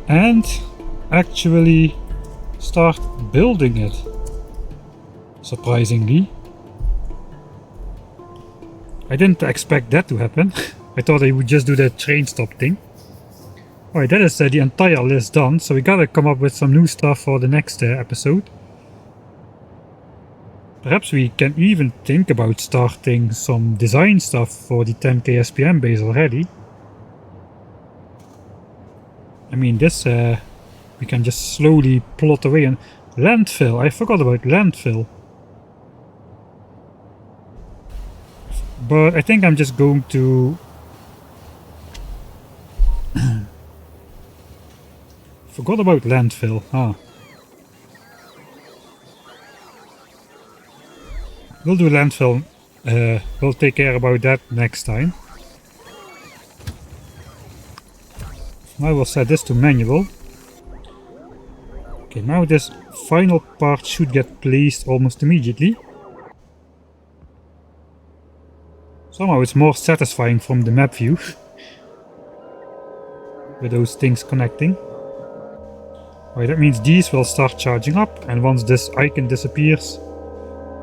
Speaker 1: And actually start building it. Surprisingly. I didn't expect that to happen. I thought I would just do that train stop thing. Alright, that is the entire list done, so we gotta come up with some new stuff for the next episode. Perhaps we can even think about starting some design stuff for the 10k SPM base already. I mean, this we can just slowly plot away. And landfill, I forgot about landfill. But I think I'm just going to forgot about landfill. We'll do landfill. We'll take care about that next time. Now we'll set this to manual. Okay, now this final part should get placed almost immediately. Somehow it's more satisfying from the map view. With those things connecting. Right, that means these will start charging up, and once this icon disappears,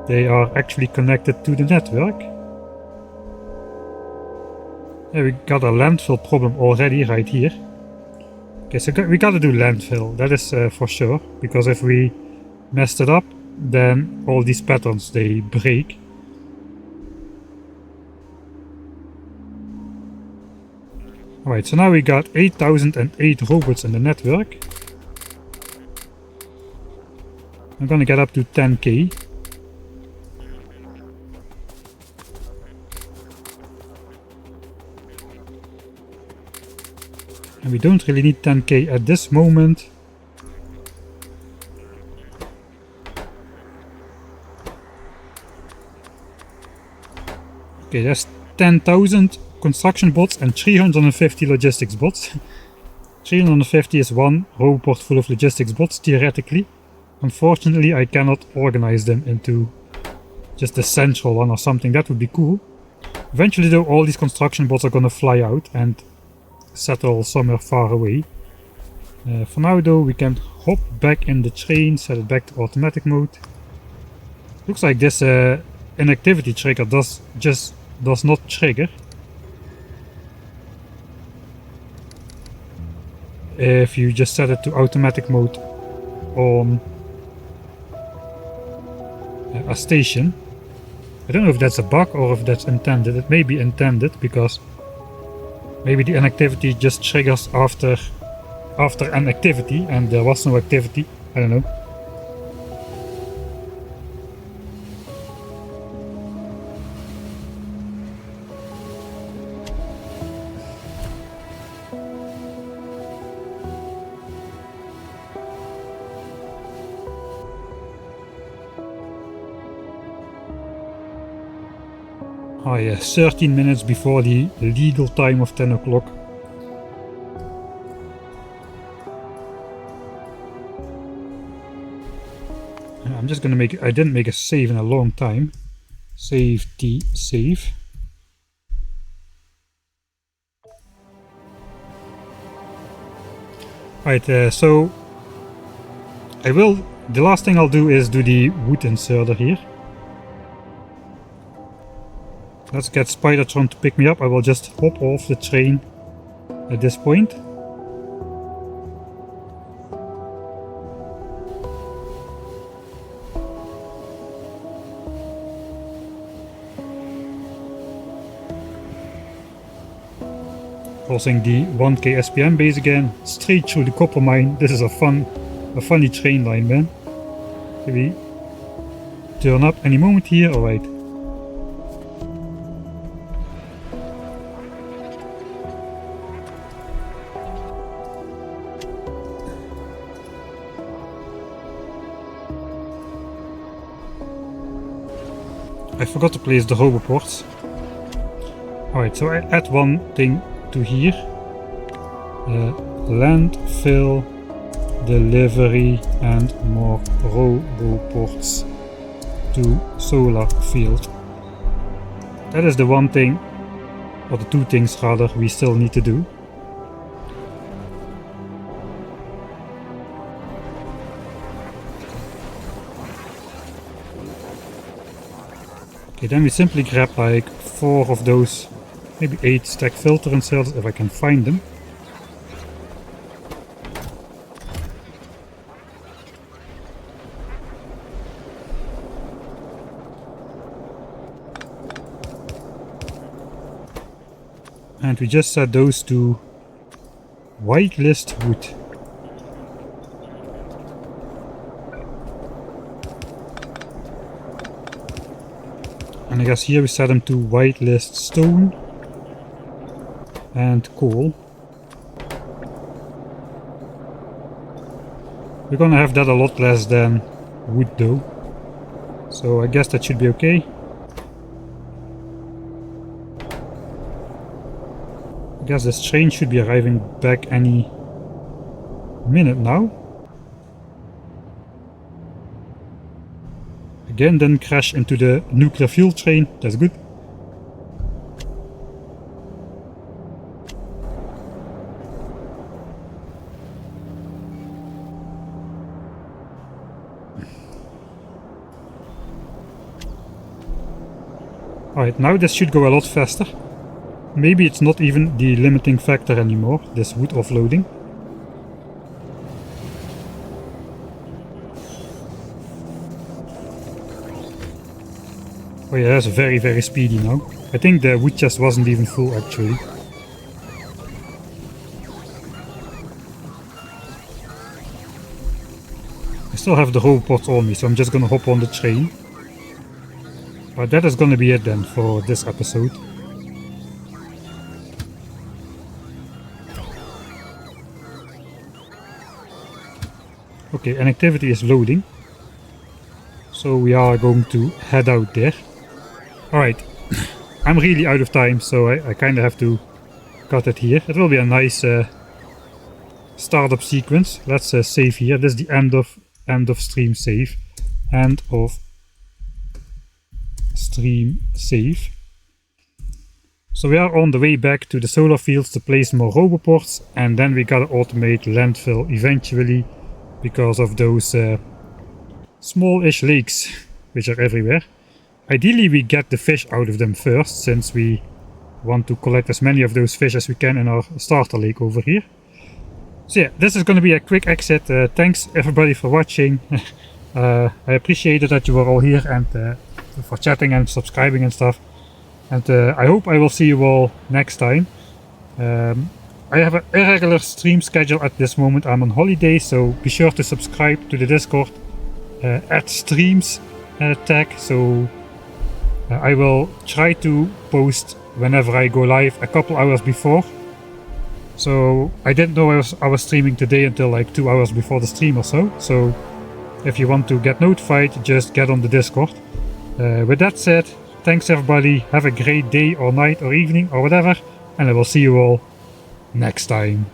Speaker 1: they are actually connected to the network. Yeah, we got a landfill problem already right here. Okay, so we gotta do landfill, that is for sure, because if we messed it up, then all these patterns, they break. Alright, so now we got 8008 robots in the network. I'm gonna get up to 10k. And we don't really need 10k at this moment. Okay, that's 10,000 construction bots and 350 logistics bots. 350 is one robot full of logistics bots, theoretically. Unfortunately, I cannot organize them into just a central one or something. That would be cool. Eventually though, all these construction bots are gonna fly out and settle somewhere far away. For now though, we can hop back in the train, set it back to automatic mode. Looks like this inactivity trigger does not trigger if you just set it to automatic mode on a station. I don't know if that's a bug or if that's intended. It may be intended because maybe the inactivity just triggers after an activity and there was no activity. I don't know. Oh yeah, 13 minutes before the legal time of 10 o'clock. I'm just gonna make, I didn't make a save in a long time. Save the save. Right, so the last thing I'll do is do the wood inserter here. Let's get Spidertron to pick me up. I will just hop off the train at this point. Crossing the 1k SPM base again, straight through the copper mine. This is a funny train line, man. Maybe turn up any moment here. Alright. I forgot to place the hoverboards. Alright, so I add one thing to here. Landfill, delivery and more roboports to solar field. That is the one thing, or the two things rather, we still need to do. Okay, then we simply grab like 4 of those, maybe 8 stack filter inserters if I can find them. And we just set those to whitelist wood. And I guess here we set them to whitelist stone and coal. We're gonna have that a lot less than wood though, so I guess that should be okay. I guess this train should be arriving back any minute now. again, then crash into the nuclear fuel train. That's good. Alright, now this should go a lot faster. Maybe it's not even the limiting factor anymore, this wood offloading. Oh yeah, that's very, very speedy now. I think the wood chest wasn't even full actually. I still have the robots on me, so I'm just gonna hop on the train. But that is gonna be it then for this episode. Okay, an activity is loading. So we are going to head out there. Alright, I'm really out of time, so I kind of have to cut it here. It will be a nice startup sequence. Let's save here. This is the end of stream save. End of stream save. So we are on the way back to the solar fields to place more roboports, and then we gotta automate landfill eventually because of those small-ish lakes which are everywhere. Ideally we get the fish out of them first, since we want to collect as many of those fish as we can in our starter lake over here. So yeah, this is going to be a quick exit. Thanks everybody for watching. I appreciated that you were all here and for chatting and subscribing and stuff. And I hope I will see you all next time. I have an irregular stream schedule at this moment. I'm on holiday, so be sure to subscribe to the Discord at streams tag. So I will try to post whenever I go live a couple hours before. So I didn't know I was streaming today until like 2 hours before the stream or so. So if you want to get notified, just get on the Discord. With that said, thanks everybody. Have a great day or night or evening or whatever. And I will see you all next time.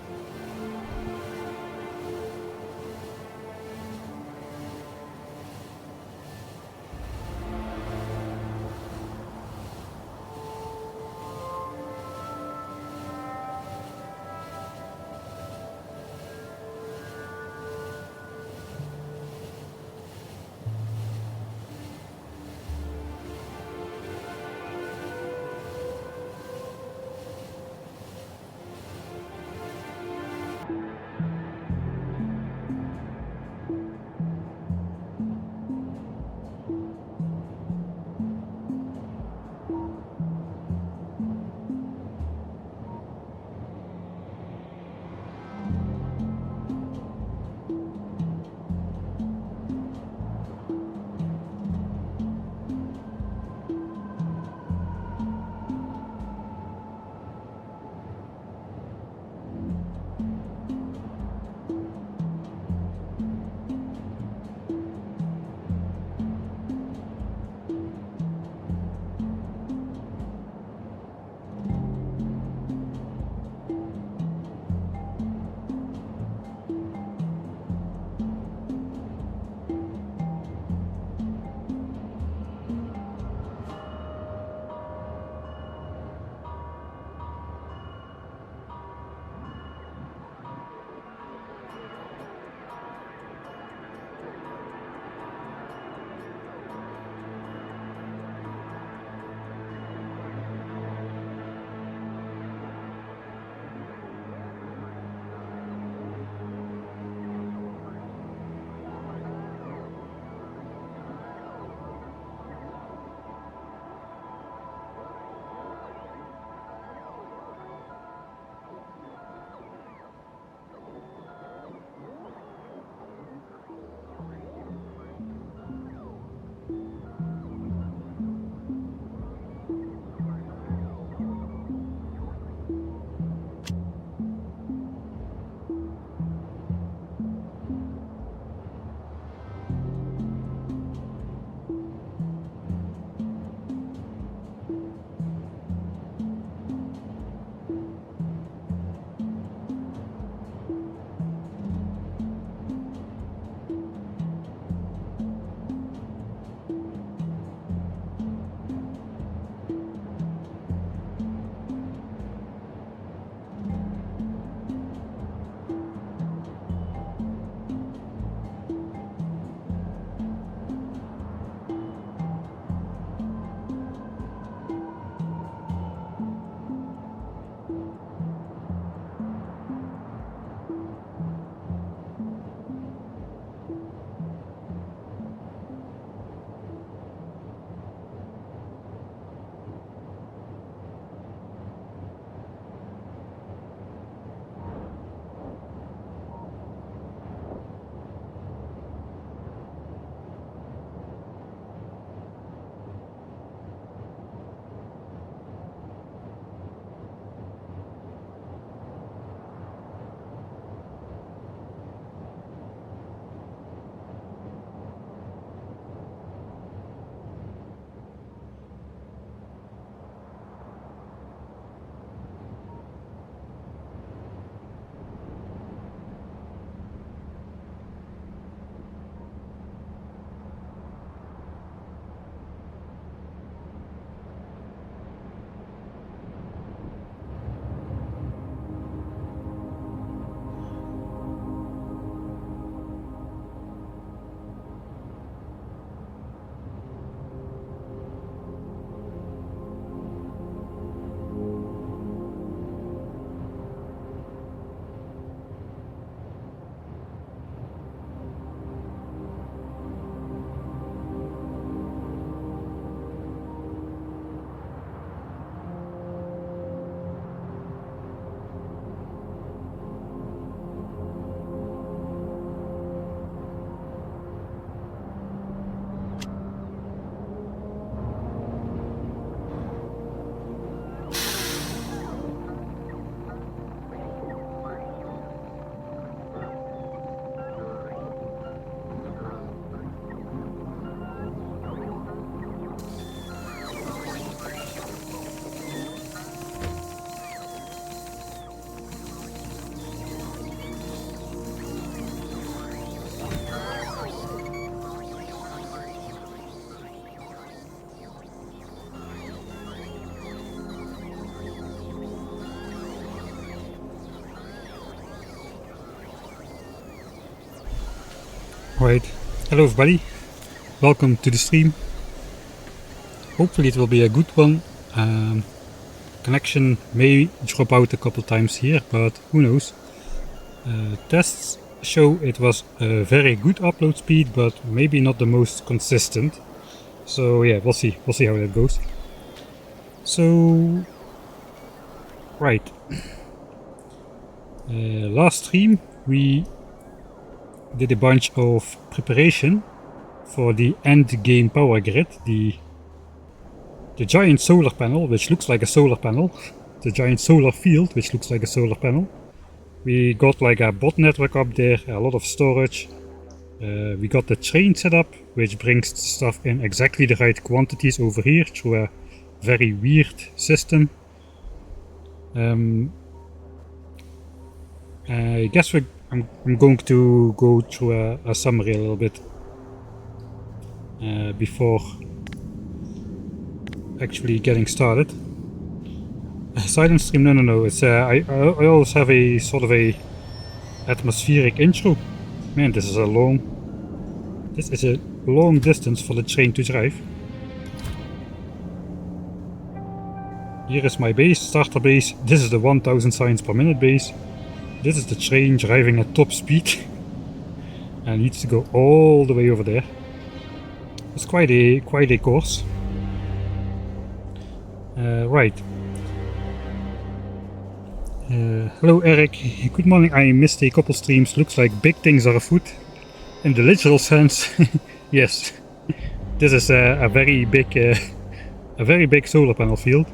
Speaker 1: Right, hello everybody, welcome to the stream. Hopefully it will be a good one. Connection may drop out a couple times here, but who knows. Tests show it was a very good upload speed, but maybe not the most consistent. So yeah, we'll see how that goes. So, right. Last stream we did a bunch of preparation for the end game power grid, the giant solar panel, which looks like a solar panel, the giant solar field, which looks like a solar panel. We got like a bot network up there, a lot of storage. We got the train set up, which brings stuff in exactly the right quantities over here through a very weird system. I guess I'm going to go through a summary a little bit before actually getting started. Silent stream? No. It's I always have a sort of a atmospheric intro. Man, this is a long distance for the train to drive. Here is my base, starter base. This is the 1000 signs per minute base. This is the train driving at top speed and needs to go all the way over there. It's quite a course. Right. Hello Eric, good morning. I missed a couple streams. Looks like big things are afoot. In the literal sense, yes. This is a very big solar panel field.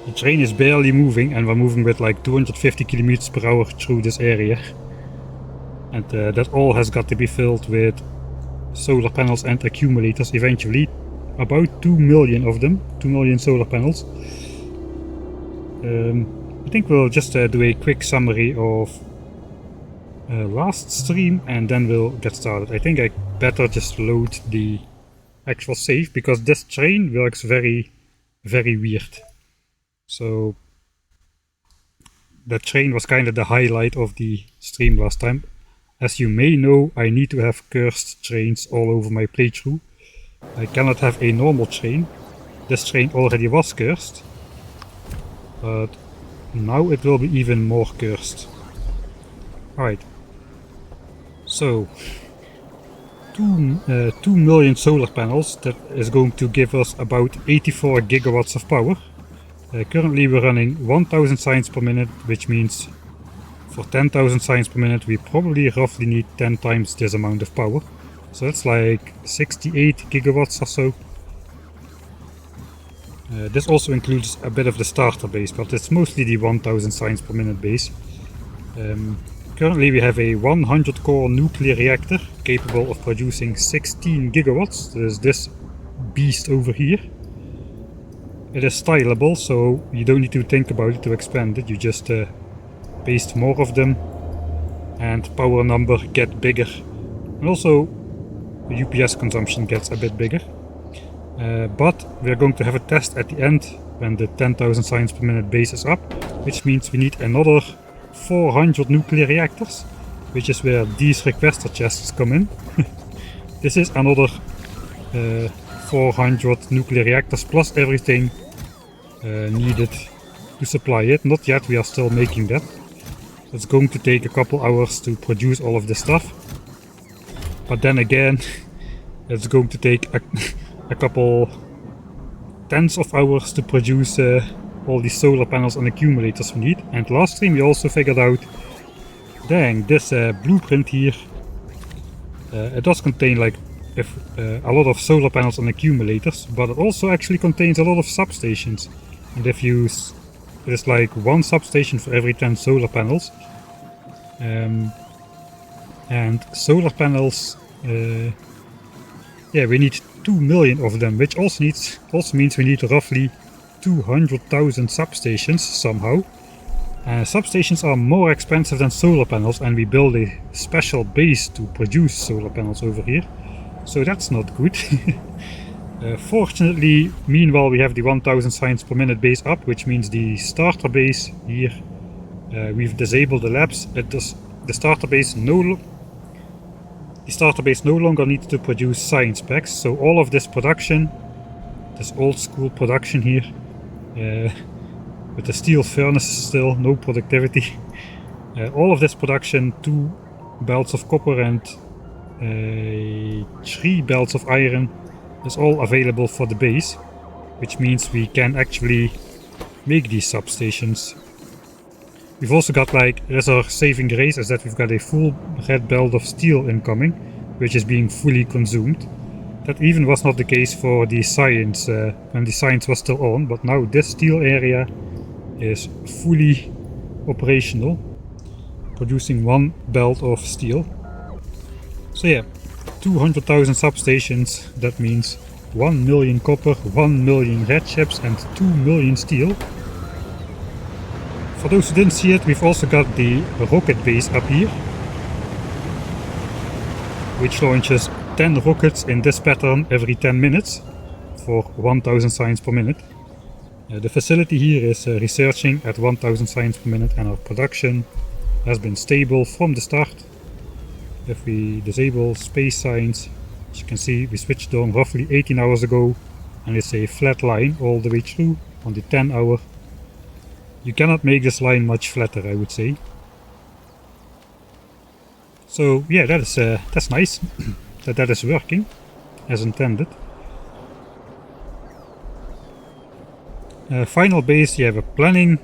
Speaker 1: The train is barely moving, and we're moving with like 250 kilometers per hour through this area. And that all has got to be filled with solar panels and accumulators eventually. About 2 million of them, 2 million solar panels. I think we'll just do a quick summary of last stream and then we'll get started. I think I better just load the actual save because this train works very weird. So that train was kind of the highlight of the stream last time. As you may know, I need to have cursed trains all over my playthrough. I cannot have a normal train. This train already was cursed, but now it will be even more cursed. Alright, so 2 million solar panels, that is going to give us about 84 gigawatts of power. Currently we're running 1000 signs per minute, which means for 10,000 signs per minute we probably roughly need 10 times this amount of power. So that's like 68 gigawatts or so. This also includes a bit of the starter base, but it's mostly the 1000 signs per minute base. Currently we have a 100 core nuclear reactor capable of producing 16 gigawatts. There's this beast over here. It is stylable, so you don't need to think about it to expand it. You just paste more of them and power number get bigger. And also UPS consumption gets a bit bigger. But we're going to have a test at the end when the 10,000 signs per minute base is up, which means we need another 400 nuclear reactors, which is where these requester chests come in. This is another 400 nuclear reactors plus everything needed to supply it. Not yet, we are still making that. It's going to take a couple hours to produce all of this stuff. But then again, it's going to take a couple tens of hours to produce all these solar panels and accumulators we need. And last stream we also figured out, dang, this blueprint here, it does contain like a lot of solar panels and accumulators, but it also actually contains a lot of substations. And if you there's like one substation for every 10 solar panels. And solar panels, yeah, we need 2 million of them, which also means we need roughly 200,000 substations somehow. Substations are more expensive than solar panels, and we build a special base to produce solar panels over here. So that's not good. Fortunately, meanwhile, we have the 1000 signs per minute base up, which means the starter base here, we've disabled the labs. The starter base no longer needs to produce science packs, so all of this production, this old school production here, with the steel furnaces still, no productivity, all of this production, 2 belts of copper and 3 belts of iron, is all available for the base, which means we can actually make these substations. We've also got, like, as our saving grace is that we've got a full red belt of steel incoming, which is being fully consumed. That even was not the case for the science, when the science was still on, but now this steel area is fully operational, producing 1 belt of steel. So yeah, 200,000 substations, that means 1 million copper, 1 million red chips and 2 million steel. For those who didn't see it, we've also got the rocket base up here, which launches 10 rockets in this pattern every 10 minutes for 1000 signs per minute. The facility here is researching at 1000 signs per minute, and our production has been stable from the start. If we disable space signs, as you can see, we switched on roughly 18 hours ago, and it's a flat line all the way through on the 10 hour. You cannot make this line much flatter, I would say. So yeah, that's nice that is working as intended. Final base, yeah, we're planning.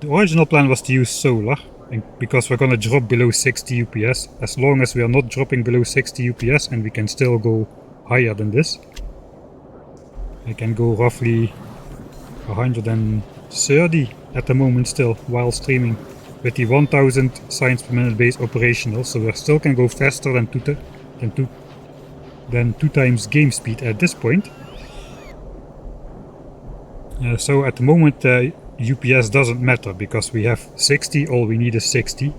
Speaker 1: The original plan was to use solar, and because we're gonna drop below 60 UPS. As long as we are not dropping below 60 UPS, and we can still go higher than this. I can go roughly 130 at the moment still while streaming, with the 1000 signs per minute base operational, so we still can go faster than 2 times game speed at this point. So at the moment UPS doesn't matter, because we have 60, all we need is 60.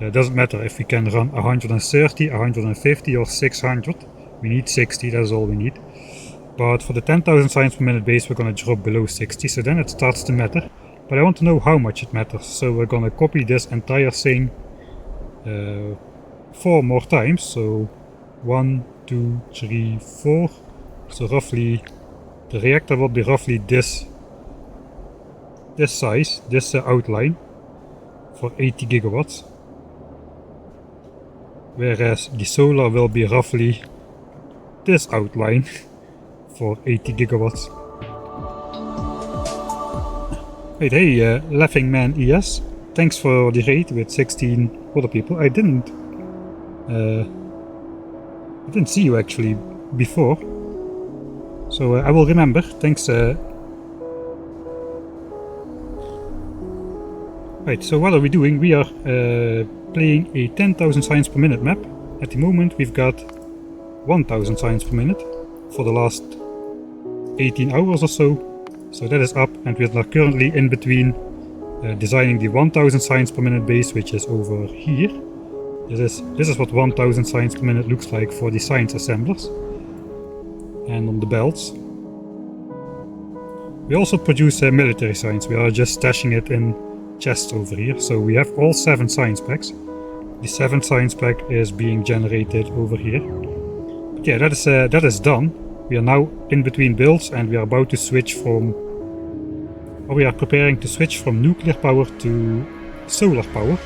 Speaker 1: It doesn't matter if we can run 130, 150 or 600, we need 60, that's all we need. But for the 10,000 signs per minute base we're gonna drop below 60, so then it starts to matter. But I want to know how much it matters, so we're gonna copy this entire thing 4 more times. So 1, 2, 3, 4. So roughly, the reactor will be roughly this size, this outline, for 80 gigawatts. Whereas the solar will be roughly this outline for 80 gigawatts. Wait, hey, Laughing Man ES, thanks for the raid with 16 other people. I didn't see you actually before, so I will remember. Thanks. Right, so what are we doing? We are playing a 10,000 signs per minute map. At the moment we've got 1000 signs per minute for the last 18 hours or so. So that is up, and we are currently in between designing the 1000 signs per minute base, which is over here. This is what 1000 signs per minute looks like for the science assemblers. And on the belts. We also produce military science. We are just stashing it in chests over here. So we have all 7 science packs. The 7th science pack is being generated over here. But yeah, that is done. We are now in between builds, and we are about to switch from, or we are preparing to switch from nuclear power to solar power.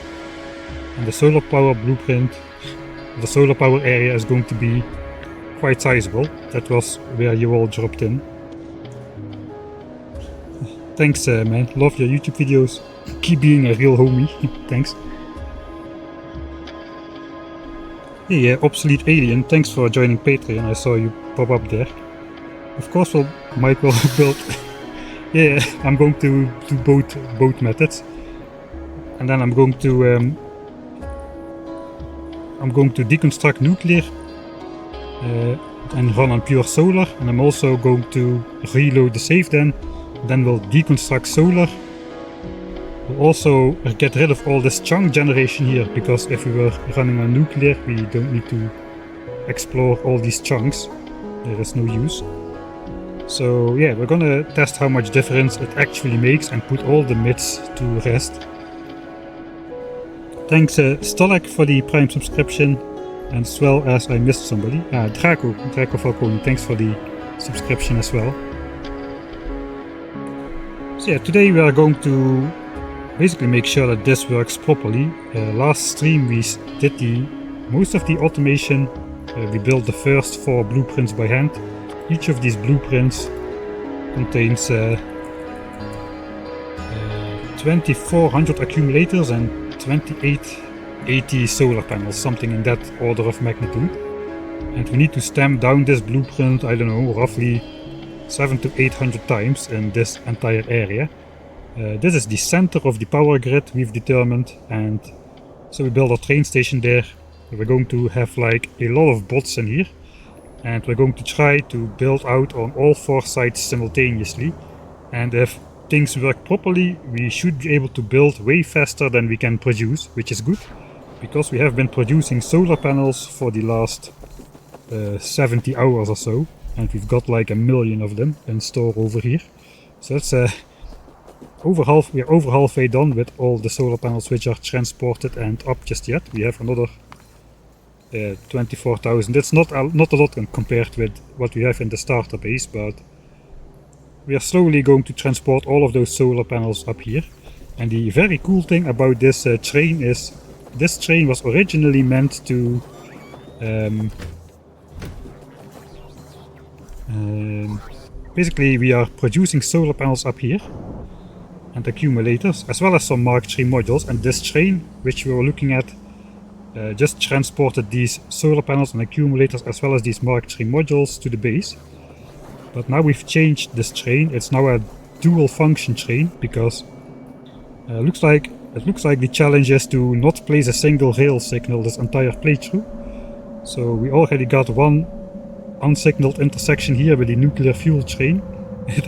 Speaker 1: And the solar power blueprint, the solar power area is going to be quite sizable. That was where you all dropped in. Thanks man, love your YouTube videos. Keep being a real homie. Thanks. Hey Obsolete Alien, thanks for joining Patreon. I saw you pop up there. Of course, Mike will build. Yeah, I'm going to do both methods, and then I'm going to deconstruct nuclear and run on pure solar, and I'm also going to reload the save. Then we'll deconstruct solar. We'll also get rid of all this chunk generation here, because if we were running on nuclear, we don't need to explore all these chunks. there is no use. So yeah, we're gonna test how much difference it actually makes and put all the myths to rest. Thanks Stalak for the Prime subscription, and as well as I missed somebody. Draco Falcone, thanks for the subscription as well. So yeah, today we are going to basically make sure that this works properly. Last stream we did most of the automation. We built the first 4 blueprints by hand. Each of these blueprints contains 2400 accumulators and 2880 solar panels, something in that order of magnitude. And we need to stamp down this blueprint, I don't know, roughly 700 to 800 times in this entire area. This is the center of the power grid we've determined, and so we build a train station there. We're going to have like a lot of bots in here, and we're going to try to build out on all 4 sites simultaneously. And if things work properly, we should be able to build way faster than we can produce, which is good, because we have been producing solar panels for the last 70 hours or so, and we've got like 1 million of them in store over here. So that's we're over halfway done with all the solar panels which are transported and up just yet. We have another 24,000. That's not a lot compared with what we have in the starter base, but we are slowly going to transport all of those solar panels up here. And the very cool thing about this train is this train was originally meant to basically we are producing solar panels up here and accumulators, as well as some Mark III modules, and this train which we were looking at just transported these solar panels and accumulators as well as these Mark III modules to the base. But now we've changed this train. It's now a dual function train, because it looks like the challenge is to not place a single rail signal this entire playthrough. So we already got one unsignaled intersection here with the nuclear fuel train. It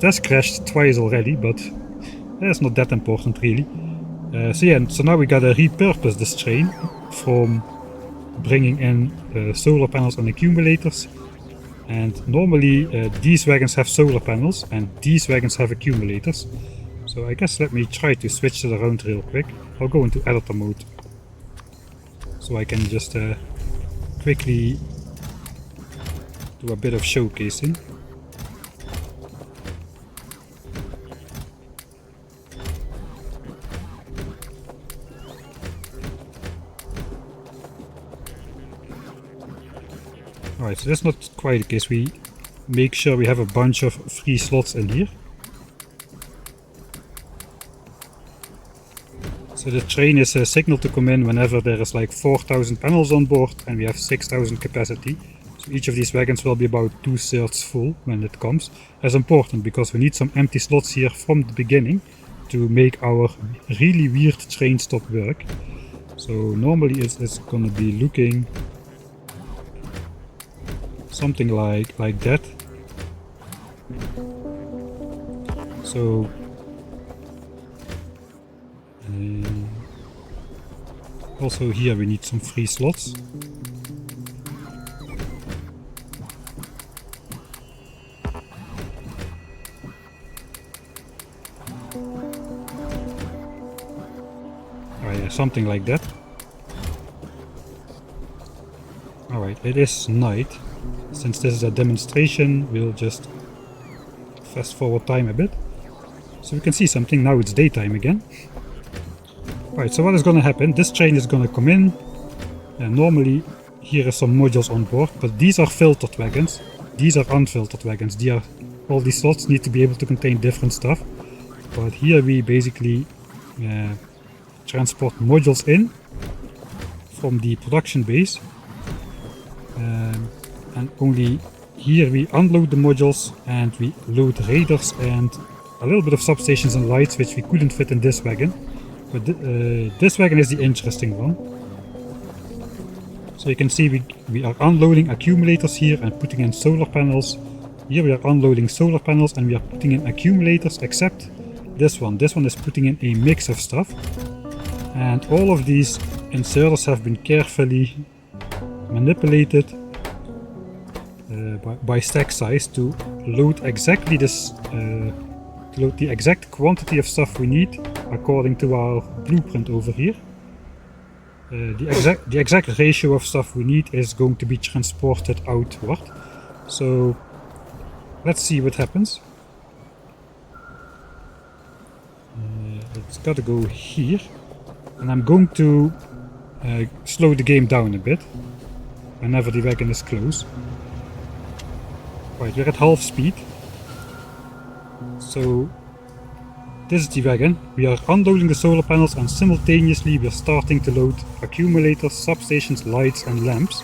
Speaker 1: has crashed twice already, but that's not that important really. So now we gotta repurpose this train from bringing in solar panels and accumulators. And normally these wagons have solar panels and these wagons have accumulators. So I guess let me try to switch it around real quick. I'll go into editor mode so I can just quickly do a bit of showcasing. Alright, so that's not quite the case. We make sure we have a bunch of free slots in here. So the train is signaled to come in whenever there is like 4,000 panels on board and we have 6,000 capacity. So each of these wagons will be about 2/3 full when it comes. That's important because we need some empty slots here from the beginning to make our really weird train stop work. So normally it's gonna be looking something like that. So also here we need some free slots. Oh yeah, something like that. Alright, it is night. Since this is a demonstration, we'll just fast forward time a bit. So we can see something. Now it's daytime again. Right, so what is going to happen? This train is going to come in. And normally here are some modules on board, but these are filtered wagons. These are unfiltered wagons. All these slots need to be able to contain different stuff. But here we basically transport modules in from the production base. And only here we unload the modules and we load raiders and a little bit of substations and lights, which we couldn't fit in this wagon. But this wagon is the interesting one. So you can see we are unloading accumulators here and putting in solar panels. Here we are unloading solar panels and we are putting in accumulators, except this one. This one is putting in a mix of stuff. And all of these inserters have been carefully manipulated by stack size to load exactly this, to load the exact quantity of stuff we need according to our blueprint over here. The exact ratio of stuff we need is going to be transported outward. So let's see what happens. It's got to go here, and I'm going to slow the game down a bit whenever the wagon is close. Right, we're at half speed. So this is the wagon. We are unloading the solar panels, and simultaneously we are starting to load accumulators, substations, lights and lamps.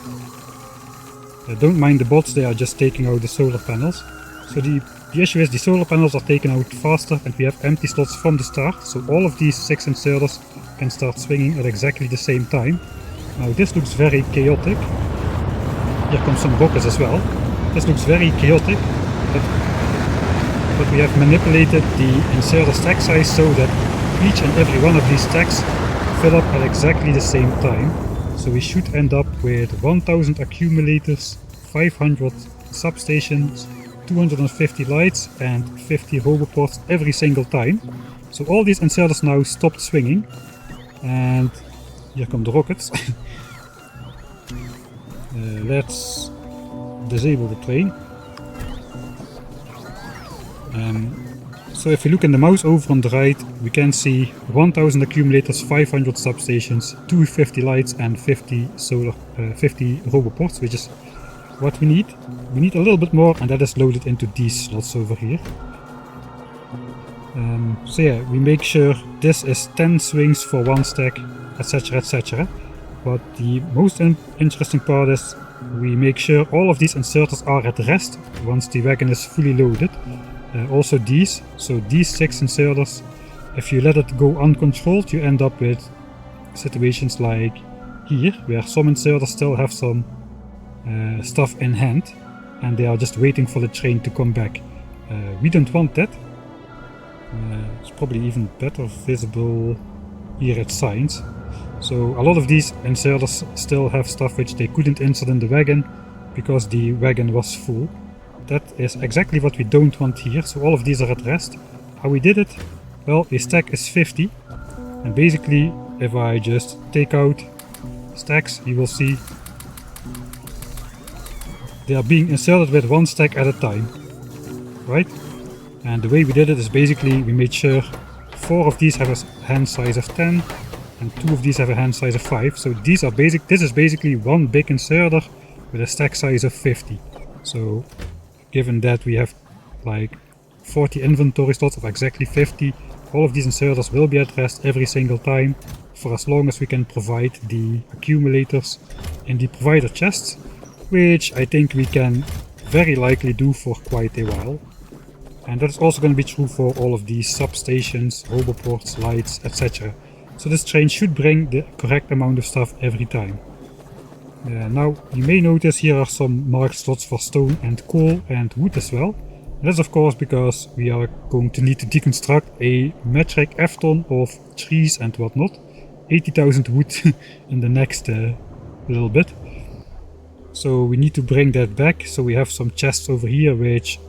Speaker 1: Don't mind the bots, they are just taking out the solar panels. So the issue is the solar panels are taken out faster and we have empty slots from the start, so all of these 6 inserters can start swinging at exactly the same time. Now this looks very chaotic. Here comes some rockets as well. This looks very chaotic, but we have manipulated the inserter stack size so that each and every one of these stacks fill up at exactly the same time. So we should end up with 1000 accumulators, 500 substations, 250 lights and 50 roboports every single time. So all these inserters now stopped swinging, and here come the rockets. Let's disable the train. So if you look in the mouse over on the right, we can see 1000 accumulators, 500 substations, 250 lights and 50 roboports, which is what we need. We need a little bit more, and that is loaded into these slots over here. So yeah, we make sure this is 10 swings for one stack, etc, etc. But the most interesting part is we make sure all of these inserters are at rest once the wagon is fully loaded. Also these, so these 6 inserters, if you let it go uncontrolled, you end up with situations like here, where some inserters still have some stuff in hand and they are just waiting for the train to come back. We don't want that. It's probably even better visible here at signs. So a lot of these inserters still have stuff which they couldn't insert in the wagon because the wagon was full. That is exactly what we don't want here, so all of these are at rest. How we did it? Well, a stack is 50, and basically if I just take out stacks, you will see they are being inserted with one stack at a time, right? And the way we did it is basically we made sure 4 of these have a hand size of 10 and 2 of these have a hand size of 5. So these are this is basically one big inserter with a stack size of 50. So given that we have like 40 inventory slots of exactly 50, all of these inserters will be at rest every single time for as long as we can provide the accumulators in the provider chests, which I think we can very likely do for quite a while. And that is also going to be true for all of these substations, roboports, lights, etc. So this train should bring the correct amount of stuff every time. Now you may notice here are some marked slots for stone and coal and wood as well. And that's of course because we are going to need to deconstruct a metric F-ton of trees and whatnot. 80,000 wood in the next little bit. So we need to bring that back. So we have some chests over here which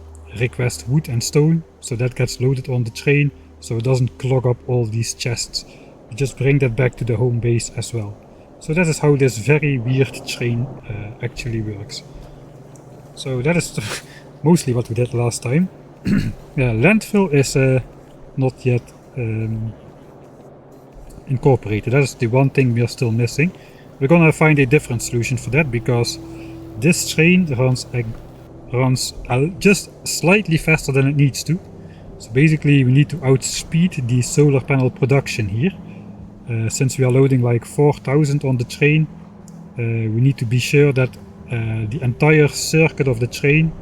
Speaker 1: request wood and stone. So that gets loaded on the train so it doesn't clog up all these chests. We just bring that back to the home base as well. So that is how this very weird train actually works. So that is mostly what we did last time. Yeah, Landfill is not yet incorporated. That is the one thing we are still missing. We're gonna find a different solution for that because this train runs just slightly faster than it needs to. So basically we need to outspeed the solar panel production here. Since we are loading like 4000 on the train, we need to be sure that the entire circuit of the train,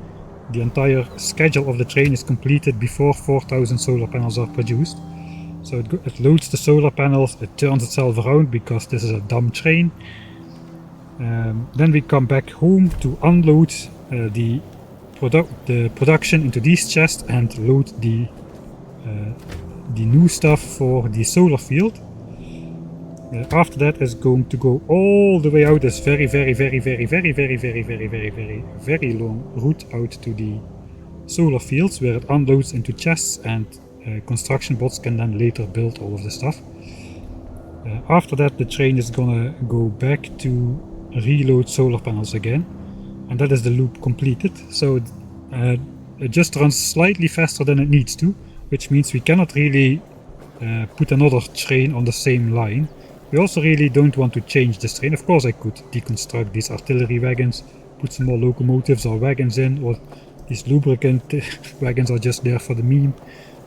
Speaker 1: the entire schedule of the train is completed before 4000 solar panels are produced. So it loads the solar panels, it turns itself around because this is a dumb train. Then we come back home to unload the production into these chests and load the new stuff for the solar field. After that is going to go all the way out this very long route out to the solar fields, where it unloads into chests and construction bots can then later build all of the stuff. After that the train is gonna go back to reload solar panels again, and that is the loop completed. So it just runs slightly faster than it needs to, which means we cannot really put another train on the same line. We also really don't want to change this train. Of course I could deconstruct these artillery wagons, put some more locomotives or wagons in, or these lubricant wagons are just there for the meme.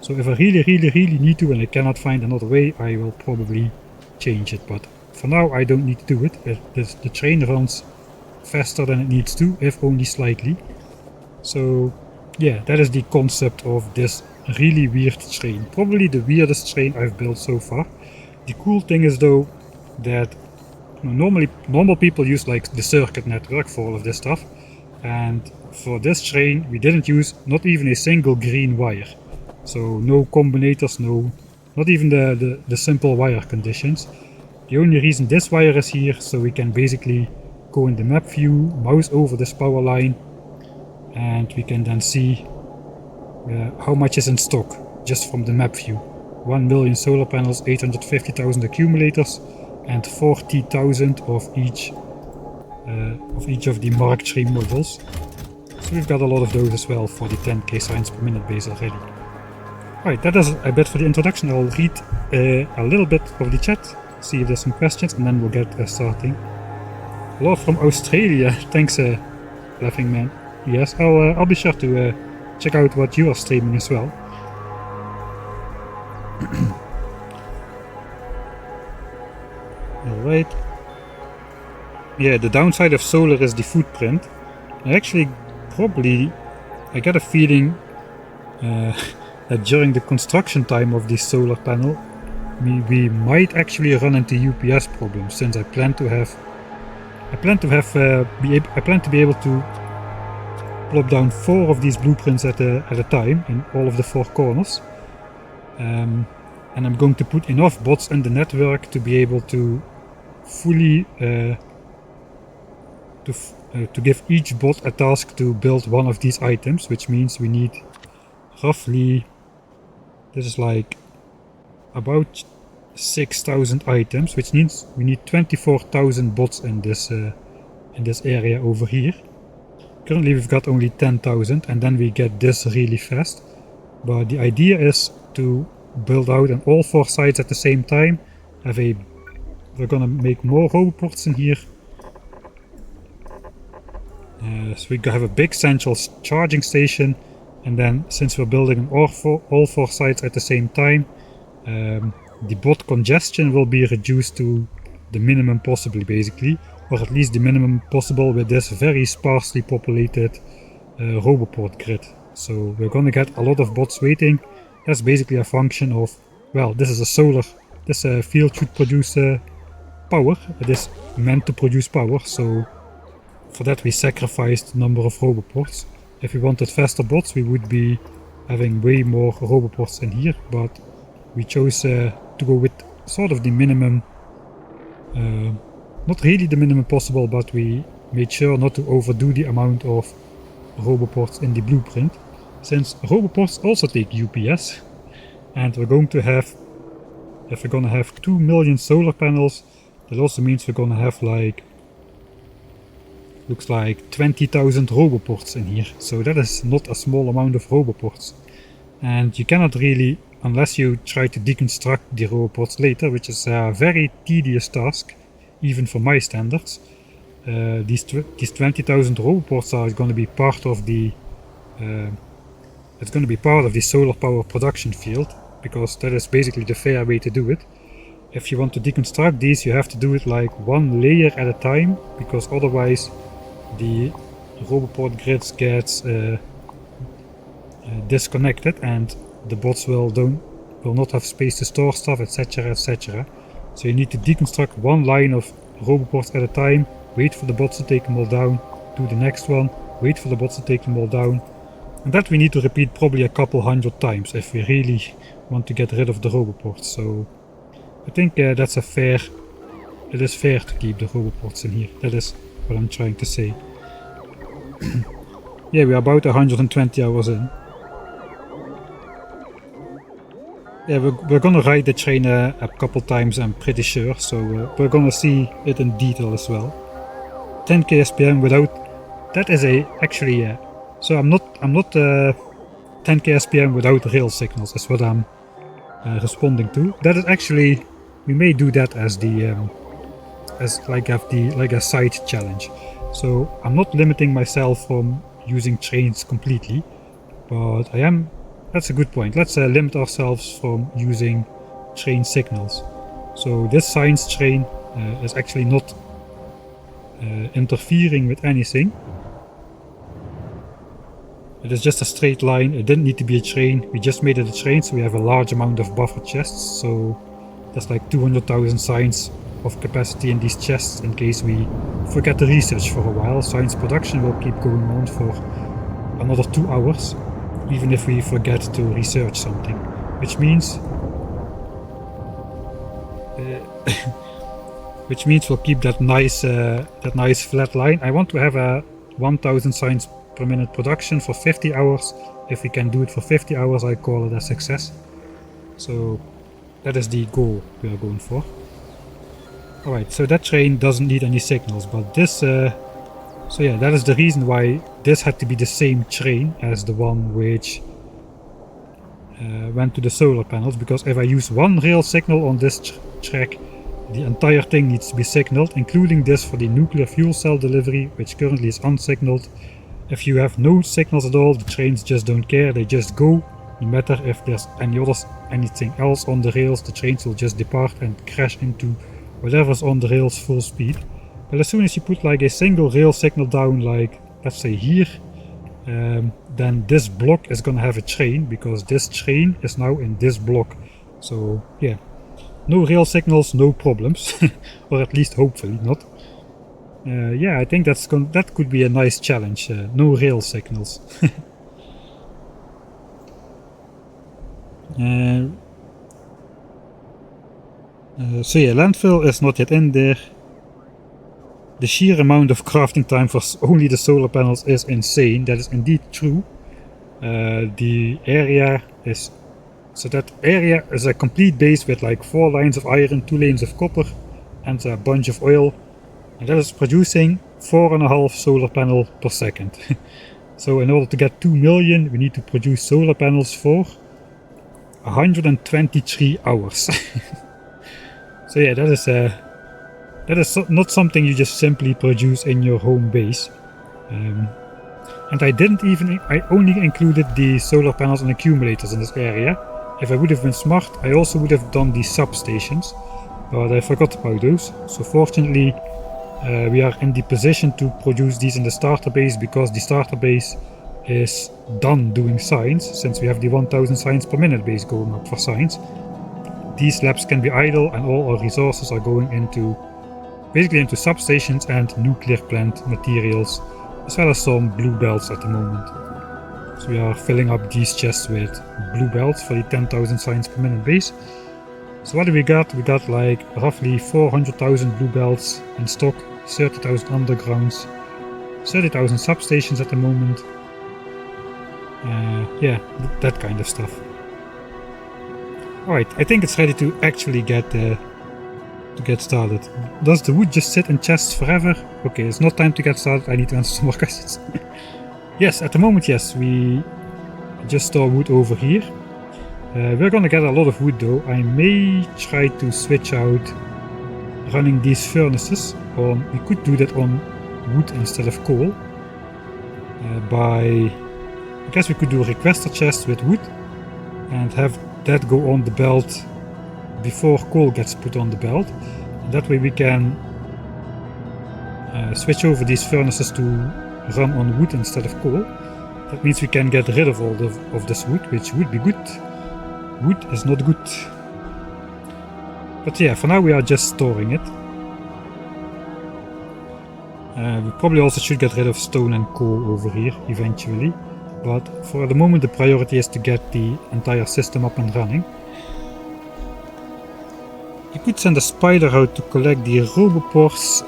Speaker 1: So if I really need to and I cannot find another way, I will probably change it. But for now I don't need to do it. The train runs faster than it needs to, if only slightly. So yeah, that is the concept of this really weird train. Probably the weirdest train I've built so far. The cool thing is though that normal people use like the circuit network for all of this stuff, and for this train we didn't use not even a single green wire. So no combinators, not even the simple wire conditions. The only reason this wire is here, so we can basically go in the map view, mouse over this power line, and we can then see how much is in stock just from the map view. 1 million solar panels, 850,000 accumulators, and 40,000 of each of the Mark III models. So we've got a lot of those as well for the 10k signs per minute base already. Alright, that is a bit for the introduction. I'll read a little bit of the chat, see if there's some questions, and then we'll get starting. A lot from Australia. Thanks, Laughing Man. Yes, I'll be sure to check out what you are streaming as well. Alright. Yeah, the downside of solar is the footprint. I get a feeling that during the construction time of this solar panel we might actually run into UPS problems, since I plan to be able to plop down 4 of these blueprints at a time in all of the 4 corners. And I'm going to put enough bots in the network to be able to fully to give each bot a task to build one of these items, which means we need roughly, this is like about 6,000 items, which means we need 24,000 bots in this area over here. Currently we've got only 10,000, and then we get this really fast. But the idea is to build out on all 4 sides at the same time. We're gonna make more roboports in here. So we have a big central charging station, and then since we're building on all 4 sides at the same time, the bot congestion will be reduced to the minimum possibly, basically, or at least the minimum possible with this very sparsely populated roboport grid. So we're gonna get a lot of bots waiting. That's basically a function of, well, this field should produce power. It is meant to produce power, so for that we sacrificed the number of roboports. If we wanted faster bots, we would be having way more roboports in here, but we chose to go with sort of the minimum, not really the minimum possible, but we made sure not to overdo the amount of roboports in the blueprint, since roboports also take UPS, and we're going to have, if we're gonna have 2 million solar panels, that also means we're gonna have like, looks like 20,000 roboports in here. So that is not a small amount of roboports, and you cannot really, unless you try to deconstruct the roboports later, which is a very tedious task even for my standards. These 20,000 roboports are going to be part of the solar power production field, because that is basically the fair way to do it. If you want to deconstruct these, you have to do it like 1 layer at a time, because otherwise the roboport grids gets disconnected and the bots will not have space to store stuff, etc, etc. So you need to deconstruct 1 line of roboports at a time, wait for the bots to take them all down, do the next one, wait for the bots to take them all down, and that we need to repeat probably a couple 100 times if we really want to get rid of the roboports. So I think that's a fair it is fair to keep the roboports in here. That is what I'm trying to say. Yeah, we are about 120 hours in. Yeah, we're gonna ride the train a couple times, I'm pretty sure, so we're gonna see it in detail as well. 10k SPM without... That is actually, yeah. So I'm not 10k SPM without rail signals, is what I'm responding to. That is actually... We may do that as the... like a side challenge. So I'm not limiting myself from using trains completely, but I am... That's a good point. Let's limit ourselves from using train signals. So this science train is actually not interfering with anything. It is just a straight line. It didn't need to be a train. We just made it a train, so we have a large amount of buffer chests. So there's like 200,000 signs of capacity in these chests in case we forget the research for a while. Science production will keep going on for another 2 hours. Even if we forget to research something, which means we'll keep that nice flat line. I want to have a 1000 signs per minute production for 50 hours. If we can do it for 50 hours, I call it a success. So that is the goal we are going for. Alright, so that train doesn't need any signals, but this so yeah, that is the reason why this had to be the same train as the one which went to the solar panels, because if I use one rail signal on this track, the entire thing needs to be signaled, including this for the nuclear fuel cell delivery, which currently is unsignaled. If you have no signals at all, the trains just don't care, they just go. No matter if there's anything else on the rails, the trains will just depart and crash into whatever's on the rails full speed. But as soon as you put like a single rail signal down, like let's say here, then this block is gonna have a train, because this train is now in this block. So yeah, no rail signals, no problems, or at least hopefully not. Yeah, I think that could be a nice challenge. No rail signals. So yeah, landfill is not yet in there. The sheer amount of crafting time for only the solar panels is insane. That is indeed true. The area is... So that area is a complete base with like 4 lines of iron, 2 lanes of copper and a bunch of oil. And that is producing 4.5 solar panels per second. So in order to get 2 million, we need to produce solar panels for 123 hours. So yeah, that is not something you just simply produce in your home base. And I only included the solar panels and accumulators in this area. If I would have been smart, I also would have done the substations, but I forgot about those. So fortunately, we are in the position to produce these in the starter base, because the starter base is done doing science, since we have the 1000 signs per minute base going up for science. These labs can be idle, and all our resources are going basically into substations and nuclear plant materials, as well as some blue belts at the moment. So we are filling up these chests with blue belts for the 10,000 signs per minute base. So what do we got? We got like roughly 400,000 blue belts in stock, 30,000 undergrounds, 30,000 substations at the moment. Yeah, that kind of stuff. Alright, I think it's ready to actually get started. Does the wood just sit in chests forever? Okay, it's not time to get started, I need to answer some more questions. Yes, at the moment, yes, we just store wood over here. We're gonna get a lot of wood though. I may try to switch out running these furnaces on... We could do that on wood instead of coal. I guess we could do a requester chest with wood and have that go on the belt before coal gets put on the belt. And that way we can switch over these furnaces to run on wood instead of coal. That means we can get rid of all of this wood, which would be good. Wood is not good. But yeah, for now we are just storing it. We probably also should get rid of stone and coal over here eventually. But for the moment the priority is to get the entire system up and running. You could send a spider out to collect the robopores,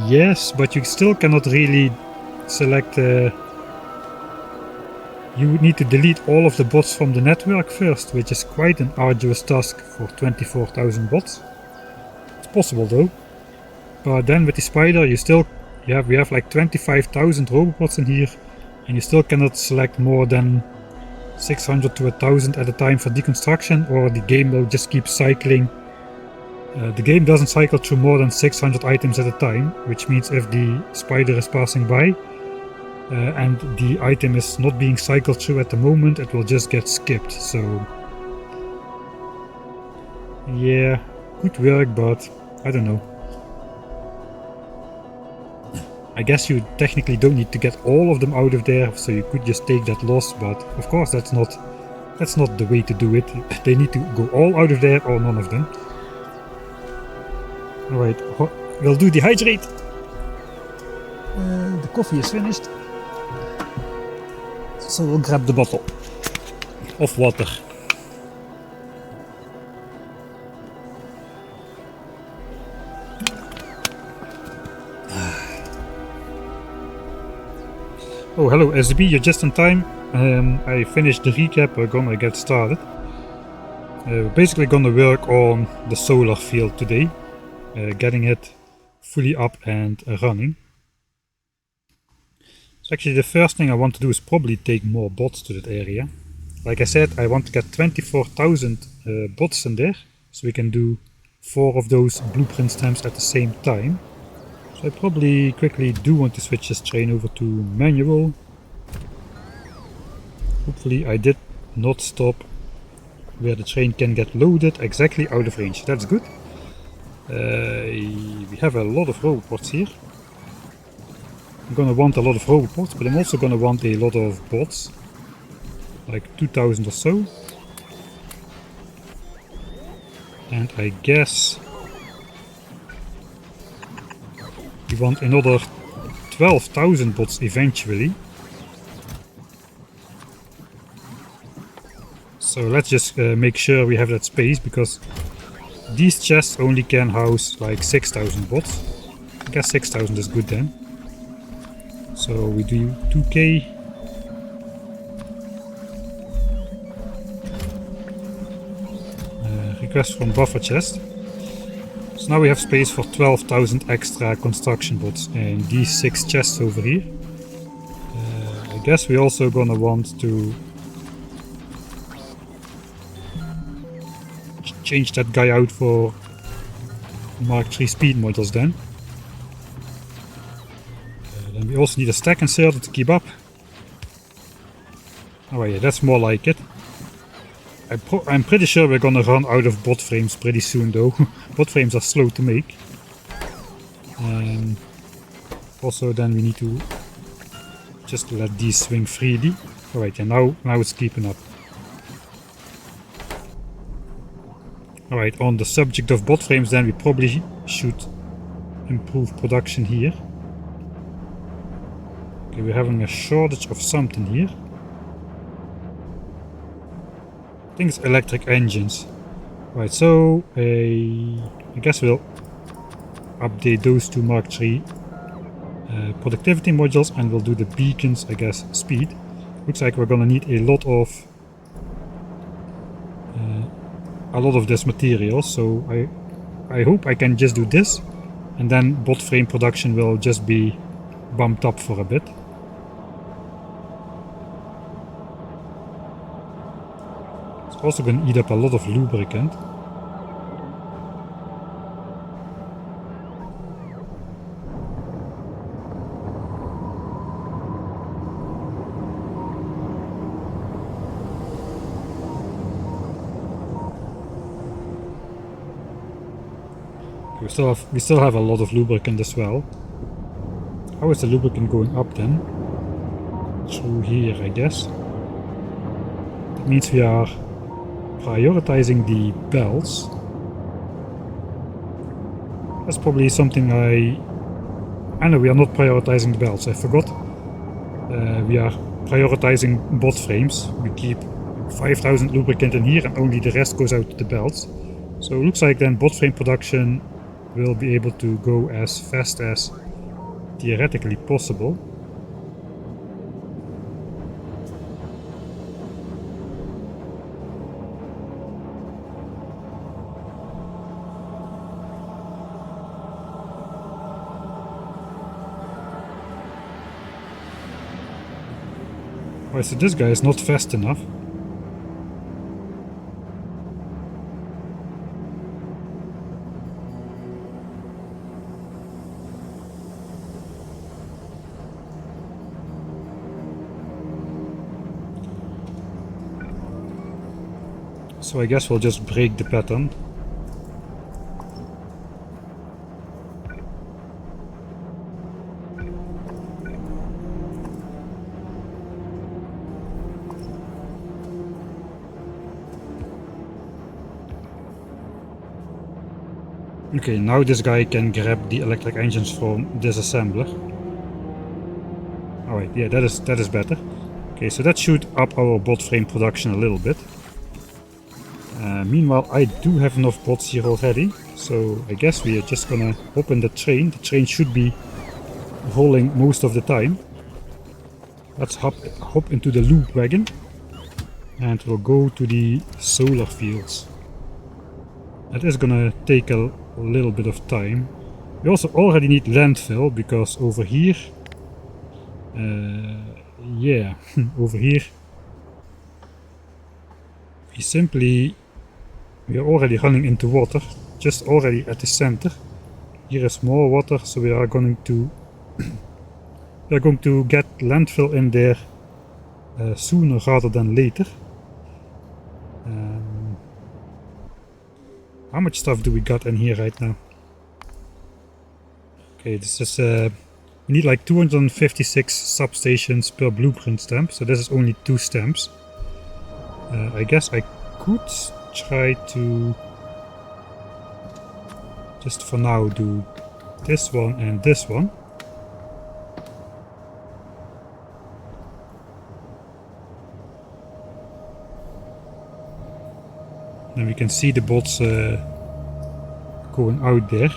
Speaker 1: yes, but you still cannot really select... You would need to delete all of the bots from the network first, which is quite an arduous task for 24,000 bots. It's possible though. But then with the spider we have like 25,000 robots in here, and you still cannot select more than 600 to 1000 at a time for deconstruction, or the game will just keep cycling. The game doesn't cycle through more than 600 items at a time, which means if the spider is passing by and the item is not being cycled through at the moment, it will just get skipped. So yeah, good work, but I don't know. I guess you technically don't need to get all of them out of there, so you could just take that loss, but of course that's not the way to do it. They need to go all out of there or none of them. Alright, we'll do dehydrate. The coffee is finished, so we'll grab the bottle of water. Oh, hello SB, you're just in time. I finished the recap, we're gonna get started. We're basically gonna work on the solar field today, getting it fully up and running. So actually the first thing I want to do is probably take more bots to that area. Like I said, I want to get 24,000 bots in there, so we can do 4 of those blueprint stamps at the same time. So I probably quickly do want to switch this train over to manual. Hopefully I did not stop where the train can get loaded exactly out of range. That's good. We have a lot of robots here. I'm gonna want a lot of robots, but I'm also gonna want a lot of bots. Like 2000 or so. And I guess we want another 12,000 bots eventually. So let's just make sure we have that space, because these chests only can house like 6,000 bots. I guess 6,000 is good then. So we do 2k. Request from buffer chest. So now we have space for 12,000 extra construction bots and these 6 chests over here. I guess we're also gonna want to change that guy out for Mark III speed models then. Then we also need a stack inserter to keep up. Oh yeah, that's more like it. I'm pretty sure we're gonna run out of bot frames pretty soon though. Bot frames are slow to make. Also then we need to just let these swing freely. Alright, and now it's keeping up. Alright, on the subject of bot frames then, we probably should improve production here. Okay, we're having a shortage of something here. I think it's electric engines. Right, so I guess we'll update those two Mark III productivity modules, and we'll do the beacons, I guess, speed. Looks like we're gonna need a lot of this material, so I hope I can just do this, and then bot frame production will just be bumped up for a bit. It's also going to eat up a lot of lubricant. We still have a lot of lubricant as well. How is the lubricant going up then? Through here, I guess. That means we are prioritizing the belts. That's probably something I know we are not prioritizing the belts, I forgot. We are prioritizing bot frames. We keep 5,000 lubricant in here and only the rest goes out to the belts. So it looks like then bot frame production will be able to go as fast as theoretically possible. Alright, so this guy is not fast enough. So I guess we'll just break the pattern. Okay, now this guy can grab the electric engines from this assembler. Alright, yeah, that is better. Okay, so that should up our bot frame production a little bit. Meanwhile, I do have enough bots here already, so I guess we are just gonna open the train. The train should be rolling most of the time. Let's hop into the loop wagon and we'll go to the solar fields. That is gonna take a little bit of time. We also already need landfill because over here, yeah, over here we are already running into water, just already at the center. Here is more water, so we are going to get landfill in there sooner rather than later. How much stuff do we got in here right now? Okay, this is we need like 256 substations per blueprint stamp, so this is only 2 stamps. I guess I could try to just for now do this one and this one. Then we can see the bots going out there.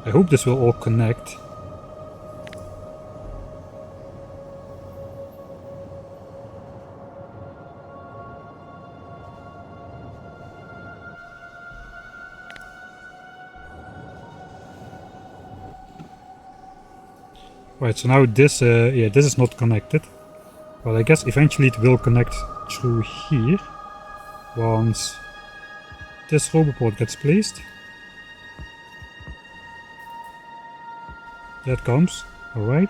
Speaker 1: I hope this will all connect. Right, so now this, yeah, this is not connected. But I guess eventually it will connect through here once this roboport gets placed. That comes, alright.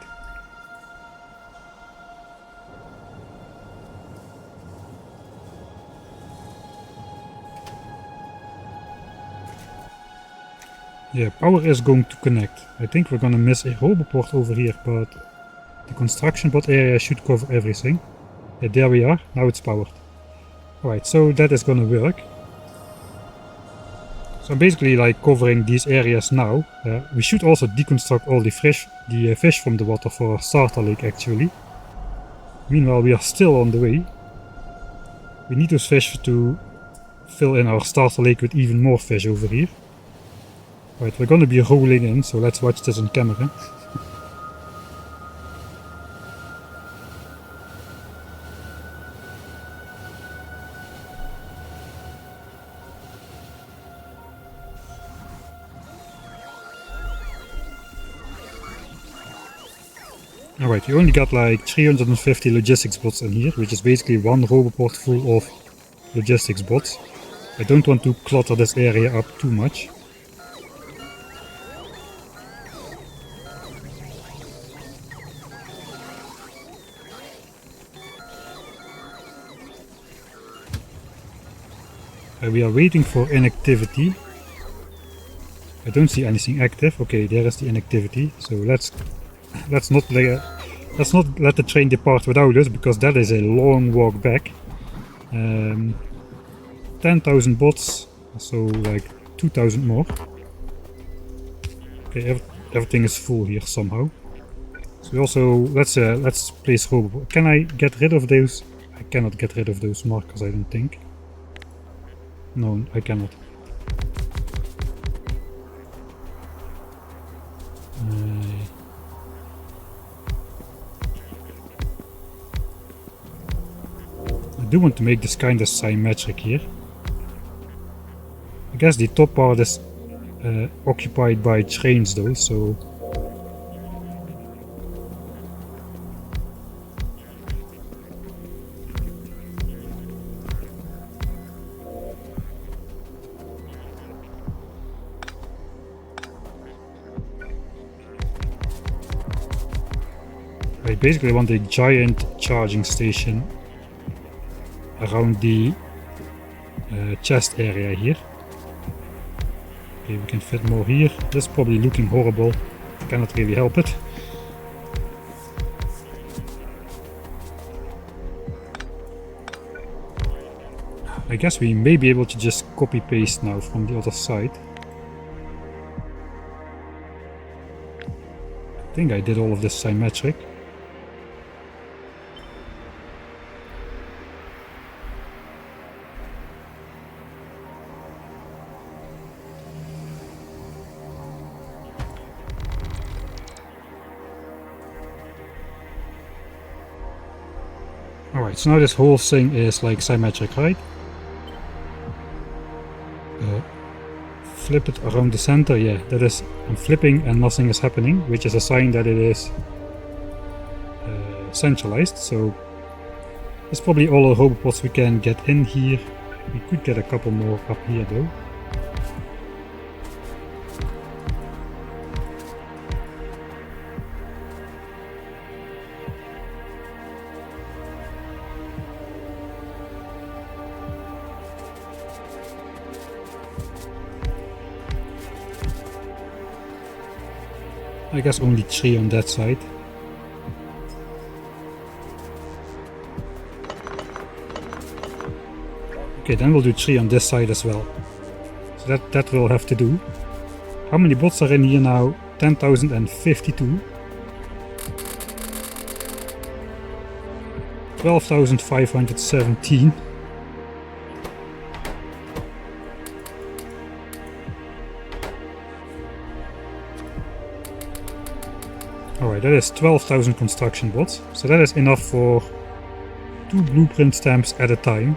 Speaker 1: Yeah, power is going to connect. I think we're gonna miss a roboport over here, but the construction bot area should cover everything. Yeah, there we are, now it's powered. Alright, so that is gonna work. So I'm basically like covering these areas now. We should also deconstruct all the fish from the water for our starter lake actually. Meanwhile, we are still on the way. We need those fish to fill in our starter lake with even more fish over here. Right, we're gonna be rolling in, so let's watch this on camera. Alright, we only got like 350 logistics bots in here, which is basically one roboport full of logistics bots. I don't want to clutter this area up too much. We are waiting for inactivity. I don't see anything active. Okay, there is the inactivity. So let's not let the train depart without us, because that is a long walk back. 10,000 bots, so like 2,000 more. Okay, everything is full here somehow. So we also let's place robot. Can I get rid of those? I cannot get rid of those markers, I don't think. No, I cannot. I do want to make this kind of symmetric here. I guess the top part is occupied by trains though, so I basically want a giant charging station around the chest area here. Okay, we can fit more here. This is probably looking horrible. Cannot really help it. I guess we may be able to just copy paste now from the other side. I think I did all of this symmetric. Alright, so now this whole thing is like symmetric, right? Flip it around the center, yeah, that is, I'm flipping and nothing is happening, which is a sign that it is centralized, so that's probably all the robots we can get in here. We could get a couple more up here though. I guess only 3 on that side. Okay, then we'll do 3 on this side as well. So that will have to do. How many bots are in here now? 10,052. 12,517. Alright, that is 12,000 construction bots, so that is enough for 2 blueprint stamps at a time.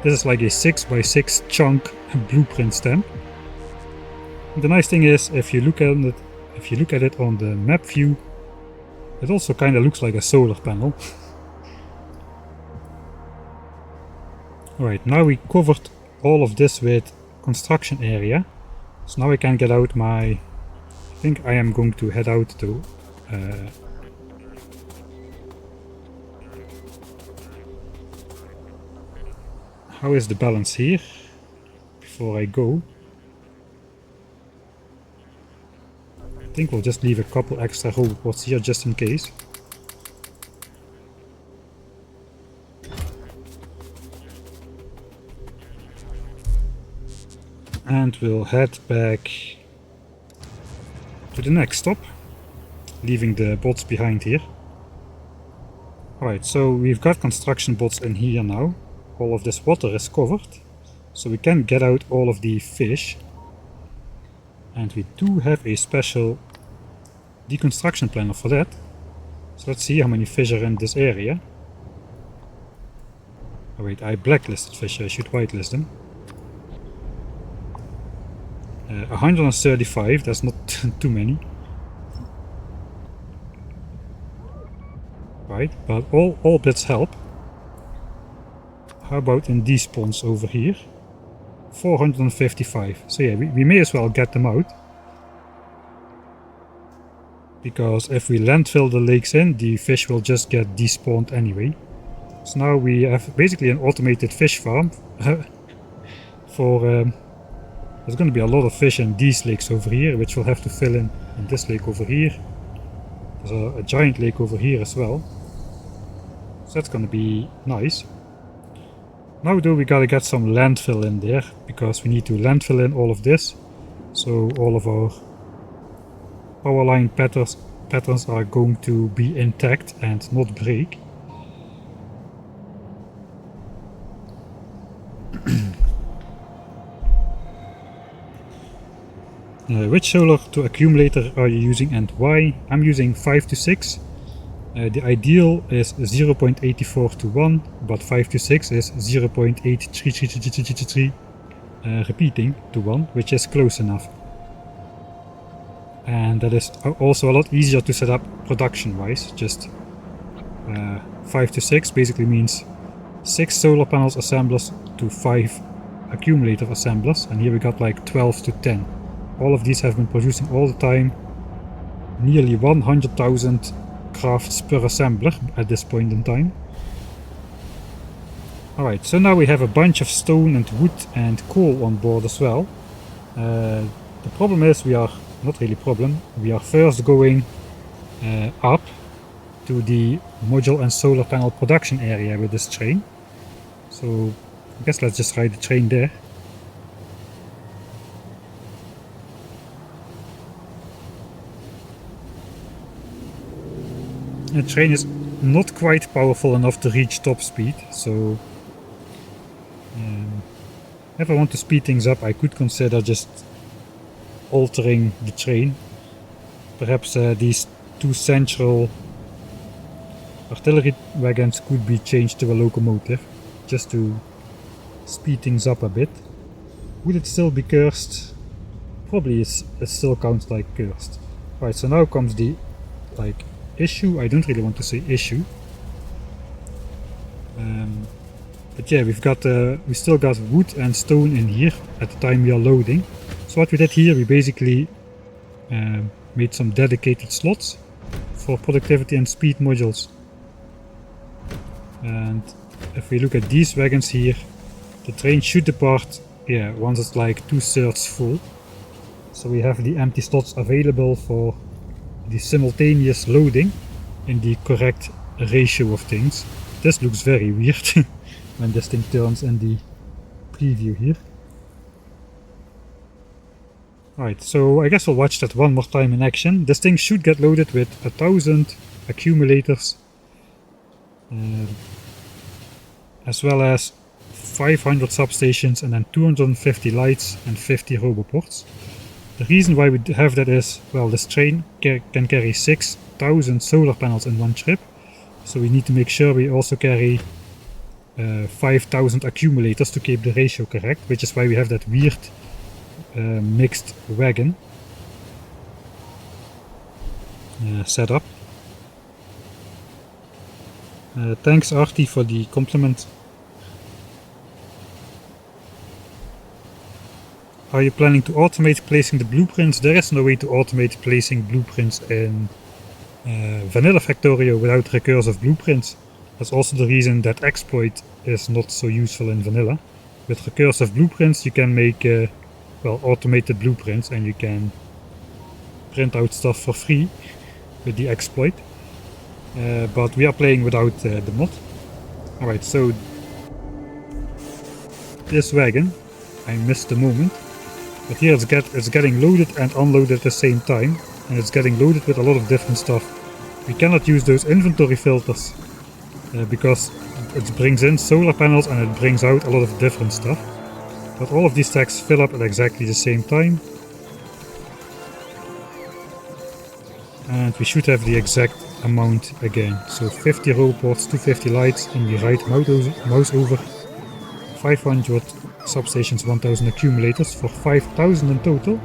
Speaker 1: This is like a 6x6 chunk blueprint stamp. And the nice thing is, if you look at it on the map view, it also kind of looks like a solar panel. Alright, now we covered all of this with construction area, so now I can get out my... I think I am going to head out to how is the balance here before I go? I think we'll just leave a couple extra robots here just in case. And we'll head back to the next stop, leaving the bots behind here. Alright, so we've got construction bots in here now. All of this water is covered, so we can get out all of the fish. And we do have a special deconstruction planner for that. So let's see how many fish are in this area. Oh wait, I blacklisted fish, I should whitelist them. 135, that's not too many. Right, but all bits help. How about in these ponds over here? 455. So yeah, we may as well get them out. Because if we landfill the lakes in, the fish will just get despawned anyway. So now we have basically an automated fish farm. For there's going to be a lot of fish in these lakes over here, which we'll have to fill in this lake over here. There's a giant lake over here as well. So that's going to be nice. Now though we gotta get some landfill in there, because we need to landfill in all of this, so all of our power line patterns are going to be intact and not break. Which solar to accumulator are you using and why? I'm using 5 to 6. The ideal is 0.84 to 1, but 5 to 6 is 0.83333 repeating to 1, which is close enough. And that is also a lot easier to set up production wise. Just 5 to 6 basically means 6 solar panels assemblers to 5 accumulator assemblers, and here we got like 12 to 10. All of these have been producing all the time nearly 100,000 crafts per assembler at this point in time. Alright, so now we have a bunch of stone and wood and coal on board as well. The problem is we are, not really problem, we are first going up to the module and solar panel production area with this train. So I guess let's just ride the train there. The train is not quite powerful enough to reach top speed, so if I want to speed things up, I could consider just altering the train. Perhaps these 2 central artillery wagons could be changed to a locomotive, just to speed things up a bit. Would it still be cursed? Probably it still counts like cursed. Right, so now comes the issue. I don't really want to say issue, but yeah, we still got wood and stone in here at the time we are loading. So what we did here, we basically made some dedicated slots for productivity and speed modules. And if we look at these wagons here, the train should depart, yeah, once it's like 2/3 full. So we have the empty slots available for the simultaneous loading in the correct ratio of things. This looks very weird when this thing turns in the preview here. Right, so I guess we'll watch that one more time in action. This thing should get loaded with 1,000 accumulators, as well as 500 substations and then 250 lights and 50 roboports. The reason why we have that is, well, this train can carry 6,000 solar panels in one trip, so we need to make sure we also carry 5,000 accumulators to keep the ratio correct, which is why we have that weird mixed wagon setup. Thanks Artie for the compliment. Are you planning to automate placing the blueprints? There is no way to automate placing blueprints in vanilla Factorio without recursive blueprints. That's also the reason that exploit is not so useful in vanilla. With recursive blueprints you can make well, automated blueprints, and you can print out stuff for free with the exploit. But we are playing without the mod. Alright, so this wagon, I missed the moment, but here it's getting loaded and unloaded at the same time, and it's getting loaded with a lot of different stuff. We cannot use those inventory filters because it brings in solar panels and it brings out a lot of different stuff. But all of these stacks fill up at exactly the same time. And we should have the exact amount again. So 50 roboports, 250 lights, and we right mouse over 500 substations, 1000 accumulators for 5000 in total.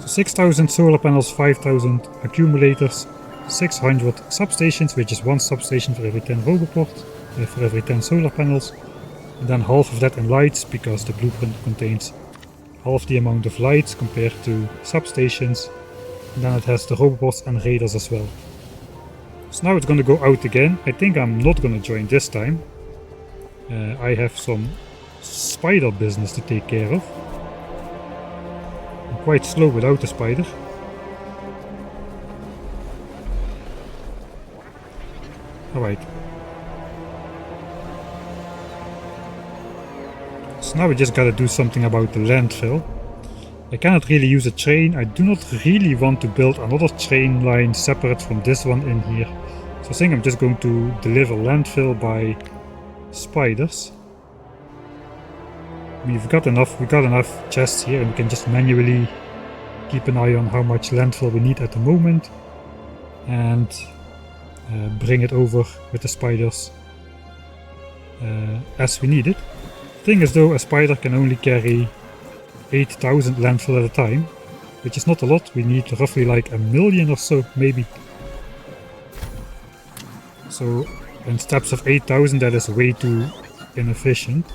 Speaker 1: So 6000 solar panels, 5000 accumulators, 600 substations, which is 1 substation for every 10 roboport, for every 10 solar panels. And then half of that in lights, because the blueprint contains half the amount of lights compared to substations. And then it has the roboports and radars as well. So now it's gonna go out again. I think I'm not gonna join this time. I have some spider business to take care of. I'm quite slow without the spider. Alright. So now we just gotta do something about the landfill. I cannot really use a train. I do not really want to build another train line separate from this one in here. So I think I'm just going to deliver landfill by spiders. We got enough chests here, and we can just manually keep an eye on how much landfill we need at the moment, and bring it over with the spiders as we need it. Thing is though, a spider can only carry 8,000 landfill at a time, which is not a lot. We need roughly like 1 million or so, maybe. So in steps of 8,000 that is way too inefficient.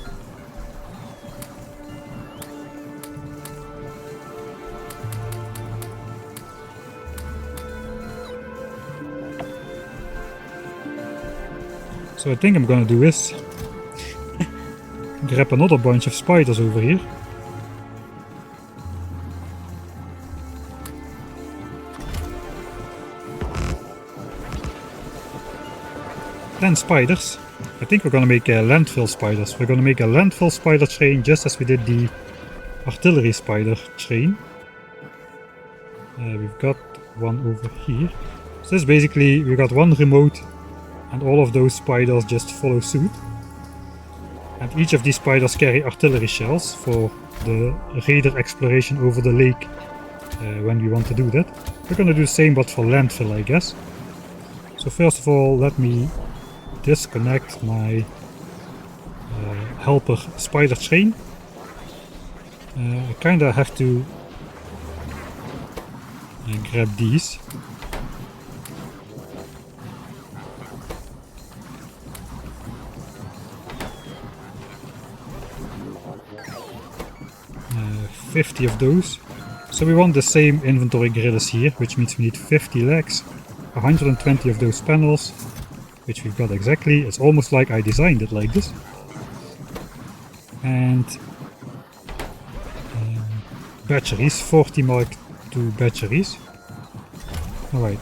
Speaker 1: So I think I'm gonna do is grab another bunch of spiders over here. Then spiders. I think we're gonna make landfill spiders. We're gonna make a landfill spider train just as we did the artillery spider train. We've got one over here. So this is basically, we got one remote and all of those spiders just follow suit. And each of these spiders carry artillery shells for the radar exploration over the lake when we want to do that. We're gonna do the same but for landfill, I guess. So first of all, let me disconnect my helper spider train. I kinda have to grab these. 50 of those. So we want the same inventory grid as here, which means we need 50 legs, 120 of those panels, which we've got exactly. It's almost like I designed it like this. And batteries, 40 Mark II batteries. Alright.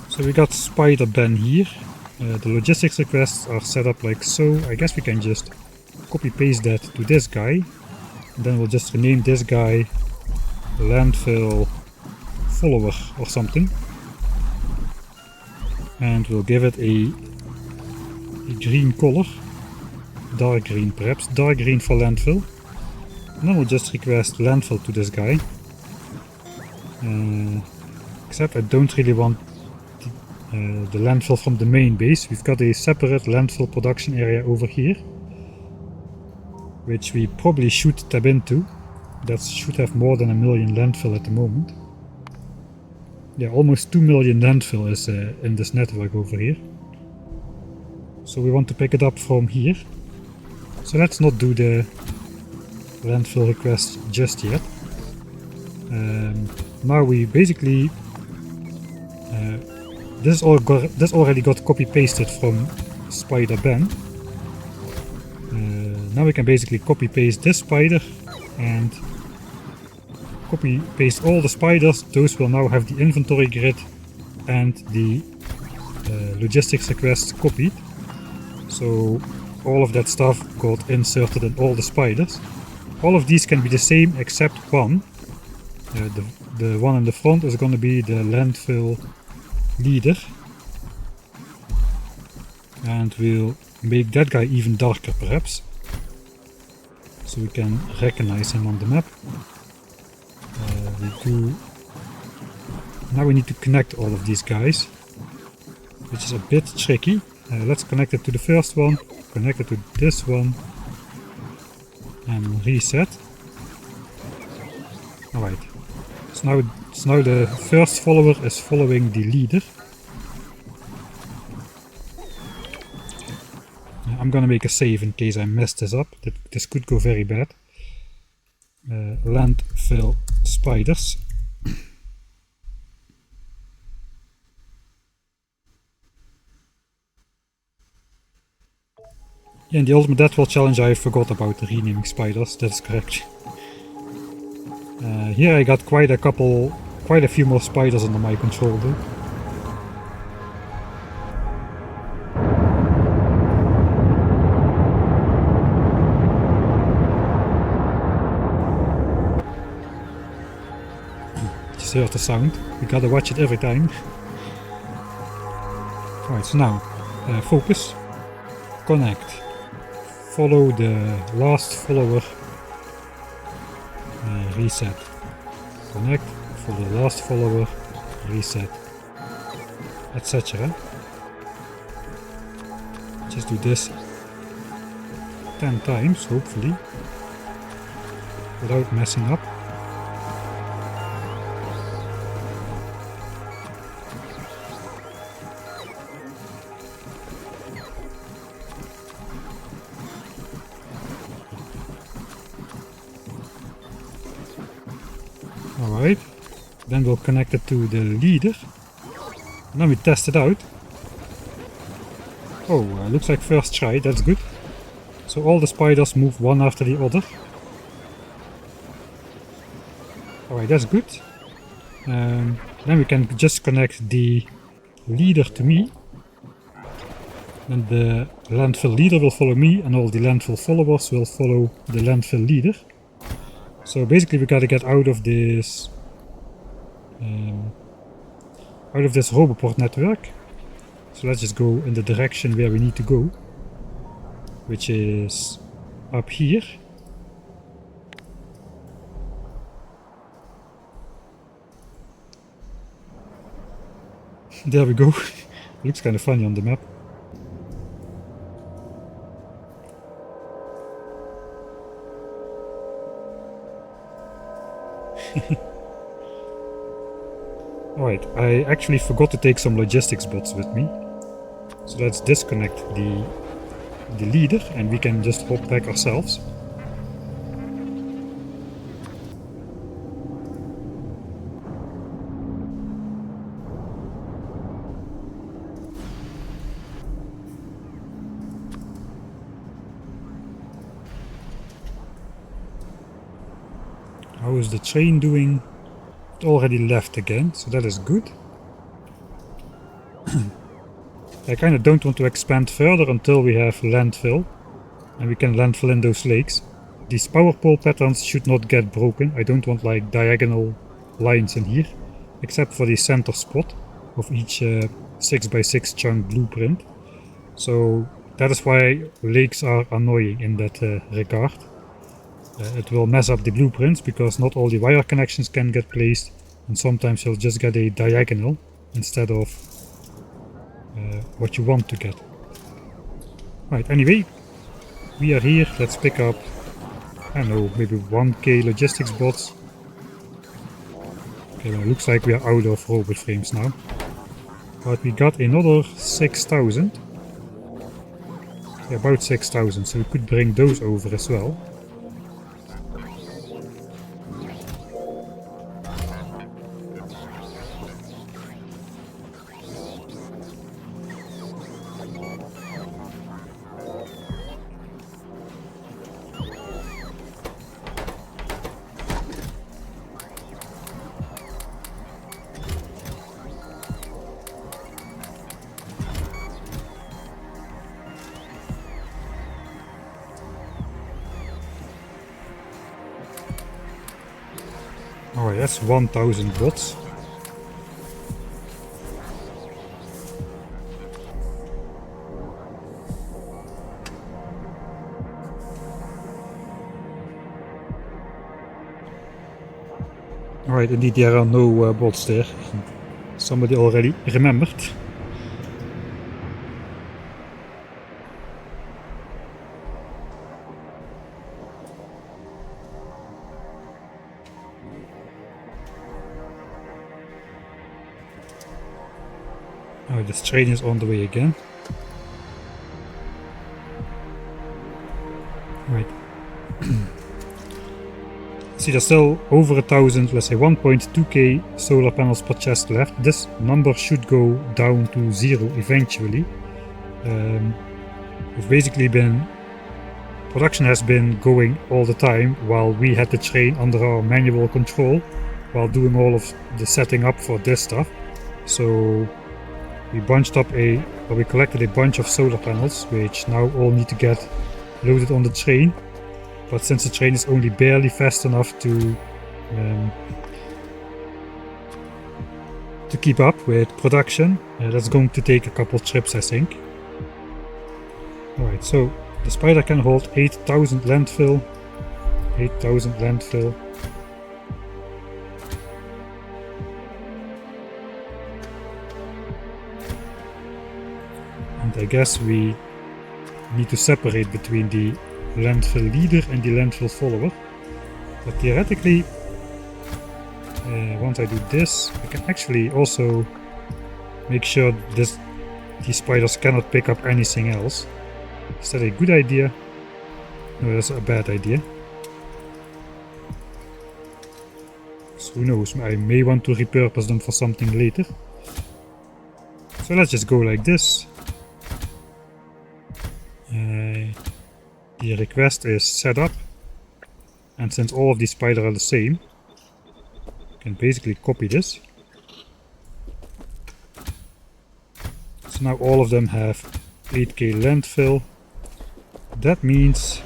Speaker 1: So we got Spider Ben here. The logistics requests are set up like so. I guess we can just copy paste that to this guy. And then we'll just rename this guy Landfill Follower or something. And we'll give it a green color. Dark green perhaps. Dark green for landfill. And then we'll just request landfill to this guy. Except I don't really want the landfill from the main base. We've got a separate landfill production area over here, which we probably should tab into. That should have more than 1 million landfill at the moment. Yeah, almost 2 million landfill is in this network over here. So we want to pick it up from here. So let's not do the landfill request just yet. Now we basically this already got copy pasted from Spider Ben. Now we can basically copy paste this spider and copy paste all the spiders. Those will now have the inventory grid and the logistics requests copied. So all of that stuff got inserted in all the spiders. All of these can be the same except one. The one in the front is going to be the landfill leader. And we'll make that guy even darker perhaps, so we can recognize him on the map. Now we need to connect all of these guys, which is a bit tricky. Let's connect it to the first one, connect it to this one, and reset. Alright, so now the first follower is following the leader. I'm gonna make a save in case I messed this up. This could go very bad. Landfill spiders. Yeah, in the Ultimate Deathwall challenge I forgot about renaming spiders, that's correct. Here I got quite a few more spiders under my control though. Just heard the sound, we gotta watch it every time. Alright, so now, focus, connect, follow the last follower reset. Connect for the last follower, reset, etc. Just do this 10 times, hopefully, without messing up. Alright, then we'll connect it to the leader, and then we test it out. Oh, looks like first try, that's good. So all the spiders move one after the other. Alright, that's good. Then we can just connect the leader to me. And the landfill leader will follow me, and all the landfill followers will follow the landfill leader. So basically we gotta get out of this Roboport network. So let's just go in the direction where we need to go, which is up here. There we go. Looks kind of funny on the map. Alright, I actually forgot to take some logistics bots with me. So let's disconnect the leader and we can just hop back ourselves. How is the train doing? It already left again, so that is good. I kind of don't want to expand further until we have landfill and we can landfill in those lakes. These power pole patterns should not get broken. I don't want like diagonal lines in here, except for the center spot of each 6x6 chunk blueprint. So that is why lakes are annoying in that regard. It will mess up the blueprints because not all the wire connections can get placed, and sometimes you'll just get a diagonal instead of what you want to get. Right, anyway, we are here. Let's pick up, I don't know, maybe 1k logistics bots. Okay, well, it looks like we are out of robot frames now. But we got another 6,000. Yeah, about 6,000, so we could bring those over as well. Alright, that's 1,000 bots. Alright, indeed there are no bots there. Somebody already remembered. Oh, this train is on the way again. Right. See, there's still over 1,000, let's say 1.2k solar panels per chest left. This number should go down to 0 eventually. We've basically production has been going all the time while we had the train under our manual control while doing all of the setting up for this stuff. So we we collected a bunch of solar panels, which now all need to get loaded on the train. But since the train is only barely fast enough to keep up with production, that's going to take a couple trips, I think. Alright, so the Spider can hold 8,000 landfill. 8,000 landfill. guess we need to separate between the landfill leader and the landfill follower. But theoretically, once I do this, I can actually also make sure these spiders cannot pick up anything else. Is that a good idea? No, that's a bad idea. So who knows, I may want to repurpose them for something later. So let's just go like this. The request is set up, and since all of these spiders are the same, I can basically copy this. So now all of them have 8k landfill. That means...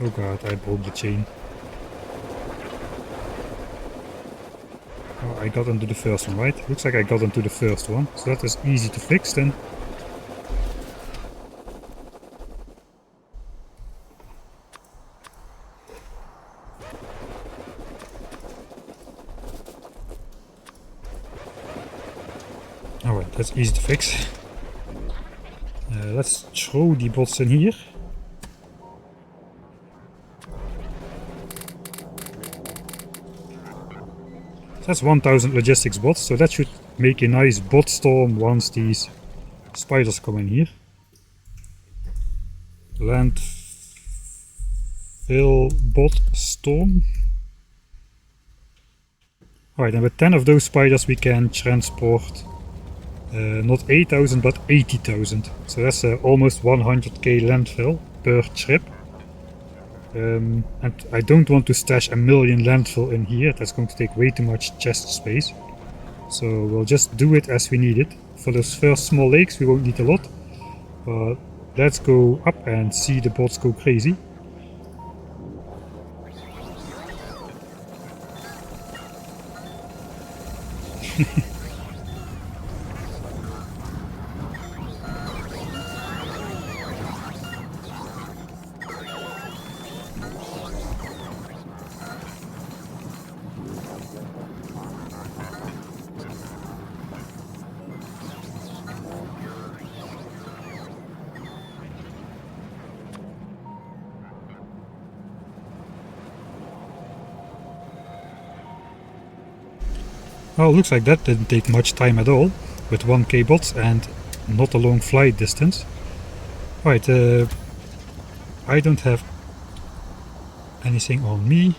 Speaker 1: oh god, I broke the chain. Oh, I got into the first one, right? Looks like I got into the first one, so that is easy to fix then. Alright, that's easy to fix. Let's throw the bots in here. That's 1000 logistics bots, so that should make a nice bot storm once these spiders come in here. Landfill bot storm. Alright, and with 10 of those spiders we can transport not 8000 but 80,000. So that's almost 100k landfill per trip. And I don't want to stash a million landfill in here, that's going to take way too much chest space. So we'll just do it as we need it. For those first small lakes we won't need a lot. But let's go up and see the bots go crazy. Well, looks like that didn't take much time at all, with 1k bots and not a long flight distance. Right, I don't have anything on me.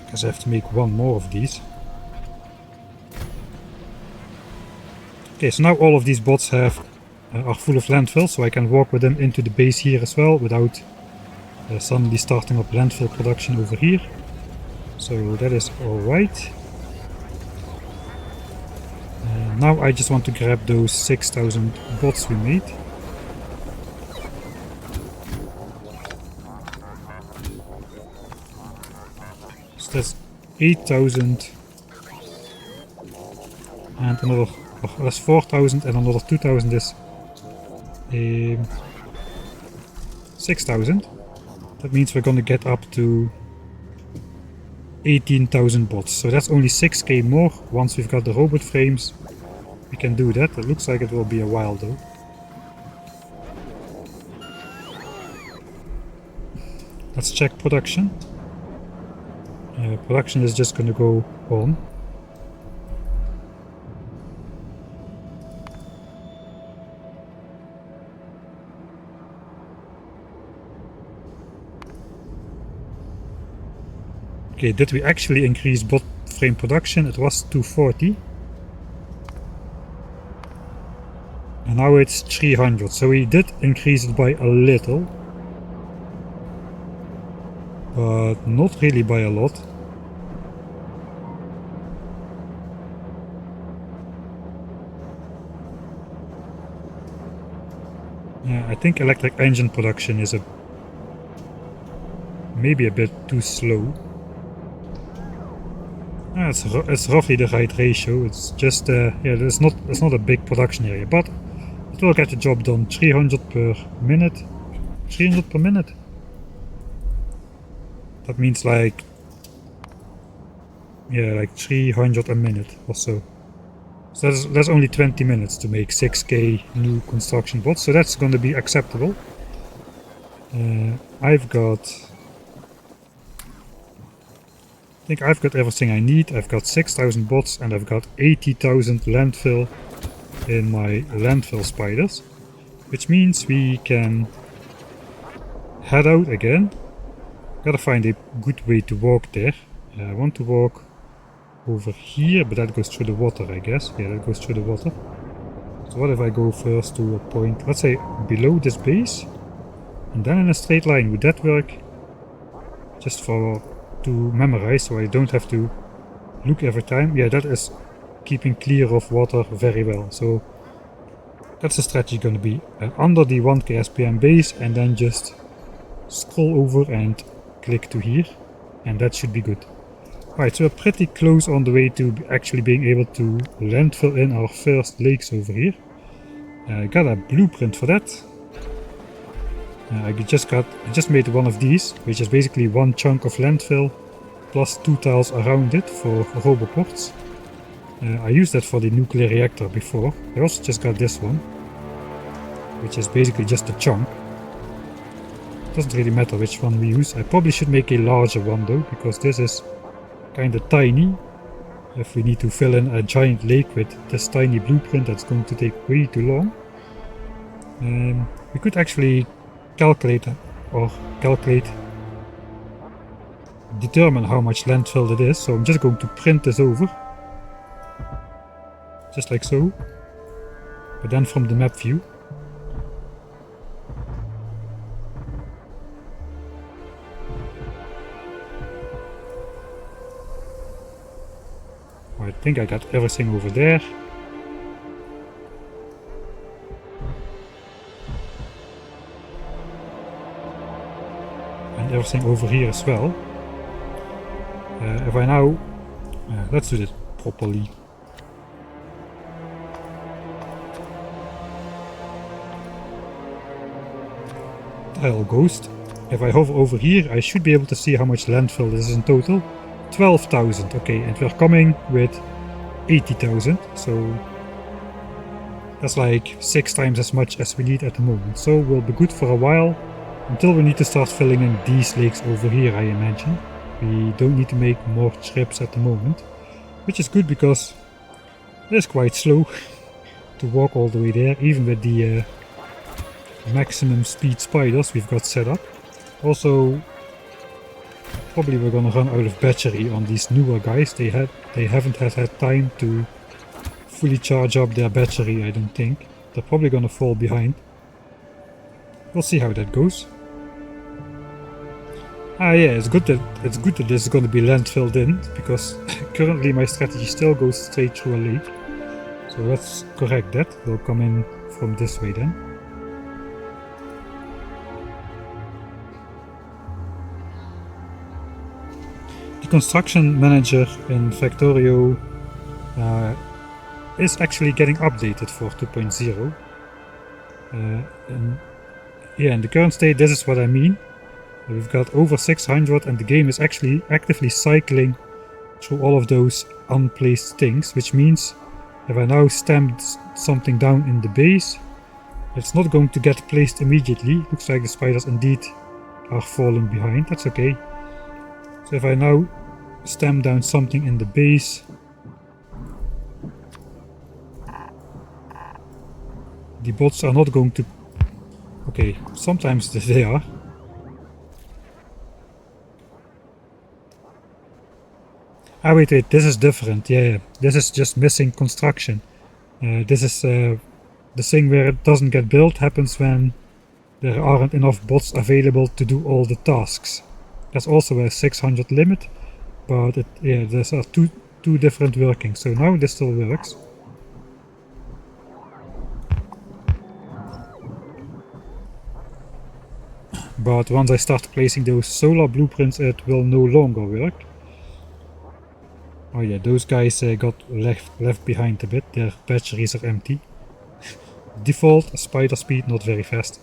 Speaker 1: I guess I have to make one more of these. Okay, so now all of these bots are full of landfill, so I can walk with them into the base here as well without suddenly starting up landfill production over here. So that is alright. Now I just want to grab those 6000 bots we made. So that's 8000 and another, oh, that's 4000 and another 2000 is 6000. That means we're gonna get up to 18,000 bots, so that's only 6k more. Once we've got the robot frames we can do that. It looks like it will be a while though. Let's check production. Production is just gonna go on. Okay, did we actually increase bot frame production? It was 240. And now it's 300, so we did increase it by a little. But not really by a lot. Yeah, I think electric engine production is maybe a bit too slow. It's roughly the right ratio. It's just yeah, it's not a big production area, but it will get the job done. 300 per minute. 300 per minute. That means like, yeah, like 300 a minute or so. So that's only 20 minutes to make 6k new construction bots, so that's going to be acceptable. I think I've got everything I need. I've got 6,000 bots and I've got 80,000 landfill in my landfill spiders, which means we can head out again. Gotta find a good way to walk there. I want to walk over here, but that goes through the water, I guess. Yeah, that goes through the water. So what if I go first to a point, let's say below this base, and then in a straight line? Would that work? Just to memorize, so I don't have to look every time. Yeah, that is keeping clear of water very well. So that's the strategy going to be. Under the 1k SPM base, and then just scroll over and click to here, and that should be good. Alright, so we're pretty close on the way to actually being able to landfill in our first lakes over here. Got a blueprint for that. I just made one of these, which is basically one chunk of landfill plus 2 tiles around it for roboports. I used that for the nuclear reactor before. I also just got this one, which is basically just a chunk. Doesn't really matter which one we use. I probably should make a larger one though, because this is kind of tiny. If we need to fill in a giant lake with this tiny blueprint, that's going to take way too long. We could actually determine how much landfill it is. So I'm just going to print this over, just like so, but then from the map view. I think I got everything over there. And everything over here as well. If I now... let's do this properly. Tile ghost. If I hover over here, I should be able to see how much landfill this is in total. 12,000, okay, and we're coming with 80,000, so that's like 6 times as much as we need at the moment. So we'll be good for a while, until we need to start filling in these lakes over here, I imagine. We don't need to make more trips at the moment, which is good because it is quite slow to walk all the way there, even with the maximum speed spiders we've got set up. Also, probably we're gonna run out of battery on these newer guys. They haven't had time to fully charge up their battery, I don't think. They're probably gonna fall behind. We'll see how that goes. Ah yeah, it's good that this is gonna be landfilled in, because currently my strategy still goes straight through a lake. So let's correct that. We'll come in from this way then. Construction manager in Factorio is actually getting updated for 2.0. And yeah, in the current state, this is what I mean. We've got over 600 and the game is actually actively cycling through all of those unplaced things, which means if I now stamp something down in the base, it's not going to get placed immediately. Looks like the spiders indeed are falling behind. That's okay. So if I now stamp down something in the base, the bots are not going to... Okay, sometimes they are. Ah wait, this is different. Yeah, this is just missing construction. This is the thing where it doesn't get built happens when there aren't enough bots available to do all the tasks. There's also a 600 limit, but there's two different workings. So now this still works. But once I start placing those solar blueprints, it will no longer work. Oh yeah, those guys got left behind a bit. Their batteries are empty. Default spider speed, not very fast.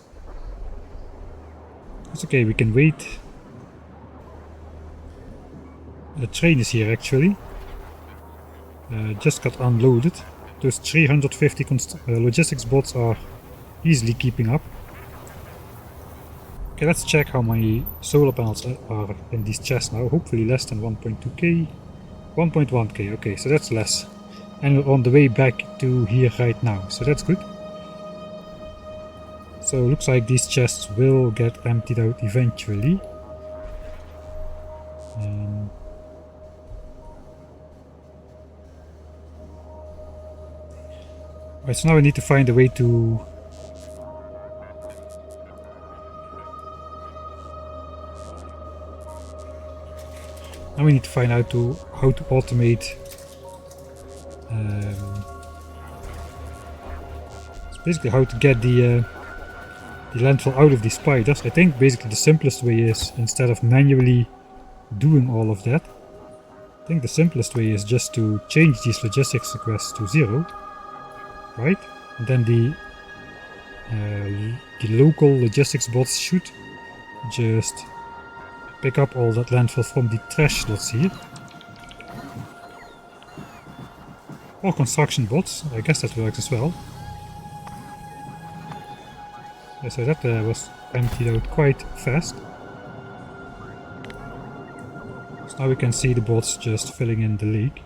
Speaker 1: It's okay, we can wait. The train is here actually. Just got unloaded. those 350 logistics bots are easily keeping up. Okay, let's check how many solar panels are in these chests now. Hopefully less than 1.2k. 1.1k, okay, so that's less. And we're on the way back to here right now, so that's good. So looks like these chests will get emptied out eventually. Right, so now we need to find a way to... Now we need to find out how to automate... it's basically how to get the landfill out of these spiders. I think basically the simplest way is, instead of manually doing all of that, I think the simplest way is just to change these logistics requests to 0. Right? And then the local logistics bots should just pick up all that landfill from the trash slots here. Or construction bots, I guess that works as well. Yeah, so that was emptied out quite fast. So now we can see the bots just filling in the lake.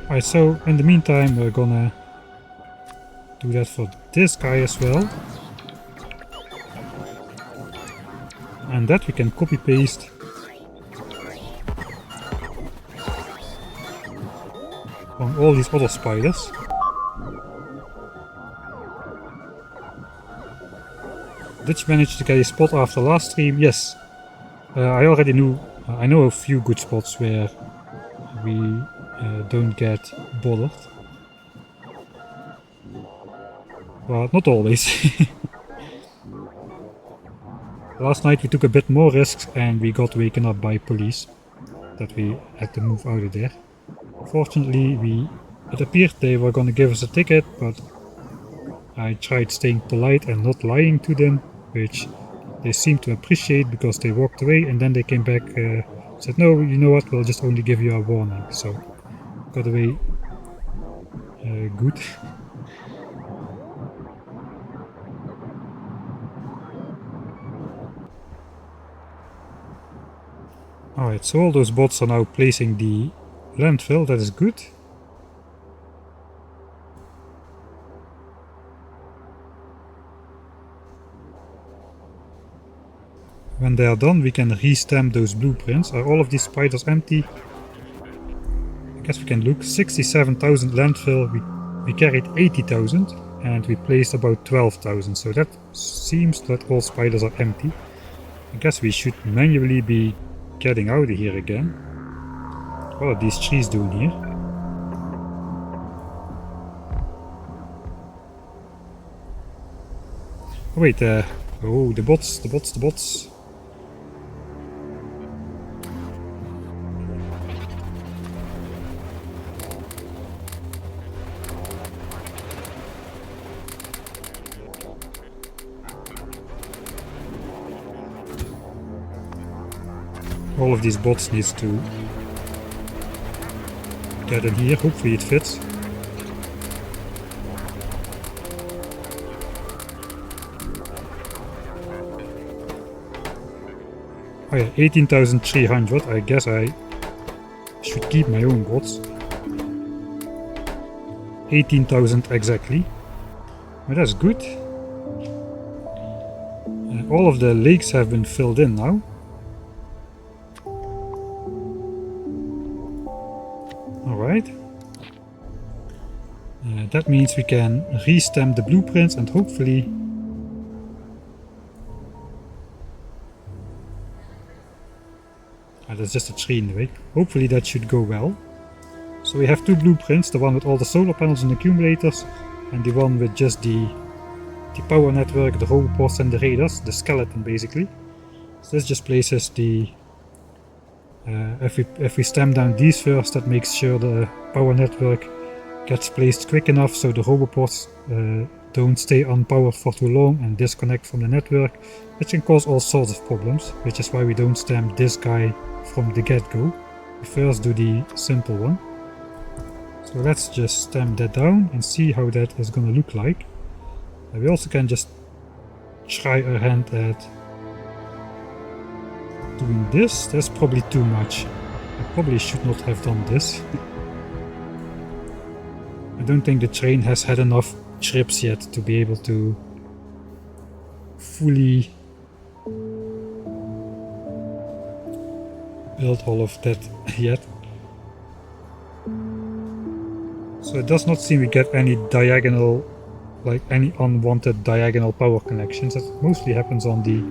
Speaker 1: Alright, so in the meantime we're gonna do that for this guy as well. And that we can copy paste on all these other spiders. Did you manage to get a spot after last stream? Yes. I already knew, I know a few good spots where we don't get bothered. Well, not always. Last night we took a bit more risks and we got waken up by police that we had to move out of there. Fortunately, it appeared they were gonna give us a ticket, but I tried staying polite and not lying to them, which they seemed to appreciate because they walked away and then they came back, said, no, you know what, we'll just only give you a warning. So got away good. Alright, so all those bots are now placing the landfill, that is good. When they are done, we can re-stamp those blueprints. Are all of these spiders empty? I guess we can look. 67,000 landfill, we carried 80,000 and we placed about 12,000, so that seems that all spiders are empty. I guess we should manually be getting out of here again. What are these trees doing here? Oh wait, oh, the bots. All of these bots needs to get in here, hopefully it fits. Oh yeah, 18,300, I guess I should keep my own bots. 18,000 exactly, but that's good. All of the lakes have been filled in now. Alright. That means we can re-stamp the blueprints and hopefully... that's just a tree in the way. Hopefully that should go well. So we have two blueprints, the one with all the solar panels and accumulators, and the one with just the power network, the robots and the radars, the skeleton basically. So this just places the... if we stamp down these first, that makes sure the power network gets placed quick enough so the robots don't stay unpowered for too long and disconnect from the network, which can cause all sorts of problems, which is why we don't stamp this guy from the get-go. We first do the simple one. So let's just stamp that down and see how that is gonna look like. We also can just try our hand at doing this. That's probably too much. I probably should not have done this. I don't think the train has had enough trips yet to be able to fully build all of that yet. So it does not seem we get any diagonal, like any unwanted diagonal power connections. That mostly happens on the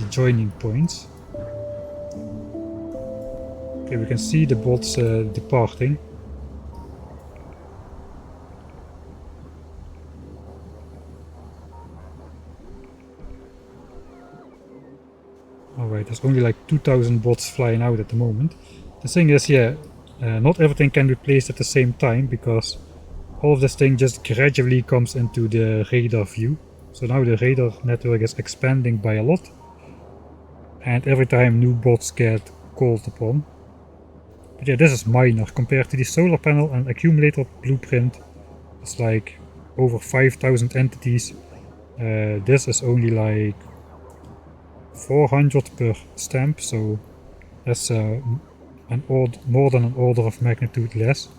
Speaker 1: joining points. Okay, we can see the bots departing. Alright, there's only like 2000 bots flying out at the moment. The thing is, yeah, not everything can be placed at the same time, because all of this thing just gradually comes into the radar view. So now the radar network is expanding by a lot, and every time new bots get called upon. But yeah, this is minor compared to the solar panel and accumulator blueprint. It's like over 5000 entities. This is only like 400 per stamp, so that's more than an order of magnitude less.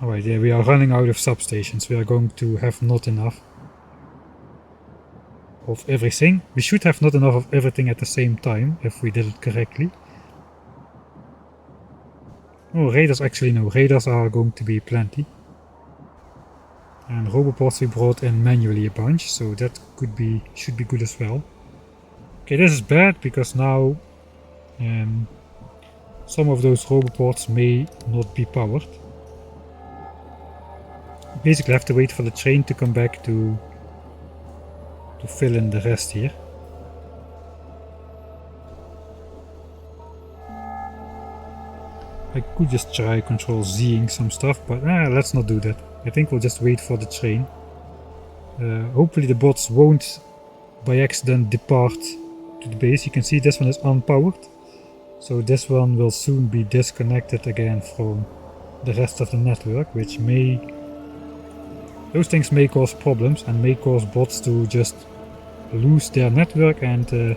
Speaker 1: Alright, yeah, we are running out of substations. We are going to have not enough of everything. We should have not enough of everything at the same time, if we did it correctly. Oh, radars, actually no, radars are going to be plenty. And roboports we brought in manually a bunch, so that should be good as well. Okay, this is bad, because now some of those roboports may not be powered. Basically have to wait for the train to come back to fill in the rest here. I could just try Control Zing some stuff, but let's not do that. I think we'll just wait for the train. Hopefully the bots won't by accident depart to the base. You can see this one is unpowered, so this one will soon be disconnected again from the rest of the network, which those things may cause problems and may cause bots to just lose their network, and they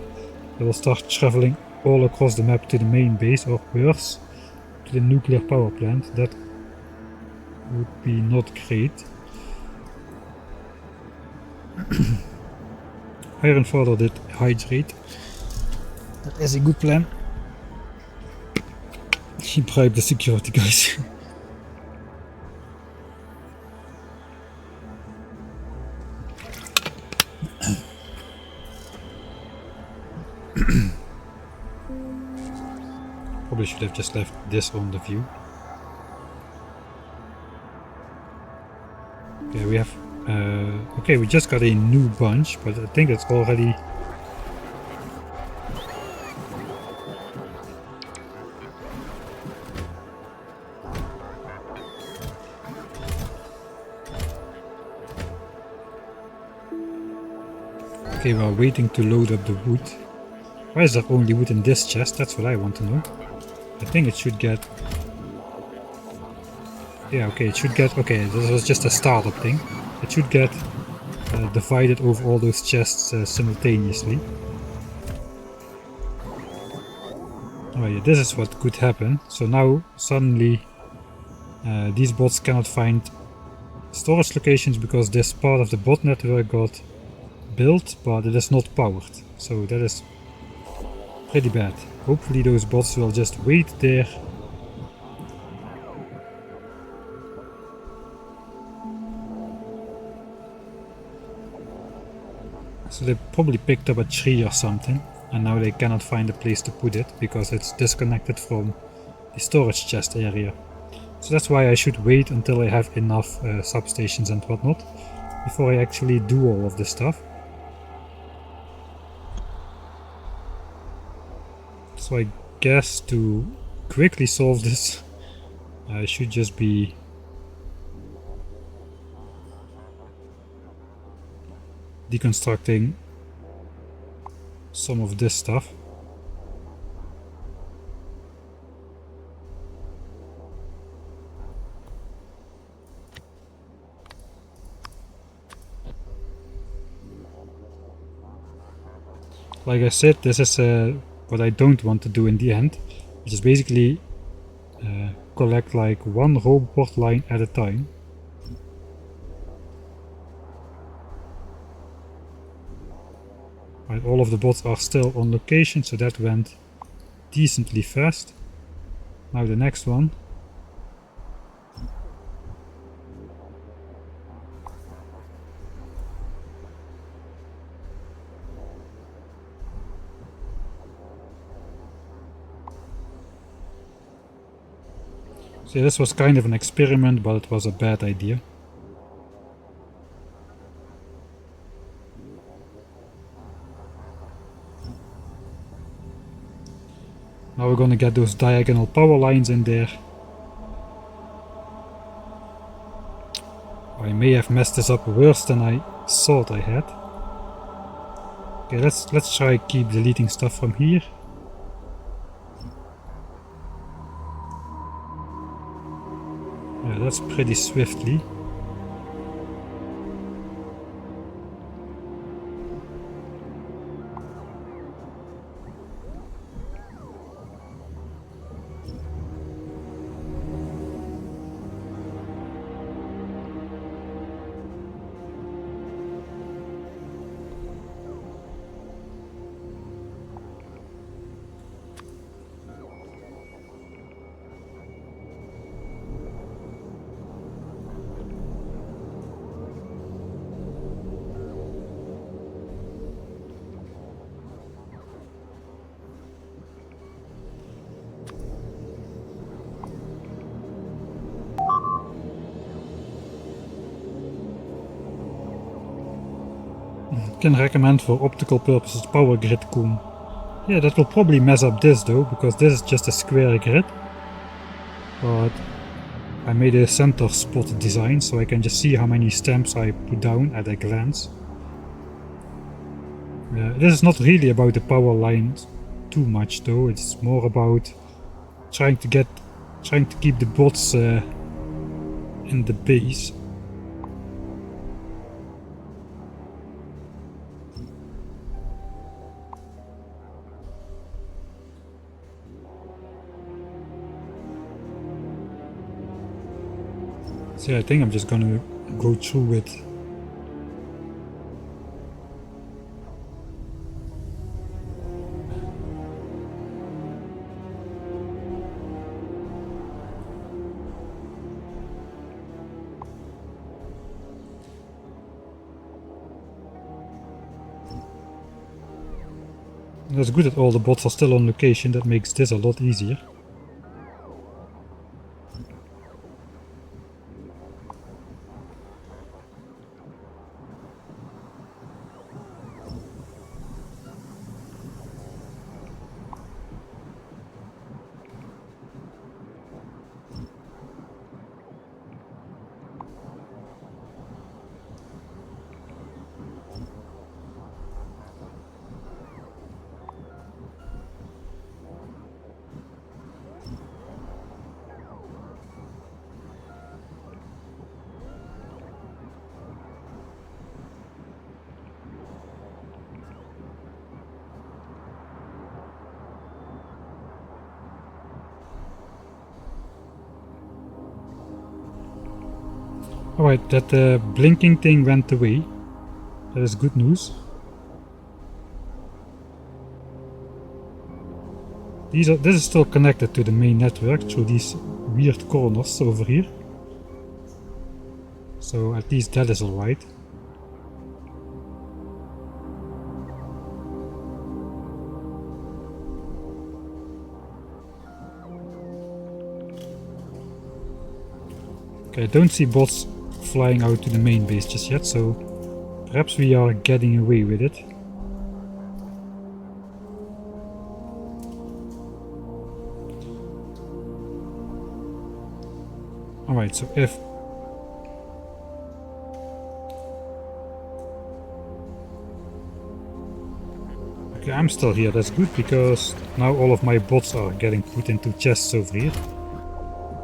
Speaker 1: will start traveling all across the map to the main base, or worse, to the nuclear power plant. That would be not great. Iron Father did hydrate. That is a good plan. He bribed the security guys. Probably should have just left this on the view. Okay, we have okay, we just got a new bunch, but I think it's already okay, we're waiting to load up the wood. Why is there only wood in this chest? That's what I want to know. I think it should get... Yeah, okay, it should get... Okay, this was just a startup thing. It should get divided over all those chests simultaneously. Oh yeah, this is what could happen. So now, suddenly, these bots cannot find storage locations because this part of the bot network got built, but it is not powered. So that is pretty bad. Hopefully those bots will just wait there. So they probably picked up a tree or something, and now they cannot find a place to put it because it's disconnected from the storage chest area. So that's why I should wait until I have enough substations and whatnot before I actually do all of this stuff. So I guess to quickly solve this, I should just be deconstructing some of this stuff. Like I said, this is what I don't want to do in the end, which is basically collect like one robot line at a time. Right, all of the bots are still on location, so that went decently fast. Now the next one. So this was kind of an experiment, but it was a bad idea. Now we're gonna get those diagonal power lines in there. I may have messed this up worse than I thought I had. Okay, let's try keep deleting stuff from here. Yeah, that's pretty swiftly. Can recommend for optical purposes power grid cone. Yeah, that will probably mess up this though, because this is just a square grid. But I made a center spot design, so I can just see how many stamps I put down at a glance. This is not really about the power lines too much though, it's more about trying to keep the bots in the base. So I think I'm just gonna go through it. That's good that all the bots are still on location, that makes this a lot easier. Alright, that blinking thing went away. That is good news. This is still connected to the main network through these weird corners over here. So at least that is alright. Okay, I don't see bots flying out to the main base just yet, so perhaps we are getting away with it. Alright, so if... Okay, I'm still here, that's good, because now all of my bots are getting put into chests over here.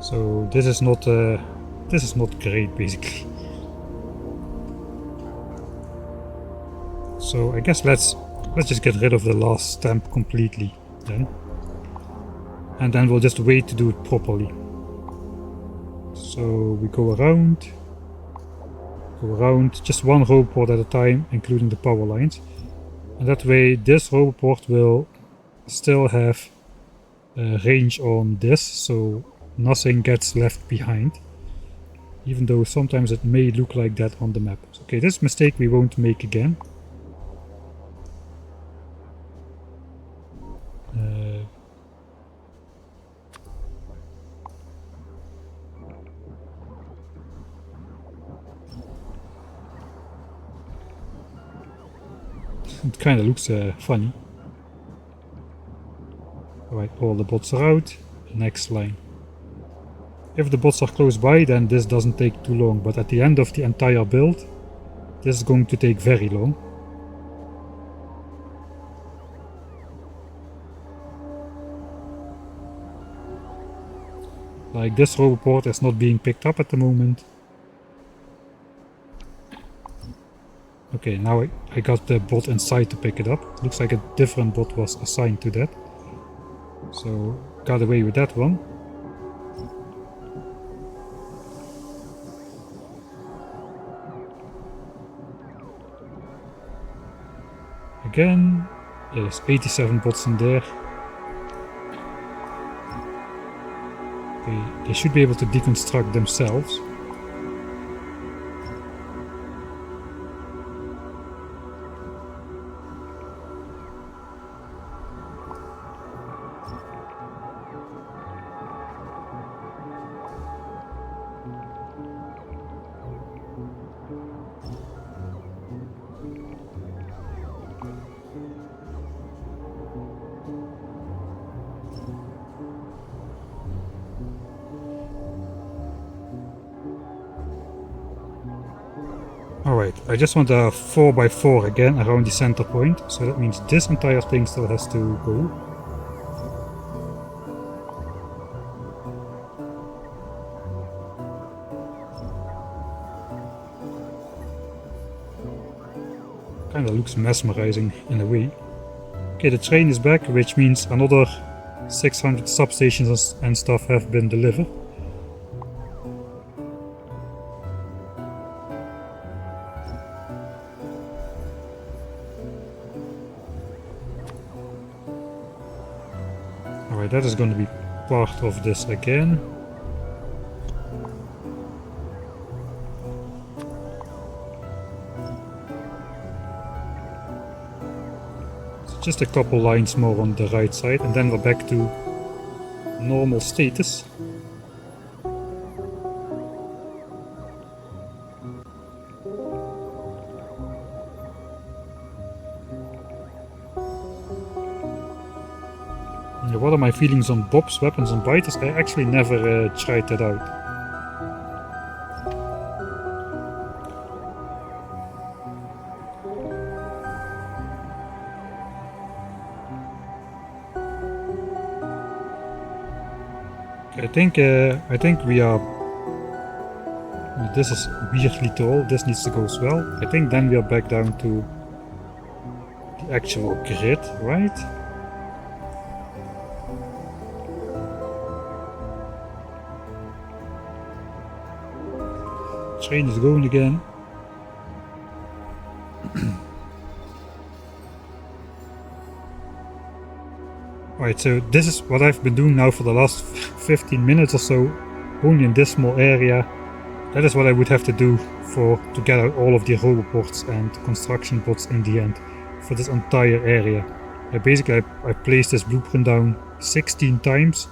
Speaker 1: So this is not great, basically. So I guess let's just get rid of the last stamp completely then. And then we'll just wait to do it properly. So we go around, just one roboport at a time, including the power lines. And that way this roboport will still have range on this, so nothing gets left behind. Even though sometimes it may look like that on the map. Okay, this mistake we won't make again. It kind of looks funny. Alright, all the bots are out. Next line. If the bots are close by, then this doesn't take too long, but at the end of the entire build, this is going to take very long. Like this roboport is not being picked up at the moment. Okay, now I got the bot inside to pick it up. Looks like a different bot was assigned to that. So, got away with that one. Again, there's 87 bots in there. They should be able to deconstruct themselves. Alright, I just want a 4x4 again around the center point, so that means this entire thing still has to go. Kinda looks mesmerizing in a way. Okay, the train is back, which means another 600 substations and stuff have been delivered. Alright, that is going to be part of this again. So just a couple lines more on the right side, and then we're back to normal status. What are my feelings on Bob's weapons and biters? I actually never tried that out. I think we are... This is weirdly tall, this needs to go as well. I think then we are back down to the actual grid, right? Train is going again. Right, so this is what I've been doing now for the last 15 minutes or so, only in this small area. That is what I would have to do to get out all of the roboports and construction bots in the end for this entire area. I placed this blueprint down 16 times,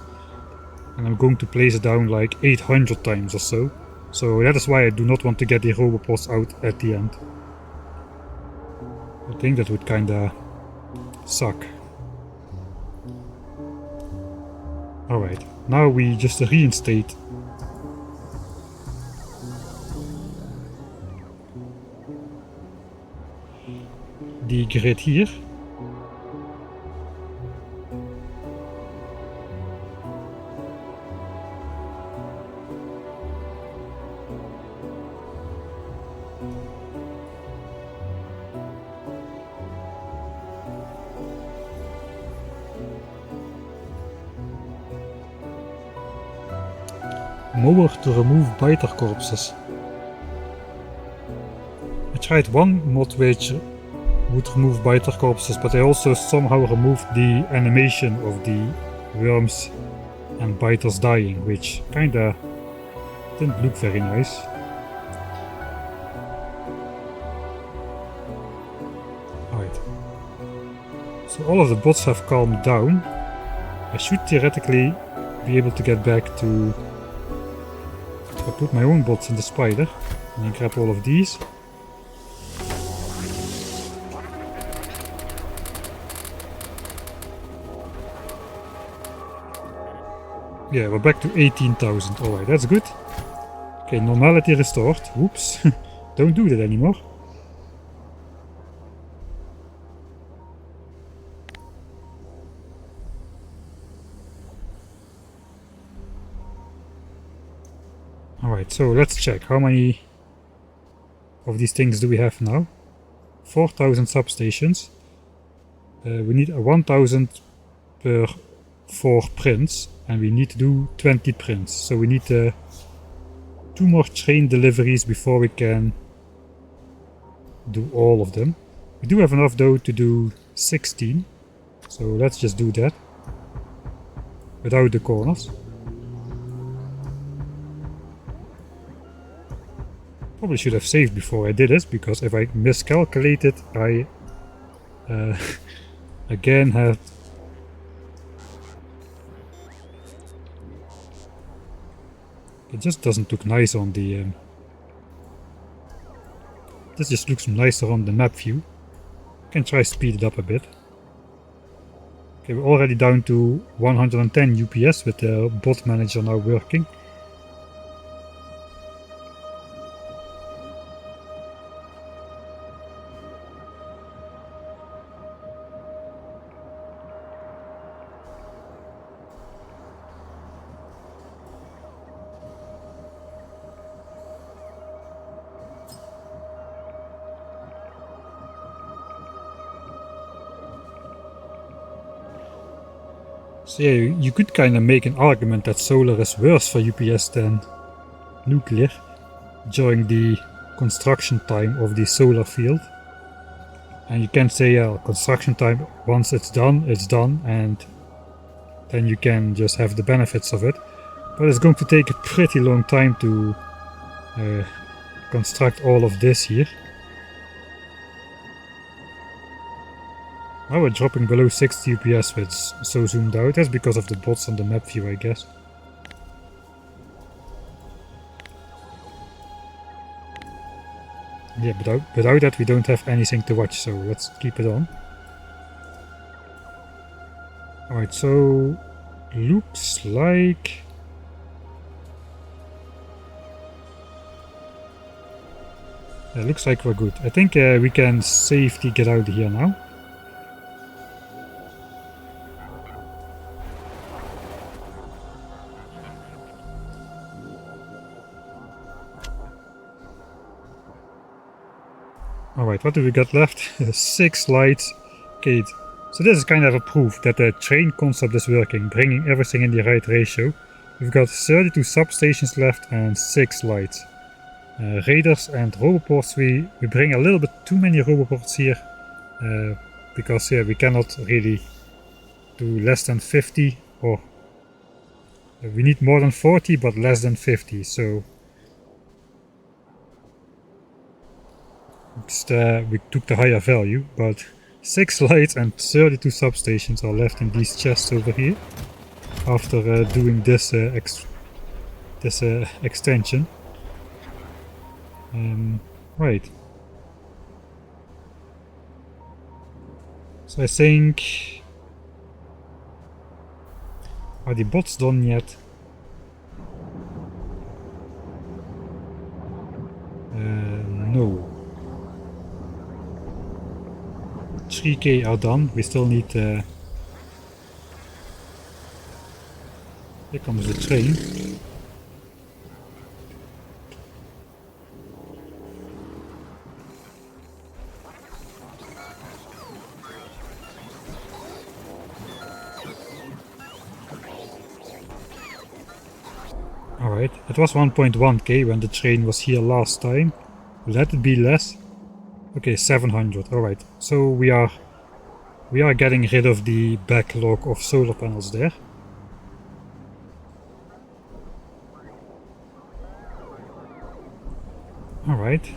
Speaker 1: and I'm going to place it down like 800 times or so. So that is why I do not want to get the roboports out at the end. I think that would kinda suck. Alright, now we just reinstate die grid hier. Mower to remove biter corpses. I tried one mod which would remove biter corpses, but I also somehow removed the animation of the worms and biters dying, which kinda didn't look very nice. Alright. So all of the bots have calmed down. I should theoretically be able to get back to... I put my own bots in the spider and then grab all of these. Yeah, we're back to 18,000. Alright, that's good. Okay, normality restored. Whoops. Don't do that anymore. Alright, so let's check. How many of these things do we have now? 4,000 substations. We need 1,000 per 4 prints. And we need to do 20 prints. So we need 2 more train deliveries before we can do all of them. We do have enough though to do 16. So let's just do that. Without the corners. Probably should have saved before I did this, because if I miscalculated, I again have... It just doesn't look nice on the... This just looks nicer on the map view. I can try speed it up a bit. Okay, we're already down to 110 UPS with the bot manager now working. So yeah, you could kind of make an argument that solar is worse for UPS than nuclear during the construction time of the solar field. And you can say, yeah, construction time, once it's done, and then you can just have the benefits of it. But it's going to take a pretty long time to construct all of this here. Now we're dropping below 60 UPS with so zoomed out. That's because of the bots on the map view, I guess. Yeah, but without that we don't have anything to watch, so let's keep it on. Alright, so looks like... It looks like we're good. I think we can safely get out of here now. Alright, what do we got left? 6 lights. Okay, so this is kind of a proof that the train concept is working, bringing everything in the right ratio. We've got 32 substations left and 6 lights. Raiders and roboports, we bring a little bit too many roboports here. Because yeah, we cannot really do less than 50, or we need more than 40 but less than 50, so we took the higher value, but 6 lights and 32 substations are left in these chests over here after doing this extension. Right. So I think... Are the bots done yet? No. 3k are done. We still need... here comes the train. Alright, it was 1.1k when the train was here last time. Let it be less. Okay, 700. Alright, so we are getting rid of the backlog of solar panels there. Alright,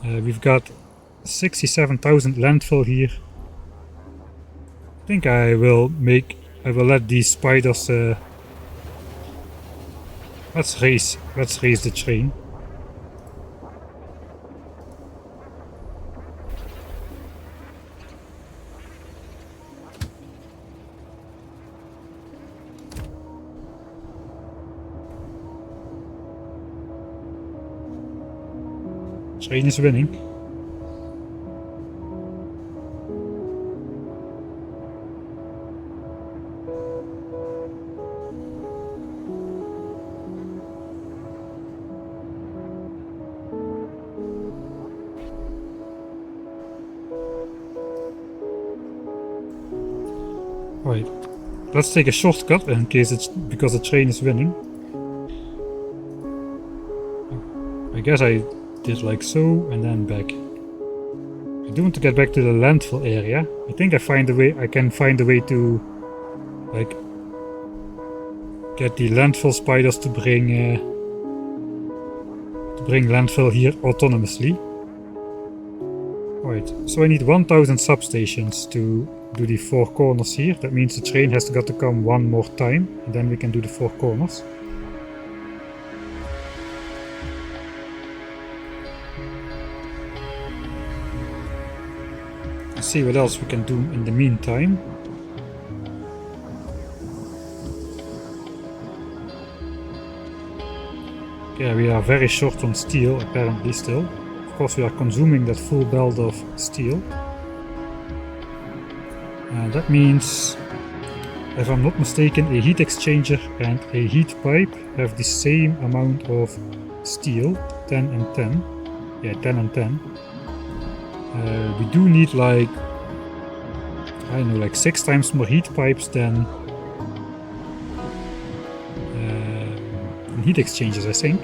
Speaker 1: we've got 67,000 landfill here. I think I will let these spiders let's raise the train. Train is winning. Right, let's take a shortcut in case it's because the train is winning. I guess I did like so and then back. I do want to get back to the landfill area. I think I can find a way to like get the landfill spiders to bring landfill here autonomously. Right, so I need 1000 substations to do the 4 corners here. That means the train has got to come one more time and then we can do the 4 corners. Let's see what else we can do in the meantime. Okay, we are very short on steel apparently still. Of course we are consuming that full belt of steel. That means, if I'm not mistaken, a heat exchanger and a heat pipe have the same amount of steel, 10 and 10. Yeah, 10 and 10. We do need like, I don't know, like 6 times more heat pipes than heat exchangers, I think.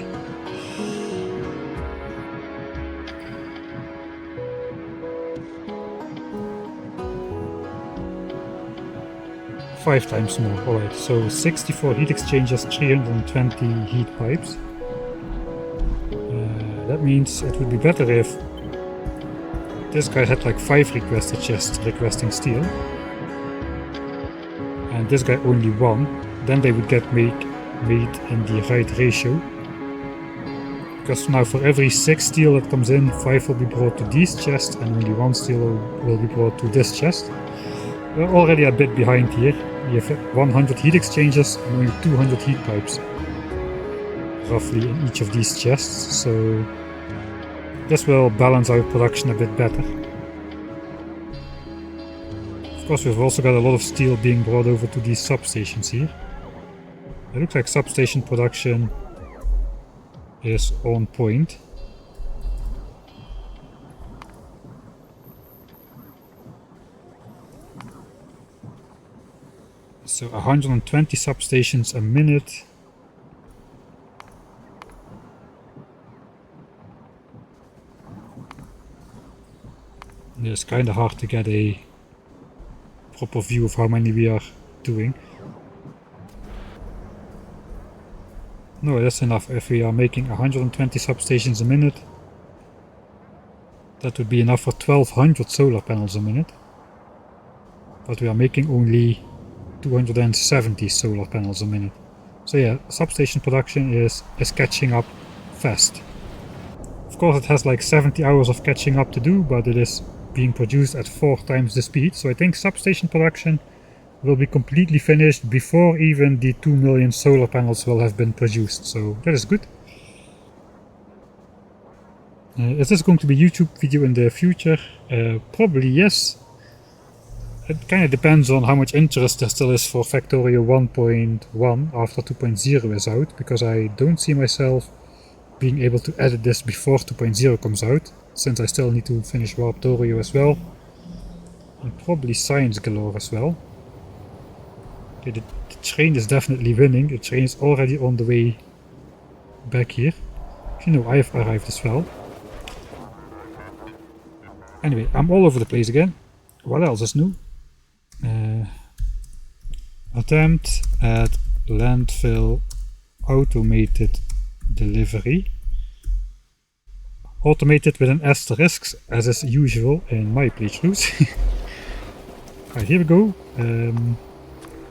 Speaker 1: Five times more. Alright, so 64 heat exchangers, 320 heat pipes. That means it would be better if this guy had like 5 requested chests requesting steel. And this guy only 1. Then they would get made in the right ratio. Because now for every 6 steel that comes in, 5 will be brought to these chests and only 1 steel will be brought to this chest. We're already a bit behind here. We have 100 heat exchangers and only 200 heat pipes roughly in each of these chests, so this will balance our production a bit better. Of course we've also got a lot of steel being brought over to these substations here. It looks like substation production is on point. So 120 substations a minute. It's kind of hard to get a proper view of how many we are doing. No, that's enough. If we are making 120 substations a minute, that would be enough for 1200 solar panels a minute. But we are making only 270 solar panels a minute. So yeah, substation production is catching up fast. Of course it has like 70 hours of catching up to do, but it is being produced at 4 times the speed. So I think substation production will be completely finished before even the 2 million solar panels will have been produced. So that is good. Is this going to be a YouTube video in the future? Probably yes. It kind of depends on how much interest there still is for Factorio 1.1 after 2.0 is out, because I don't see myself being able to edit this before 2.0 comes out, since I still need to finish Warptorio as well, and probably Science Galore as well. Okay, the train is definitely winning. The train is already on the way back here. You know, I've arrived as well. Anyway, I'm all over the place again. What else is new? Attempt at landfill automated delivery. Automated with an asterisk, as is usual in my playthroughs. Alright, here we go.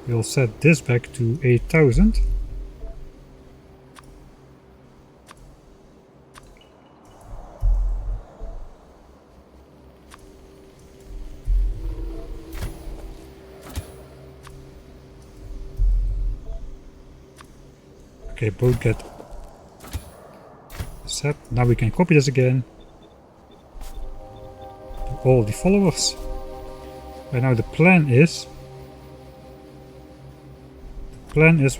Speaker 1: We'll set this back to 8000. Okay, both get set. Now we can copy this again to all the followers. Right now the plan is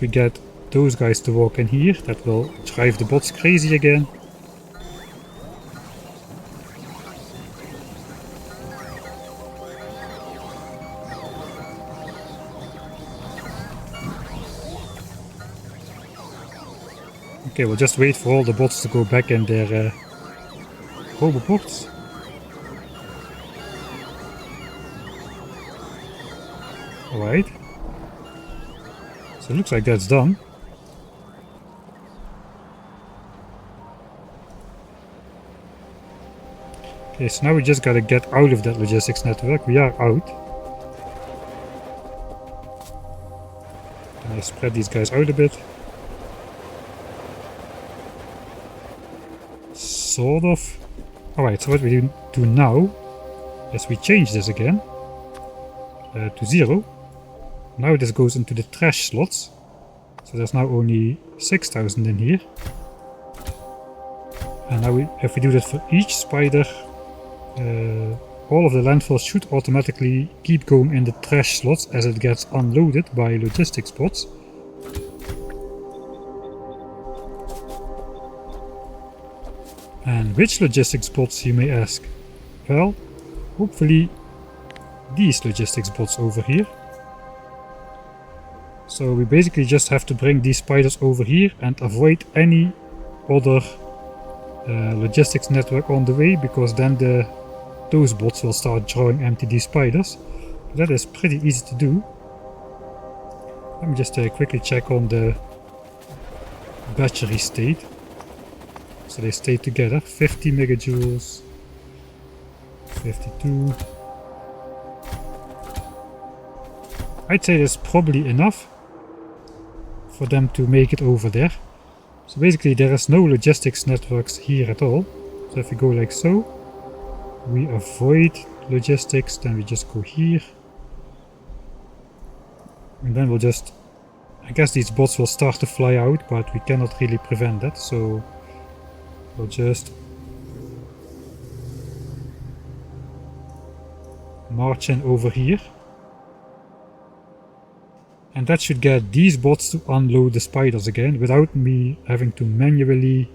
Speaker 1: we get those guys to walk in here. That will drive the bots crazy again. Okay, we'll just wait for all the bots to go back in their roboports. Alright. So it looks like that's done. Okay, so now we just gotta get out of that logistics network. We are out. Can I spread these guys out a bit? Sort of. Alright, so what we do now is we change this again to 0. Now this goes into the trash slots. So there's now only 6000 in here. And now if we do that for each spider, all of the landfills should automatically keep going in the trash slots as it gets unloaded by logistics bots. And which logistics bots, you may ask? Well, hopefully these logistics bots over here. So we basically just have to bring these spiders over here and avoid any other logistics network on the way, because then those bots will start drawing empty these spiders. That is pretty easy to do. Let me just quickly check on the battery state. So they stay together. 50 megajoules, 52. I'd say that's probably enough for them to make it over there. So basically there is no logistics networks here at all. So if we go like so, we avoid logistics, then we just go here. And then we'll just, I guess these bots will start to fly out, but we cannot really prevent that. So we'll just march in over here. And that should get these bots to unload the spiders again without me having to manually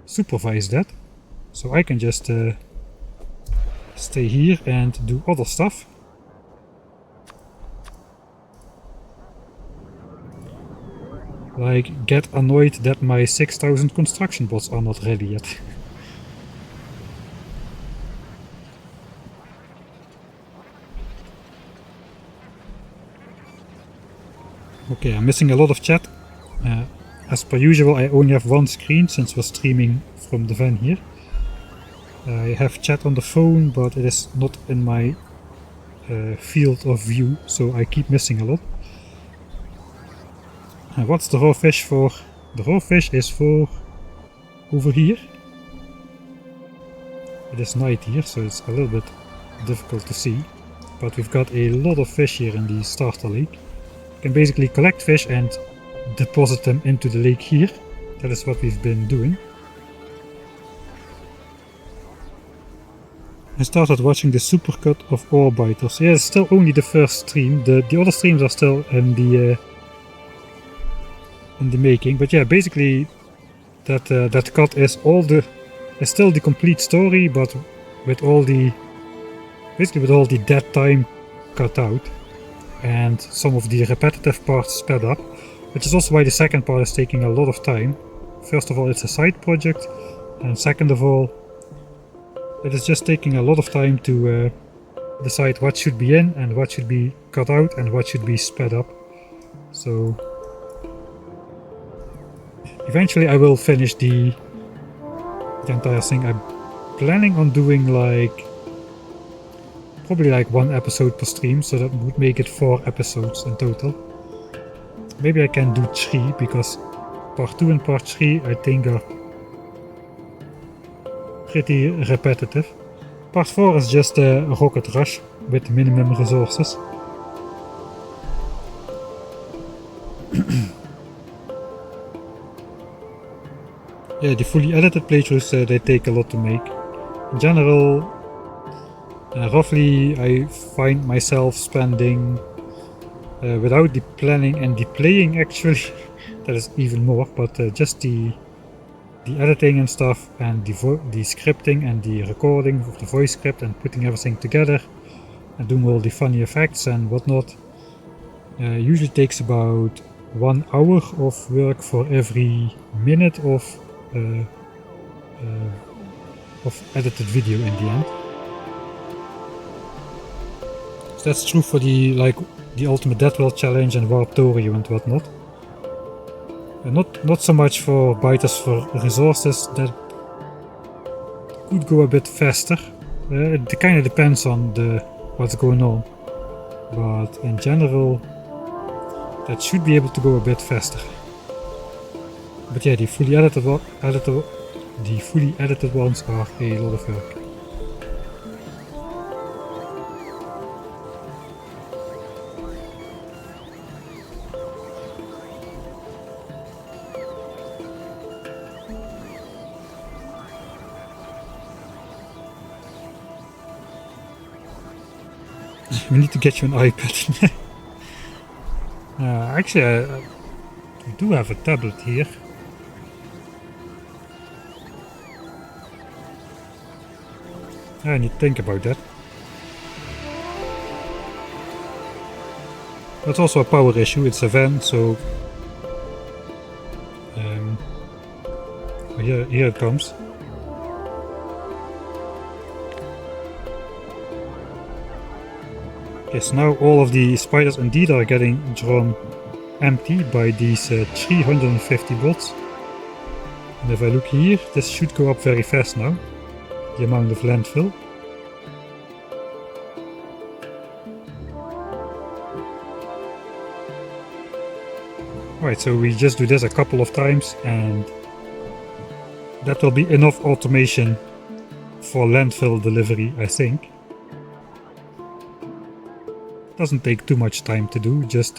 Speaker 1: supervise that. So I can just stay here and do other stuff. Like get annoyed that my 6000 construction bots are not ready yet. Okay, I'm missing a lot of chat. As per usual, I only have one screen since we're streaming from the van here. I have chat on the phone, but it is not in my field of view, so I keep missing a lot. And what's the raw fish for? The raw fish is for over here. It is night here, so it's a little bit difficult to see. But we've got a lot of fish here in the starter lake. You can basically collect fish and deposit them into the lake here. That is what we've been doing. I started watching the supercut of Orbiters. Yeah, it's still only the first stream. The other streams are still in the making. But yeah, basically that cut is still the complete story, but with all the dead time cut out and some of the repetitive parts sped up, which is also why the second part is taking a lot of time. First of all, it's a side project, and second of all, it is just taking a lot of time to decide what should be in and what should be cut out and what should be sped up. So eventually I will finish the entire thing. I'm planning on doing probably like 1 episode per stream, so that would make it 4 episodes in total. Maybe I can do 3, because part 2 and part 3 I think are pretty repetitive. Part 4 is just a rocket rush with minimum resources. Yeah, the fully edited playthroughs, they take a lot to make. In general, roughly I find myself spending, without the planning and the playing actually, that is even more, but just the editing and stuff, and the scripting and the recording of the voice script and putting everything together and doing all the funny effects and whatnot, usually takes about 1 hour of work for every minute of edited video in the end. So that's true for the Ultimate Death World Challenge and Warptorio and whatnot. Not so much for biters for resources, that could go a bit faster. It kind of depends on what's going on, but in general that should be able to go a bit faster. But yeah, the fully edited ones are a lot of work. We need to get you an iPad. Actually, we do have a tablet here. I need to think about that. That's also a power issue. It's a van, so here it comes. Yes, now all of the spiders indeed are getting drawn empty by these 350 bots. And if I look here, this should go up very fast now, the amount of landfill. Alright, so we just do this a couple of times and that will be enough automation for landfill delivery, I think. Doesn't take too much time to do, just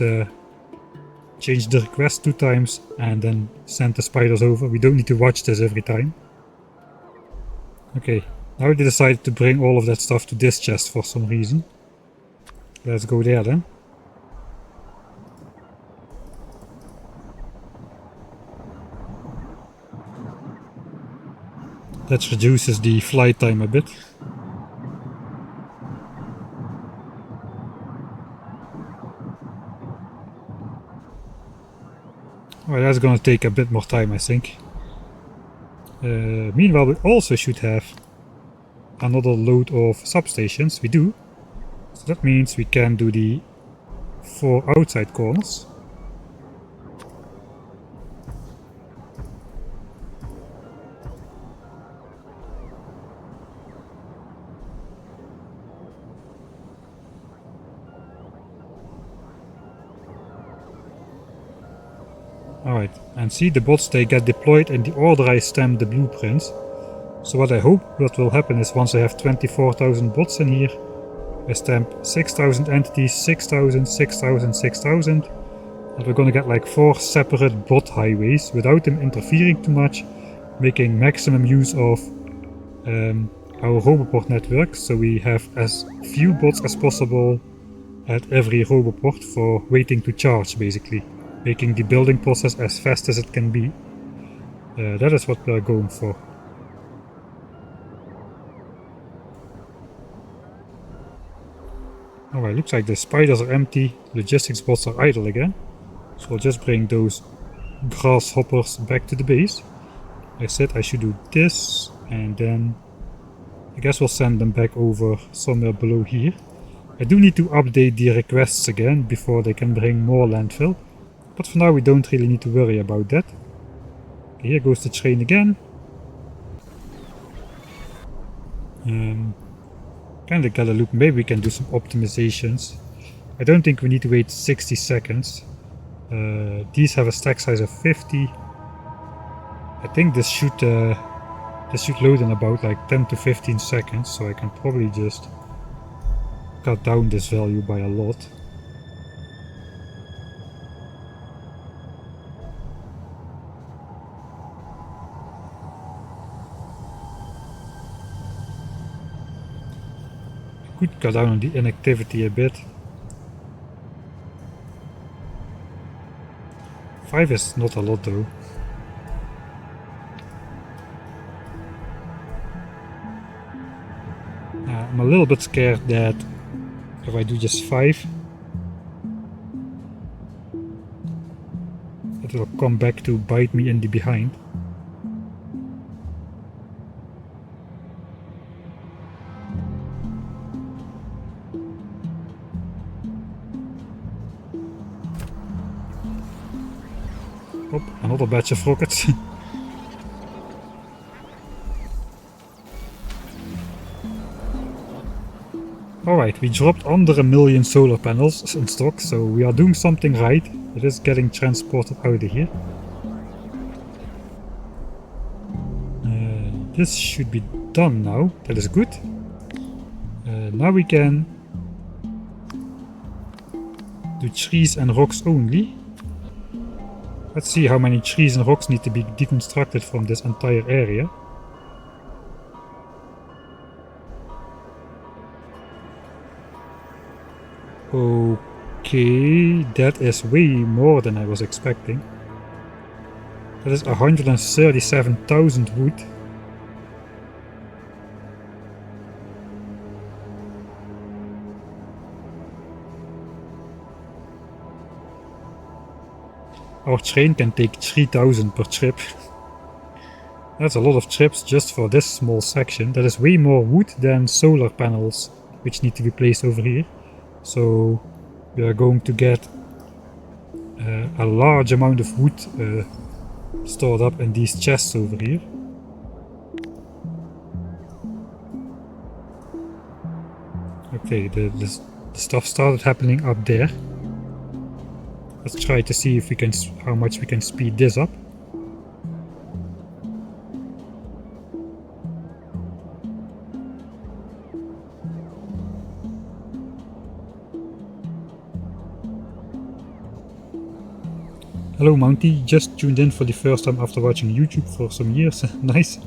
Speaker 1: change the request 2 times and then send the spiders over. We don't need to watch this every time. Okay, now they decided to bring all of that stuff to this chest for some reason. Let's go there then. That reduces the flight time a bit. Well, that's gonna take a bit more time, I think. Meanwhile, we also should have another load of substations. We do. So that means we can do the 4 outside corners. Alright, and see, the bots, they get deployed in the order I stamp the blueprints. So what I hope what will happen is once I have 24,000 bots in here, I stamp 6,000 entities, 6,000, 6,000, 6,000, and we're gonna get like 4 separate bot highways without them interfering too much, making maximum use of our roboport network, so we have as few bots as possible at every roboport for waiting to charge, basically. Making the building process as fast as it can be. That is what we are going for. Alright, looks like the spiders are empty, logistics bots are idle again. So I'll just bring those grasshoppers back to the base. I said I should do this, and then I guess we'll send them back over somewhere below here. I do need to update the requests again before they can bring more landfill. But for now we don't really need to worry about that. Okay, here goes the train again. Kinda gotta look, maybe we can do some optimizations. I don't think we need to wait 60 seconds. These have a stack size of 50. I think this should load in about like 10 to 15 seconds, so I can probably just cut down this value by a lot. Could cut down on the inactivity a bit. 5 is not a lot though. I'm a little bit scared that if I do just 5, it will come back to bite me in the behind. Oh, another batch of rockets. Alright, we dropped under 1 million solar panels in stock, so we are doing something right. It is getting transported out of here. This should be done now. That is good. Now we can do trees and rocks only. Let's see how many trees and rocks need to be deconstructed from this entire area. Okay, that is way more than I was expecting. That is 137,000 wood. Our train can take 3,000 per trip. That's a lot of trips just for this small section. That is way more wood than solar panels, which need to be placed over here. So we are going to get a large amount of wood stored up in these chests over here. Okay, the stuff started happening up there. Let's try to see if we can, how much we can speed this up. Hello Mounty, just tuned in for the first time after watching YouTube for some years. Nice.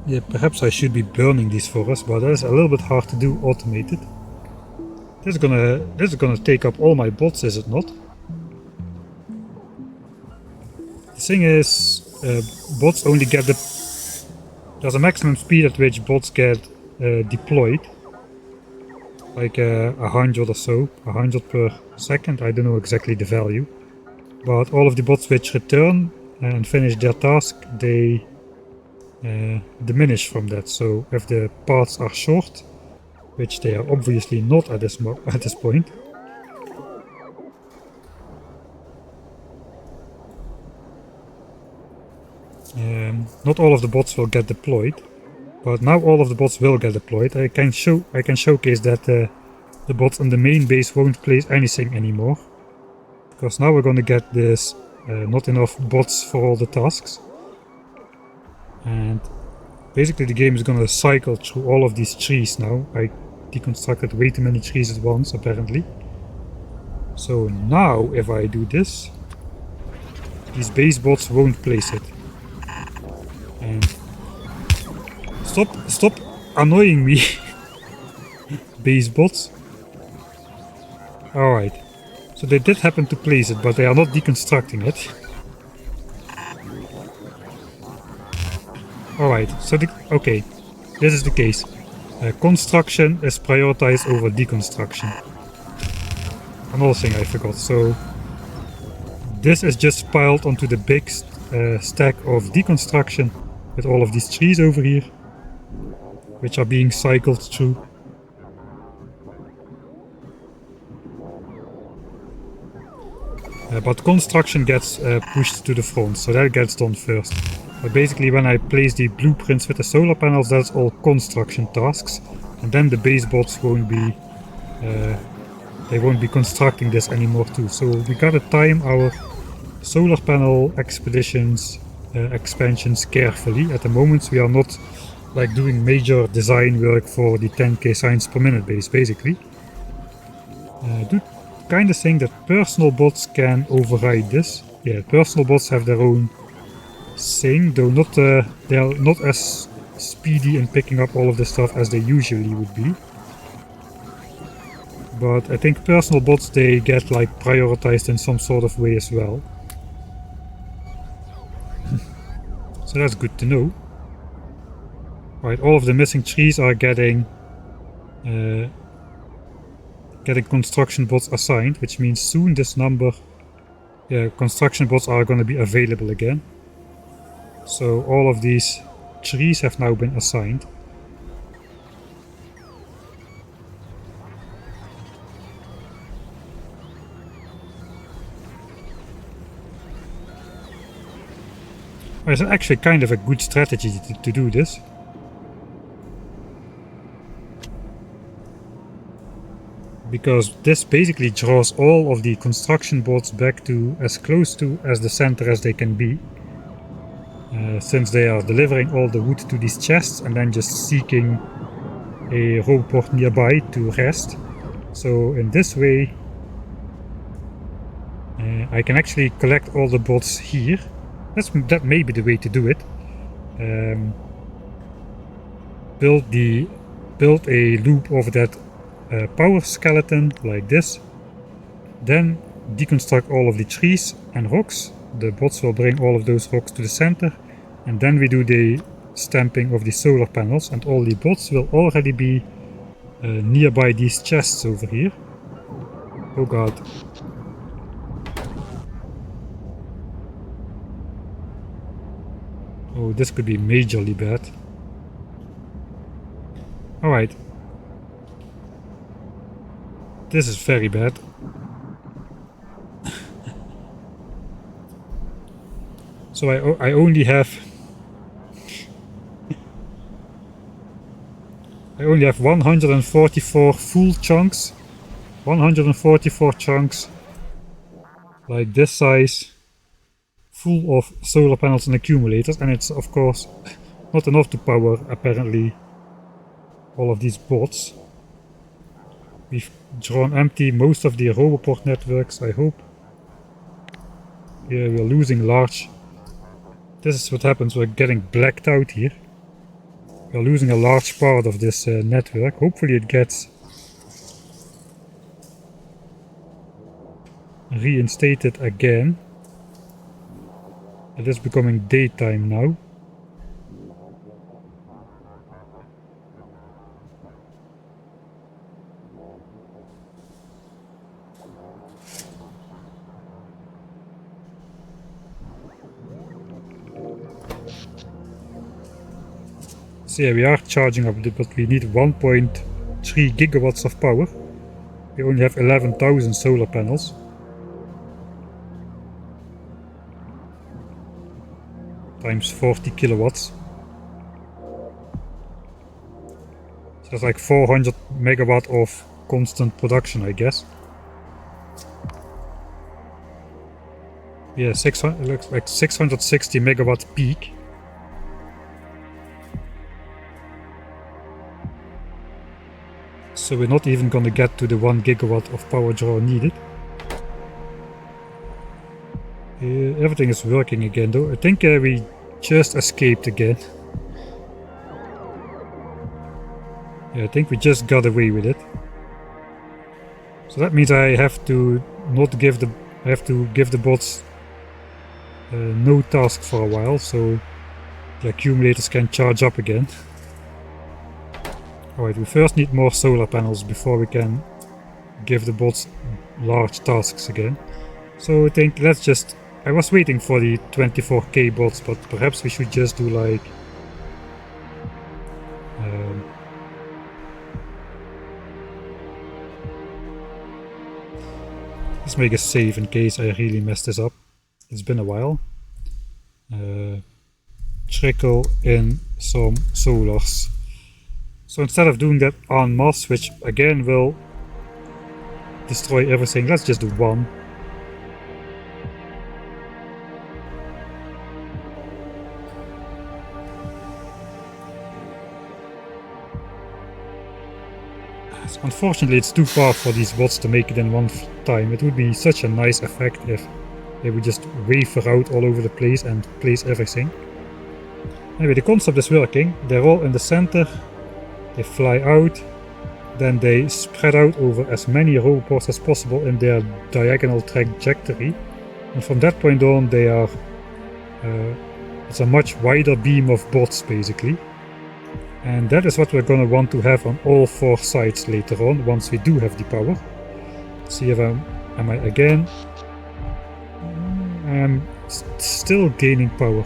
Speaker 1: Yeah, perhaps I should be burning these forests, but that is a little bit hard to do automated. This is gonna take up all my bots, is it not? The thing is, bots only get there's a maximum speed at which bots get deployed. Like 100 or so, 100 per second, I don't know exactly the value. But all of the bots which return and finish their task, they diminish from that. So if the paths are short, which they are obviously not at this point, not all of the bots will get deployed, but now all of the bots will get deployed. I can showcase that the bots in the main base won't place anything anymore, because now we're going to get this not enough bots for all the tasks. And basically the game is gonna cycle through all of these trees now. I deconstructed way too many trees at once, apparently. So now if I do this, these base bots won't place it. And stop annoying me. Base bots. Alright. So they did happen to place it, but they are not deconstructing it. Alright, so okay, this is the case. Construction is prioritized over deconstruction. Another thing I forgot, so this is just piled onto the big stack of deconstruction with all of these trees over here, which are being cycled through. But construction gets pushed to the front, so that gets done first. But basically when I place the blueprints with the solar panels, that's all construction tasks. And then the base bots won't be they won't be constructing this anymore too. So we gotta time our solar panel expeditions, expansions carefully. At the moment we are not like doing major design work for the 10k signs per minute base, basically. Do kind of think that personal bots can override this. Yeah, personal bots have their own thing, though not they are not as speedy in picking up all of this stuff as they usually would be. But I think personal bots, they get like prioritized in some sort of way as well. So that's good to know. Right, all of the missing trees are getting construction bots assigned, which means soon this number, construction bots are going to be available again. So all of these trees have now been assigned. It's actually kind of a good strategy to do this. Because this basically draws all of the construction bots back to as close to as the center as they can be. Since they are delivering all the wood to these chests and then just seeking a roboport nearby to rest. So in this way I can actually collect all the bots here. That may be the way to do it. Build a loop over that power skeleton like this. Then deconstruct all of the trees and rocks. The bots will bring all of those rocks to the center. And then we do the stamping of the solar panels, and all the bots will already be nearby these chests over here. Oh god. Oh, this could be majorly bad. Alright. This is very bad. So I only have 144 full chunks. 144 chunks like this size, full of solar panels and accumulators, and it's of course not enough to power apparently all of these bots. We've drawn empty most of the roboport networks, I hope. Yeah, we're losing large. This is what happens, we're getting blacked out here. We're losing a large part of this network. Hopefully it gets reinstated again. It is becoming daytime now. So yeah, we are charging up, but we need 1.3 gigawatts of power. We only have 11,000 solar panels. Times 40 kilowatts. So that's like 400 megawatt of constant production, I guess. Yeah, 600, looks like 660 megawatt peak. So we're not even gonna get to the 1 gigawatt of power draw needed. Everything is working again though. I think we just escaped again. Yeah, I think we just got away with it. So that means I have to not give the... I have to give the bots no task for a while, so the accumulators can charge up again. Alright, we first need more solar panels before we can give the bots large tasks again. So I think let's just... I was waiting for the 24k bots, but perhaps we should just do like... let's make a save in case I really mess this up. It's been a while. Trickle in some solars. So instead of doing that en masse, which again will destroy everything, let's just do one. Unfortunately, it's too far for these bots to make it in one time. It would be such a nice effect if they would just wafer out all over the place and place everything. Anyway, the concept is working. They're all in the center. They fly out. Then they spread out over as many roboports as possible in their diagonal trajectory. And from that point on, they are... it's a much wider beam of bots, basically. And that is what we're gonna want to have on all 4 sides later on, once we do have the power. Let's see if am I again? I'm still gaining power.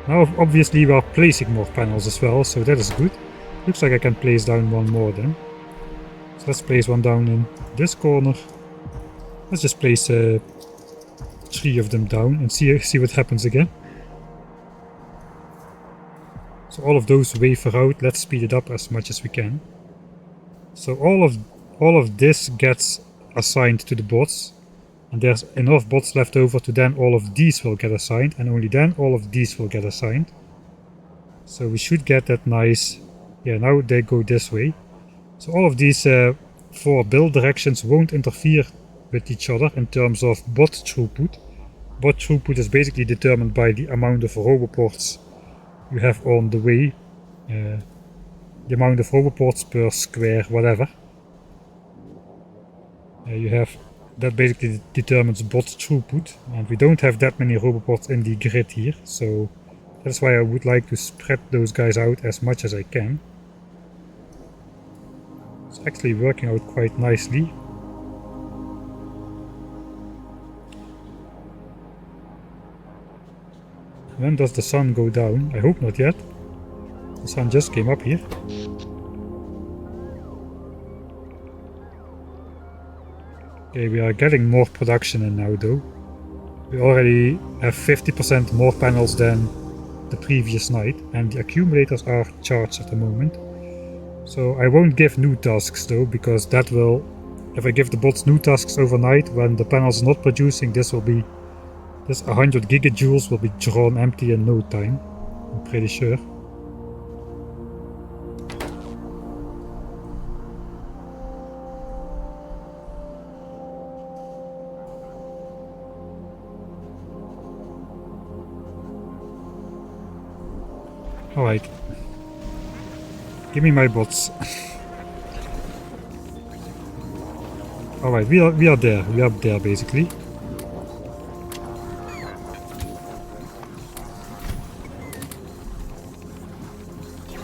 Speaker 1: Now obviously we are placing more panels as well, so that is good. Looks like I can place down one more then. So let's place one down in this corner. Let's just place 3 of them down and see what happens again. So all of those wafer out. Let's speed it up as much as we can. So all of this gets assigned to the bots, and there's enough bots left over to then all of these will get assigned, and only then all of these will get assigned. So we should get that nice... yeah, now they go this way. So all of these 4 build directions won't interfere with each other in terms of bot throughput. Bot throughput is basically determined by the amount of roboports you have on the way, the amount of roboports per square whatever. You have that basically determines bot throughput, and we don't have that many roboports in the grid here, so that's why I would like to spread those guys out as much as I can. It's actually working out quite nicely. When does the sun go down? I hope not yet. The sun just came up here. Okay, we are getting more production in now though. We already have 50% more panels than the previous night, and the accumulators are charged at the moment. So I won't give new tasks though, because that will... if I give the bots new tasks overnight, when the panels are not producing, this 100 gigajoules will be drawn empty in no time, I'm pretty sure. Alright. Give me my bots. Alright, we are there. We are up there basically.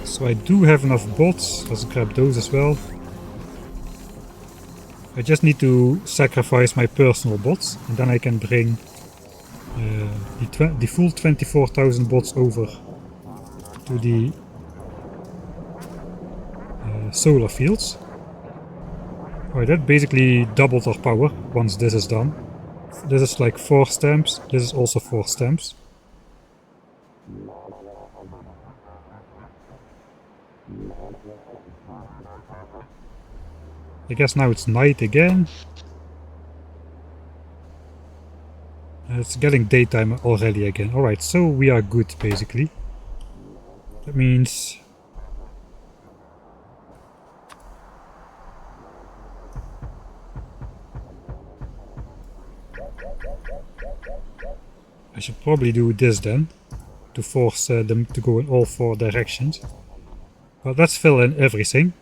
Speaker 1: So I do have enough bots. Let's grab those as well. I just need to sacrifice my personal bots, and then I can bring the full 24,000 bots over to the solar fields. Alright, that basically doubled our power once this is done. This is like 4 stamps, this is also 4 stamps. I guess now it's night again. It's getting daytime already again. Alright, so we are good basically. That means... I should probably do this then, to force them to go in all 4 directions. But let's fill in everything.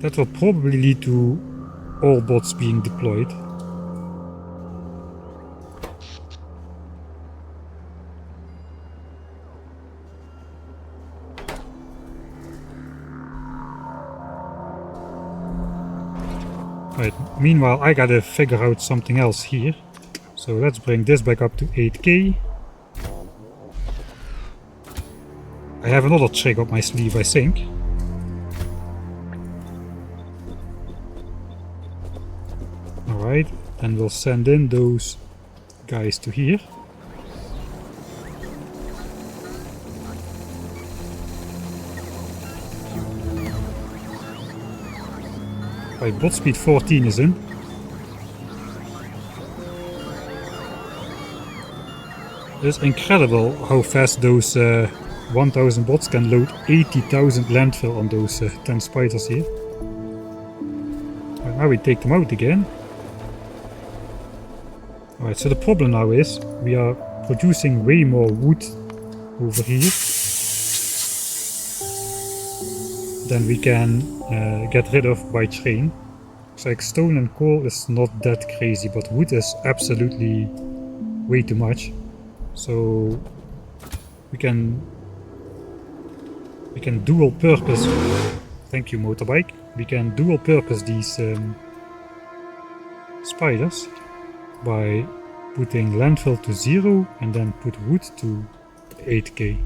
Speaker 1: That will probably lead to all bots being deployed. Right, meanwhile I gotta figure out something else here. So let's bring this back up to 8k. I have another trick up my sleeve, I think. Alright, then we'll send in those guys to here. Right, bot speed 14 is in. It's incredible how fast those 1000 bots can load 80,000 landfill on those 10 spiders here. And now we take them out again. Alright, so the problem now is we are producing way more wood over here than we can get rid of by train. Looks like stone and coal is not that crazy, but wood is absolutely way too much. So we can dual purpose. Thank you, motorbike. We can dual purpose these spiders by putting landfill to 0 and then put wood to 8k.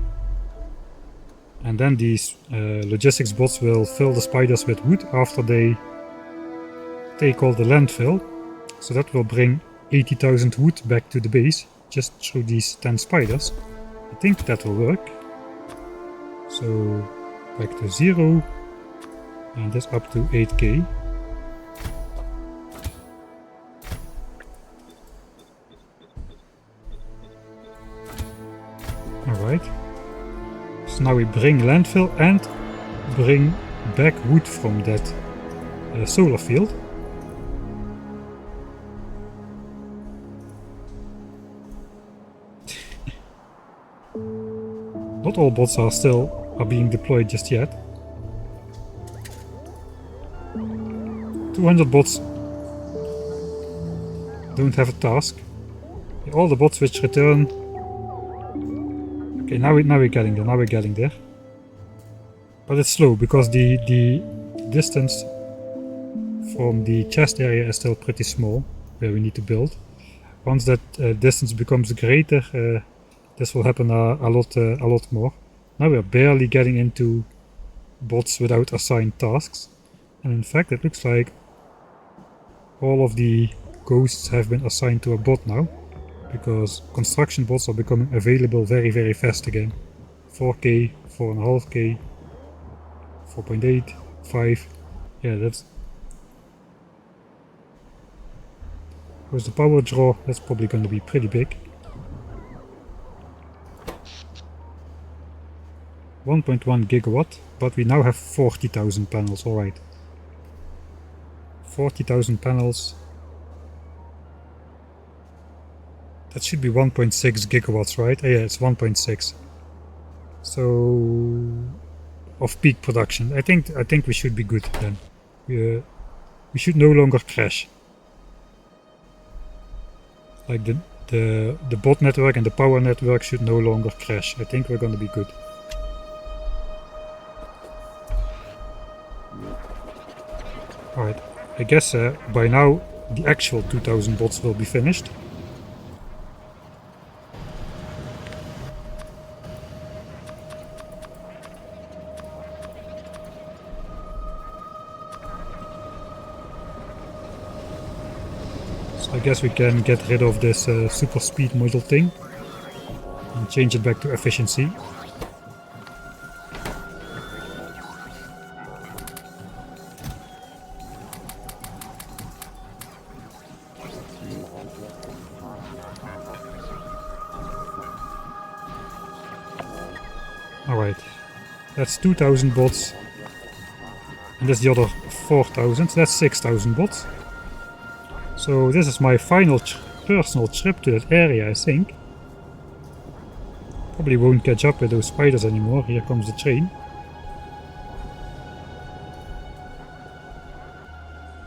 Speaker 1: And then these logistics bots will fill the spiders with wood after they take all the landfill. So that will bring 80,000 wood back to the base just through these 10 spiders. I think that will work. So back to 0 and this up to 8k. Alright. So now we bring landfill and bring back wood from that solar field. Not all bots are being deployed just yet. 200 bots don't have a task. All the bots which return. Okay, now we're getting there. But it's slow because the distance from the chest area is still pretty small where we need to build. Once that distance becomes greater, this will happen a lot more. Now we're barely getting into bots without assigned tasks. And in fact it looks like all of the ghosts have been assigned to a bot now, because construction bots are becoming available very fast again. 4k, 4.5k, 4.8, 5. Yeah, that's... Where's the power draw? That's probably going to be pretty big. 1.1 gigawatt, but we now have 40,000 panels, alright. 40,000 panels. That should be 1.6 gigawatts, right? Yeah, it's 1.6. So of peak production. I think we should be good then. We should no longer crash. Like the bot network and the power network should no longer crash. I think we're gonna be good. Alright, I guess by now the actual 2000 bots will be finished. So I guess we can get rid of this super speed model thing and change it back to efficiency. Alright, that's 2000 bots, and that's the other 4,000, so that's 6,000 bots. So this is my final personal trip to that area, I think. Probably won't catch up with those spiders anymore. Here comes the train.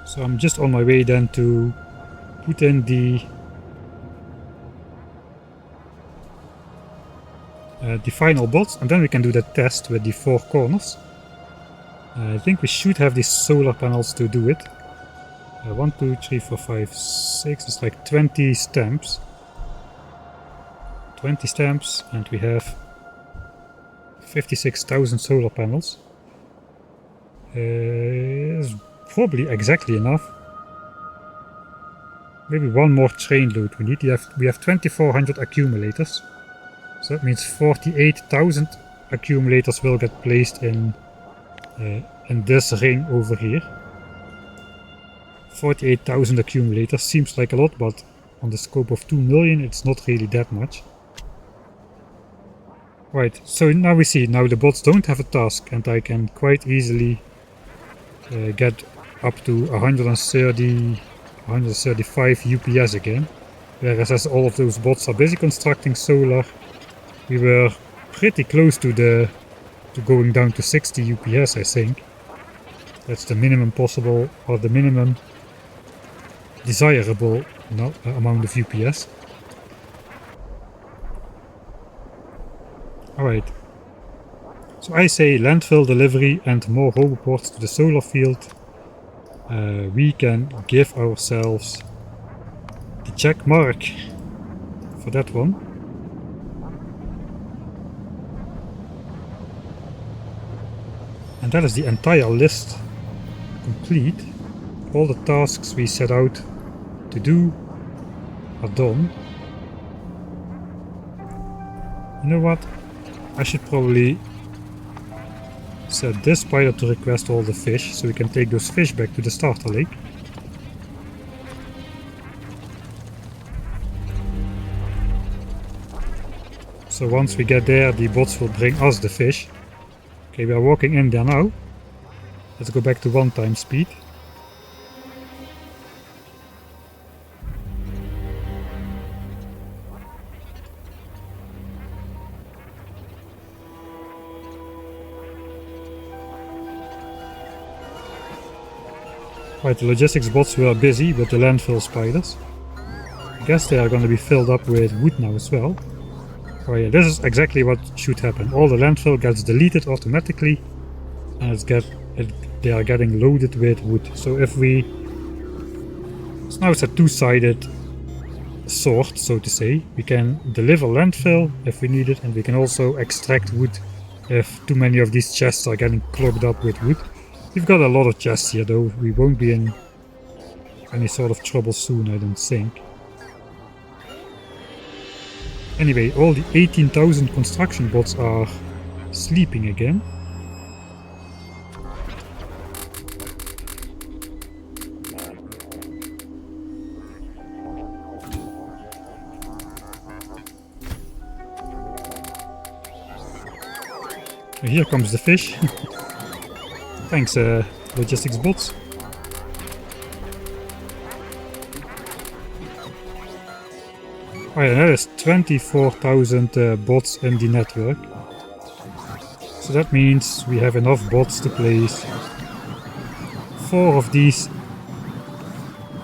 Speaker 1: So I'm just on my way then to put in the final bots, and then we can do that test with the 4 corners. I think we should have these solar panels to do it. 1, 2, 3, 4, 5, 6, it's like 20 stamps. 20 stamps, and we have 56,000 solar panels. It's probably exactly enough. Maybe one more train load we need. We have 2,400 accumulators. So that means 48,000 accumulators will get placed in this ring over here. 48,000 accumulators seems like a lot, but on the scope of 2 million it's not really that much. Right, so now we see, now the bots don't have a task and I can quite easily get up to 130, 135 UPS again. Whereas as all of those bots are busy constructing solar, we were pretty close to going down to 60 UPS, I think. That's the minimum possible, or the minimum desirable amount of UPS. Alright. So I say landfill delivery and more roboports to the solar field. We can give ourselves the check mark for that one. And that is the entire list complete. All the tasks we set out to do are done. You know what? I should probably set this spider to request all the fish, so we can take those fish back to the starter lake. So once we get there, the bots will bring us the fish. Okay, we are walking in there now. Let's go back to 1 time speed. Right, the logistics bots were busy with the landfill spiders. I guess they are going to be filled up with wood now as well. Oh yeah, this is exactly what should happen. All the landfill gets deleted automatically and they are getting loaded with wood. So if so now it's a two-sided sword, so to say. We can deliver landfill if we need it, and we can also extract wood if too many of these chests are getting clogged up with wood. We've got a lot of chests here though. We won't be in any sort of trouble soon, I don't think. Anyway, all the 18,000 construction bots are sleeping again. Here comes the fish. Thanks, logistics bots. Oh yeah, that is 24,000 bots in the network. So that means we have enough bots to place 4 of these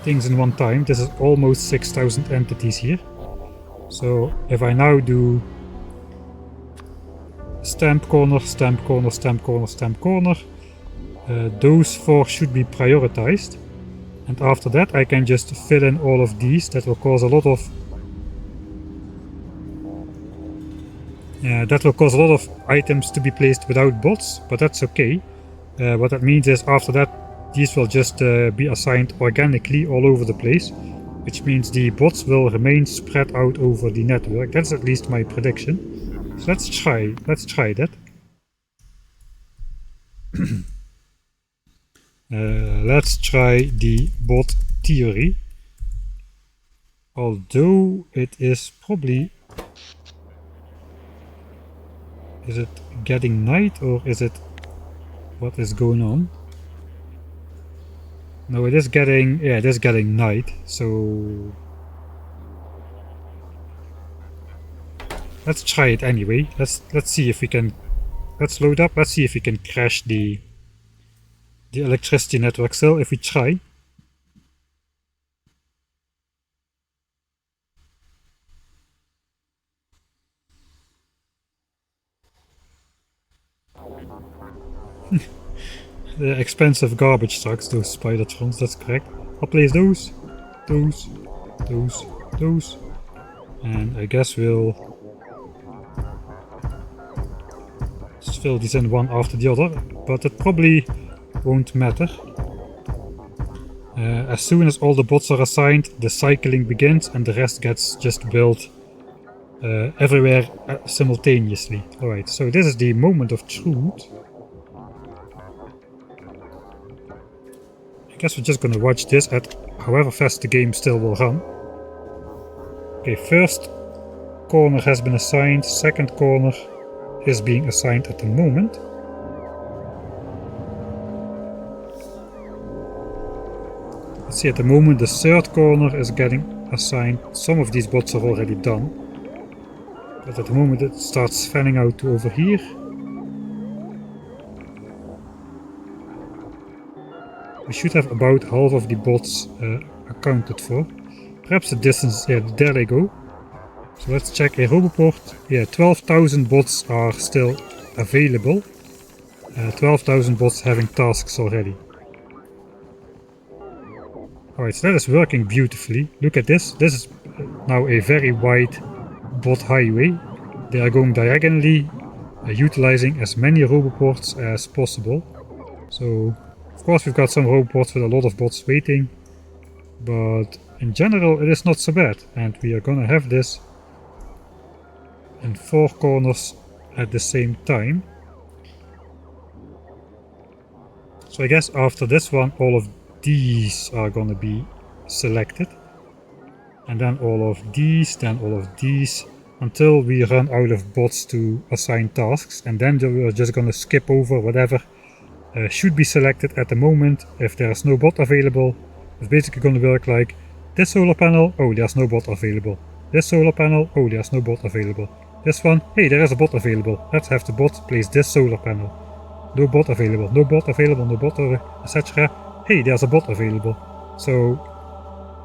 Speaker 1: things in one time. This is almost 6,000 entities here. So if I now do stamp corner, stamp corner, stamp corner, stamp corner, those 4 should be prioritized. And after that I can just fill in all of these. That will cause a lot of items to be placed without bots, but that's okay. What that means is after that these will just be assigned organically all over the place, which means the bots will remain spread out over the network. That's at least my prediction. So let's try that. Let's try the bot theory. Although it is probably... Is it getting night or is it... What is going on? No, it is getting, yeah, it is getting night, so let's try it anyway. Let's see if we can, let's load up, let's see if we can crash the electricity network still, if we try. The expensive garbage trucks, those Spidertrons, that's correct. I'll place those, those, and I guess we'll just fill these in one after the other, but it probably won't matter. As soon as all the bots are assigned, the cycling begins and the rest gets just built everywhere simultaneously. Alright, so this is the moment of truth. I guess we're just gonna watch this at however fast the game still will run. Okay, first corner has been assigned, second corner is being assigned at the moment. Let's see, at the moment the third corner is getting assigned. Some of these bots are already done, but at the moment it starts fanning out to over here. We should have about half of the bots accounted for. Perhaps the distance, yeah, there they go. So let's check a Roboport. Yeah, 12,000 bots are still available. 12,000 bots having tasks already. Alright, so that is working beautifully. Look at this. This is now a very wide bot highway. They are going diagonally, utilizing as many Roboports as possible. So, of course, we've got some Roboports with a lot of bots waiting. But in general, it is not so bad. And we are gonna have this in 4 corners at the same time. So I guess after this one, all of these are gonna be selected. And then all of these, then all of these, until we run out of bots to assign tasks. And then we're just gonna skip over whatever should be selected at the moment. If there is no bot available, it's basically gonna work like this solar panel, oh, there's no bot available. This solar panel, oh, there's no bot available. This one, hey, there is a bot available. Let's have the bot place this solar panel. No bot available, no bot available, no bot, etc. Hey, there's a bot available. So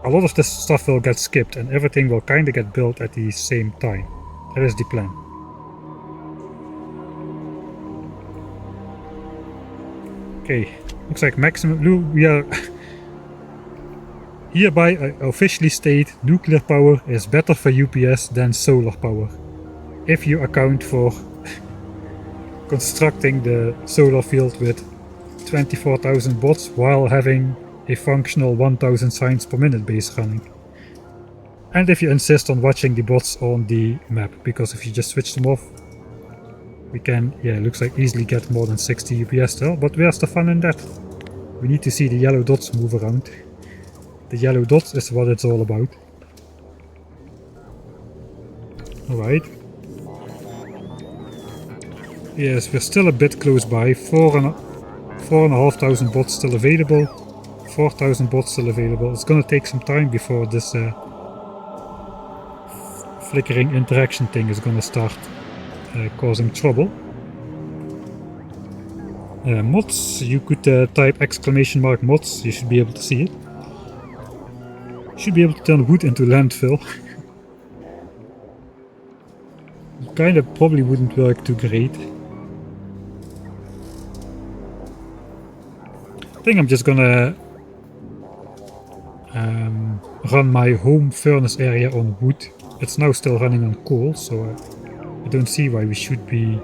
Speaker 1: a lot of this stuff will get skipped and everything will kind of get built at the same time. That is the plan. Okay, looks like maximum blue. We are hereby officially state nuclear power is better for UPS than solar power. If you account for constructing the solar field with 24,000 bots while having a functional 1000 signs per minute base running. And if you insist on watching the bots on the map, because if you just switch them off, we can, yeah, it looks like easily get more than 60 UPS still, but where's the fun in that? We need to see the yellow dots move around. The yellow dots is what it's all about. Alright. Yes, we're still a bit close by. 4,500 bots still available. 4,000 bots still available. It's gonna take some time before this flickering interaction thing is gonna start causing trouble. Mods, you could type exclamation mark mods, you should be able to see it. You should be able to turn wood into landfill. Kinda probably wouldn't work too great. I think I'm just gonna run my home furnace area on wood. It's now still running on coal, so I don't see why we should be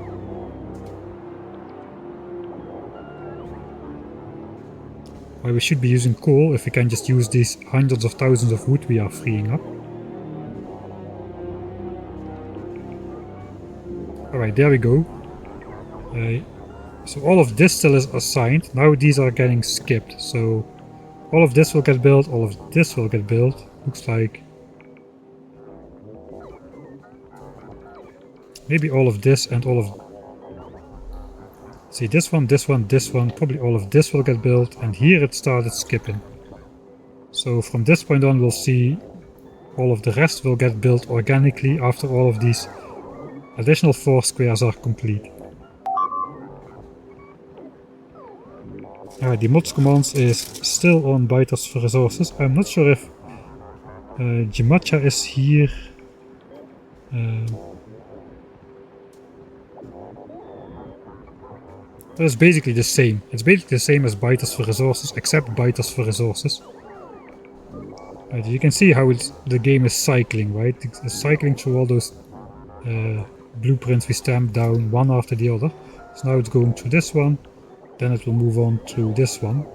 Speaker 1: using coal if we can just use these hundreds of thousands of wood we are freeing up. Alright, there we go. So all of this still is assigned. Now these are getting skipped. So all of this will get built, all of this will get built. Looks like maybe all of this and all of... See, this one, probably all of this will get built, and here it started skipping. So from this point on we'll see all of the rest will get built organically after all of these additional 4 squares are complete. The mods commands is still on Biters for resources. I'm not sure if Jimacha is here. It's basically the same. It's basically the same as Biters for resources, except Biters for resources. You can see how the game is cycling, right? It's cycling through all those blueprints we stamped down one after the other. So now it's going through this one, then it will move on to this one.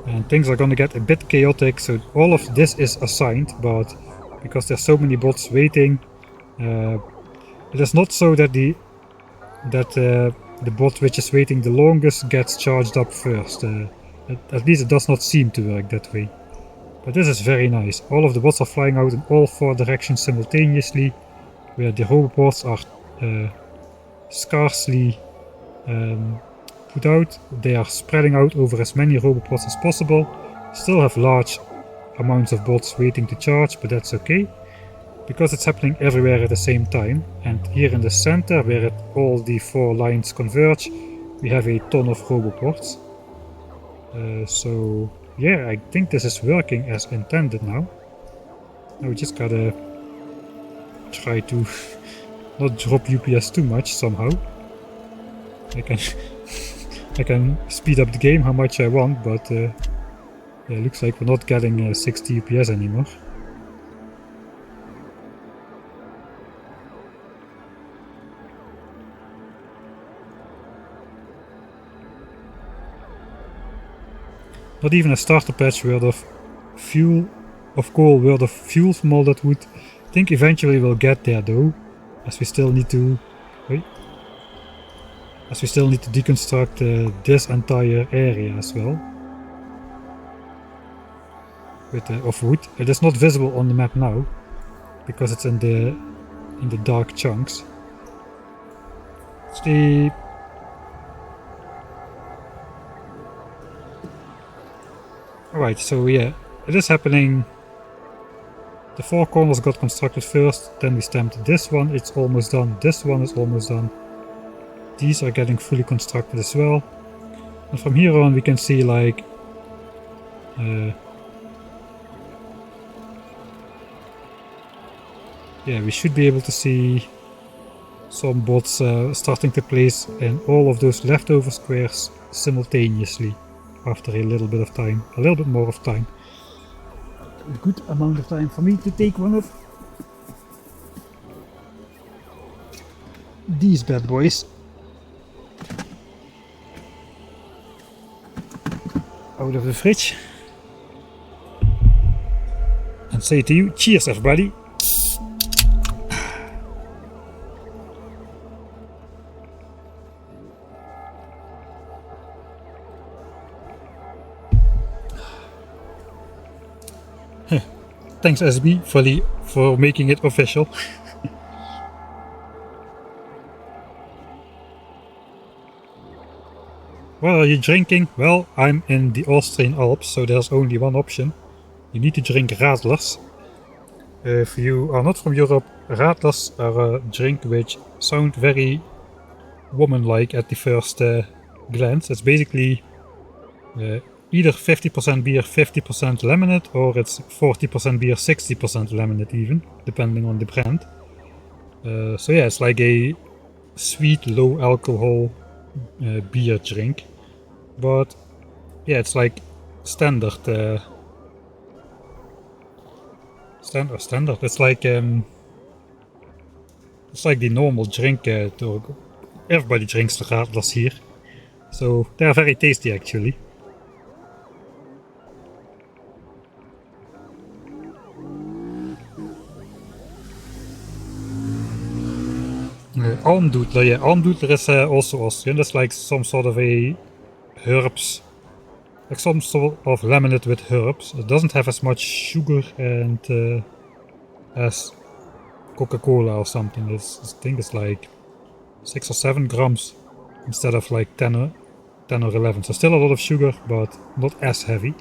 Speaker 1: And things are gonna get a bit chaotic, so all of this is assigned, but because there's so many bots waiting, it is not so that the bot which is waiting the longest gets charged up first. At least it does not seem to work that way. But this is very nice. All of the bots are flying out in all 4 directions simultaneously, where the robots are scarcely put out. They are spreading out over as many robots as possible. Still have large amounts of bots waiting to charge, but that's okay, because it's happening everywhere at the same time. And here in the center, where all the 4 lines converge, we have a ton of roboports. So yeah, I think this is working as intended now. Now we just gotta try to not drop UPS too much somehow. I can speed up the game how much I want, but yeah, it looks like we're not getting 60 UPS anymore. Not even a starter patch worth of fuel, of coal worth of fuel from all that wood. I think eventually we'll get there though, as we still need to deconstruct this entire area as well. With of wood. It is not visible on the map now, because it's in the dark chunks. It's the Alright, so yeah, it is happening. The 4 corners got constructed first, then we stamped this one, it's almost done, this one is almost done. These are getting fully constructed as well. And from here on we can see like yeah, we should be able to see some bots starting to place in all of those leftover squares simultaneously. After a little bit of time, a little bit more of time. A good amount of time for me to take one of these bad boys out of the fridge and say to you, cheers everybody! Thanks SB for making it official. What are you drinking? Well, I'm in the Austrian Alps, so there's only one option. You need to drink Radlers. If you are not from Europe, Radlers are a drink which sound very woman-like at the first glance. It's basically either 50% beer, 50% lemonade, or it's 40% beer, 60% lemonade even, depending on the brand. So yeah, it's like a sweet, low alcohol beer drink. But yeah, it's like standard. Standard. It's like the normal drink. Everybody drinks the Radlers here, so they are very tasty actually. Almdudler, yeah, Almdudler is also Austrian. That's like some sort of a herbs, like some sort of lemonade with herbs. It doesn't have as much sugar and as Coca-Cola or something. I think it's like 6 or 7 grams instead of like 10 or 11. So still a lot of sugar, but not as heavy.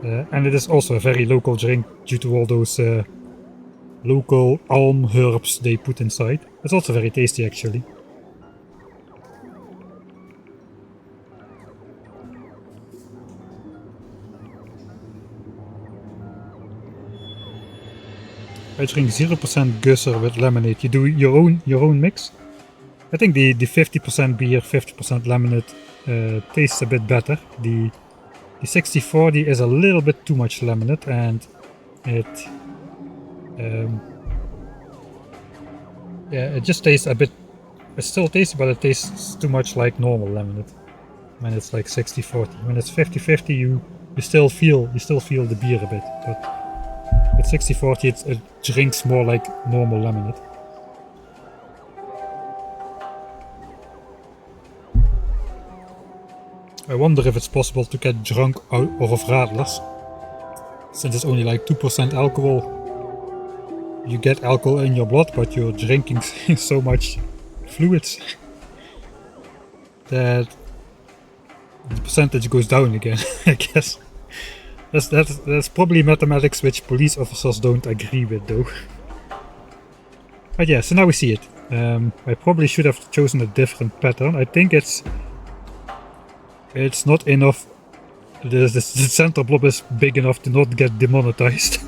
Speaker 1: And it is also a very local drink due to all those local alm herbs they put inside. It's also very tasty actually. I drink 0% Gusser with lemonade. You do your own mix. I think the 50% beer, 50% lemonade tastes a bit better. The 60-40 is a little bit too much lemonade, and it yeah, it just tastes a bit. It's still tasty, but it tastes too much like normal lemonade. When it's like 60-40, when it's 50-50, you still feel the beer a bit, but with 60-40 it drinks more like normal lemonade. I wonder if it's possible to get drunk out of radlers. Since it's only like 2% alcohol, you get alcohol in your blood, but you're drinking so much fluids that the percentage goes down again, I guess. That's probably mathematics which police officers don't agree with though. But yeah, so now we see it. I probably should have chosen a different pattern. I think it's not enough. The center blob is big enough to not get demonetized.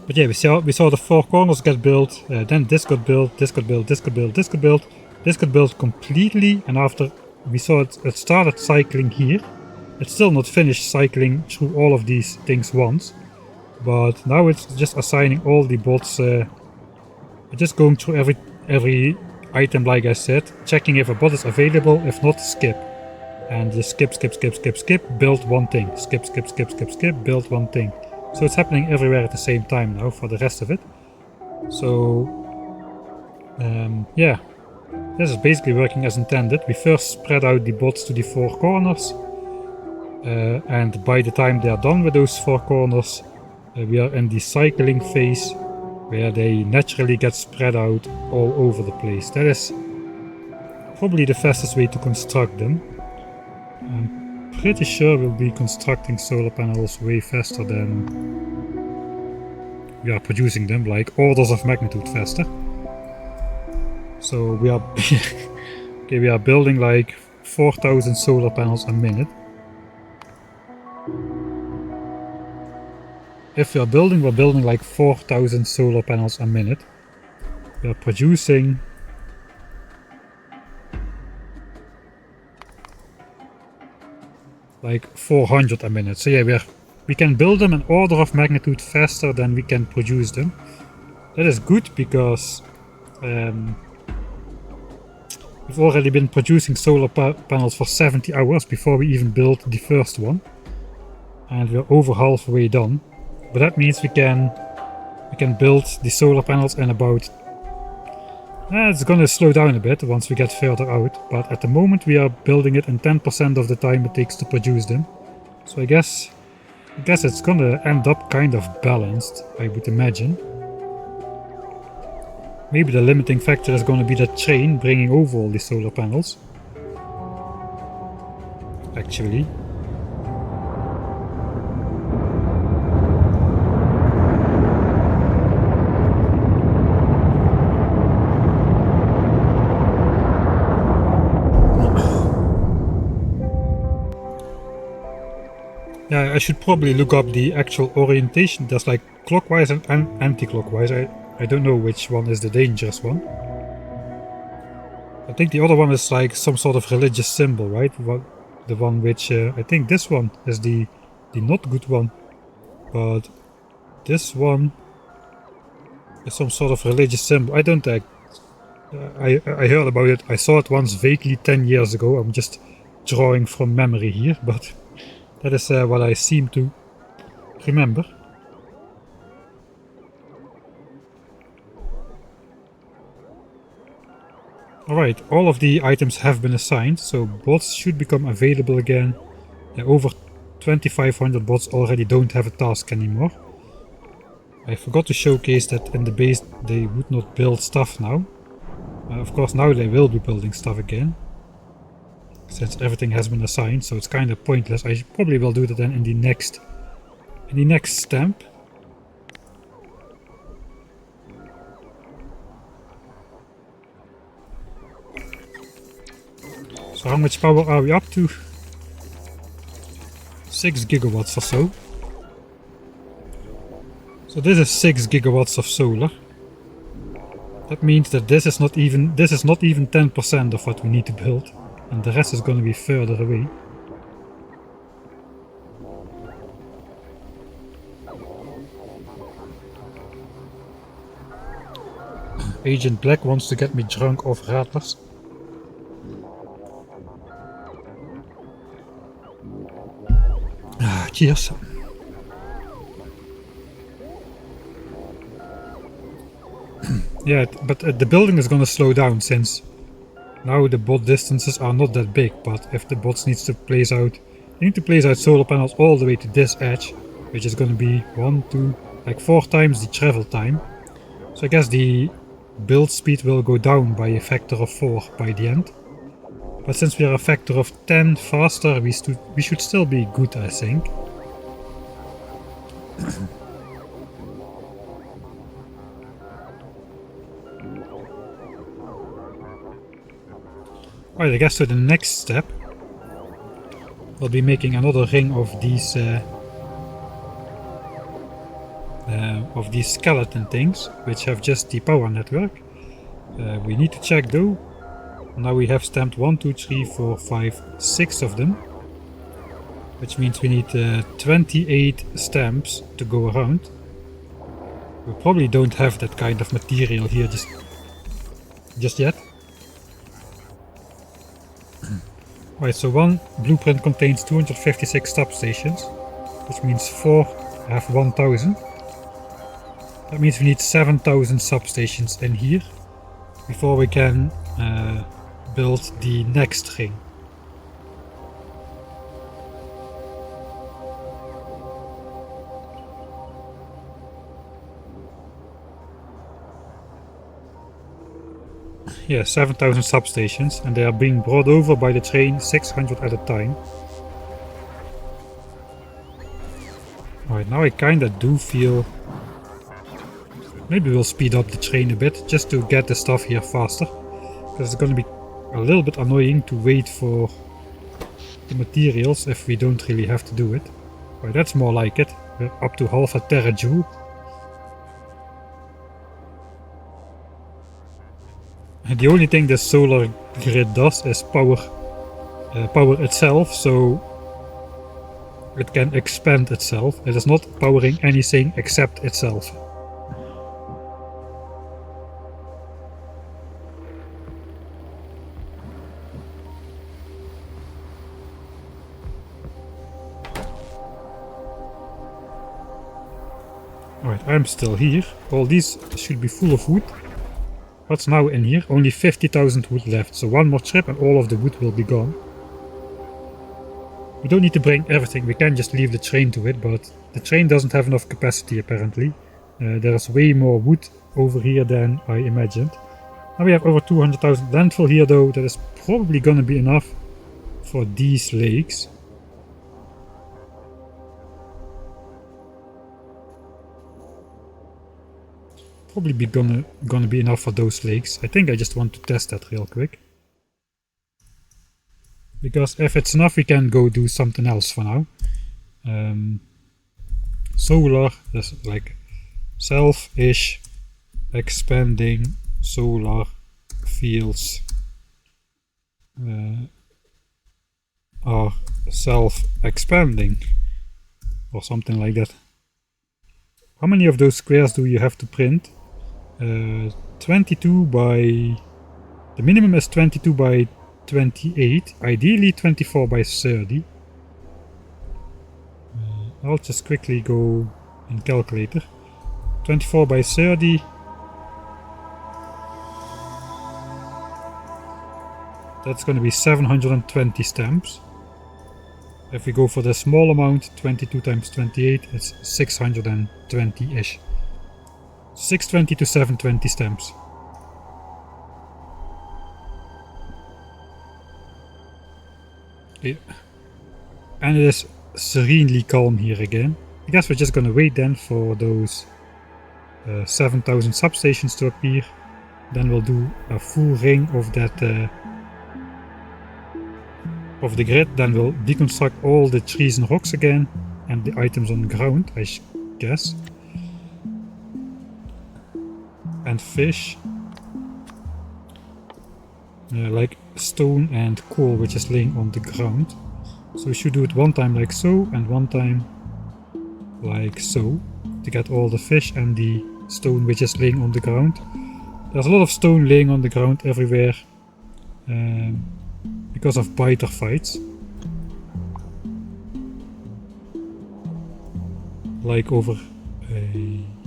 Speaker 1: But yeah, we saw the 4 corners get built, then this got built, this got built, this got built, this got built, this got built completely, and after we saw it started cycling here. It's still not finished cycling through all of these things once, but now it's just assigning all the bots, just going through every item like I said, checking if a bot is available, if not skip. And just skip, build one thing, skip, build one thing. So it's happening everywhere at the same time now for the rest of it. So yeah, this is basically working as intended. We first spread out the bots to the 4 corners, and by the time they are done with those 4 corners, we are in the cycling phase where they naturally get spread out all over the place. That is probably the fastest way to construct them. I'm pretty sure we'll be constructing solar panels way faster than we are producing them, like orders of magnitude faster. So we are okay, we are building like 4,000 solar panels a minute. If we are building, we're building like 4,000 solar panels a minute. We are producing like 400 a minute. So yeah, we can build them an order of magnitude faster than we can produce them. That is good because we've already been producing solar panels for 70 hours before we even built the first one, and we're over halfway done. But that means we can build the solar panels in about. It's gonna slow down a bit once we get further out, but at the moment we are building it in 10% of the time it takes to produce them. So I guess it's gonna end up kind of balanced, I would imagine. Maybe the limiting factor is gonna be that train bringing over all the solar panels. Actually. Yeah, I should probably look up the actual orientation. There's like clockwise and anti-clockwise. I don't know which one is the dangerous one. I think the other one is like some sort of religious symbol, right? The one which I think this one is the not good one, but this one is some sort of religious symbol. I don't think. I heard about it. I saw it once vaguely 10 years ago. I'm just drawing from memory here, but that is what I seem to remember. Alright, all of the items have been assigned, so bots should become available again. Over 2500 bots already don't have a task anymore. I forgot to showcase that in the base they would not build stuff now. Of course now they will be building stuff again, since everything has been assigned, so it's kind of pointless. I probably will do that then in the next stamp. So how much power are we up to? 6 gigawatts or so. So this is 6 gigawatts of solar. That means that this is not even 10% of what we need to build, and the rest is going to be further away. Agent Black wants to get me drunk off rattlers. Cheers. Yeah, but the building is gonna slow down since now the bot distances are not that big, but if the bots need to place out solar panels all the way to this edge, which is gonna be 4 times the travel time. So I guess the build speed will go down by a factor of 4 by the end. But since we are a factor of 10 faster, we should still be good, I think. Alright, I guess so the next step will be making another ring of these skeleton things, which have just the power network. We need to check though. Now we have stamped 1, 2, 3, 4, 5, 6 of them, which means we need 28 stamps to go around. We probably don't have that kind of material here just yet. Right, so one blueprint contains 256 substations, which means 4 have 1000. That means we need 7000 substations in here before we can build the next ring. Yeah, 7000 substations, and they are being brought over by the train 600 at a time. Alright, now I kinda do feel maybe we'll speed up the train a bit just to get the stuff here faster, because it's gonna be a little bit annoying to wait for the materials if we don't really have to do it. Alright, that's more like it. We're up to half a terajoule. And the only thing the solar grid does is power itself, so it can expand itself. It is not powering anything except itself. Alright, I'm still here. All these should be full of wood. What's now in here? Only 50,000 wood left, so one more trip and all of the wood will be gone. We don't need to bring everything, we can just leave the train to it, but the train doesn't have enough capacity apparently. There is way more wood over here than I imagined. Now we have over 200,000 landfill here though, that is probably gonna be enough for these lakes. Probably gonna be enough for those lakes. I think I just want to test that real quick. Because if it's enough we can go do something else for now. Solar, that's like selfish expanding solar fields are self-expanding or something like that. How many of those squares do you have to print? 22 by... the minimum is 22 by 28, ideally 24 by 30. I'll just quickly go in calculator. 24 by 30. That's going to be 720 stamps. If we go for the small amount, 22 times 28, it's 620-ish. 620 to 720 stamps. Yeah. And it is serenely calm here again. I guess we're just gonna wait then for those 7,000 substations to appear. Then we'll do a full ring of that of the grid. Then we'll deconstruct all the trees and rocks again, and the items on the ground, I guess. And fish. Like stone and coal, which is laying on the ground. So we should do it one time like so, and one time like so, to get all the fish and the stone which is laying on the ground. There's a lot of stone laying on the ground everywhere because of biter fights. Like over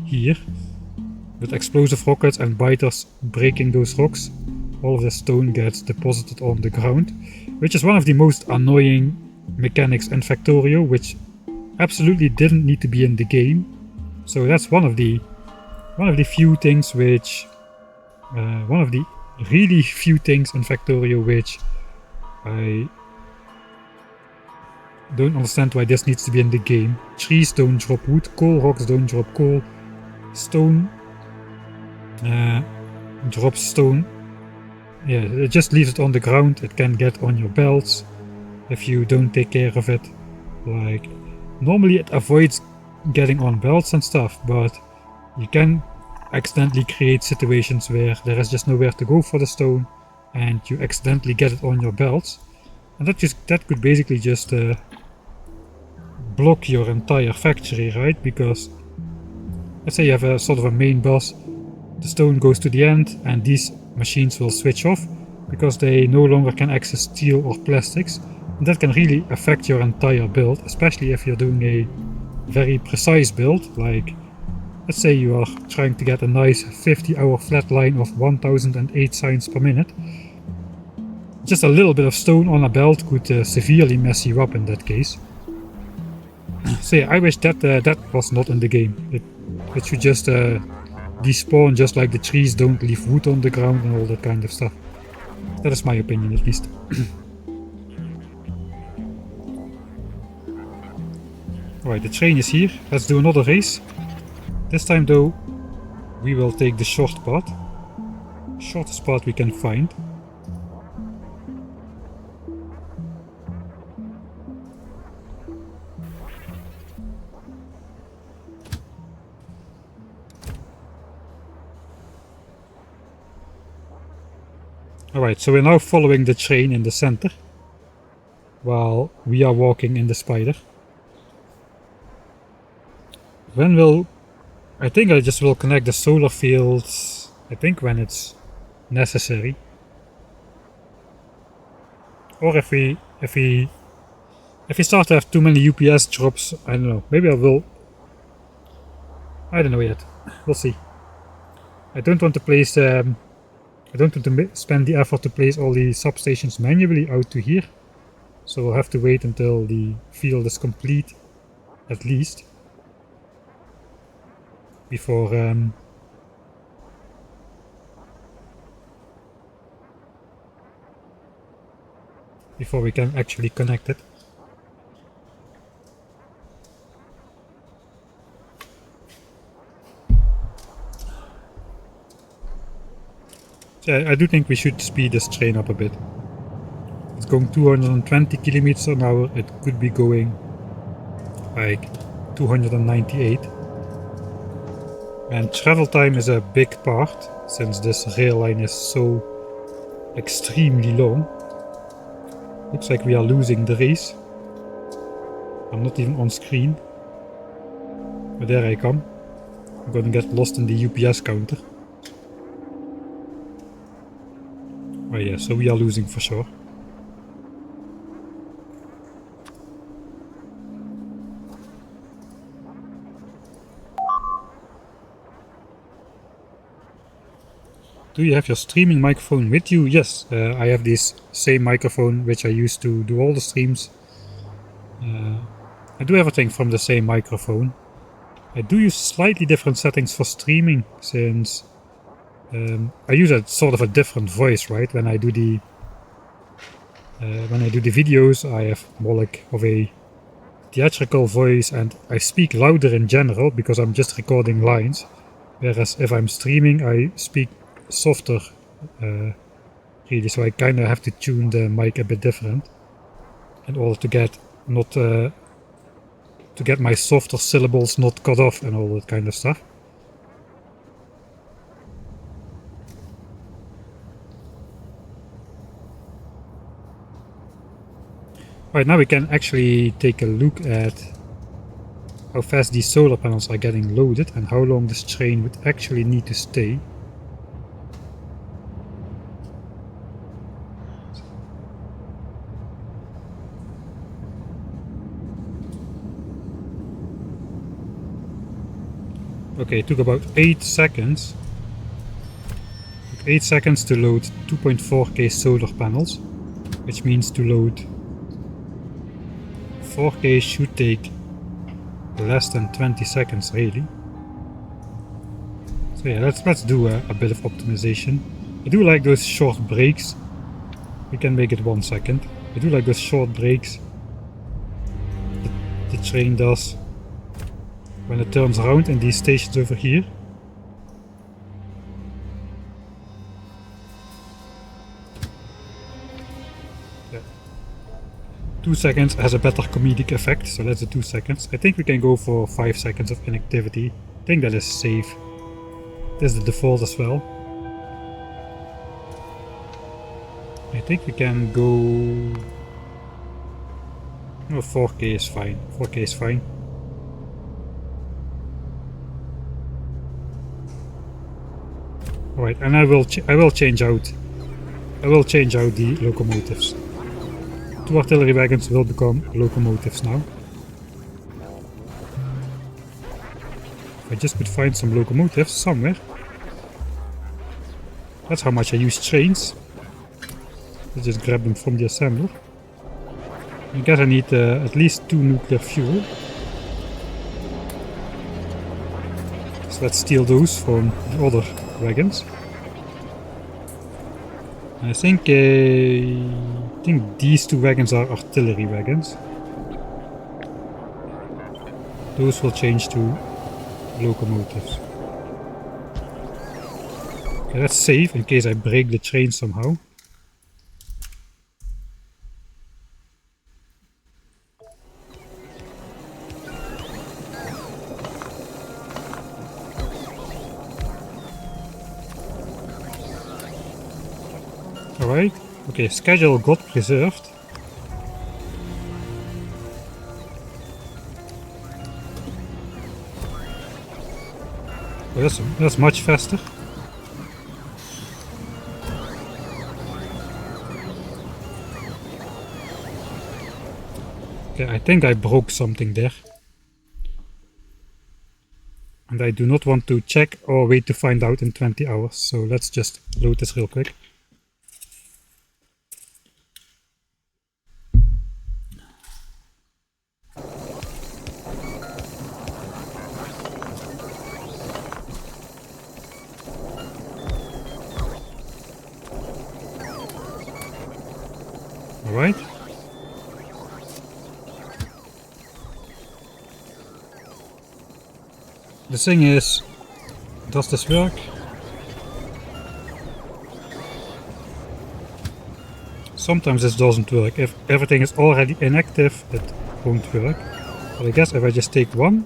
Speaker 1: here, with explosive rockets and biters breaking those rocks. All of the stone gets deposited on the ground, which is one of the most annoying mechanics in Factorio, which absolutely didn't need to be in the game. So that's one of the few things which one of the really few things in Factorio which I don't understand why this needs to be in the game. Trees don't drop wood, coal rocks don't drop coal, stone drops stone. Yeah, it just leaves it on the ground. It can get on your belts if you don't take care of it. Like, normally it avoids getting on belts and stuff, but you can accidentally create situations where there is just nowhere to go for the stone and you accidentally get it on your belts, and that could basically just block your entire factory, right? Because let's say you have a sort of a main boss, the stone goes to the end and these machines will switch off because they no longer can access steel or plastics, and that can really affect your entire build, especially if you're doing a very precise build. Like, let's say you are trying to get a nice 50-hour flat line of 1008 signs per minute. Just a little bit of stone on a belt could severely mess you up in that case. So yeah, I wish that that was not in the game. It should just despawn, just like the trees don't leave wood on the ground and all that kind of stuff. That is my opinion, at least. Alright, the train is here. Let's do another race. This time though, we will take the short path. Shortest path we can find. Alright, so we're now following the train in the center, while we are walking in the spider. When will... I think I just will connect the solar fields, I think when it's necessary. Or if we start to have too many UPS drops, I don't know, maybe I will... I don't know yet, we'll see. I don't want to place... I don't want to spend the effort to place all the substations manually out to here. So we'll have to wait until the field is complete, at least. Before we can actually connect it. So I do think we should speed this train up a bit. It's going 220 kilometers an hour, it could be going like 298. And travel time is a big part, since this rail line is so extremely long. Looks like we are losing the race. I'm not even on screen. But there I come. I'm gonna get lost in the UPS counter. Oh yeah, so we are losing for sure. Do you have your streaming microphone with you? Yes, I have this same microphone which I use to do all the streams. I do everything from the same microphone. I do use slightly different settings for streaming, since I use a sort of a different voice, right? When I do the videos, I have more like of a theatrical voice, and I speak louder in general because I'm just recording lines. Whereas if I'm streaming, I speak softer, really. So I kind of have to tune the mic a bit different in order to get my softer syllables not cut off and all that kind of stuff. Right, now we can actually take a look at how fast these solar panels are getting loaded and how long this train would actually need to stay. Okay, it took about 8 seconds. It took 8 seconds to load 2.4K solar panels, which means to load 4K should take less than 20 seconds, really. So yeah, let's do a bit of optimization. I do like those short breaks. We can make it 1 second. I do like those short breaks the train does when it turns around in these stations over here. Yeah. 2 seconds has a better comedic effect, so let's do 2 seconds. I think we can go for 5 seconds of inactivity. I think that is safe. This is the default as well. I think we can go... No, 4K is fine. 4K is fine. Alright, and I will change out the locomotives. 2 artillery wagons will become locomotives now. If I just could find some locomotives somewhere. That's how much I use trains. Let's just grab them from the assembler. I guess I need at least 2 nuclear fuel. So let's steal those from the other wagons. I think these 2 wagons are artillery wagons. Those will change to locomotives. Okay, that's safe in case I break the train somehow. Alright, okay, schedule got preserved. Oh, that's much faster. Okay, I think I broke something there. And I do not want to check or wait to find out in 20 hours, so let's just load this real quick. Alright. The thing is, does this work? Sometimes this doesn't work. If everything is already inactive, it won't work. But I guess if I just take one.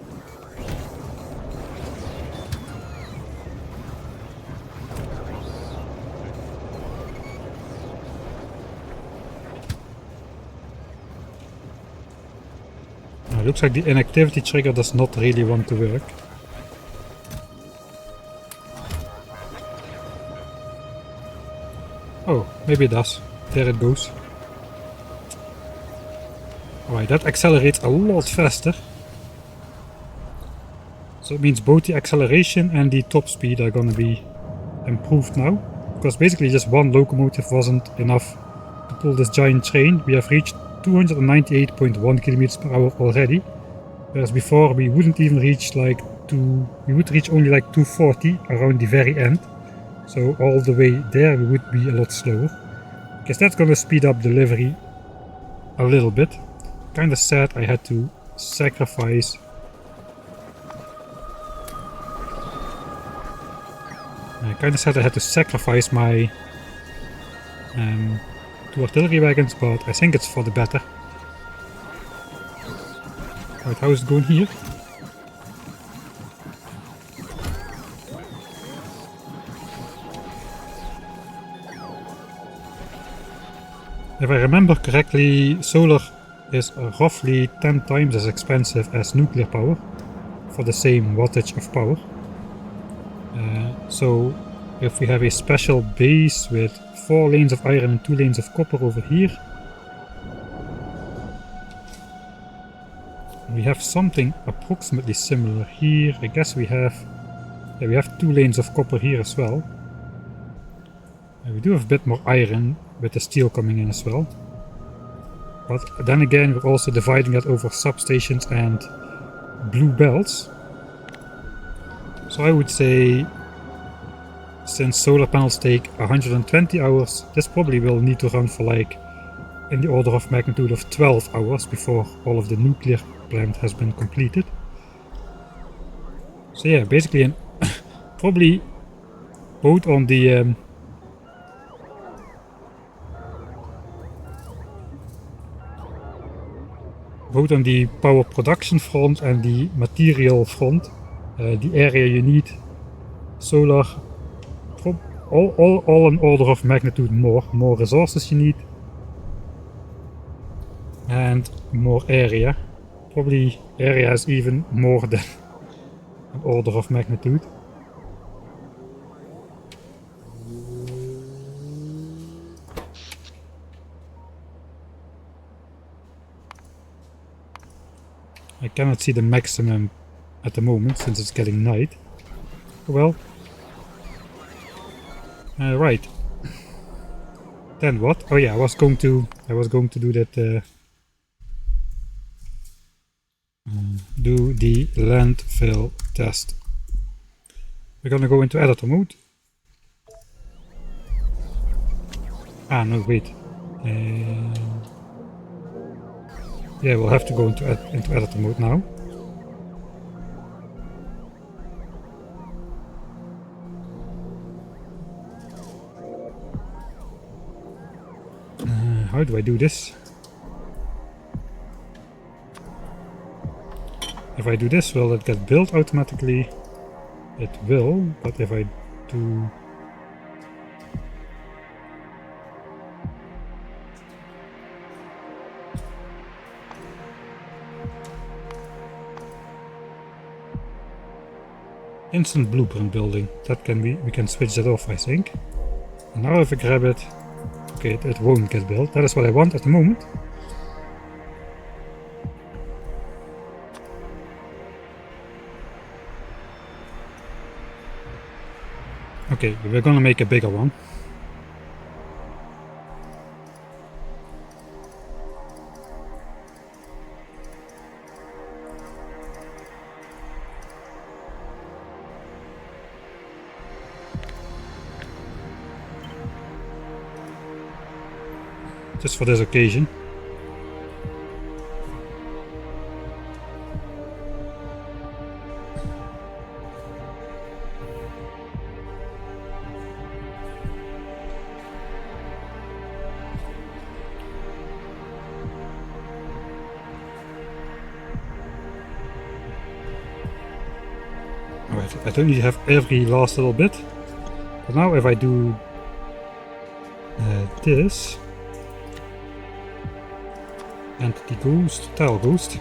Speaker 1: It looks like the inactivity trigger does not really want to work. Oh, maybe it does. There it goes. Alright, that accelerates a lot faster. So it means both the acceleration and the top speed are gonna be improved now. Because basically just one locomotive wasn't enough to pull this giant train. We have reached 298.1 km/h already. Whereas before we wouldn't even reach like we would reach only like 240 around the very end. So all the way there we would be a lot slower. Because that's gonna speed up delivery a little bit. Kinda sad I had to sacrifice my 2 artillery wagons, but I think it's for the better. Right, how is it going here? If I remember correctly, solar is roughly 10 times as expensive as nuclear power for the same wattage of power. So if we have a special base with 4 lanes of iron and 2 lanes of copper over here, we have something approximately similar here. I guess we have 2 lanes of copper here as well. We do have a bit more iron with the steel coming in as well. But then again, we're also dividing that over substations and blue belts. So I would say, since solar panels take 120 hours, this probably will need to run for like in the order of magnitude of 12 hours before all of the nuclear plant has been completed. So yeah, basically probably both on the power production front and the material front, the area you need solar, all an order of magnitude more resources you need, and more area. Probably area is even more than an order of magnitude. I cannot see the maximum at the moment since it's getting night. Well, right. Then what? Oh yeah, I was going to do that. Do the landfill test. We're gonna go into editor mode. Ah no, wait. Yeah, we'll have to go into editor mode now. How do I do this? If I do this, will it get built automatically? It will, but if I do... Instant blueprint building, that we can switch that off, I think. And now if I grab it, okay, it won't get built. That is what I want at the moment. Okay, we're gonna make a bigger one. Just for this occasion. Alright, I don't need to have every last little bit. But now if I do this, and the tile ghost,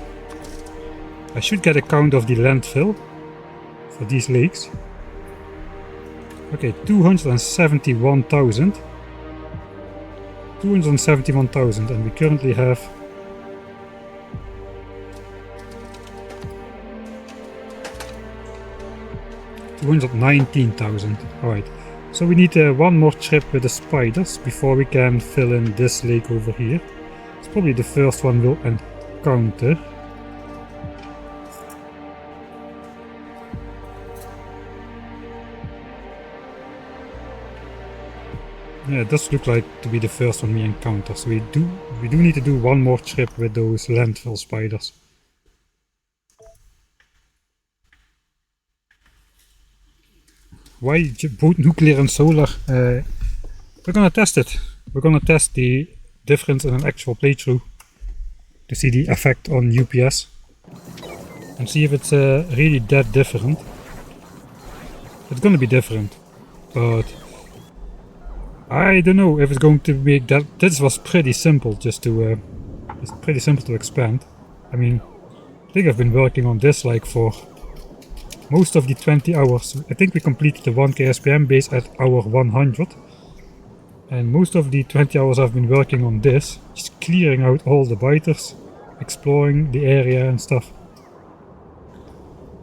Speaker 1: I should get a count of the landfill for these lakes. Okay, 271,000. 271,000, and we currently have 219,000. Alright, so we need one more trip with the spiders before we can fill in this lake over here. It's probably the first one we'll encounter. Yeah, it does look like to be the first one we encounter, so we do need to do one more trip with those landfill spiders. Why both nuclear and solar? We're gonna test it. We're gonna test the difference in an actual playthrough to see the effect on UPS and see if it's really that different. It's gonna be different, but I don't know if it's going to make that. This was pretty simple, it's pretty simple to expand. I mean, I think I've been working on this like for most of the 20 hours. I think we completed the 1k SPM base at hour 100. And most of the 20 hours I've been working on this, just clearing out all the biters, exploring the area and stuff.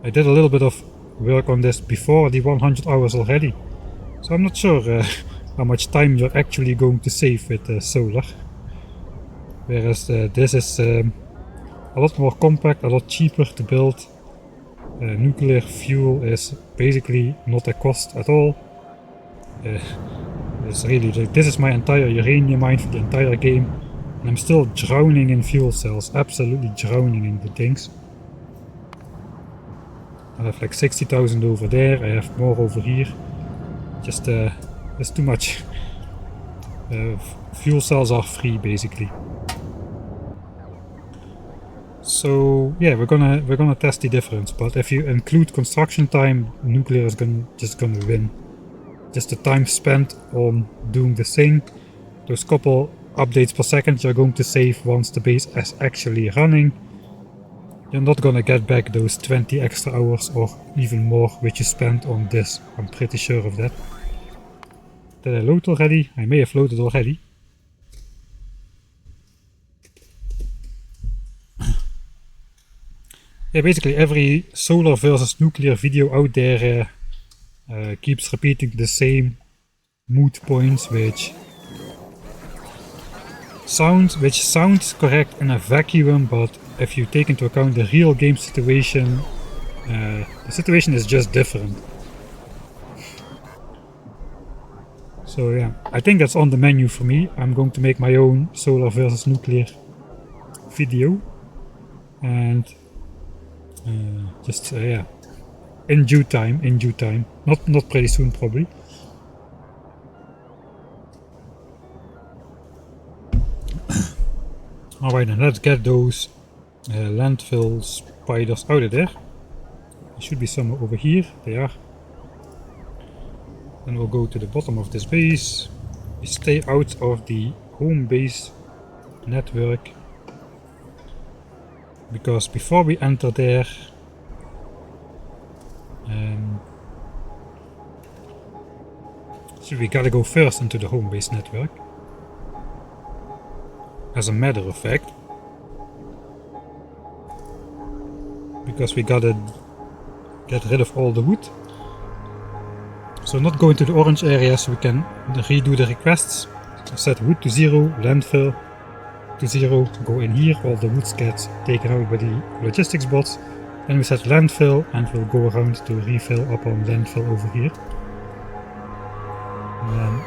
Speaker 1: I did a little bit of work on this before the 100 hours already. So I'm not sure how much time you're actually going to save with solar. Whereas this is a lot more compact, a lot cheaper to build. Nuclear fuel is basically not a cost at all. It's really like, this is my entire uranium mine for the entire game, and I'm still drowning in fuel cells, absolutely drowning in the things. I have like 60,000 over there, I have more over here. Just it's too much. Fuel cells are free basically. So yeah, we're gonna test the difference, but if you include construction time, nuclear is just gonna win. Just the time spent on doing the thing, those couple updates per second you're going to save once the base is actually running. You're not gonna get back those 20 extra hours or even more which you spent on this. I'm pretty sure of that. Did I load already? I may have loaded already. Yeah, basically every solar versus nuclear video out there keeps repeating the same mood points, which sounds correct in a vacuum, but if you take into account the real game situation, the situation is just different. So yeah, I think that's on the menu for me. I'm going to make my own solar versus nuclear video, and yeah, in due time, not pretty soon probably. Alright, then let's get those landfill spiders out of there. They should be somewhere over here. They are. Then we'll go to the bottom of this base. We stay out of the home base network, because before we enter there, so we gotta go first into the home base network. As a matter of fact, because we gotta get rid of all the wood. So not go into the orange area, so we can redo the requests. Set wood to 0, landfill to 0, go in here, all the wood gets taken out by the logistics bots. Then we set landfill and we'll go around to refill up on landfill over here.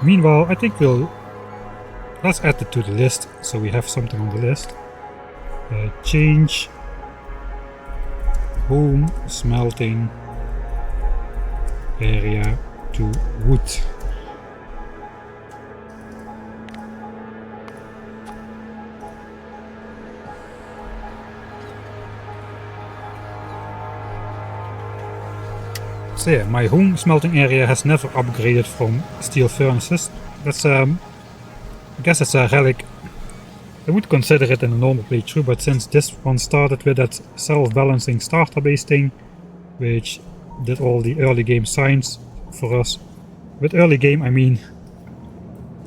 Speaker 1: Meanwhile, I think let's add it to the list so we have something on the list. Change home smelting area to wood. So yeah, my home smelting area has never upgraded from steel furnaces. That's I guess it's a relic. I would consider it in a normal playthrough, but since this one started with that self-balancing starter base thing, which did all the early game science for us. With early game I mean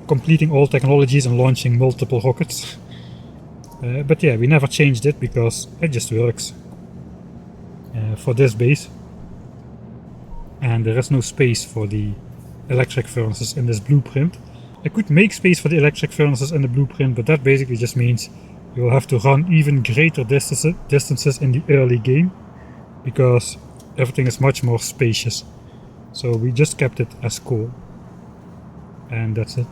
Speaker 1: completing all technologies and launching multiple rockets. But yeah, we never changed it because it just works for this base. And there is no space for the electric furnaces in this blueprint. I could make space for the electric furnaces in the blueprint, but that basically just means you will have to run even greater distances in the early game, because everything is much more spacious. So we just kept it as coal. And that's it.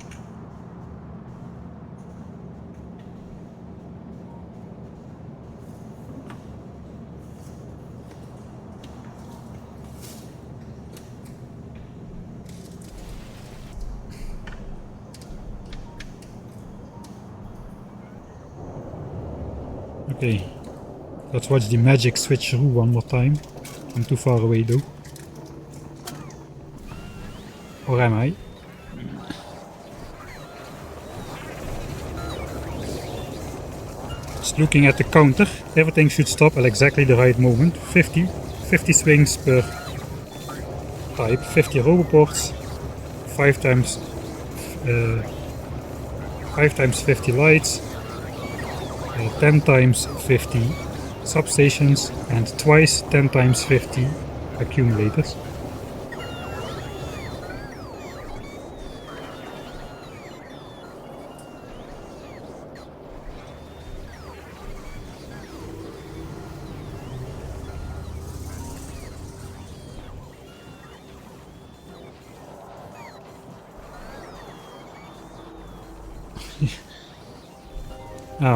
Speaker 1: Okay, let's watch the magic switcheroo one more time. I'm too far away though. Or am I? Just looking at the counter, everything should stop at exactly the right moment. 50 swings per type, 50 roboports, 5 times 50 lights, 10 times 50 substations, and twice 10 times 50 accumulators.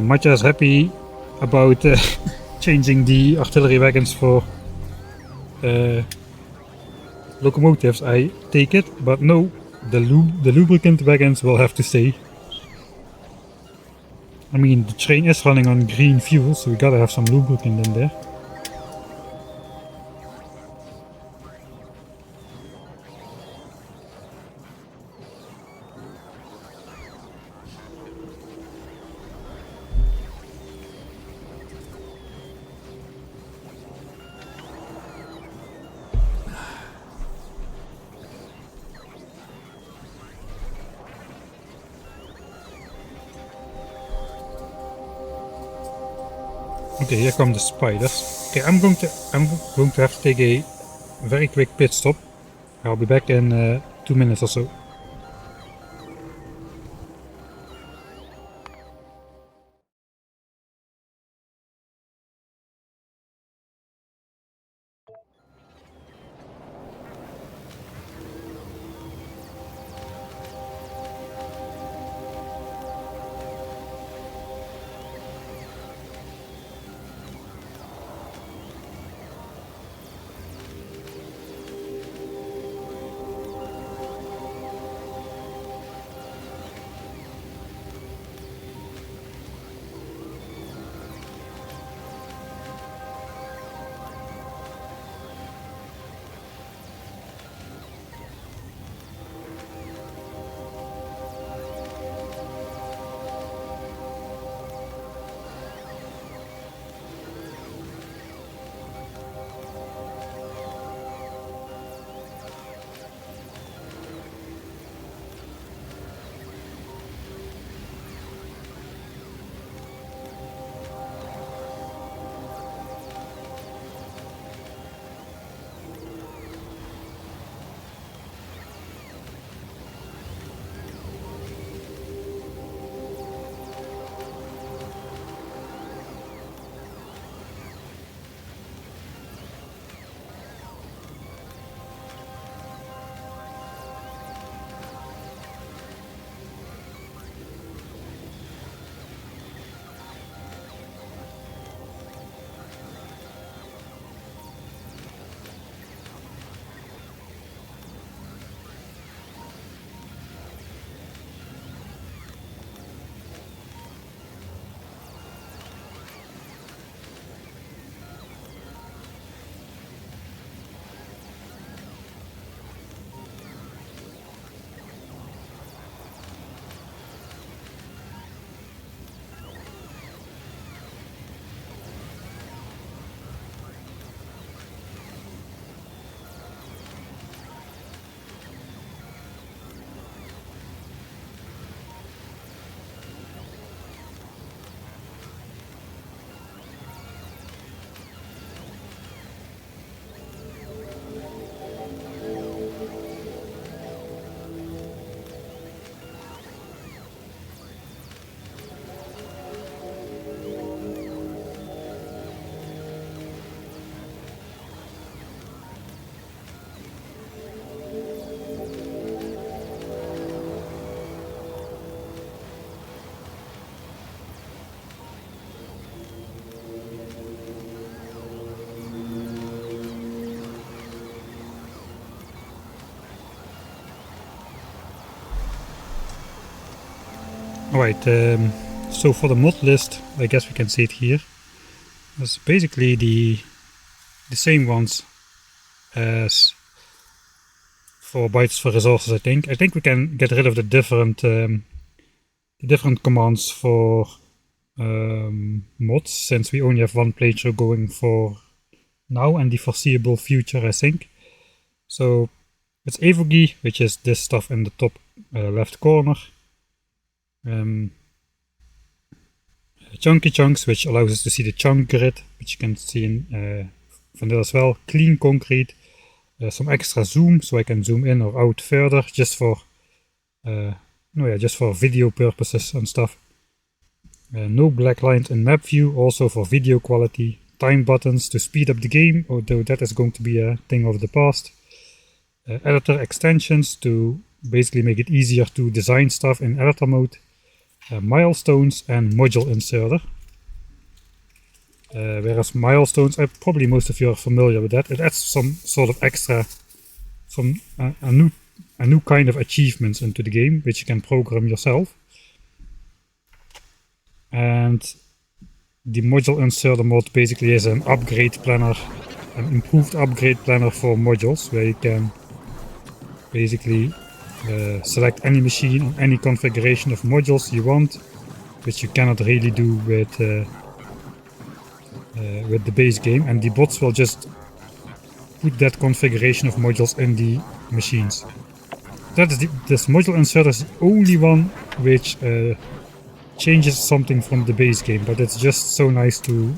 Speaker 1: Much as happy about changing the artillery wagons for locomotives, I take it, but no, the lubricant wagons will have to stay. I mean, the train is running on green fuel, so we gotta have some lubricant in there. Okay, here come the spiders. Okay, I'm going to have to take a very quick pit stop. I'll be back in 2 minutes or so. Alright, so for the mod list, I guess we can see it here. It's basically the same ones as for bytes for resources. I think we can get rid of the different commands for mods, since we only have one playthrough going for now and the foreseeable future, I think. So it's Evogy, which is this stuff in the top left corner. Chunky chunks, which allows us to see the chunk grid, which you can see in vanilla as well. Clean concrete, some extra zoom, so I can zoom in or out further, just for just for video purposes and stuff. No black lines in map view, also for video quality. Time buttons to speed up the game, although that is going to be a thing of the past. Editor extensions to basically make it easier to design stuff in editor mode. Milestones and module inserter. Whereas milestones, probably most of you are familiar with that. It adds some sort of extra, a new kind of achievements into the game, which you can program yourself. And the module inserter mod basically is an upgrade planner, an improved upgrade planner for modules, where you can basically select any machine on any configuration of modules you want, which you cannot really do with the base game, and the bots will just put that configuration of modules in the machines. This module inserter is the only one which changes something from the base game, but it's just so nice to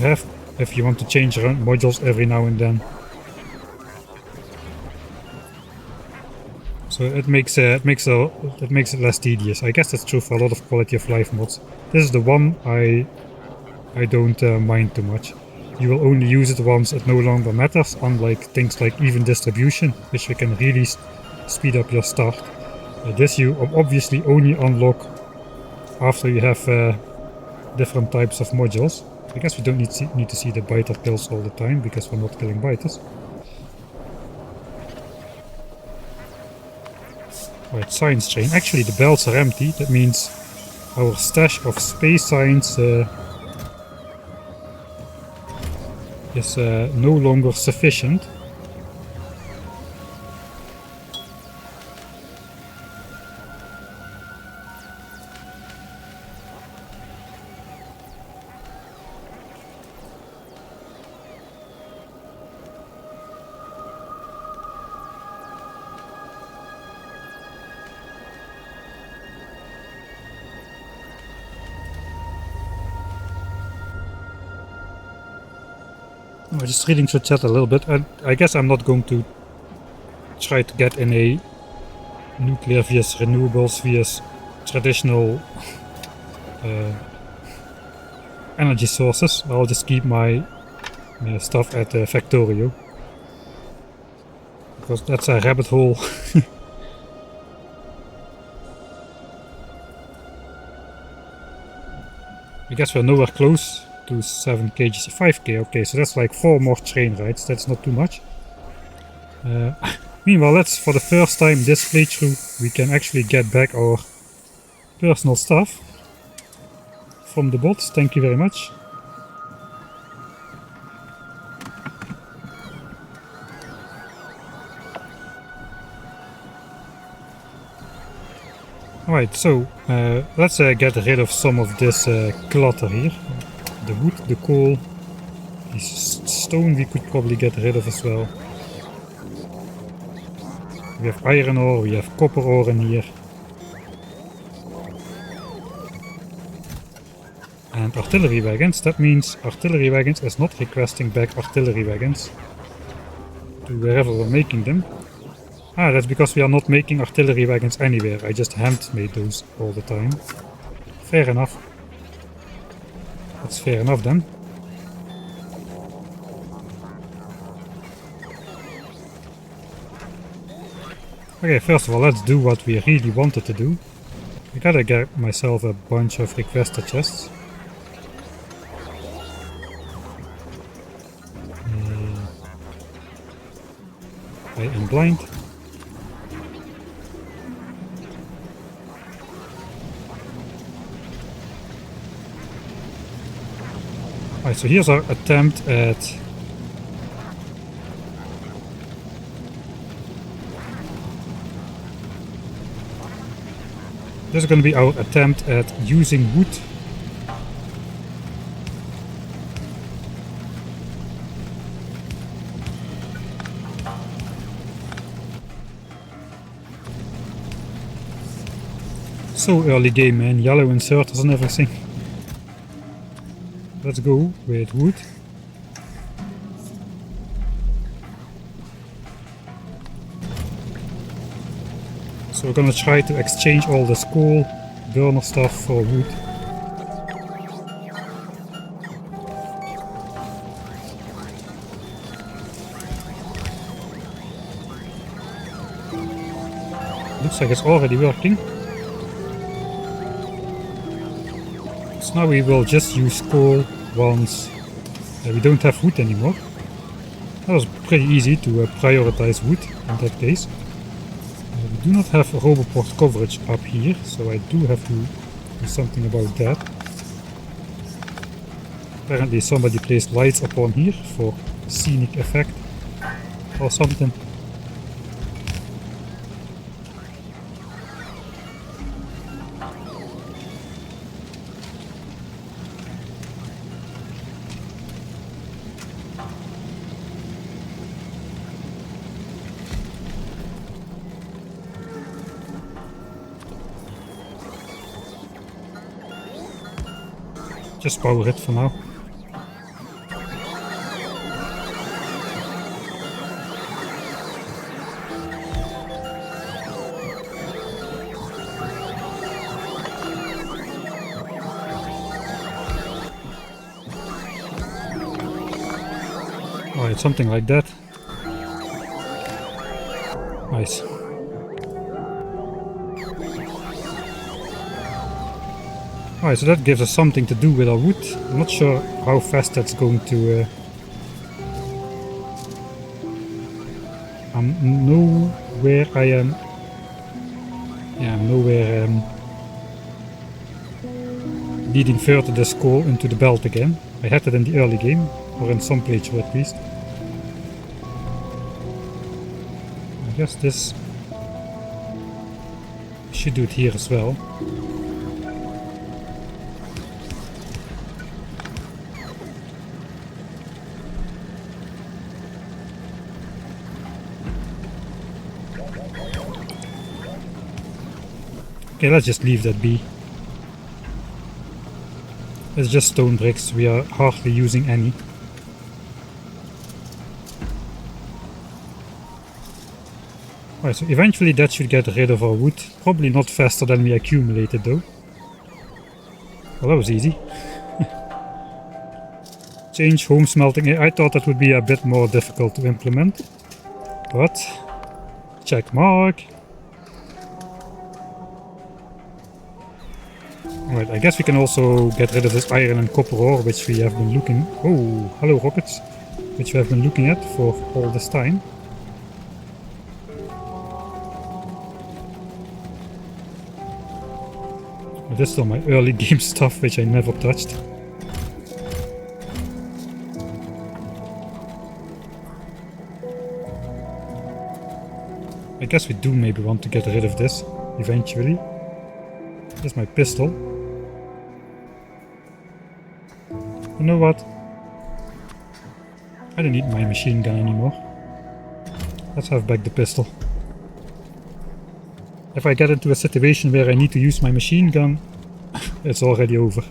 Speaker 1: have if you want to change around modules every now and then. So it makes it less tedious. I guess that's true for a lot of quality of life mods. This is the one I don't mind too much. You will only use it once it no longer matters, unlike things like even distribution, which we can really speed up your start. This you obviously only unlock after you have different types of modules. I guess we don't need to see the biter kills all the time, because we're not killing biters. Right, science train. Actually, the belts are empty. That means our stash of space science is no longer sufficient. Just reading through chat a little bit. I guess I'm not going to try to get in a nuclear vs renewables vs traditional energy sources. I'll just keep my stuff at Factorio, because that's a rabbit hole. I guess we're nowhere close to 7k, 5k. Okay, so that's like 4 more train rides. That's not too much. Meanwhile, for the first time this playthrough, we can actually get back our personal stuff from the bots. Thank you very much. Alright, so let's get rid of some of this clutter here. The wood, the coal, the stone we could probably get rid of as well. We have iron ore, we have copper ore in here. And artillery wagons. That means artillery wagons is not requesting back artillery wagons to wherever we're making them. Ah, that's because we are not making artillery wagons anywhere. I just hand-made those all the time. Fair enough. That's fair enough then. Okay, first of all, let's do what we really wanted to do. I gotta get myself a bunch of requester chests. I am blind. Alright, so here's our attempt at... This is going to be our attempt at using wood so early game, man. Yellow inserters and everything. Let's go with wood. So we're gonna try to exchange all this coal, burner stuff for wood. Looks like it's already working. So now we will just use coal once we don't have wood anymore. That was pretty easy to prioritize wood in that case. We do not have Roboport coverage up here, so I do have to do something about that. Apparently somebody placed lights upon here for scenic effect or something. Just power it for now. Alright, something like that. Nice. Alright, so that gives us something to do with our wood. I'm not sure how fast that's going to... I'm nowhere I am... Yeah, I'm nowhere leading further this coal into the belt again. I had it in the early game, or in some playthrough at least. I guess this... should do it here as well. Okay, let's just leave that be. It's just stone bricks, we are hardly using any. Alright, so eventually that should get rid of our wood. Probably not faster than we accumulated though. Well, that was easy. Change home smelting. I thought that would be a bit more difficult to implement. But... check mark! Alright, I guess we can also get rid of this iron and copper ore, which we have been looking... Oh, hello rockets! Which we have been looking at for all this time. But this is still my early game stuff, which I never touched. I guess we do maybe want to get rid of this, eventually. Here's my pistol. You know what? I don't need my machine gun anymore. Let's have back the pistol. If I get into a situation where I need to use my machine gun, it's already over.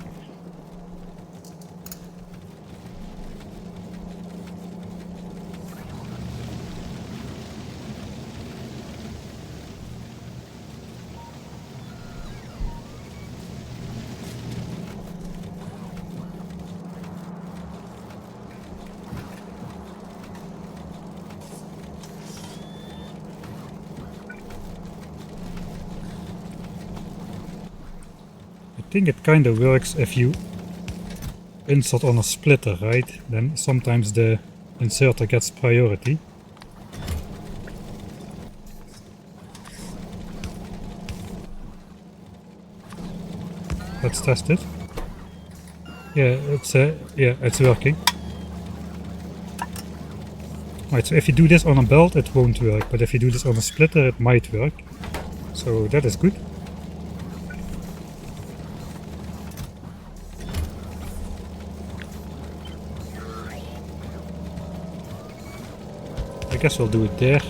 Speaker 1: I think it kind of works if you insert on a splitter, right? Then sometimes the inserter gets priority. Let's test it. Yeah, it's working. Right, so if you do this on a belt, it won't work, but if you do this on a splitter, it might work. So that is good. I guess we'll do it there.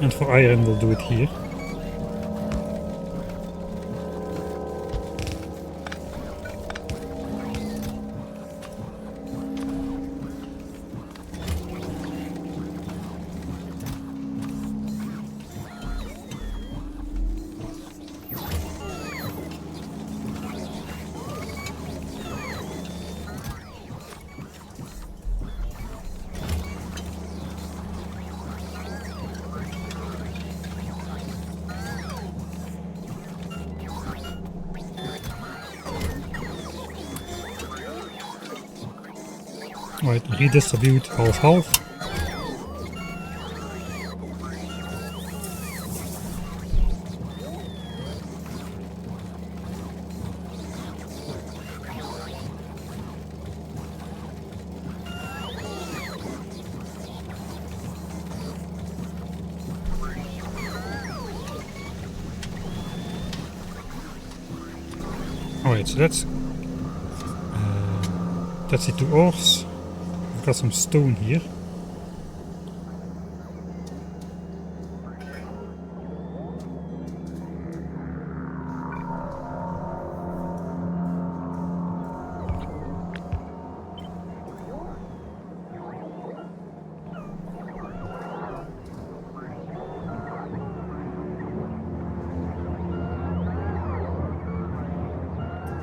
Speaker 1: And for iron, we'll do it here. Right, redistribute half-half. Alright, so that's the 2 ores. We've got some stone here.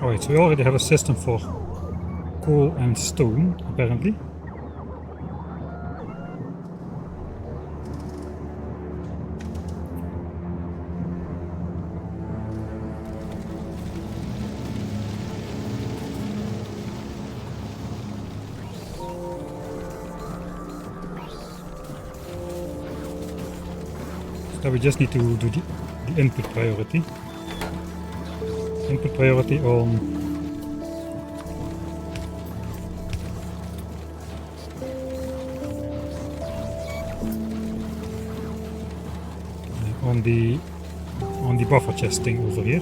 Speaker 1: Alright, so we already have a system for coal and stone, apparently. So we just need to do the input priority. Input priority on the buffer chest thing over here.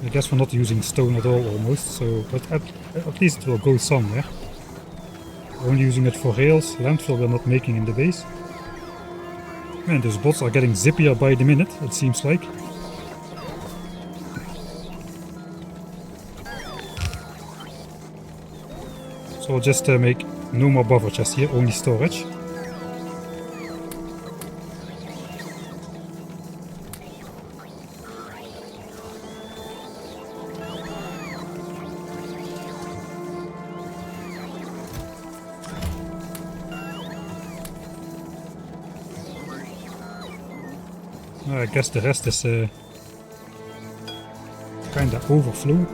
Speaker 1: I guess we're not using stone at all almost, so but at least it will go somewhere. We're only using it for rails. Landfill we're not making in the base. Man, those bots are getting zippier by the minute, it seems like. So I'll just make no more buffer chests here, only storage. I guess the rest is kinda overflow.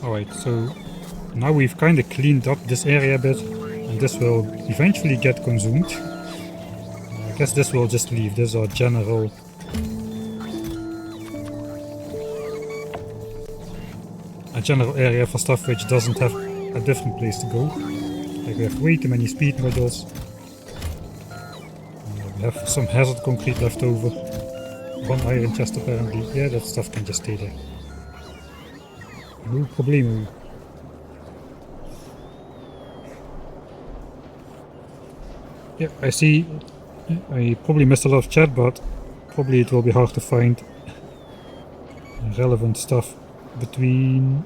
Speaker 1: Alright, so now we've kinda cleaned up this area a bit, and this will eventually get consumed. I guess this will just leave. This is our general area for stuff which doesn't have a different place to go. Like we have way too many speed modules. We have some hazard concrete left over. One iron chest apparently. Yeah, that stuff can just stay there. No problemo. Yeah, I see. I probably missed a lot of chat, but probably it will be hard to find relevant stuff between,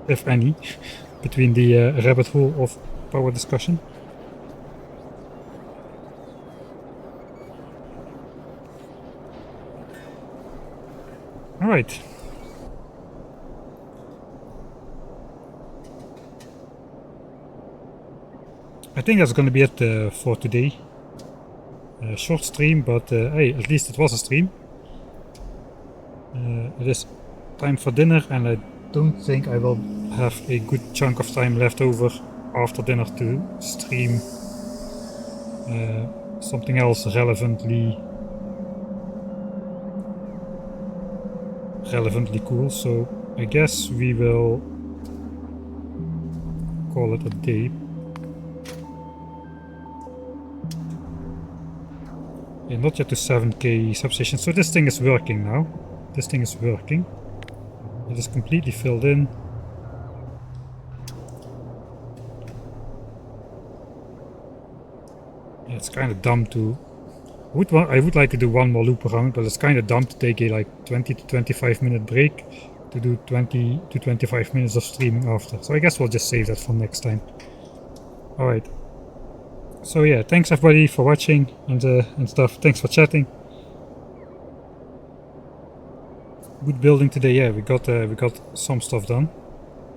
Speaker 1: if any, between the rabbit hole of power discussion. Alright. I think that's gonna be it for today. Short stream, but hey, at least it was a stream. It is time for dinner, and I don't think I will have a good chunk of time left over after dinner to stream something else relevantly cool. So I guess we will call it a day. Yeah, not yet to 7k substation. So this thing is working now. This thing is working. It is completely filled in. Yeah, it's kind of dumb to... I would like to do one more loop around, but it's kind of dumb to take a like 20 to 25 minute break to do 20 to 25 minutes of streaming after. So I guess we'll just save that for next time. Alright. So yeah, thanks everybody for watching and stuff. Thanks for chatting. Good building today. Yeah, we got some stuff done.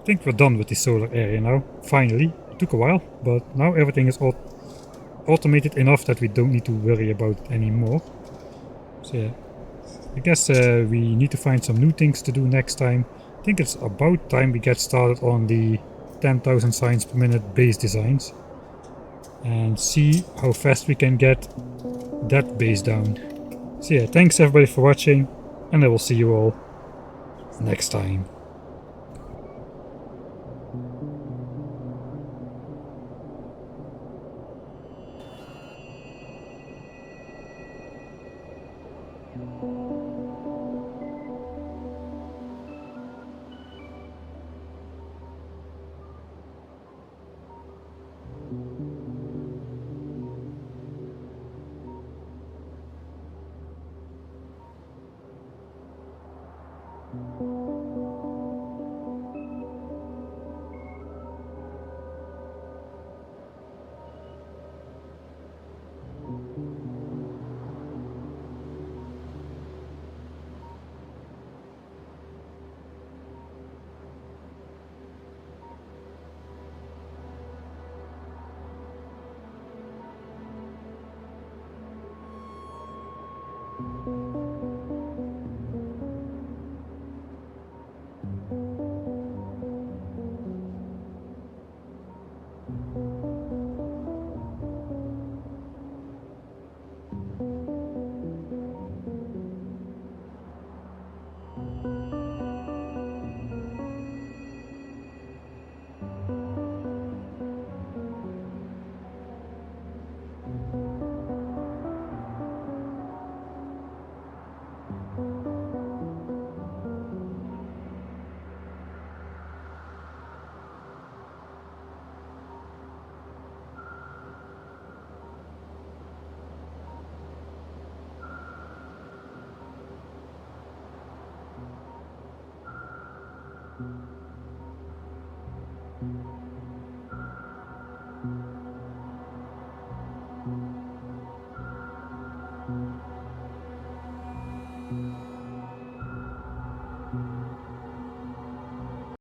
Speaker 1: I think we're done with the solar area now. Finally, it took a while, but now everything is automated enough that we don't need to worry about it anymore. So yeah, I guess we need to find some new things to do next time. I think it's about time we get started on the 10,000 signs per minute base designs and see how fast we can get that base down. So yeah, thanks everybody for watching, and I will see you all next time.